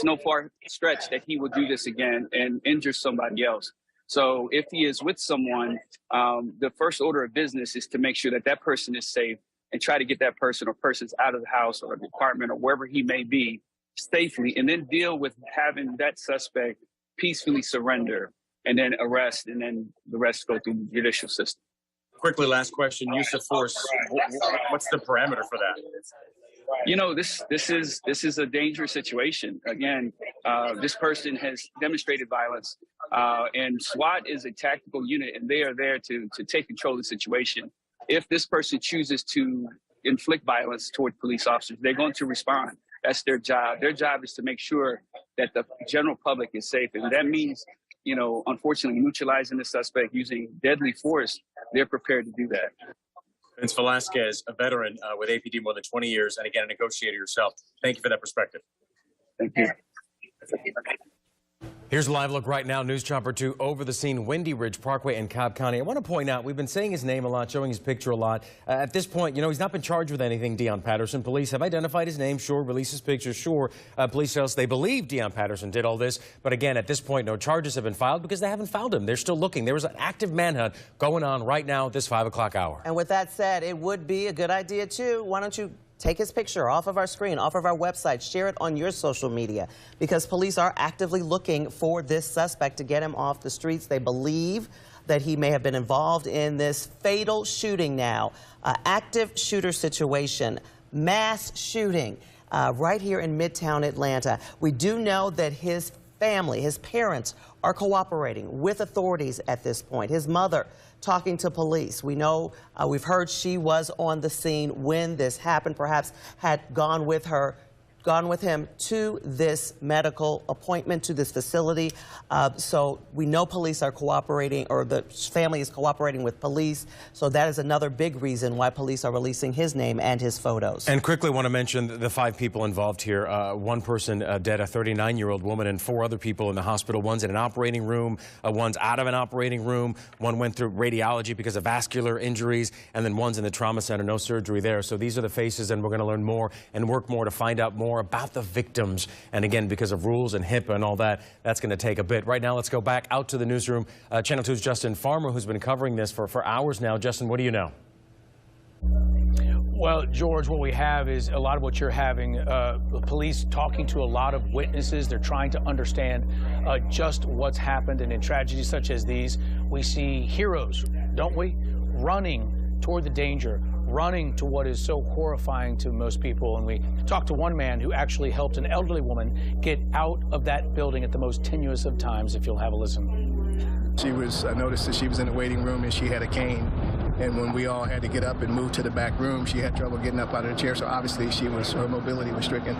no far stretch that he will do this again and injure somebody else. So if he is with someone, the first order of business is to make sure that that person is safe and try to get that person or persons out of the house or the apartment or wherever he may be safely, and then deal with having that suspect peacefully surrender and then arrest, and then the rest go through the judicial system. Quickly, last question, use of force. What's the parameter for that? You know, this is a dangerous situation. Again, this person has demonstrated violence, and SWAT is a tactical unit, and they are there to take control of the situation. If this person chooses to inflict violence toward police officers, they're going to respond. That's their job. Their job is to make sure that the general public is safe, and that means, you know, unfortunately, neutralizing the suspect using deadly force. They're prepared to do that. Vince Velasquez, a veteran with APD more than 20 years, and again, a negotiator yourself. Thank you for that perspective. Thank you. Here's a live look right now. News Chopper 2 over the scene, Windy Ridge Parkway in Cobb County. I want to point out, we've been saying his name a lot, showing his picture a lot. At this point, you know, he's not been charged with anything, Deion Patterson. Police have identified his name, sure, released his picture, sure. Police tell us they believe Deion Patterson did all this. But again, at this point, no charges have been filed because they haven't found him. They're still looking. There was an active manhunt going on right now at this 5 o'clock hour. And with that said, it would be a good idea, too. Why don't you take his picture off of our screen, off of our website, share it on your social media, because police are actively looking for this suspect to get him off the streets. They believe that he may have been involved in this fatal shooting now, active shooter situation, mass shooting right here in Midtown Atlanta. We do know that his family, his parents, are cooperating with authorities at this point. His mother talking to police. We know, we've heard she was on the scene when this happened, perhaps had gone with him to this medical appointment, to this facility. So we know police are cooperating, or the family is cooperating with police. So that is another big reason why police are releasing his name and his photos. And quickly want to mention the 5 people involved here. One person dead, a 39-year-old woman, and 4 other people in the hospital. One's in an operating room, one's out of an operating room, one went through radiology because of vascular injuries, and then one's in the trauma center, no surgery there. So these are the faces, and we're going to learn more and work more to find out more about the victims. And again, because of rules and HIPAA and all that, that's going to take a bit. Right now, let's go back out to the newsroom. Channel 2's Justin Farmer, who's been covering this for hours now. Justin, what do you know? Well, George, what we have is a lot of what you're having. Police talking to a lot of witnesses. They're trying to understand just what's happened. And in tragedies such as these, we see heroes, don't we? Running toward the danger, running to what is so horrifying to most people. And we talked to one man who actually helped an elderly woman get out of that building at the most tenuous of times, if you'll have a listen. I noticed that she was in the waiting room and she had a cane. And when we all had to get up and move to the back room, she had trouble getting up out of the chair. So obviously her mobility was stricken.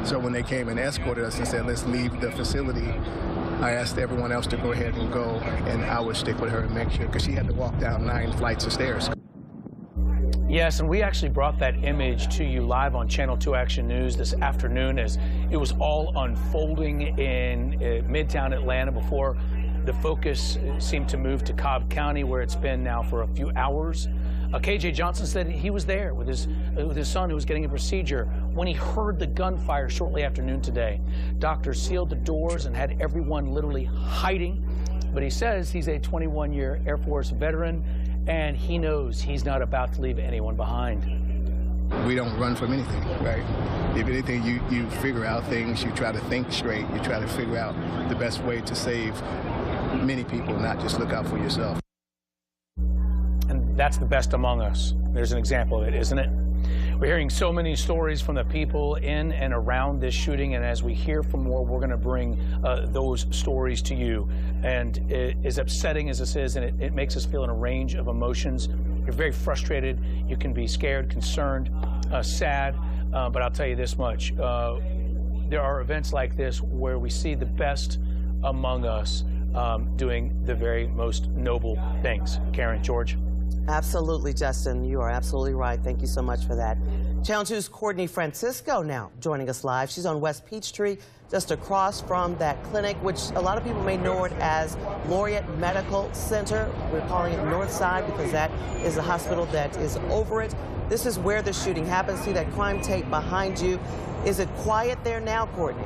So when they came and escorted us and said, let's leave the facility, I asked everyone else to go ahead and go, and I would stick with her and make sure, because she had to walk down 9 flights of stairs. Yes, and we actually brought that image to you live on Channel 2 Action News this afternoon as it was all unfolding in Midtown Atlanta before the focus seemed to move to Cobb County, where it's been now for a few hours. KJ Johnson said he was there with his son who was getting a procedure when he heard the gunfire shortly after noon today. Doctors sealed the doors and had everyone literally hiding. But he says he's a 21-year Air Force veteran, and he knows he's not about to leave anyone behind. We don't run from anything, right? If anything, you figure out things, you try to think straight, you try to figure out the best way to save many people, not just look out for yourself. And that's the best among us. There's an example of it, isn't it? We're hearing so many stories from the people in and around this shooting, and as we hear from more, we're going to bring those stories to you. And as upsetting as this is, and it makes us feel in a range of emotions, you're very frustrated, you can be scared, concerned, sad, but I'll tell you this much. There are events like this where we see the best among us doing the very most noble things. Karen, George? Absolutely, Justin. You are absolutely right. Thank you so much for that. Channel 2's Courtney Francisco now joining us live. She's on West Peachtree, just across from that clinic, which a lot of people may know it as Laureate Medical Center. We're calling it Northside because that is the hospital that is over it. This is where the shooting happened. See that crime tape behind you. Is it quiet there now, Courtney?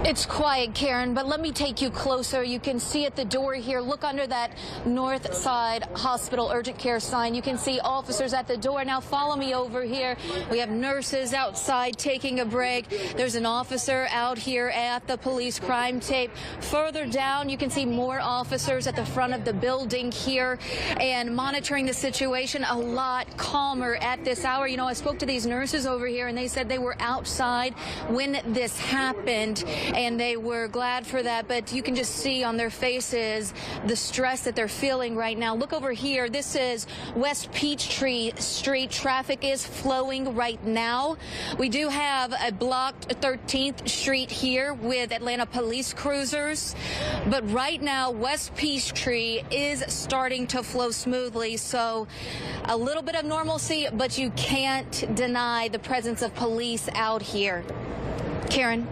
It's quiet, Karen, but let me take you closer. You can see at the door here, look under that North Side Hospital urgent care sign. You can see officers at the door. Now follow me over here. We have nurses outside taking a break. There's an officer out here at the police crime tape. Further down, you can see more officers at the front of the building here and monitoring the situation a lot calmer at this hour. You know, I spoke to these nurses over here and they said they were outside when this happened. And they were glad for that, but you can just see on their faces the stress that they're feeling right now. Look over here. This is West Peachtree Street. Traffic is flowing right now. We do have a blocked 13th Street here with Atlanta police cruisers, but right now West Peachtree is starting to flow smoothly. So a little bit of normalcy, but you can't deny the presence of police out here. Karen?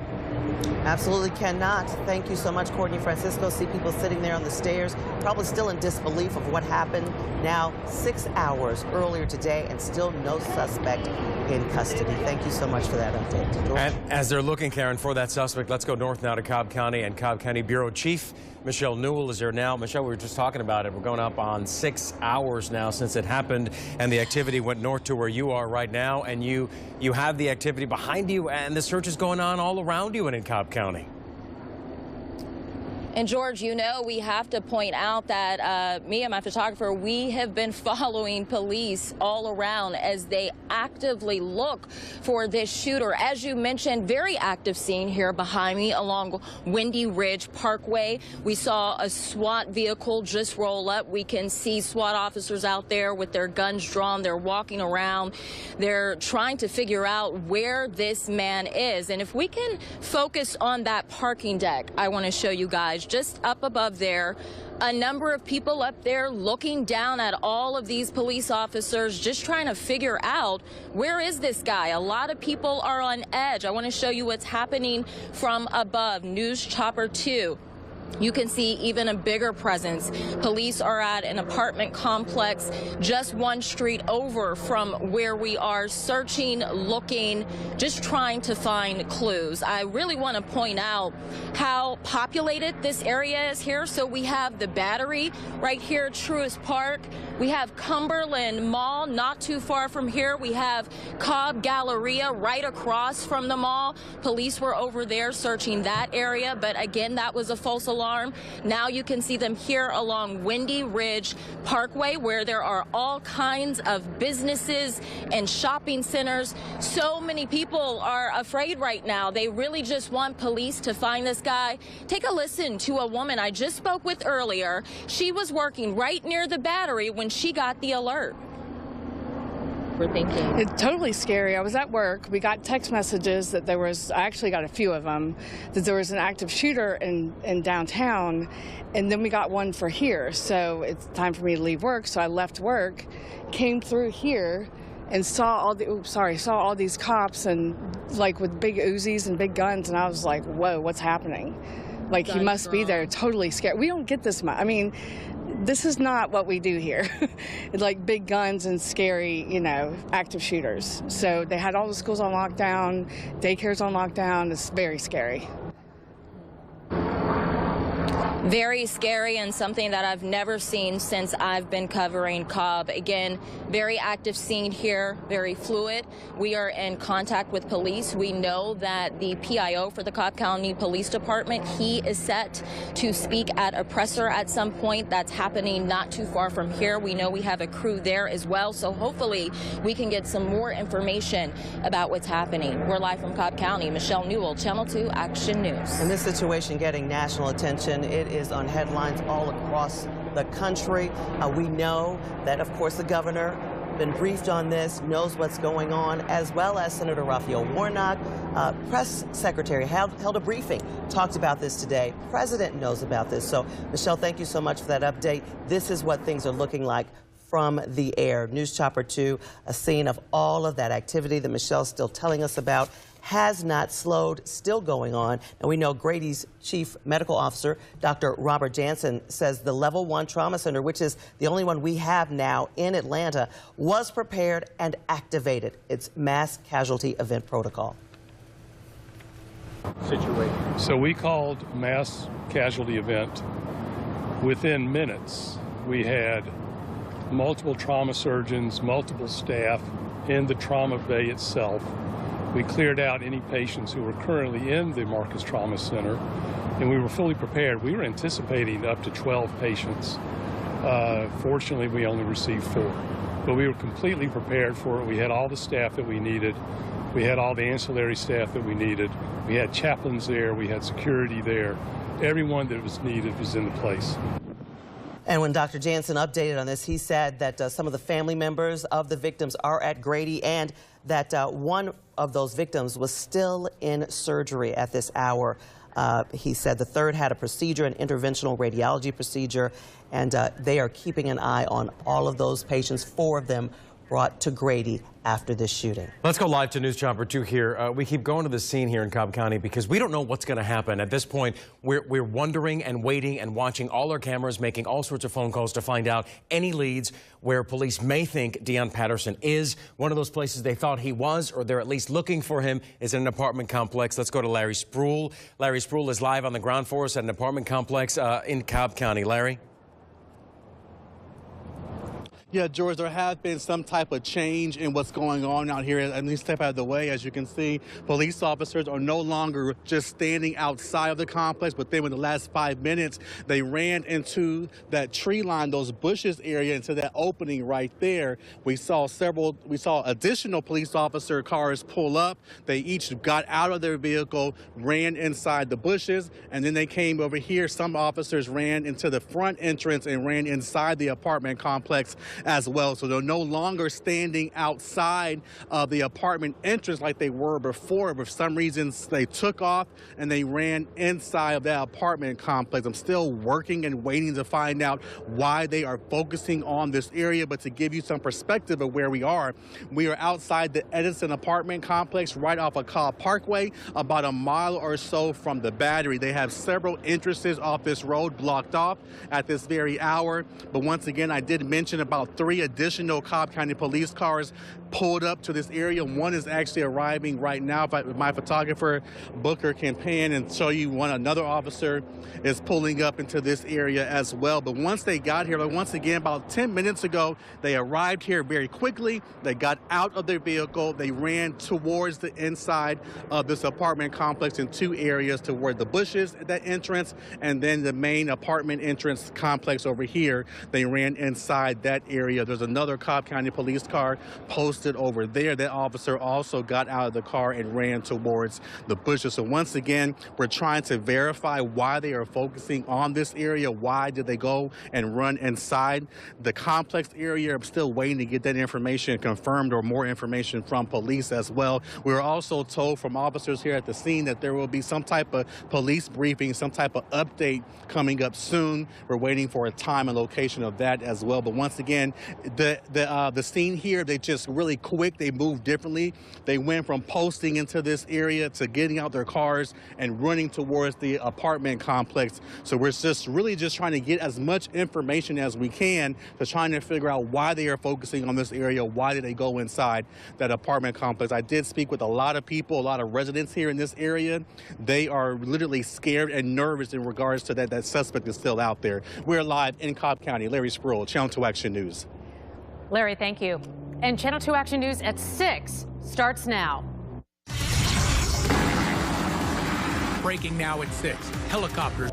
Absolutely cannot. Thank you so much, Courtney Francisco. See people sitting there on the stairs, probably still in disbelief of what happened now 6 hours earlier today, and still no suspect in custody. Thank you so much for that update. George? And as they're looking, Karen, for that suspect, let's go north now to Cobb County, and Cobb County Bureau Chief Michelle Newell is there now. Michelle, we were just talking about it. We're going up on 6 hours now since it happened, and the activity went north to where you are right now, and you have the activity behind you, and the search is going on all around you and in Cobb County. And George, you know, we have to point out that me and my photographer, we have been following police all around as they actively look for this shooter. As you mentioned, very active scene here behind me along Windy Ridge Parkway. We saw a SWAT vehicle just roll up. We can see SWAT officers out there with their guns drawn. They're walking around. They're trying to figure out where this man is. And if we can focus on that parking deck, I want to show you guys. Just up above there, a number of people up there looking down at all of these police officers, just trying to figure out where is this guy. A lot of people are on edge. I want to show you what's happening from above. News Chopper 2. You can see even a bigger presence. Police are at an apartment complex just one street over from where we are, searching, looking, just trying to find clues. I really want to point out how populated this area is here. So we have the Battery right here, Truist Park. We have Cumberland Mall not too far from here. We have Cobb Galleria right across from the mall. Police were over there searching that area, but again, that was a false alarm. Now you can see them here along Windy Ridge Parkway, where there are all kinds of businesses and shopping centers. So many people are afraid right now. They really just want police to find this guy. Take a listen to a woman I just spoke with earlier. She was working right near the Battery when she got the alert. Thinking. It's totally scary. I was at work. We got text messages that I actually got a few of them, that there was an active shooter in downtown, and then we got one for here. So it's time for me to leave work. So I left work, came through here, and saw all these cops and like with big Uzis and big guns, and I was like, whoa, what's happening? Like, he must be there. Totally scared. We don't get this much. I mean, this is not what we do here. Like big guns and scary, active shooters. So they had all the schools on lockdown, daycares on lockdown. It's very scary. Very scary and something that I've never seen since I've been covering Cobb. Again, very active scene here, very fluid. We are in contact with police. We know that the PIO for the Cobb County Police Department, he is set to speak at a presser at some point. That's happening not too far from here. We know we have a crew there as well. So hopefully we can get some more information about what's happening. We're live from Cobb County. Michelle Newell, Channel 2 Action News. And this situation getting national attention. It is on headlines all across the country. We know that, of course, the governor been briefed on this, knows what's going on, as well as Senator Raphael Warnock. Press secretary held a briefing, talked about this today. President knows about this. So, Michelle, thank you so much for that update. This is what things are looking like from the air. News Chopper 2, a scene of all of that activity that Michelle's still telling us about, has not slowed, still going on. And we know Grady's chief medical officer, Dr. Robert Jansen, says the Level 1 Trauma Center, which is the only one we have now in Atlanta, was prepared and activated its mass casualty event protocol. So we called mass casualty event. Within minutes, we had multiple trauma surgeons, multiple staff in the trauma bay itself. We cleared out any patients who were currently in the Marcus Trauma Center, and we were fully prepared. We were anticipating up to 12 patients. Fortunately, we only received 4, but we were completely prepared for it. We had all the staff that we needed. We had all the ancillary staff that we needed. We had chaplains there. We had security there. Everyone that was needed was in the place. And when Dr. Jansen updated on this, he said that some of the family members of the victims are at Grady, and that one of those victims was still in surgery at this hour. He said the third had a procedure, an interventional radiology procedure, and they are keeping an eye on all of those patients, 4 of them brought to Grady after this shooting. Let's go live to News Chopper 2 here. We keep going to the scene here in Cobb County because we don't know what's going to happen. At this point, we're wondering and waiting and watching all our cameras, making all sorts of phone calls to find out any leads where police may think Deion Patterson is. One of those places they thought he was, or they're at least looking for him, is in an apartment complex. Let's go to Larry Spruill. Larry Spruill is live on the ground for us at an apartment complex in Cobb County. Larry? Yeah, George, there has been some type of change in what's going on out here. Let me step out of the way. As you can see, police officers are no longer just standing outside of the complex, but then in the last 5 minutes, they ran into that tree line, those bushes area, into that opening right there. We saw additional police officer cars pull up. They each got out of their vehicle, ran inside the bushes, and then they came over here. Some officers ran into the front entrance and ran inside the apartment complex as well. So they're no longer standing outside of the apartment entrance like they were before. But for some reasons, they took off and they ran inside of that apartment complex. I'm still working and waiting to find out why they are focusing on this area. But to give you some perspective of where we are outside the Edison apartment complex right off of Cobb Parkway, about a mile or so from the Battery. They have several entrances off this road blocked off at this very hour. But once again, I did mention about 3 additional Cobb County police cars pulled up to this area. One is actually arriving right now. My photographer, Booker, can pan and show you another officer is pulling up into this area as well. But once they got here, once again, about 10 minutes ago, they arrived here very quickly. They got out of their vehicle. They ran towards the inside of this apartment complex in 2 areas, toward the bushes at that entrance, and then the main apartment entrance complex over here. They ran inside that area. There's another Cobb County police car posted over there. That officer also got out of the car and ran towards the bushes. So once again, we're trying to verify why they are focusing on this area. Why did they go and run inside the complex area? I'm still waiting to get that information confirmed, or more information from police as well. We were also told from officers here at the scene that there will be some type of police briefing, some type of update coming up soon. We're waiting for a time and location of that as well. But once again, And the scene here, they just really quick. They move differently. They went from posting into this area to getting out their cars and running towards the apartment complex. So we're just really just trying to get as much information as we can to trying to figure out why they are focusing on this area. Why did they go inside that apartment complex? I did speak with a lot of people, a lot of residents here in this area. They are literally scared and nervous in regards to that suspect is still out there. We're live in Cobb County. Larry Spruill, Channel 2 Action News. Larry, thank you. And Channel 2 Action News at 6 starts now. Breaking now at 6. Helicopters.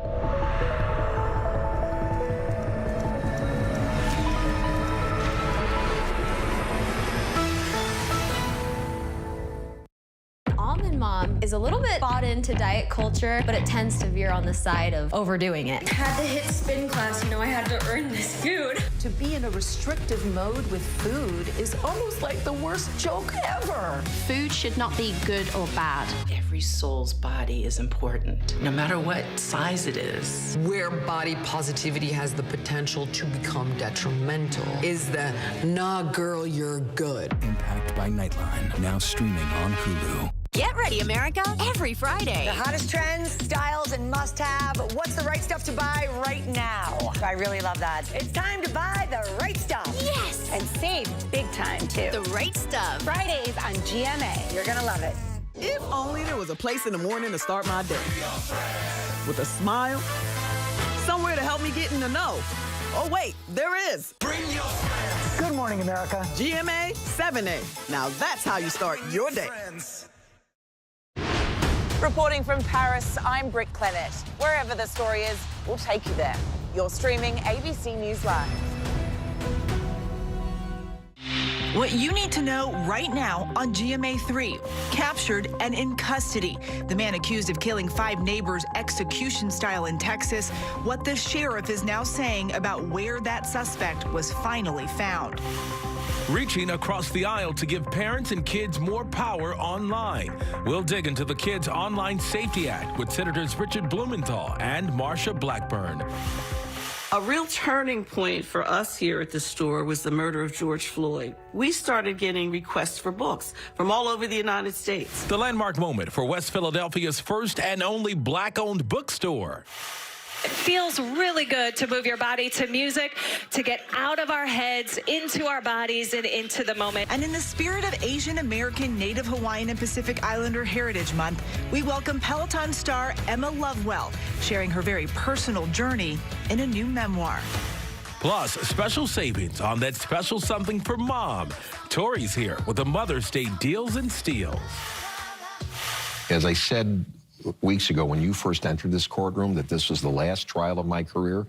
Almond Mom is a little bit bought into diet culture, but it tends to veer on the side of overdoing it. Had to hit spin class, I had to earn this food. To be in a restrictive mode with food is almost like the worst joke ever. Food should not be good or bad. Every soul's body is important, no matter what size it is. Where body positivity has the potential to become detrimental is the "nah girl, you're good." Impact by Nightline, now streaming on Hulu. Get ready, America, every Friday. The hottest trends, styles, and must-have. What's the right stuff to buy right now? I really love that. It's time to buy the right stuff. Yes! And save big time, too. The right stuff. Fridays on GMA. You're gonna love it. If only there was a place in the morning to start my day. With a smile, somewhere to help me get in the know. Oh, wait, there is. Good morning, America. GMA 7A. Now that's how you start your day. Reporting from Paris, I'm Britt Clennett. Wherever the story is, we'll take you there. You're streaming ABC News Live. What you need to know right now on GMA 3. Captured and in custody. The man accused of killing 5 neighbors execution style in Texas. What the sheriff is now saying about where that suspect was finally found. Reaching across the aisle to give parents and kids more power online. We'll dig into the Kids Online Safety Act with Senators Richard Blumenthal and Marsha Blackburn. A real turning point for us here at the store was the murder of George Floyd. We started getting requests for books from all over the United States. The landmark moment for West Philadelphia's first and only Black-owned bookstore. It feels really good to move your body to music, to get out of our heads, into our bodies, and into the moment. And in the spirit of Asian American, Native Hawaiian, and Pacific Islander Heritage Month, we welcome Peloton star Emma Lovewell, sharing her very personal journey in a new memoir. Plus, special savings on that special something for mom. Tori's here with the Mother's Day deals and steals. As I said weeks ago when you first entered this courtroom that this was the last trial of my career,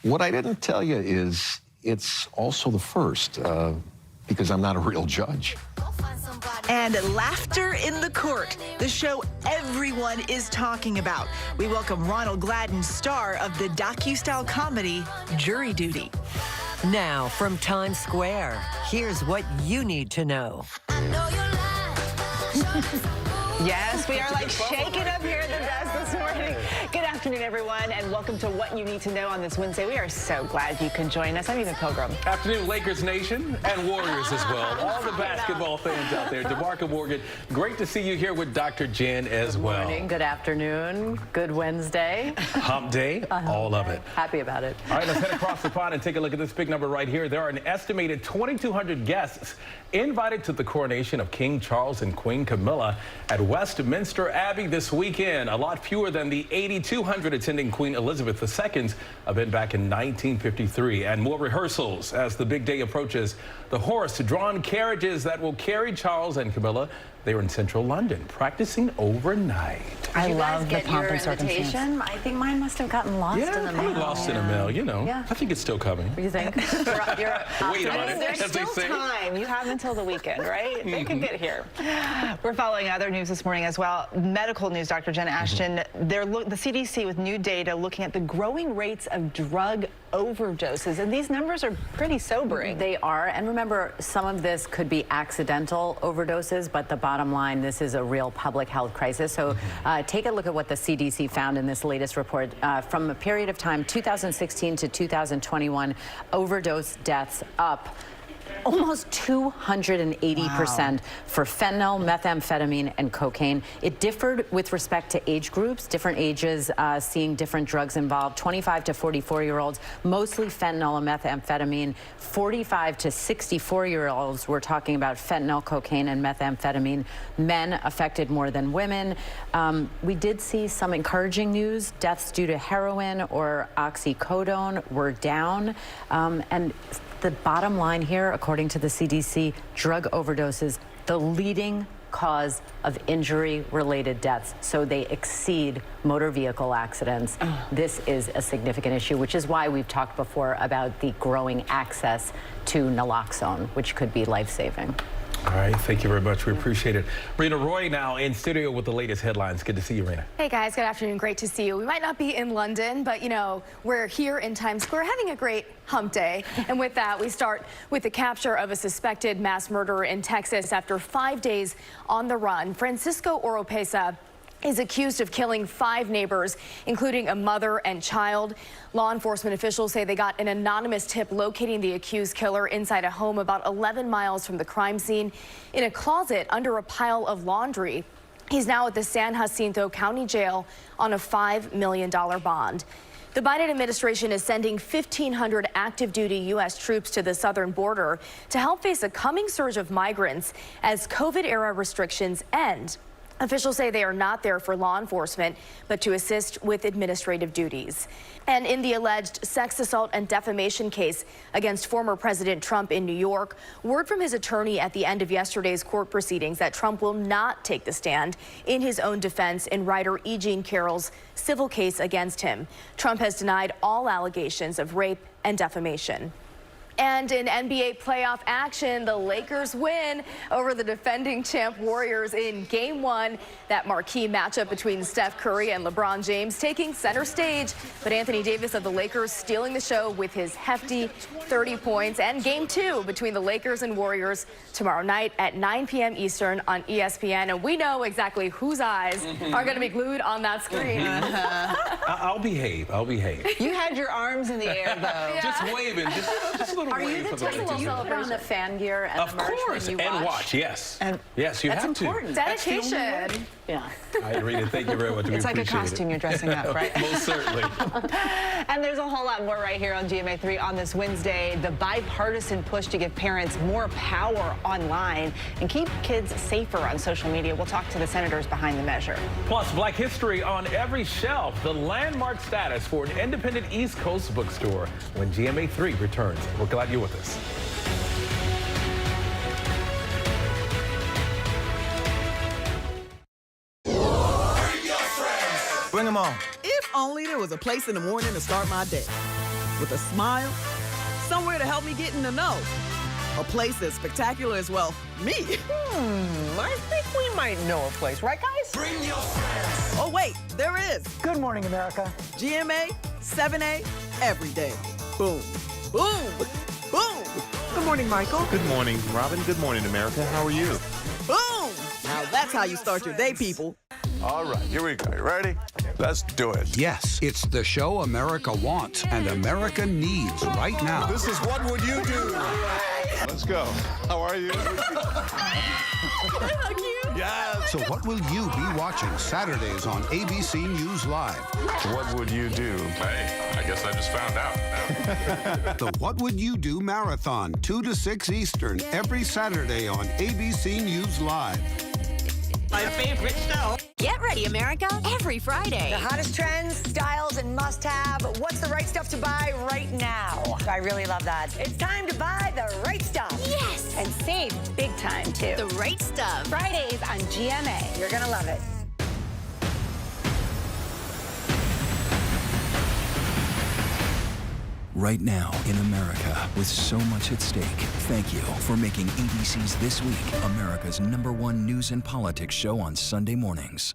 what I didn't tell you is it's also the first, because I'm not a real judge. And laughter in the court, the show everyone is talking about. We welcome Ronald Gladden, star of the docu-style comedy Jury Duty. Now, from Times Square, here's what you need to know. Yes, we are like shaking up here at the desk this morning. Good afternoon, everyone, and welcome to What You Need to Know on this Wednesday. We are so glad you can join us. I'm Eva Pilgrim. Afternoon, Lakers Nation and Warriors as well. All the basketball fans out there. DeMarco Morgan, great to see you here with Dr. Jen as well. Good morning, good afternoon, good Wednesday. Hump day, all of it. Happy about it. All right, let's head across the pond and take a look at this big number right here. There are an estimated 2,200 guests invited to the coronation of King Charles and Queen Camilla at Westminster Abbey this weekend. A lot fewer than the 8,200 attending Queen Elizabeth II's event back in 1953. And more rehearsals as the big day approaches. The horse-drawn carriages that will carry Charles and Camilla, they were in central London, practicing overnight. I love the pomp and circumstance. I think mine must have gotten lost in the mail. Probably lost in the mail, you know. Yeah. I think it's still coming. You think? You're Wait on it, There's as they still say. time. You have until the weekend, right? They can get here. We're following other news this morning as well. Medical news, Dr. Jen Ashton. The CDC with new data looking at the growing rates of drug overdoses, and these numbers are pretty sobering. They are, and remember, some of this could be accidental overdoses, but the bottom line, this is a real public health crisis. So take a look at what the CDC found in this latest report. From a period of time, 2016 to 2021, overdose deaths up almost 280% for fentanyl, methamphetamine, and cocaine. It differed with respect to age groups, different ages seeing different drugs involved. 25 to 44-year-olds, mostly fentanyl and methamphetamine. 45 to 64-year-olds, we're talking about fentanyl, cocaine, and methamphetamine. Men affected more than women. We did see some encouraging news. Deaths due to heroin or oxycodone were down. And the bottom line here, according to the CDC, drug overdoses, the leading cause of injury-related deaths. So they exceed motor vehicle accidents. This is a significant issue, which is why we've talked before about the growing access to naloxone, which could be life-saving. All right, thank you very much. We appreciate it. Rena Roy now in studio with the latest headlines. Good to see you, Rena. Hey guys, good afternoon. Great to see you. We might not be in London, but you know, we're here in Times Square having a great hump day. And with that, we start with the capture of a suspected mass murderer in Texas after 5 days on the run. Francisco Oropesa is accused of killing 5 neighbors, including a mother and child. Law enforcement officials say they got an anonymous tip locating the accused killer inside a home about 11 miles from the crime scene in a closet under a pile of laundry. He's now at the San Jacinto County Jail on a $5 million bond. The Biden administration is sending 1,500 active duty U.S. troops to the southern border to help face a coming surge of migrants as COVID-era restrictions end. Officials say they are not there for law enforcement, but to assist with administrative duties. And in the alleged sex assault and defamation case against former President Trump in New York, word from his attorney at the end of yesterday's court proceedings that Trump will not take the stand in his own defense in writer E. Jean Carroll's civil case against him. Trump has denied all allegations of rape and defamation. And in NBA playoff action, the Lakers win over the defending champ Warriors in Game 1. That marquee matchup between Steph Curry and LeBron James taking center stage. But Anthony Davis of the Lakers stealing the show with his hefty 30 points. And Game 2 between the Lakers and Warriors tomorrow night at 9 p.m. Eastern on ESPN. And we know exactly whose eyes are going to be glued on that screen. I'll behave. I'll behave. You had your arms in the air, though. Yeah. Just waving. Just a little Are you the type to put on the fan gear and of course, when you and watch, yes. And yes, you have to. That's important. Dedication. Yeah. All right, Rita, thank you very much. It's like a costume you're dressing up, right? Most certainly. And there's a whole lot more right here on GMA3 on this Wednesday. The bipartisan push to give parents more power online and keep kids safer on social media. We'll talk to the senators behind the measure. Plus, Black history on every shelf. The landmark status for an independent East Coast bookstore when GMA3 returns. We're glad you're with us. Bring them on. If only there was a place in the morning to start my day. With a smile, somewhere to help me get in the know. A place as spectacular as, well, me. I think we might know a place, right, guys? Bring your friends. Oh, wait, there is. Good morning, America. GMA, 7A, every day. Boom, boom, boom. Good morning, Michael. Good morning, Robin. Good morning, America. How are you? Boom! Now that's how you start your day, people. All right, here we go. You ready? Let's do it. Yes, it's the show America wants and America needs right now. This is What Would You Do? Let's go. How are you? How cute. Yes. So what will you be watching Saturdays on ABC News Live? What would you do? Hey, I guess I just found out. The What Would You Do Marathon, 2 to 6 Eastern, every Saturday on ABC News Live. My favorite show. Get ready, America, every Friday. The hottest trends, styles, and must-have. What's the right stuff to buy right now? I really love that. It's time to buy the right stuff. Yes. And save big time, too. The right stuff. Fridays on GMA. You're going to love it. Right now in America, with so much at stake, thank you for making ABC's This Week America's #1 news and politics show on Sunday mornings.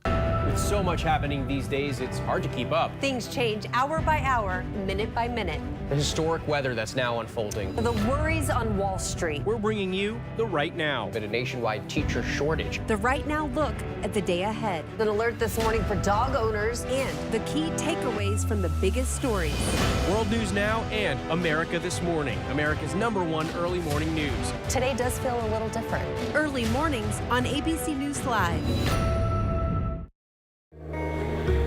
With so much happening these days, it's hard to keep up. Things change hour by hour, minute by minute. The historic weather that's now unfolding. The worries on Wall Street. We're bringing you the Right Now. Been a nationwide teacher shortage. The Right Now look at the day ahead. An alert this morning for dog owners and the key takeaways from the biggest stories. World News Now and America This Morning, America's #1 early morning news. Today does feel a little different. Early mornings on ABC News Live.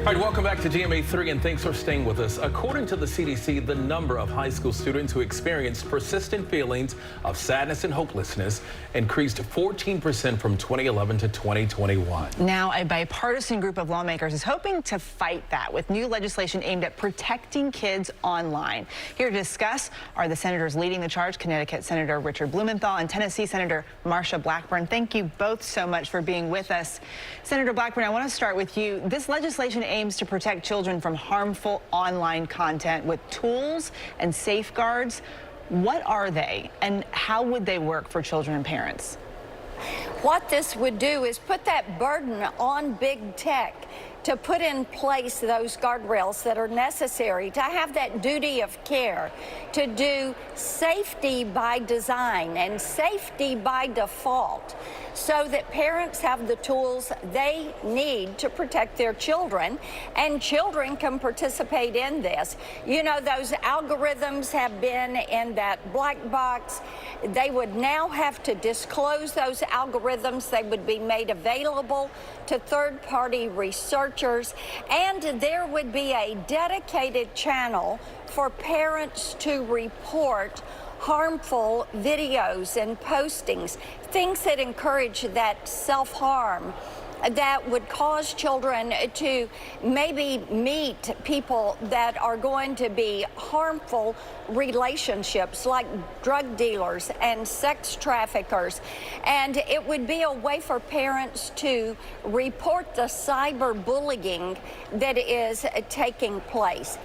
All right, welcome back to GMA3 and thanks for staying with us. According to the CDC, the number of high school students who experienced persistent feelings of sadness and hopelessness increased 14% from 2011 to 2021. Now, a bipartisan group of lawmakers is hoping to fight that with new legislation aimed at protecting kids online. Here to discuss are the senators leading the charge, Connecticut Senator Richard Blumenthal and Tennessee Senator Marsha Blackburn. Thank you both so much for being with us. Senator Blackburn, I want to start with you. This legislation aims to protect children from harmful online content with tools and safeguards. What are they and how would they work for children and parents? What this would do is put that burden on big tech to put in place those guardrails that are necessary, to have that duty of care, to do safety by design and safety by default, so that parents have the tools they need to protect their children, and children can participate in this. You know, those algorithms have been in that black box. They would now have to disclose those algorithms. They would be made available to third-party researchers, and there would be a dedicated channel for parents to report harmful videos and postings, things that encourage that self-harm, that would cause children to maybe meet people that are going to be harmful relationships, like drug dealers and sex traffickers. And it would be a way for parents to report the cyberbullying that is taking place.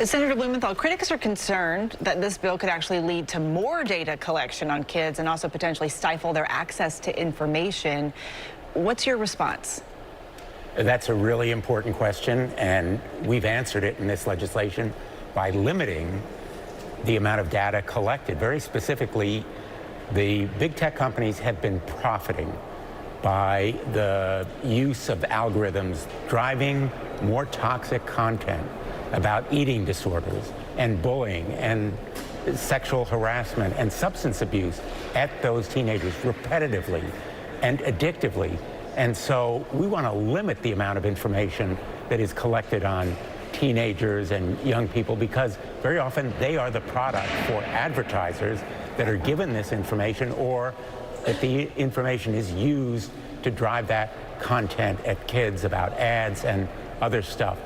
Senator Blumenthal, critics are concerned that this bill could actually lead to more data collection on kids and also potentially stifle their access to information. What's your response? That's a really important question, and we've answered it in this legislation by limiting the amount of data collected. Very specifically, the big tech companies have been profiting by the use of algorithms driving more toxic content about eating disorders and bullying and sexual harassment and substance abuse at those teenagers repetitively and addictively. And so we want to limit the amount of information that is collected on teenagers and young people, because very often they are the product for advertisers that are given this information, or that the information is used to drive that content at kids about ads and other stuff.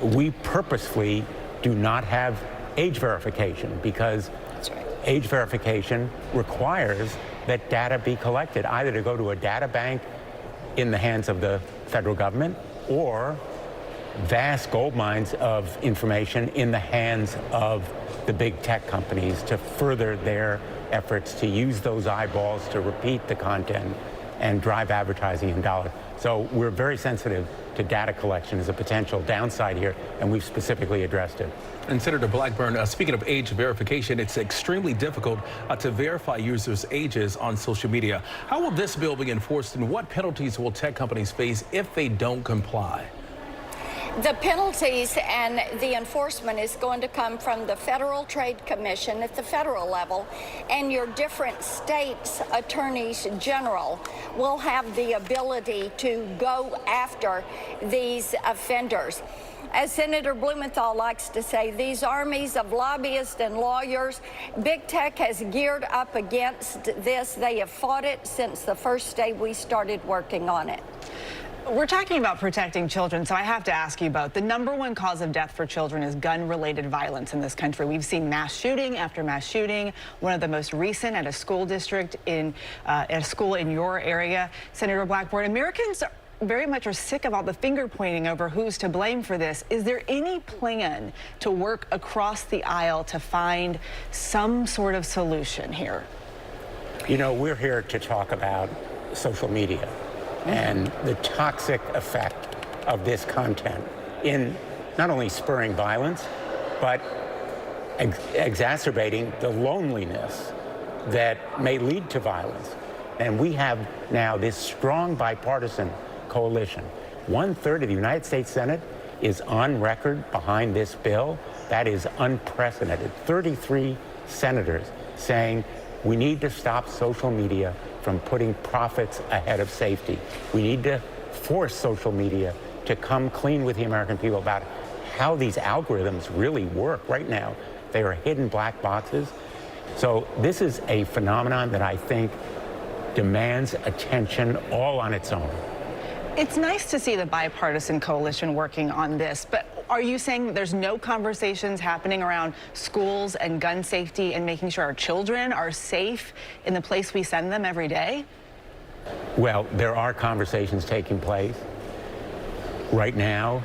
We purposefully do not have age verification because age verification requires that data be collected, either to go to a data bank in the hands of the federal government or vast gold mines of information in the hands of the big tech companies to further their efforts to use those eyeballs to repeat the content and drive advertising and dollars. So we're very sensitive to data collection as a potential downside here, and we've specifically addressed it. And Senator Blackburn, speaking of age verification, it's extremely difficult to verify users' ages on social media. How will this bill be enforced, and what penalties will tech companies face if they don't comply? The penalties and the enforcement is going to come from the Federal Trade Commission at the federal level, and your different states' attorneys general will have the ability to go after these offenders. As Senator Blumenthal likes to say, these armies of lobbyists and lawyers, big tech has geared up against this. They have fought it since the first day we started working on it. We're talking about protecting children, so I have to ask you both. The #1 cause of death for children is gun-related violence in this country. We've seen mass shooting after mass shooting, one of the most recent at a school district at a school in your area. Senator Blackburn, Americans very much are sick of all the finger pointing over who's to blame for this. Is there any plan to work across the aisle to find some sort of solution here? You know, we're here to talk about social media and the toxic effect of this content in not only spurring violence, but exacerbating the loneliness that may lead to violence. And we have now this strong bipartisan coalition. 1/3 of the United States Senate is on record behind this bill. That is unprecedented. 33 senators saying we need to stop social media from putting profits ahead of safety. We need to force social media to come clean with the American people about how these algorithms really work. Right now, they are hidden black boxes. So this is a phenomenon that I think demands attention all on its own. It's nice to see the bipartisan coalition working on this, but are you saying there's no conversations happening around schools and gun safety and making sure our children are safe in the place we send them every day? Well, there are conversations taking place. Right now,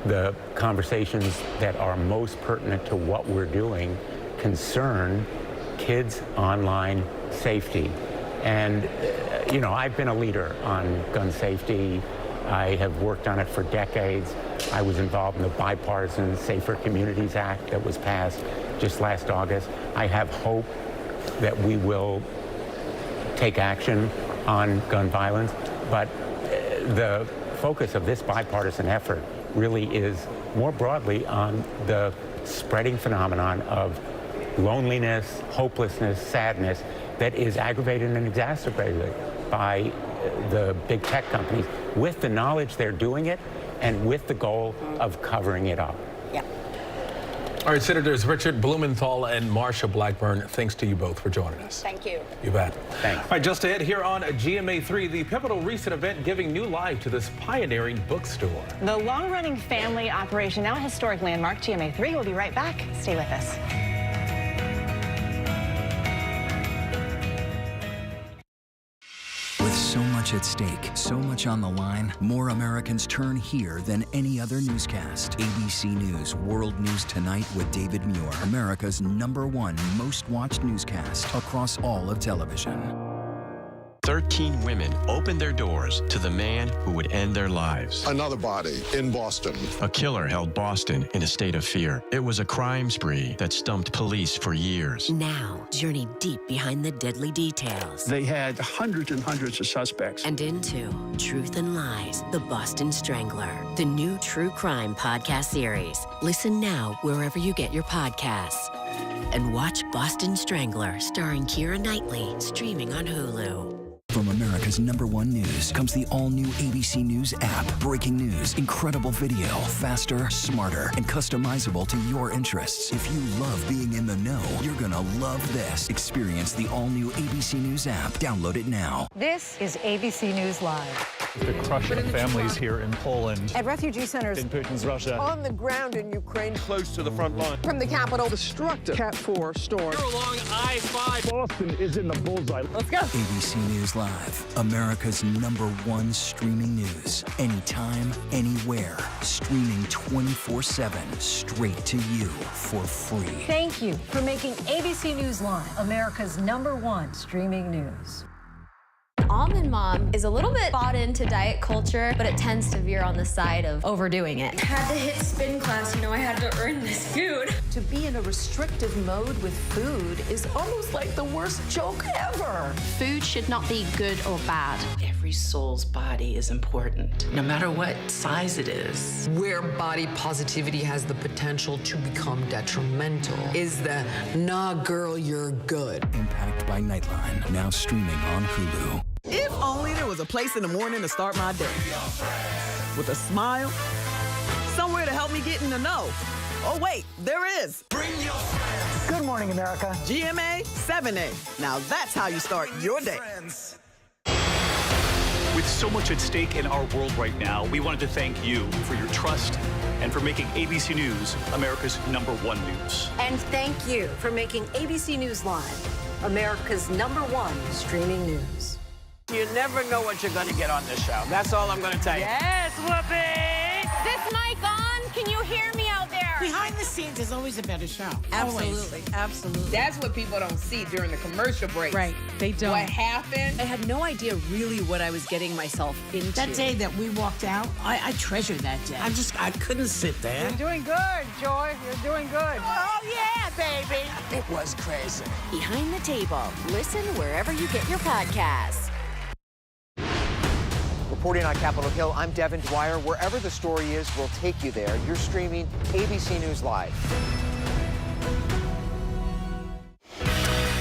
the conversations that are most pertinent to what we're doing concern kids' online safety. And, you know, I've been a leader on gun safety. I have worked on it for decades. I was involved in the bipartisan Safer Communities Act that was passed just last August. I have hope that we will take action on gun violence, but the focus of this bipartisan effort really is more broadly on the spreading phenomenon of loneliness, hopelessness, sadness that is aggravated and exacerbated by the big tech companies with the knowledge they're doing it and with the goal of covering it up. Yeah. All right, Senators Richard Blumenthal and Marsha Blackburn, thanks to you both for joining us. Thank you. You bet. Thanks. All right, just ahead here on GMA3, the pivotal recent event giving new life to this pioneering bookstore. The long-running family operation, now a historic landmark. GMA3 will be right back. Stay with us. With so much at stake, so much on the line, more Americans turn here than any other newscast. ABC News World News Tonight with David Muir, America's #1 most watched newscast across all of television. 13 women opened their doors to the man who would end their lives. Another body in Boston. A killer held Boston in a state of fear. It was a crime spree that stumped police for years. Now, journey deep behind the deadly details. They had hundreds and hundreds of suspects. And into Truth and Lies, The Boston Strangler, the new true crime podcast series. Listen now wherever you get your podcasts. And watch Boston Strangler, starring Keira Knightley, streaming on Hulu. From America's #1 news comes the all-new ABC News app. Breaking news, incredible video, faster, smarter, and customizable to your interests. If you love being in the know, you're gonna love this. Experience the all-new ABC News app. Download it now. This is ABC News Live. The crush of families here in Poland. At refugee centers. In Putin's Russia. On the ground in Ukraine. Close to the front line. From the capital. Destructive Cat 4 storm. Here along I-5. Boston is in the bullseye. Let's go. ABC News Live, America's #1 streaming news. Anytime, anywhere. Streaming 24/7, straight to you for free. Thank you for making ABC News Live America's #1 streaming news. Almond Mom is a little bit bought into diet culture, but it tends to veer on the side of overdoing it. Had to hit spin class, you know, I had to earn this food. To be in a restrictive mode with food is almost like the worst joke ever. Food should not be good or bad. Every soul's body is important, no matter what size it is. Where body positivity has the potential to become detrimental is the nah girl, you're good. Impact by Nightline, now streaming on Hulu. If only there was a place in the morning to start my day. With a smile, somewhere to help me get in the know. Oh, wait, there is. Good morning, America. GMA 7A. Now that's how you start your day. With so much at stake in our world right now, we wanted to thank you for your trust and for making ABC News America's #1 news. And thank you for making ABC News Live America's #1 streaming news. You never know what you're going to get on this show. That's all I'm going to tell you. Yes, Whoopi! Is this mic on? Can you hear me out there? Behind the scenes is always a better show. Absolutely, absolutely. That's what people don't see during the commercial breaks. Right, they don't. What happened? I had no idea really what I was getting myself into. That day that we walked out, I treasure that day. I couldn't sit there. You're doing good, Joy. You're doing good. Oh, yeah, baby. It was crazy. Behind the Table. Listen wherever you get your podcasts. Reporting on Capitol Hill, I'm Devin Dwyer. Wherever the story is, we'll take you there. You're streaming ABC News Live.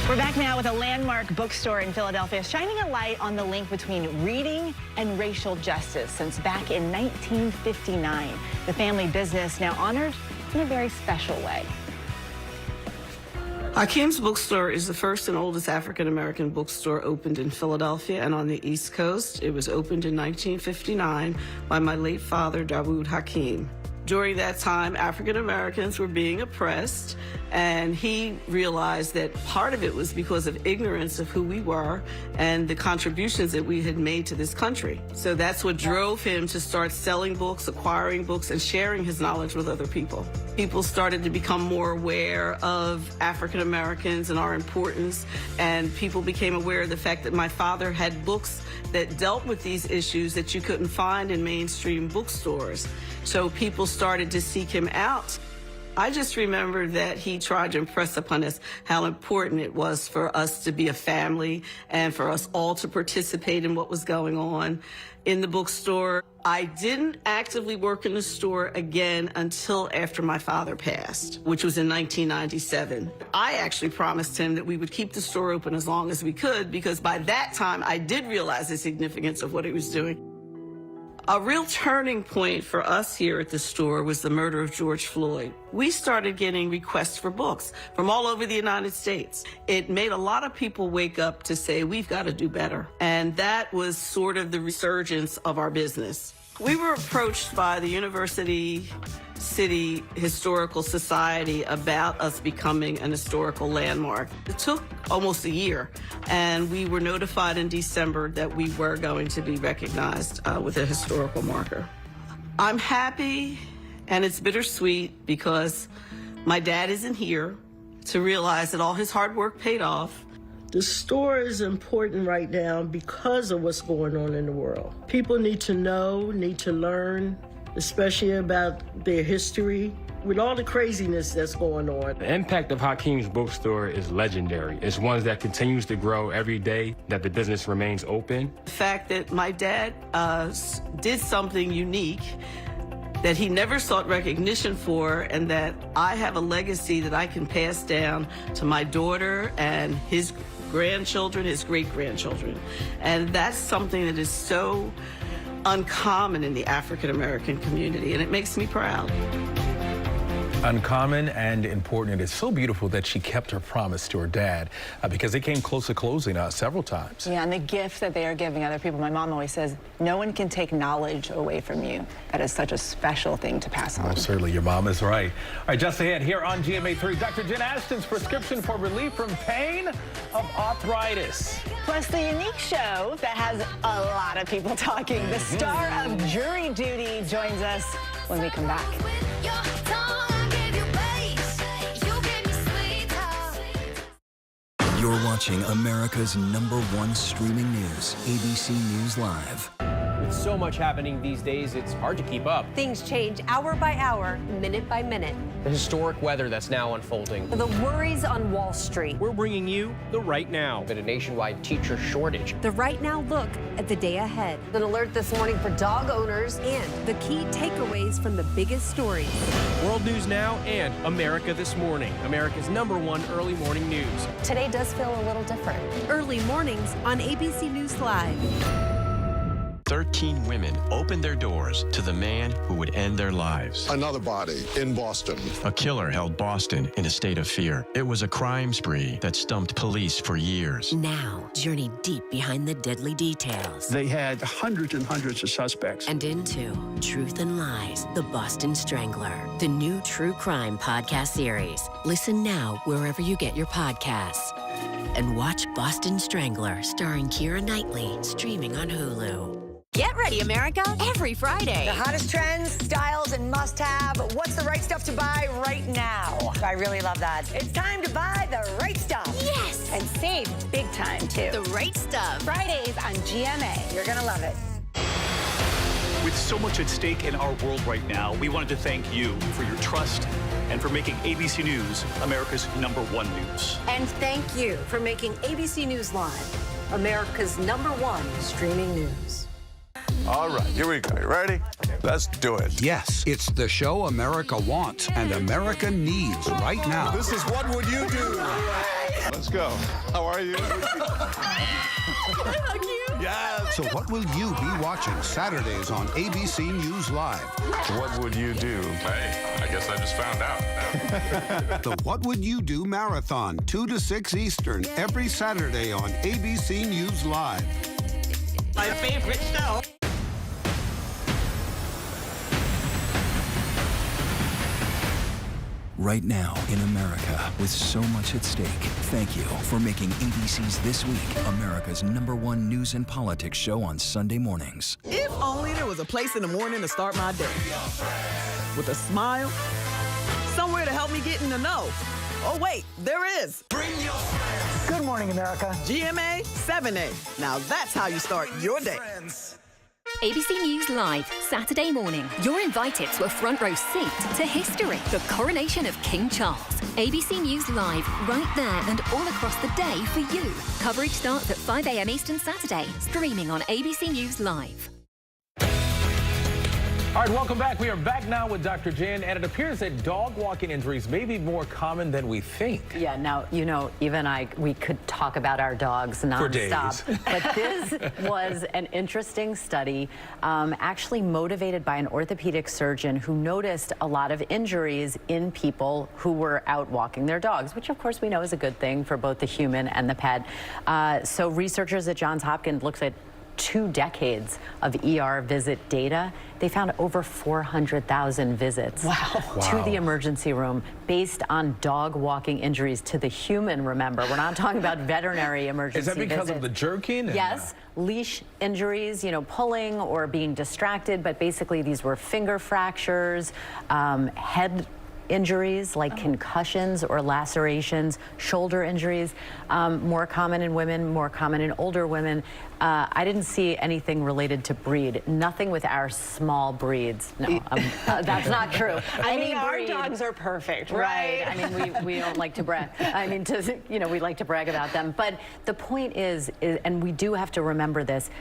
We're back now with a landmark bookstore in Philadelphia shining a light on the link between reading and racial justice since back in 1959. The family business now honored in a very special way. Hakeem's Bookstore is the first and oldest African-American bookstore opened in Philadelphia and on the East Coast. It was opened in 1959 by my late father, Dawood Hakeem. During that time, African-Americans were being oppressed, and he realized that part of it was because of ignorance of who we were and the contributions that we had made to this country. So that's what drove him to start selling books, acquiring books, and sharing his knowledge with other people. People started to become more aware of African-Americans and our importance, and people became aware of the fact that my father had books that dealt with these issues that you couldn't find in mainstream bookstores. So people started to seek him out. I just remember that he tried to impress upon us how important it was for us to be a family and for us all to participate in what was going on in the bookstore. I didn't actively work in the store again until after my father passed, which was in 1997. I actually promised him that we would keep the store open as long as we could, because by that time I did realize the significance of what he was doing. A real turning point for us here at the store was the murder of George Floyd. We started getting requests for books from all over the United States. It made a lot of people wake up to say, we've got to do better. And that was sort of the resurgence of our business. We were approached by the University City Historical Society about us becoming an historical landmark. It took almost a year, and we were notified in December that we were going to be recognized with a historical marker. I'm happy, and it's bittersweet because my dad isn't here to realize that all his hard work paid off. The store is important right now because of what's going on in the world. People need to know, need to learn, especially about their history. With all the craziness that's going on. The impact of Hakeem's Bookstore is legendary. It's one that continues to grow every day, that the business remains open. The fact that my dad did something unique that he never sought recognition for, and that I have a legacy that I can pass down to my daughter and his grandchildren, his great-grandchildren. And that's something that is so uncommon in the African-American community, and it makes me proud. Uncommon and important. It is so beautiful that she kept her promise to her dad because they came close to closing several times. Yeah, and the gift that they are giving other people. My mom always says, no one can take knowledge away from you. That is such a special thing to pass on. Oh, certainly, your mom is right. All right, just ahead here on GMA3, Dr. Jen Ashton's prescription for relief from pain of arthritis. Plus, the unique show that has a lot of people talking. The star of Jury Duty joins us when we come back. You're watching America's #1 streaming news, ABC News Live. With so much happening these days, it's hard to keep up. Things change hour by hour, minute by minute. The historic weather that's now unfolding. The worries on Wall Street. We're bringing you the Right Now. Been a nationwide teacher shortage. The Right Now look at the day ahead. An alert this morning for dog owners and the key takeaways from the biggest stories. World News Now and America This Morning, America's #1 early morning news. Today does feel a little different. Early mornings on ABC News Live. 13 women opened their doors to the man who would end their lives. Another body in Boston. A killer held Boston in a state of fear. It was a crime spree that stumped police for years. Now, journey deep behind the deadly details. They had hundreds and hundreds of suspects. And into Truth and Lies, The Boston Strangler, the new true crime podcast series. Listen now wherever you get your podcasts. And watch Boston Strangler starring Keira Knightley, streaming on Hulu. Get ready, America, every Friday. The hottest trends, styles, and must-have. What's the right stuff to buy right now? I really love that. It's time to buy the right stuff. Yes! And save big time, too. The right stuff. Fridays on GMA. You're going to love it. With so much at stake in our world right now, we wanted to thank you for your trust and for making ABC News America's #1 news. And thank you for making ABC News Live America's #1 streaming news. All right, here we go. You ready? Let's do it. Yes, it's the show America wants and America needs right now. This is What Would You Do? Let's go. How are you? Yes. So what will you be watching Saturdays on ABC News Live? What would you do? Hey, I guess I just found out. The What Would You Do Marathon, 2 to 6 Eastern, every Saturday on ABC News Live. My favorite show. Right now in America, with so much at stake, thank you for making ABC's This Week America's #1 news and politics show on Sunday mornings. If only there was a place in the morning to start my day. With a smile, somewhere to help me get in the know. Oh, wait, there is. Good morning, America. GMA 7A. Now that's how you start your day. ABC News Live, Saturday morning. You're invited to a front row seat to history, the coronation of King Charles. ABC News Live, right there and all across the day for you. Coverage starts at 5 a.m. Eastern Saturday, streaming on ABC News Live. All right, welcome back. We are back now with Dr. Jen, and it appears that dog walking injuries may be more common than we think. Yeah, now, you know, Eva and I, we could talk about our dogs nonstop. For days. But this was an interesting study, actually motivated by an orthopedic surgeon who noticed a lot of injuries in people who were out walking their dogs, which of course we know is a good thing for both the human and the pet. So researchers at Johns Hopkins looked at 2 decades of ER visit data. They found over 400,000 visits to the emergency room based on dog walking injuries to the human, remember. We're not talking about veterinary emergency visits. Is that because of the jerking? Yes. Leash injuries, you know, pulling or being distracted, but basically these were finger fractures, head injuries like concussions or lacerations, shoulder injuries, more common in women, more common in older women. I didn't see anything related to breed. Nothing with our small breeds. No, that's not true. I mean, our dogs are perfect, right? I mean, we don't like to brag. I mean, we like to brag about them. But the point is, and we do have to remember this,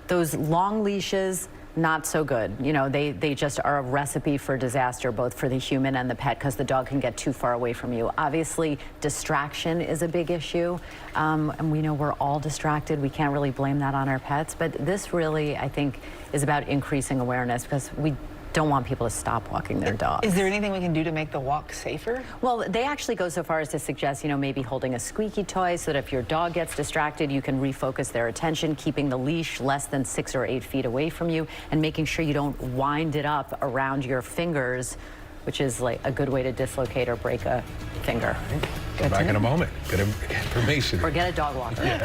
those long leashes, not so good. You know, they just are a recipe for disaster, both for the human and the pet, because the dog can get too far away from you. Obviously, distraction is a big issue, and we know we're all distracted. We can't really blame that on our pets, but this really, I think, is about increasing awareness, because we don't want people to stop walking their dogs. Is there anything we can do to make the walk safer? Well, they actually go so far as to suggest, you know, maybe holding a squeaky toy so that if your dog gets distracted, you can refocus their attention, keeping the leash less than 6 or 8 feet away from you, and making sure you don't wind it up around your fingers, which is like a good way to dislocate or break a finger. Back in a moment. Good information. Or get a dog walker.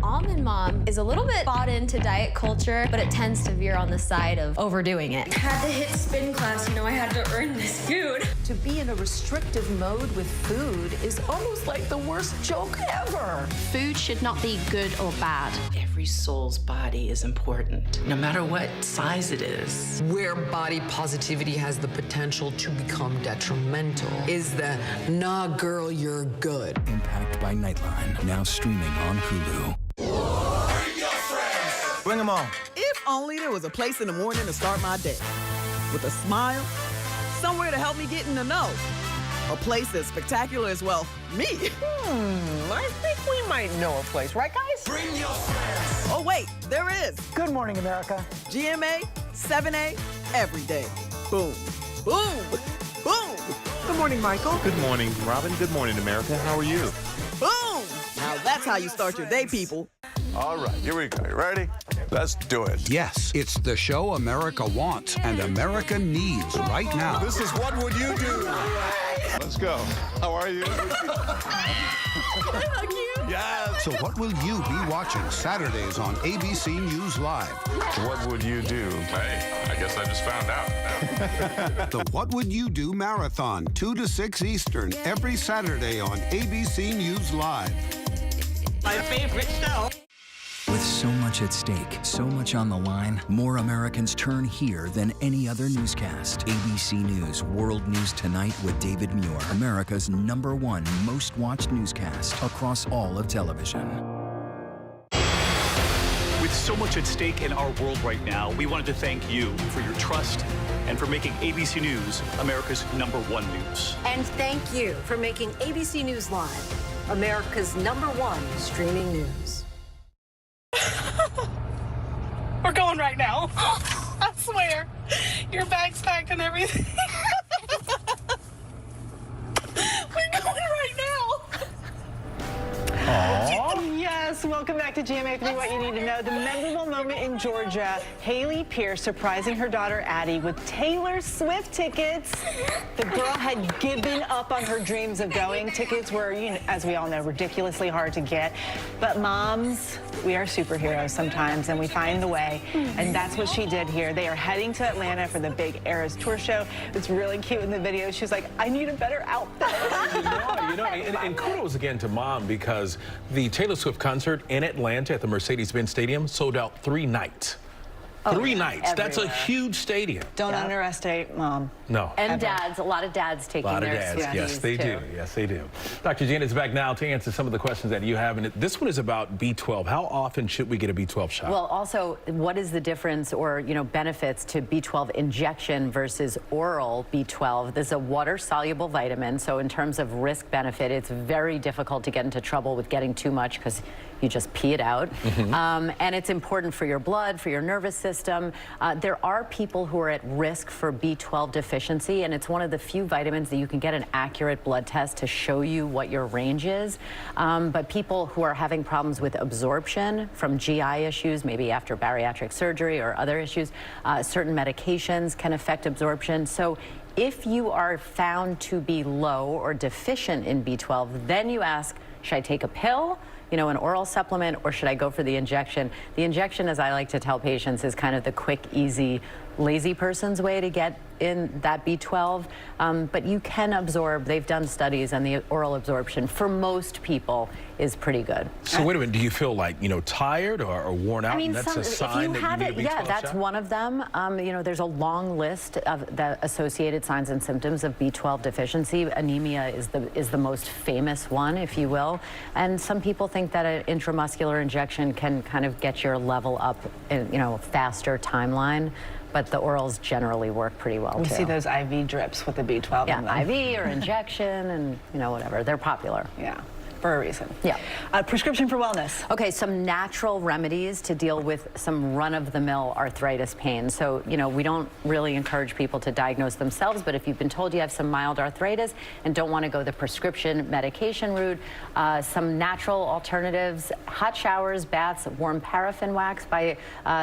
Almond Mom is a little bit bought into diet culture, but it tends to veer on the side of overdoing it. Had to hit spin class, you know, I had to earn this food. To be in a restrictive mode with food is almost like the worst joke ever. Food should not be good or bad. Every soul's body is important, no matter what size it is. Where body positivity has the potential to become detrimental is the nah girl, you're good. Impact by Nightline, now streaming on Hulu. Bring them on. If only there was a place in the morning to start my day. With a smile, somewhere to help me get in the know. A place as spectacular as, well, me. I think we might know a place, right, guys? Bring your friends. Oh, wait, there is. Good morning, America. GMA 7A every day. Boom, boom, boom. Good morning, Michael. Good morning, Robin. Good morning, America. How are you? Boom. Now that's how you start your day, people. All right, here we go. You ready? Let's do it. Yes, it's the show America wants and America needs right now. This is What Would You Do? Let's go. How are you? Can I hug you? Yes. So what will you be watching Saturdays on ABC News Live? What would you do? Hey, I guess I just found out. The What Would You Do Marathon, 2 to 6 Eastern, every Saturday on ABC News Live. My favorite show. With so much at stake, so much on the line, more Americans turn here than any other newscast. ABC News World News Tonight with David Muir, America's #1 most watched newscast across all of television. With so much at stake in our world right now, we wanted to thank you for your trust and for making ABC News America's #1 news. And thank you for making ABC News Live America's #1 streaming news. We're going right now. I swear. Your bag's packed and everything. We're going right now. Yes, welcome back to GMA3, What You Need to Know. The memorable moment in Georgia, Haley Pierce surprising her daughter Addie with Taylor Swift tickets. The girl had given up on her dreams of going. Tickets were, as we all know, ridiculously hard to get. But moms, we are superheroes sometimes, and we find the way. And that's what she did here. They are heading to Atlanta for the big Eras Tour show. It's really cute in the video. She's like, I need a better outfit. And kudos again to Mom, because the Taylor Swift concert in Atlanta at the Mercedes-Benz Stadium sold out 3 nights. 3 nights. Everywhere. That's a huge stadium. Don't underestimate Mom. No. And dads, a lot of dads taking their Swifties, yes, they too. do. Yes, they do. Dr. Janet's back now to answer some of the questions that you have. And this one is about B12. How often should we get a B12 shot? Well, also, what is the difference or, benefits to B12 injection versus oral B12? This is a water-soluble vitamin, so in terms of risk-benefit, it's very difficult to get into trouble with getting too much because you just pee it out. And it's important for your blood, for your nervous system. There are people who are at risk for B12 deficiency, and it's one of the few vitamins that you can get an accurate blood test to show you what your range is. But people who are having problems with absorption from GI issues, maybe after bariatric surgery or other issues, certain medications can affect absorption. So if you are found to be low or deficient in B12, then you ask, should I take a pill? An oral supplement, or should I go for the injection? The injection, as I like to tell patients, is kind of the quick, easy, lazy person's way to get in that B12. But you can absorb. They've done studies, and the oral absorption for most people is pretty good. So wait a minute, do you feel like, tired or worn out? I mean, that's a sign if you that have you it, need a B12 that's shot? one of them. There's a long list of the associated signs and symptoms of B12 deficiency. Anemia is the most famous one, if you will. And some people think that an intramuscular injection can kind of get your level up in, a faster timeline. But the orals generally work pretty well, We too. see those IV drips with the B12 in them. Yeah, IV or injection and, whatever. They're popular. Yeah. For a reason. Yeah. Prescription for wellness. Okay, some natural remedies to deal with some run-of-the-mill arthritis pain. So, we don't really encourage people to diagnose themselves, but if you've been told you have some mild arthritis and don't want to go the prescription medication route, some natural alternatives, hot showers, baths, warm paraffin wax by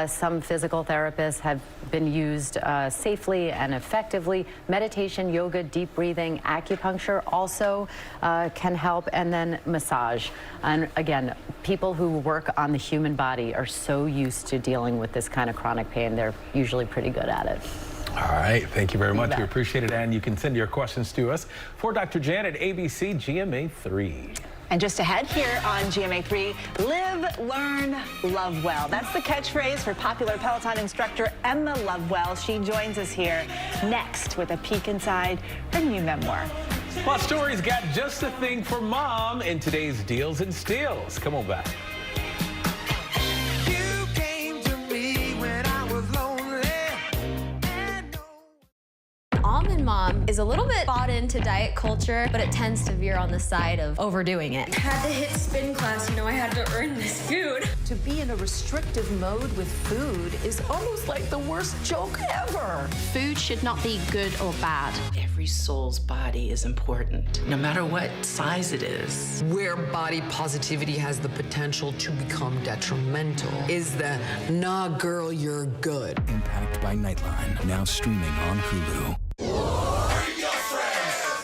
some physical therapists have been used safely and effectively. Meditation, yoga, deep breathing, acupuncture also can help, and then massage. And again, people who work on the human body are so used to dealing with this kind of chronic pain, they're usually pretty good at it. All right, thank you very much. We appreciate it, and you can send your questions to us for Dr. Janet, ABC GMA3. And just ahead here on GMA3, live, learn, love well. That's the catchphrase for popular Peloton instructor Emma Lovewell. She joins us here next with a peek inside her new memoir. Well, Story's got just the thing for Mom in today's Deals and Steals. Come on back. You came to me when I was lonely. Almond Mom is a little bit bought into diet culture, but it tends to veer on the side of overdoing it. I had to hit spin class, I had to earn this food. To be in a restrictive mode with food is almost like the worst joke ever. Food should not be good or bad. Every soul's body is important, no matter what size it is. Where body positivity has the potential to become detrimental is the nah girl, you're good. Impact by Nightline, now streaming on Hulu.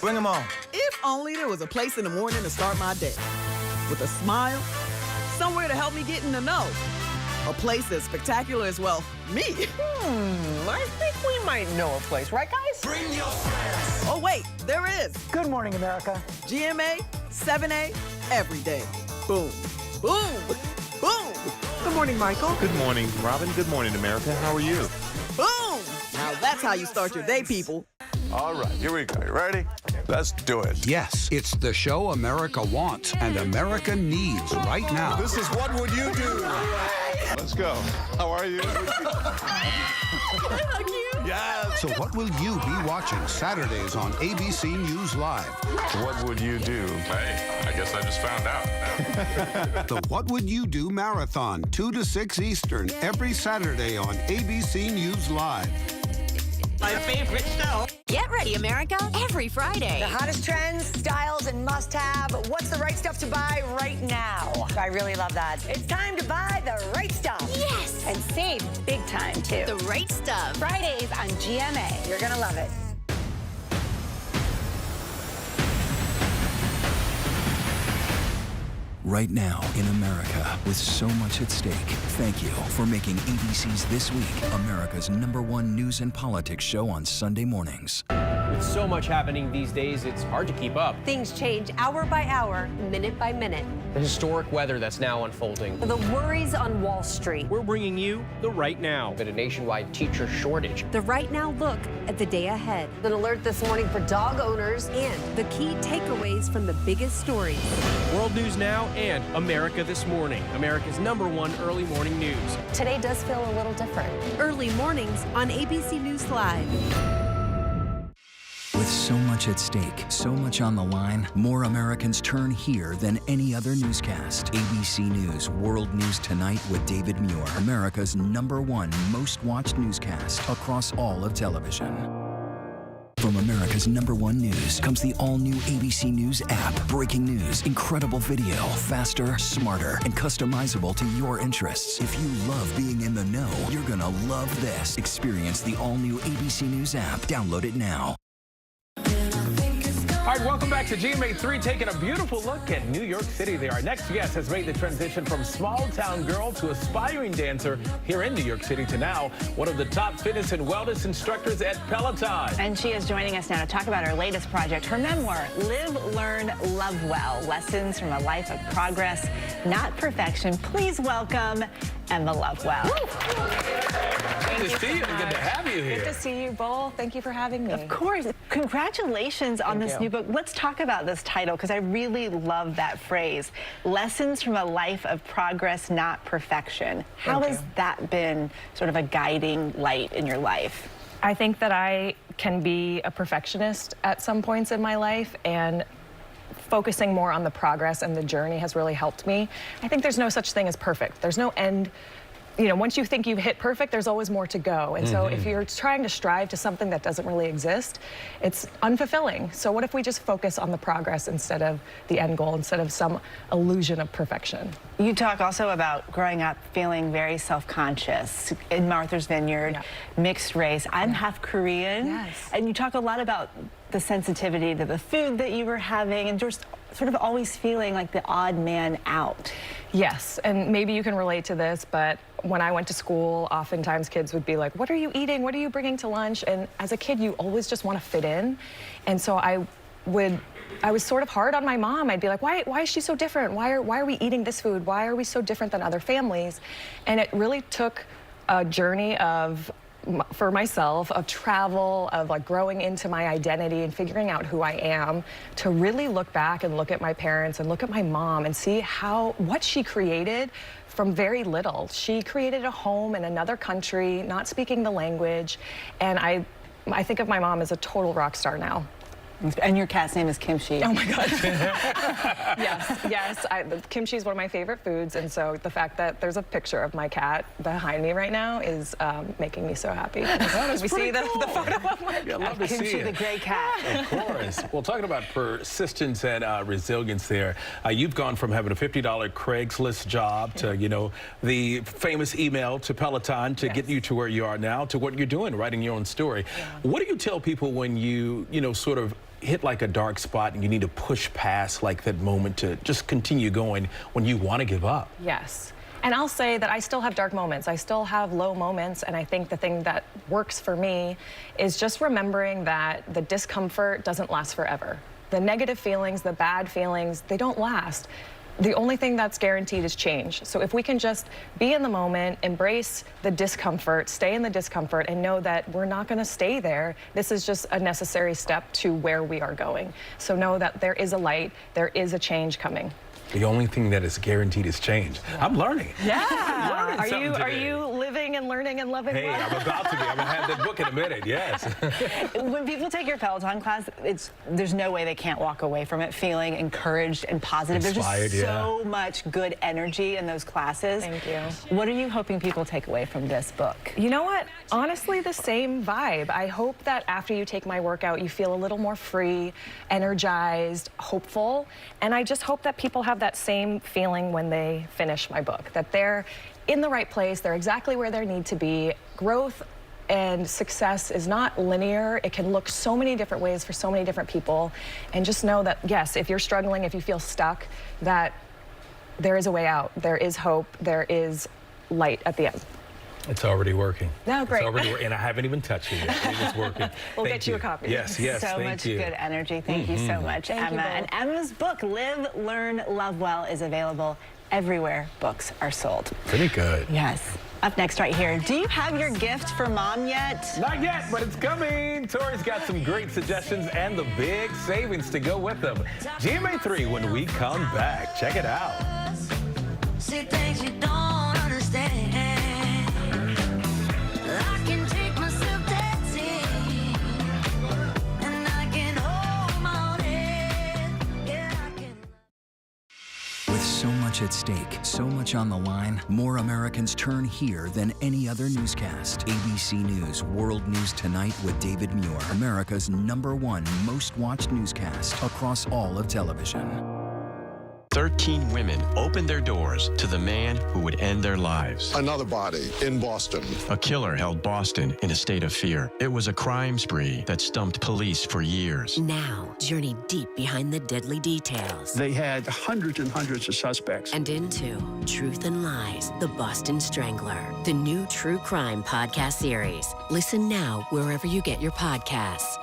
Bring them on. If only there was a place in the morning to start my day. with a smile, somewhere to help me get in the know. A place as spectacular as, well, me. I think we might know a place, right, guys? Bring your friends. Oh, wait, there is. Good morning, America. GMA, 7A, every day. Boom, boom, boom. Good morning, Michael. Good morning, Robin. Good morning, America. How are you? Boom! Now that's how you start your day, people. All right, here we go. You ready? Let's do it. Yes, it's the show America wants and America needs right now. This is What Would You Do? Let's go. How are you? Yeah. So what will you be watching Saturdays on ABC News Live? What would you do? Hey, I guess I just found out. The What Would You Do Marathon, 2 to 6 Eastern, every Saturday on ABC News Live. My favorite show. Get ready, America, every Friday. The hottest trends, styles, and must-have. What's the right stuff to buy right now? I really love that. It's time to buy the right stuff. Yes! And save big time, too. The right stuff. Fridays on GMA. You're going to love it. Right now in America, with so much at stake, thank you for making ABC's This Week America's #1 news and politics show on Sunday mornings. With so much happening these days, it's hard to keep up. Things change hour by hour, minute by minute. The historic weather that's now unfolding. The worries on Wall Street. We're bringing you the Right Now. With a nationwide teacher shortage. The Right Now look at the day ahead. An alert this morning for dog owners and the key takeaways from the biggest stories. World News Now and America This Morning, America's #1 early morning news. Today does feel a little different. Early mornings on ABC News Live. With so much at stake, so much on the line, more Americans turn here than any other newscast. ABC News World News Tonight with David Muir, America's #1 most watched newscast across all of television. From America's #1 News comes the all-new ABC News app. Breaking news, incredible video, faster, smarter, and customizable to your interests. If you love being in the know, you're gonna love this. Experience the all-new ABC News app. Download it now. All right, welcome back to GMA 3, taking a beautiful look at New York City. There, our next guest has made the transition from small-town girl to aspiring dancer here in New York City to now one of the top fitness and wellness instructors at Peloton. And she is joining us now to talk about her latest project, her memoir, Live, Learn, Love Well, Lessons from a Life of Progress, Not Perfection. Please welcome Emma Lovewell. Good to see you and good to have you here. Good to see you both. Thank you for having me. Of course. Congratulations on this new book. Let's talk about this title because I really love that phrase. Lessons from a Life of Progress, Not Perfection. How has that been sort of a guiding light in your life? I think that I can be a perfectionist at some points in my life, and focusing more on the progress and the journey has really helped me. I think there's no such thing as perfect. There's no end. You know, once you think you've hit perfect, there's always more to go. And so if you're trying to strive to something that doesn't really exist, it's unfulfilling. So what if we just focus on the progress instead of the end goal, instead of some illusion of perfection? You talk also about growing up feeling very self-conscious in Martha's Vineyard, mixed race. I'm half Korean. And you talk a lot about the sensitivity to the food that you were having and just sort of always feeling like the odd man out. Yes, and maybe you can relate to this, but when I went to school, oftentimes kids would be like, what are you eating? What are you bringing to lunch? And as a kid, you always just want to fit in. And so I was sort of hard on my mom. I'd be like, why is she so different? Why are we eating this food? Why are we so different than other families? And it really took a journey for myself of travel, of like growing into my identity and figuring out who I am, to really look back and look at my parents and look at my mom and see what she created from very little. She created a home in another country, not speaking the language, and I think of my mom as a total rock star now. And your cat's name is Kimchi. Oh my God. yes. Kimchi is one of my favorite foods, and so the fact that there's a picture of my cat behind me right now is making me so happy. We see the photo of my cat. I love to see Kimchi the gray cat. Of course. Well, talking about persistence and resilience there, you've gone from having a $50 Craigslist job to, you know, the famous email to Peloton to get you to where you are now, to what you're doing, writing your own story. What do you tell people when you know, sort of hit like a dark spot and you need to push past like that moment to just continue going when you want to give up? Yes. And I'll say that I still have dark moments. I still have low moments. And I think the thing that works for me is just remembering that the discomfort doesn't last forever. The negative feelings, the bad feelings, they don't last. The only thing that's guaranteed is change. So if we can just be in the moment, embrace the discomfort, stay in the discomfort, and know that we're not going to stay there, this is just a necessary step to where we are going. So know that there is a light, there is a change coming. The only thing that is guaranteed is change. Yeah. I'm learning. Yeah. Are you living and learning and loving? Hey, well? I'm about to be. I'm gonna have that book in a minute. Yes. When people take your Peloton class, there's no way they can't walk away from it feeling encouraged and positive. Inspired, there's just so much good energy in those classes. Thank you. What are you hoping people take away from this book? You know what? Honestly, the same vibe. I hope that after you take my workout, you feel a little more free, energized, hopeful, and I just hope that people have that same feeling when they finish my book, that they're in the right place, they're exactly where they need to be. Growth and success is not linear. It can look so many different ways for so many different people. And just know that, yes, if you're struggling, if you feel stuck, that there is a way out. There is hope. There is light at the end. It's already working. No, great. It's already working, and I haven't even touched it yet. It's working. We'll get you a copy. Yes, yes, so thank much you. good energy. Thank you so much, Thank Emma. you And Emma's book, Live, Learn, Love Well, is available everywhere books are sold. Pretty good. Yes. Up next right here, do you have your gift for mom yet? Not yet, but it's coming. Tori's got some great suggestions and the big savings to go with them. GMA3 when we come back. Check it out. See things you don't understand. I can take myself dancing, and I can hold my own head. Yeah, I can. With so much at stake, so much on the line, more Americans turn here than any other newscast. ABC News World News Tonight with David Muir, America's #1 most watched newscast across all of television. 13 women opened their doors to the man who would end their lives. Another body in Boston. A killer held Boston in a state of fear. It was a crime spree that stumped police for years. Now, journey deep behind the deadly details. They had hundreds and hundreds of suspects. And into Truth and Lies, The Boston Strangler, the new true crime podcast series. Listen now wherever you get your podcasts.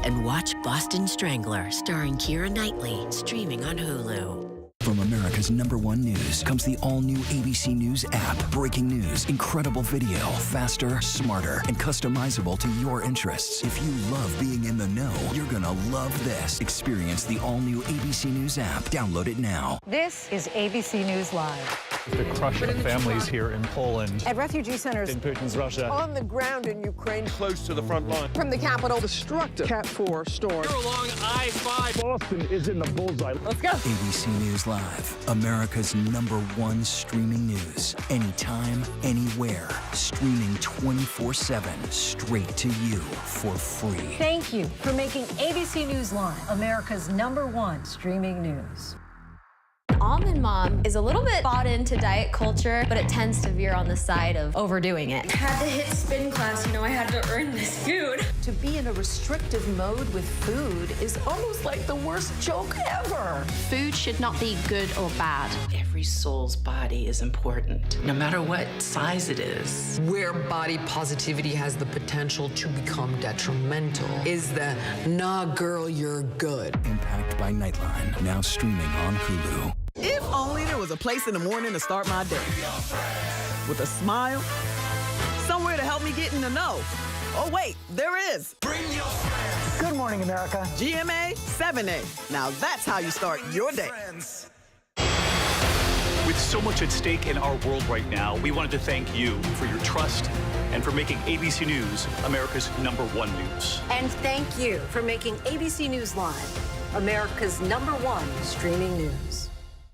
And watch Boston Strangler starring Keira Knightley, streaming on Hulu. From America's #1 news comes the all-new ABC News app. Breaking news, incredible video, faster, smarter, and customizable to your interests. If you love being in the know, you're gonna love this. Experience the all-new ABC News app. Download it now. This is ABC News Live. The crush of families here in Poland. At refugee centers in Putin's Russia. on the ground in Ukraine. Close to the front line. From the capital. Destructive Cat 4 storm. You're along I-5. Boston is in the bullseye. Let's go. ABC News Live, America's #1 streaming news. Anytime, anywhere. Streaming 24/7, straight to you for free. Thank you for making ABC News Live America's #1 streaming news. Almond Mom is a little bit bought into diet culture, but it tends to veer on the side of overdoing it. I had to hit spin class, I had to earn this food. To be in a restrictive mode with food is almost like the worst joke ever. Food should not be good or bad. Every soul's body is important, no matter what size it is. Where body positivity has the potential to become detrimental is the "nah, girl, you're good." Impact by Nightline, now streaming on Hulu. If only there was a place in the morning to start my day. With a smile, somewhere to help me get in the know. Oh, wait, there is. Good morning, America. GMA 7A. Now that's how you start your day. With so much at stake in our world right now, we wanted to thank you for your trust and for making ABC News America's #1 news. And thank you for making ABC News Live America's #1 streaming news.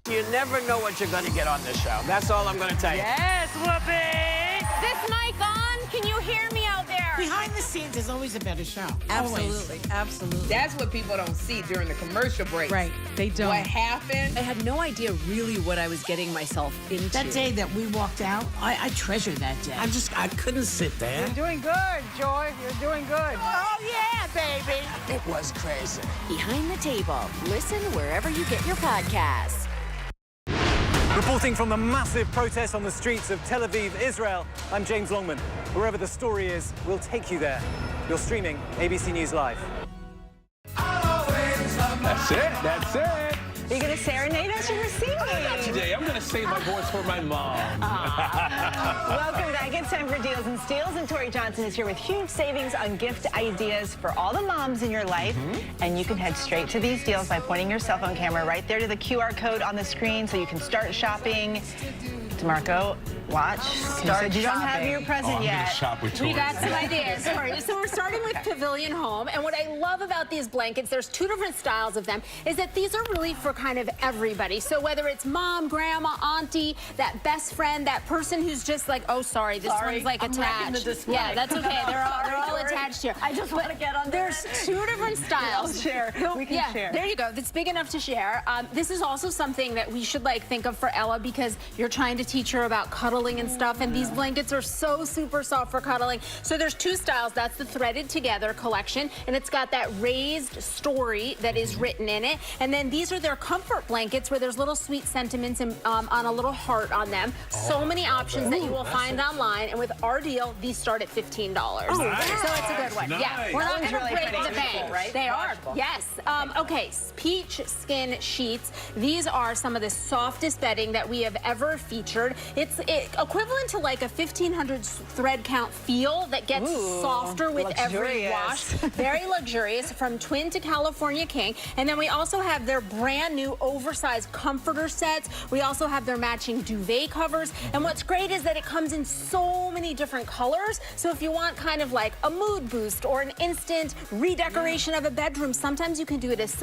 You never know what you're going to get on this show. That's all I'm going to tell you. Yes, Whoopi! Is this mic on? Can you hear me out there? Behind the scenes is always a better show. Absolutely, absolutely. That's what people don't see during the commercial break. Right, they don't. What happened? I had no idea really what I was getting myself into. That day that we walked out, I treasure that day. I couldn't sit there. You're doing good, Joy. You're doing good. Oh, yeah, baby. It was crazy. Behind the Table. Listen wherever you get your podcasts. Reporting from the massive protest on the streets of Tel Aviv, Israel, I'm James Longman. Wherever the story is, we'll take you there. You're streaming ABC News Live. That's it. That's it. Are you going to serenade us? You were singing. Not today. I'm going to save my voice for my mom. Welcome back. It's time for Deals and Steals, and Tori Johnson is here with huge savings on gift ideas for all the moms in your life. And you can head straight to these deals by pointing your cell phone camera right there to the QR code on the screen so you can start shopping. DeMarco, watch. Start you don't have your present yet. I'm going to shop with Tori. We got some ideas. Sorry. So we're starting with Pavilion Home, and what I love about these blankets, there's two different styles of them, is that these are really for kind of everybody. So whether it's mom, grandma, auntie, that best friend, that person who's just like, oh, sorry, this one's like attached. Yeah, that's okay. They're all attached here. I just want to get on there. There's two different styles. We'll share. We can share. There you go. That's big enough to share. This is also something that we should think of for Ella, because you're trying to teach her about cuddling and stuff, and these blankets are so super soft for cuddling. So there's two styles. That's the threaded together collection, and it's got that raised story that is written in it. And then these are their comfort blankets where there's little sweet sentiments and, on a little heart on them. So many options that you will find online, and with our deal, these start at $15. Nice. So it's a good one. Nice. Yeah, we're not going to really break pretty. the bank, Right? They are. Yes. Okay, peach skin sheets. These are some of the softest bedding that we have ever featured. It's equivalent to like a 1,500 thread count feel that gets softer with every wash. Very luxurious, from twin to California king. And then we also have their brand new oversized comforter sets. We also have their matching duvet covers. And what's great is that it comes in so many different colors. So if you want kind of like a mood boost or an instant redecoration of a bedroom, sometimes you can do it as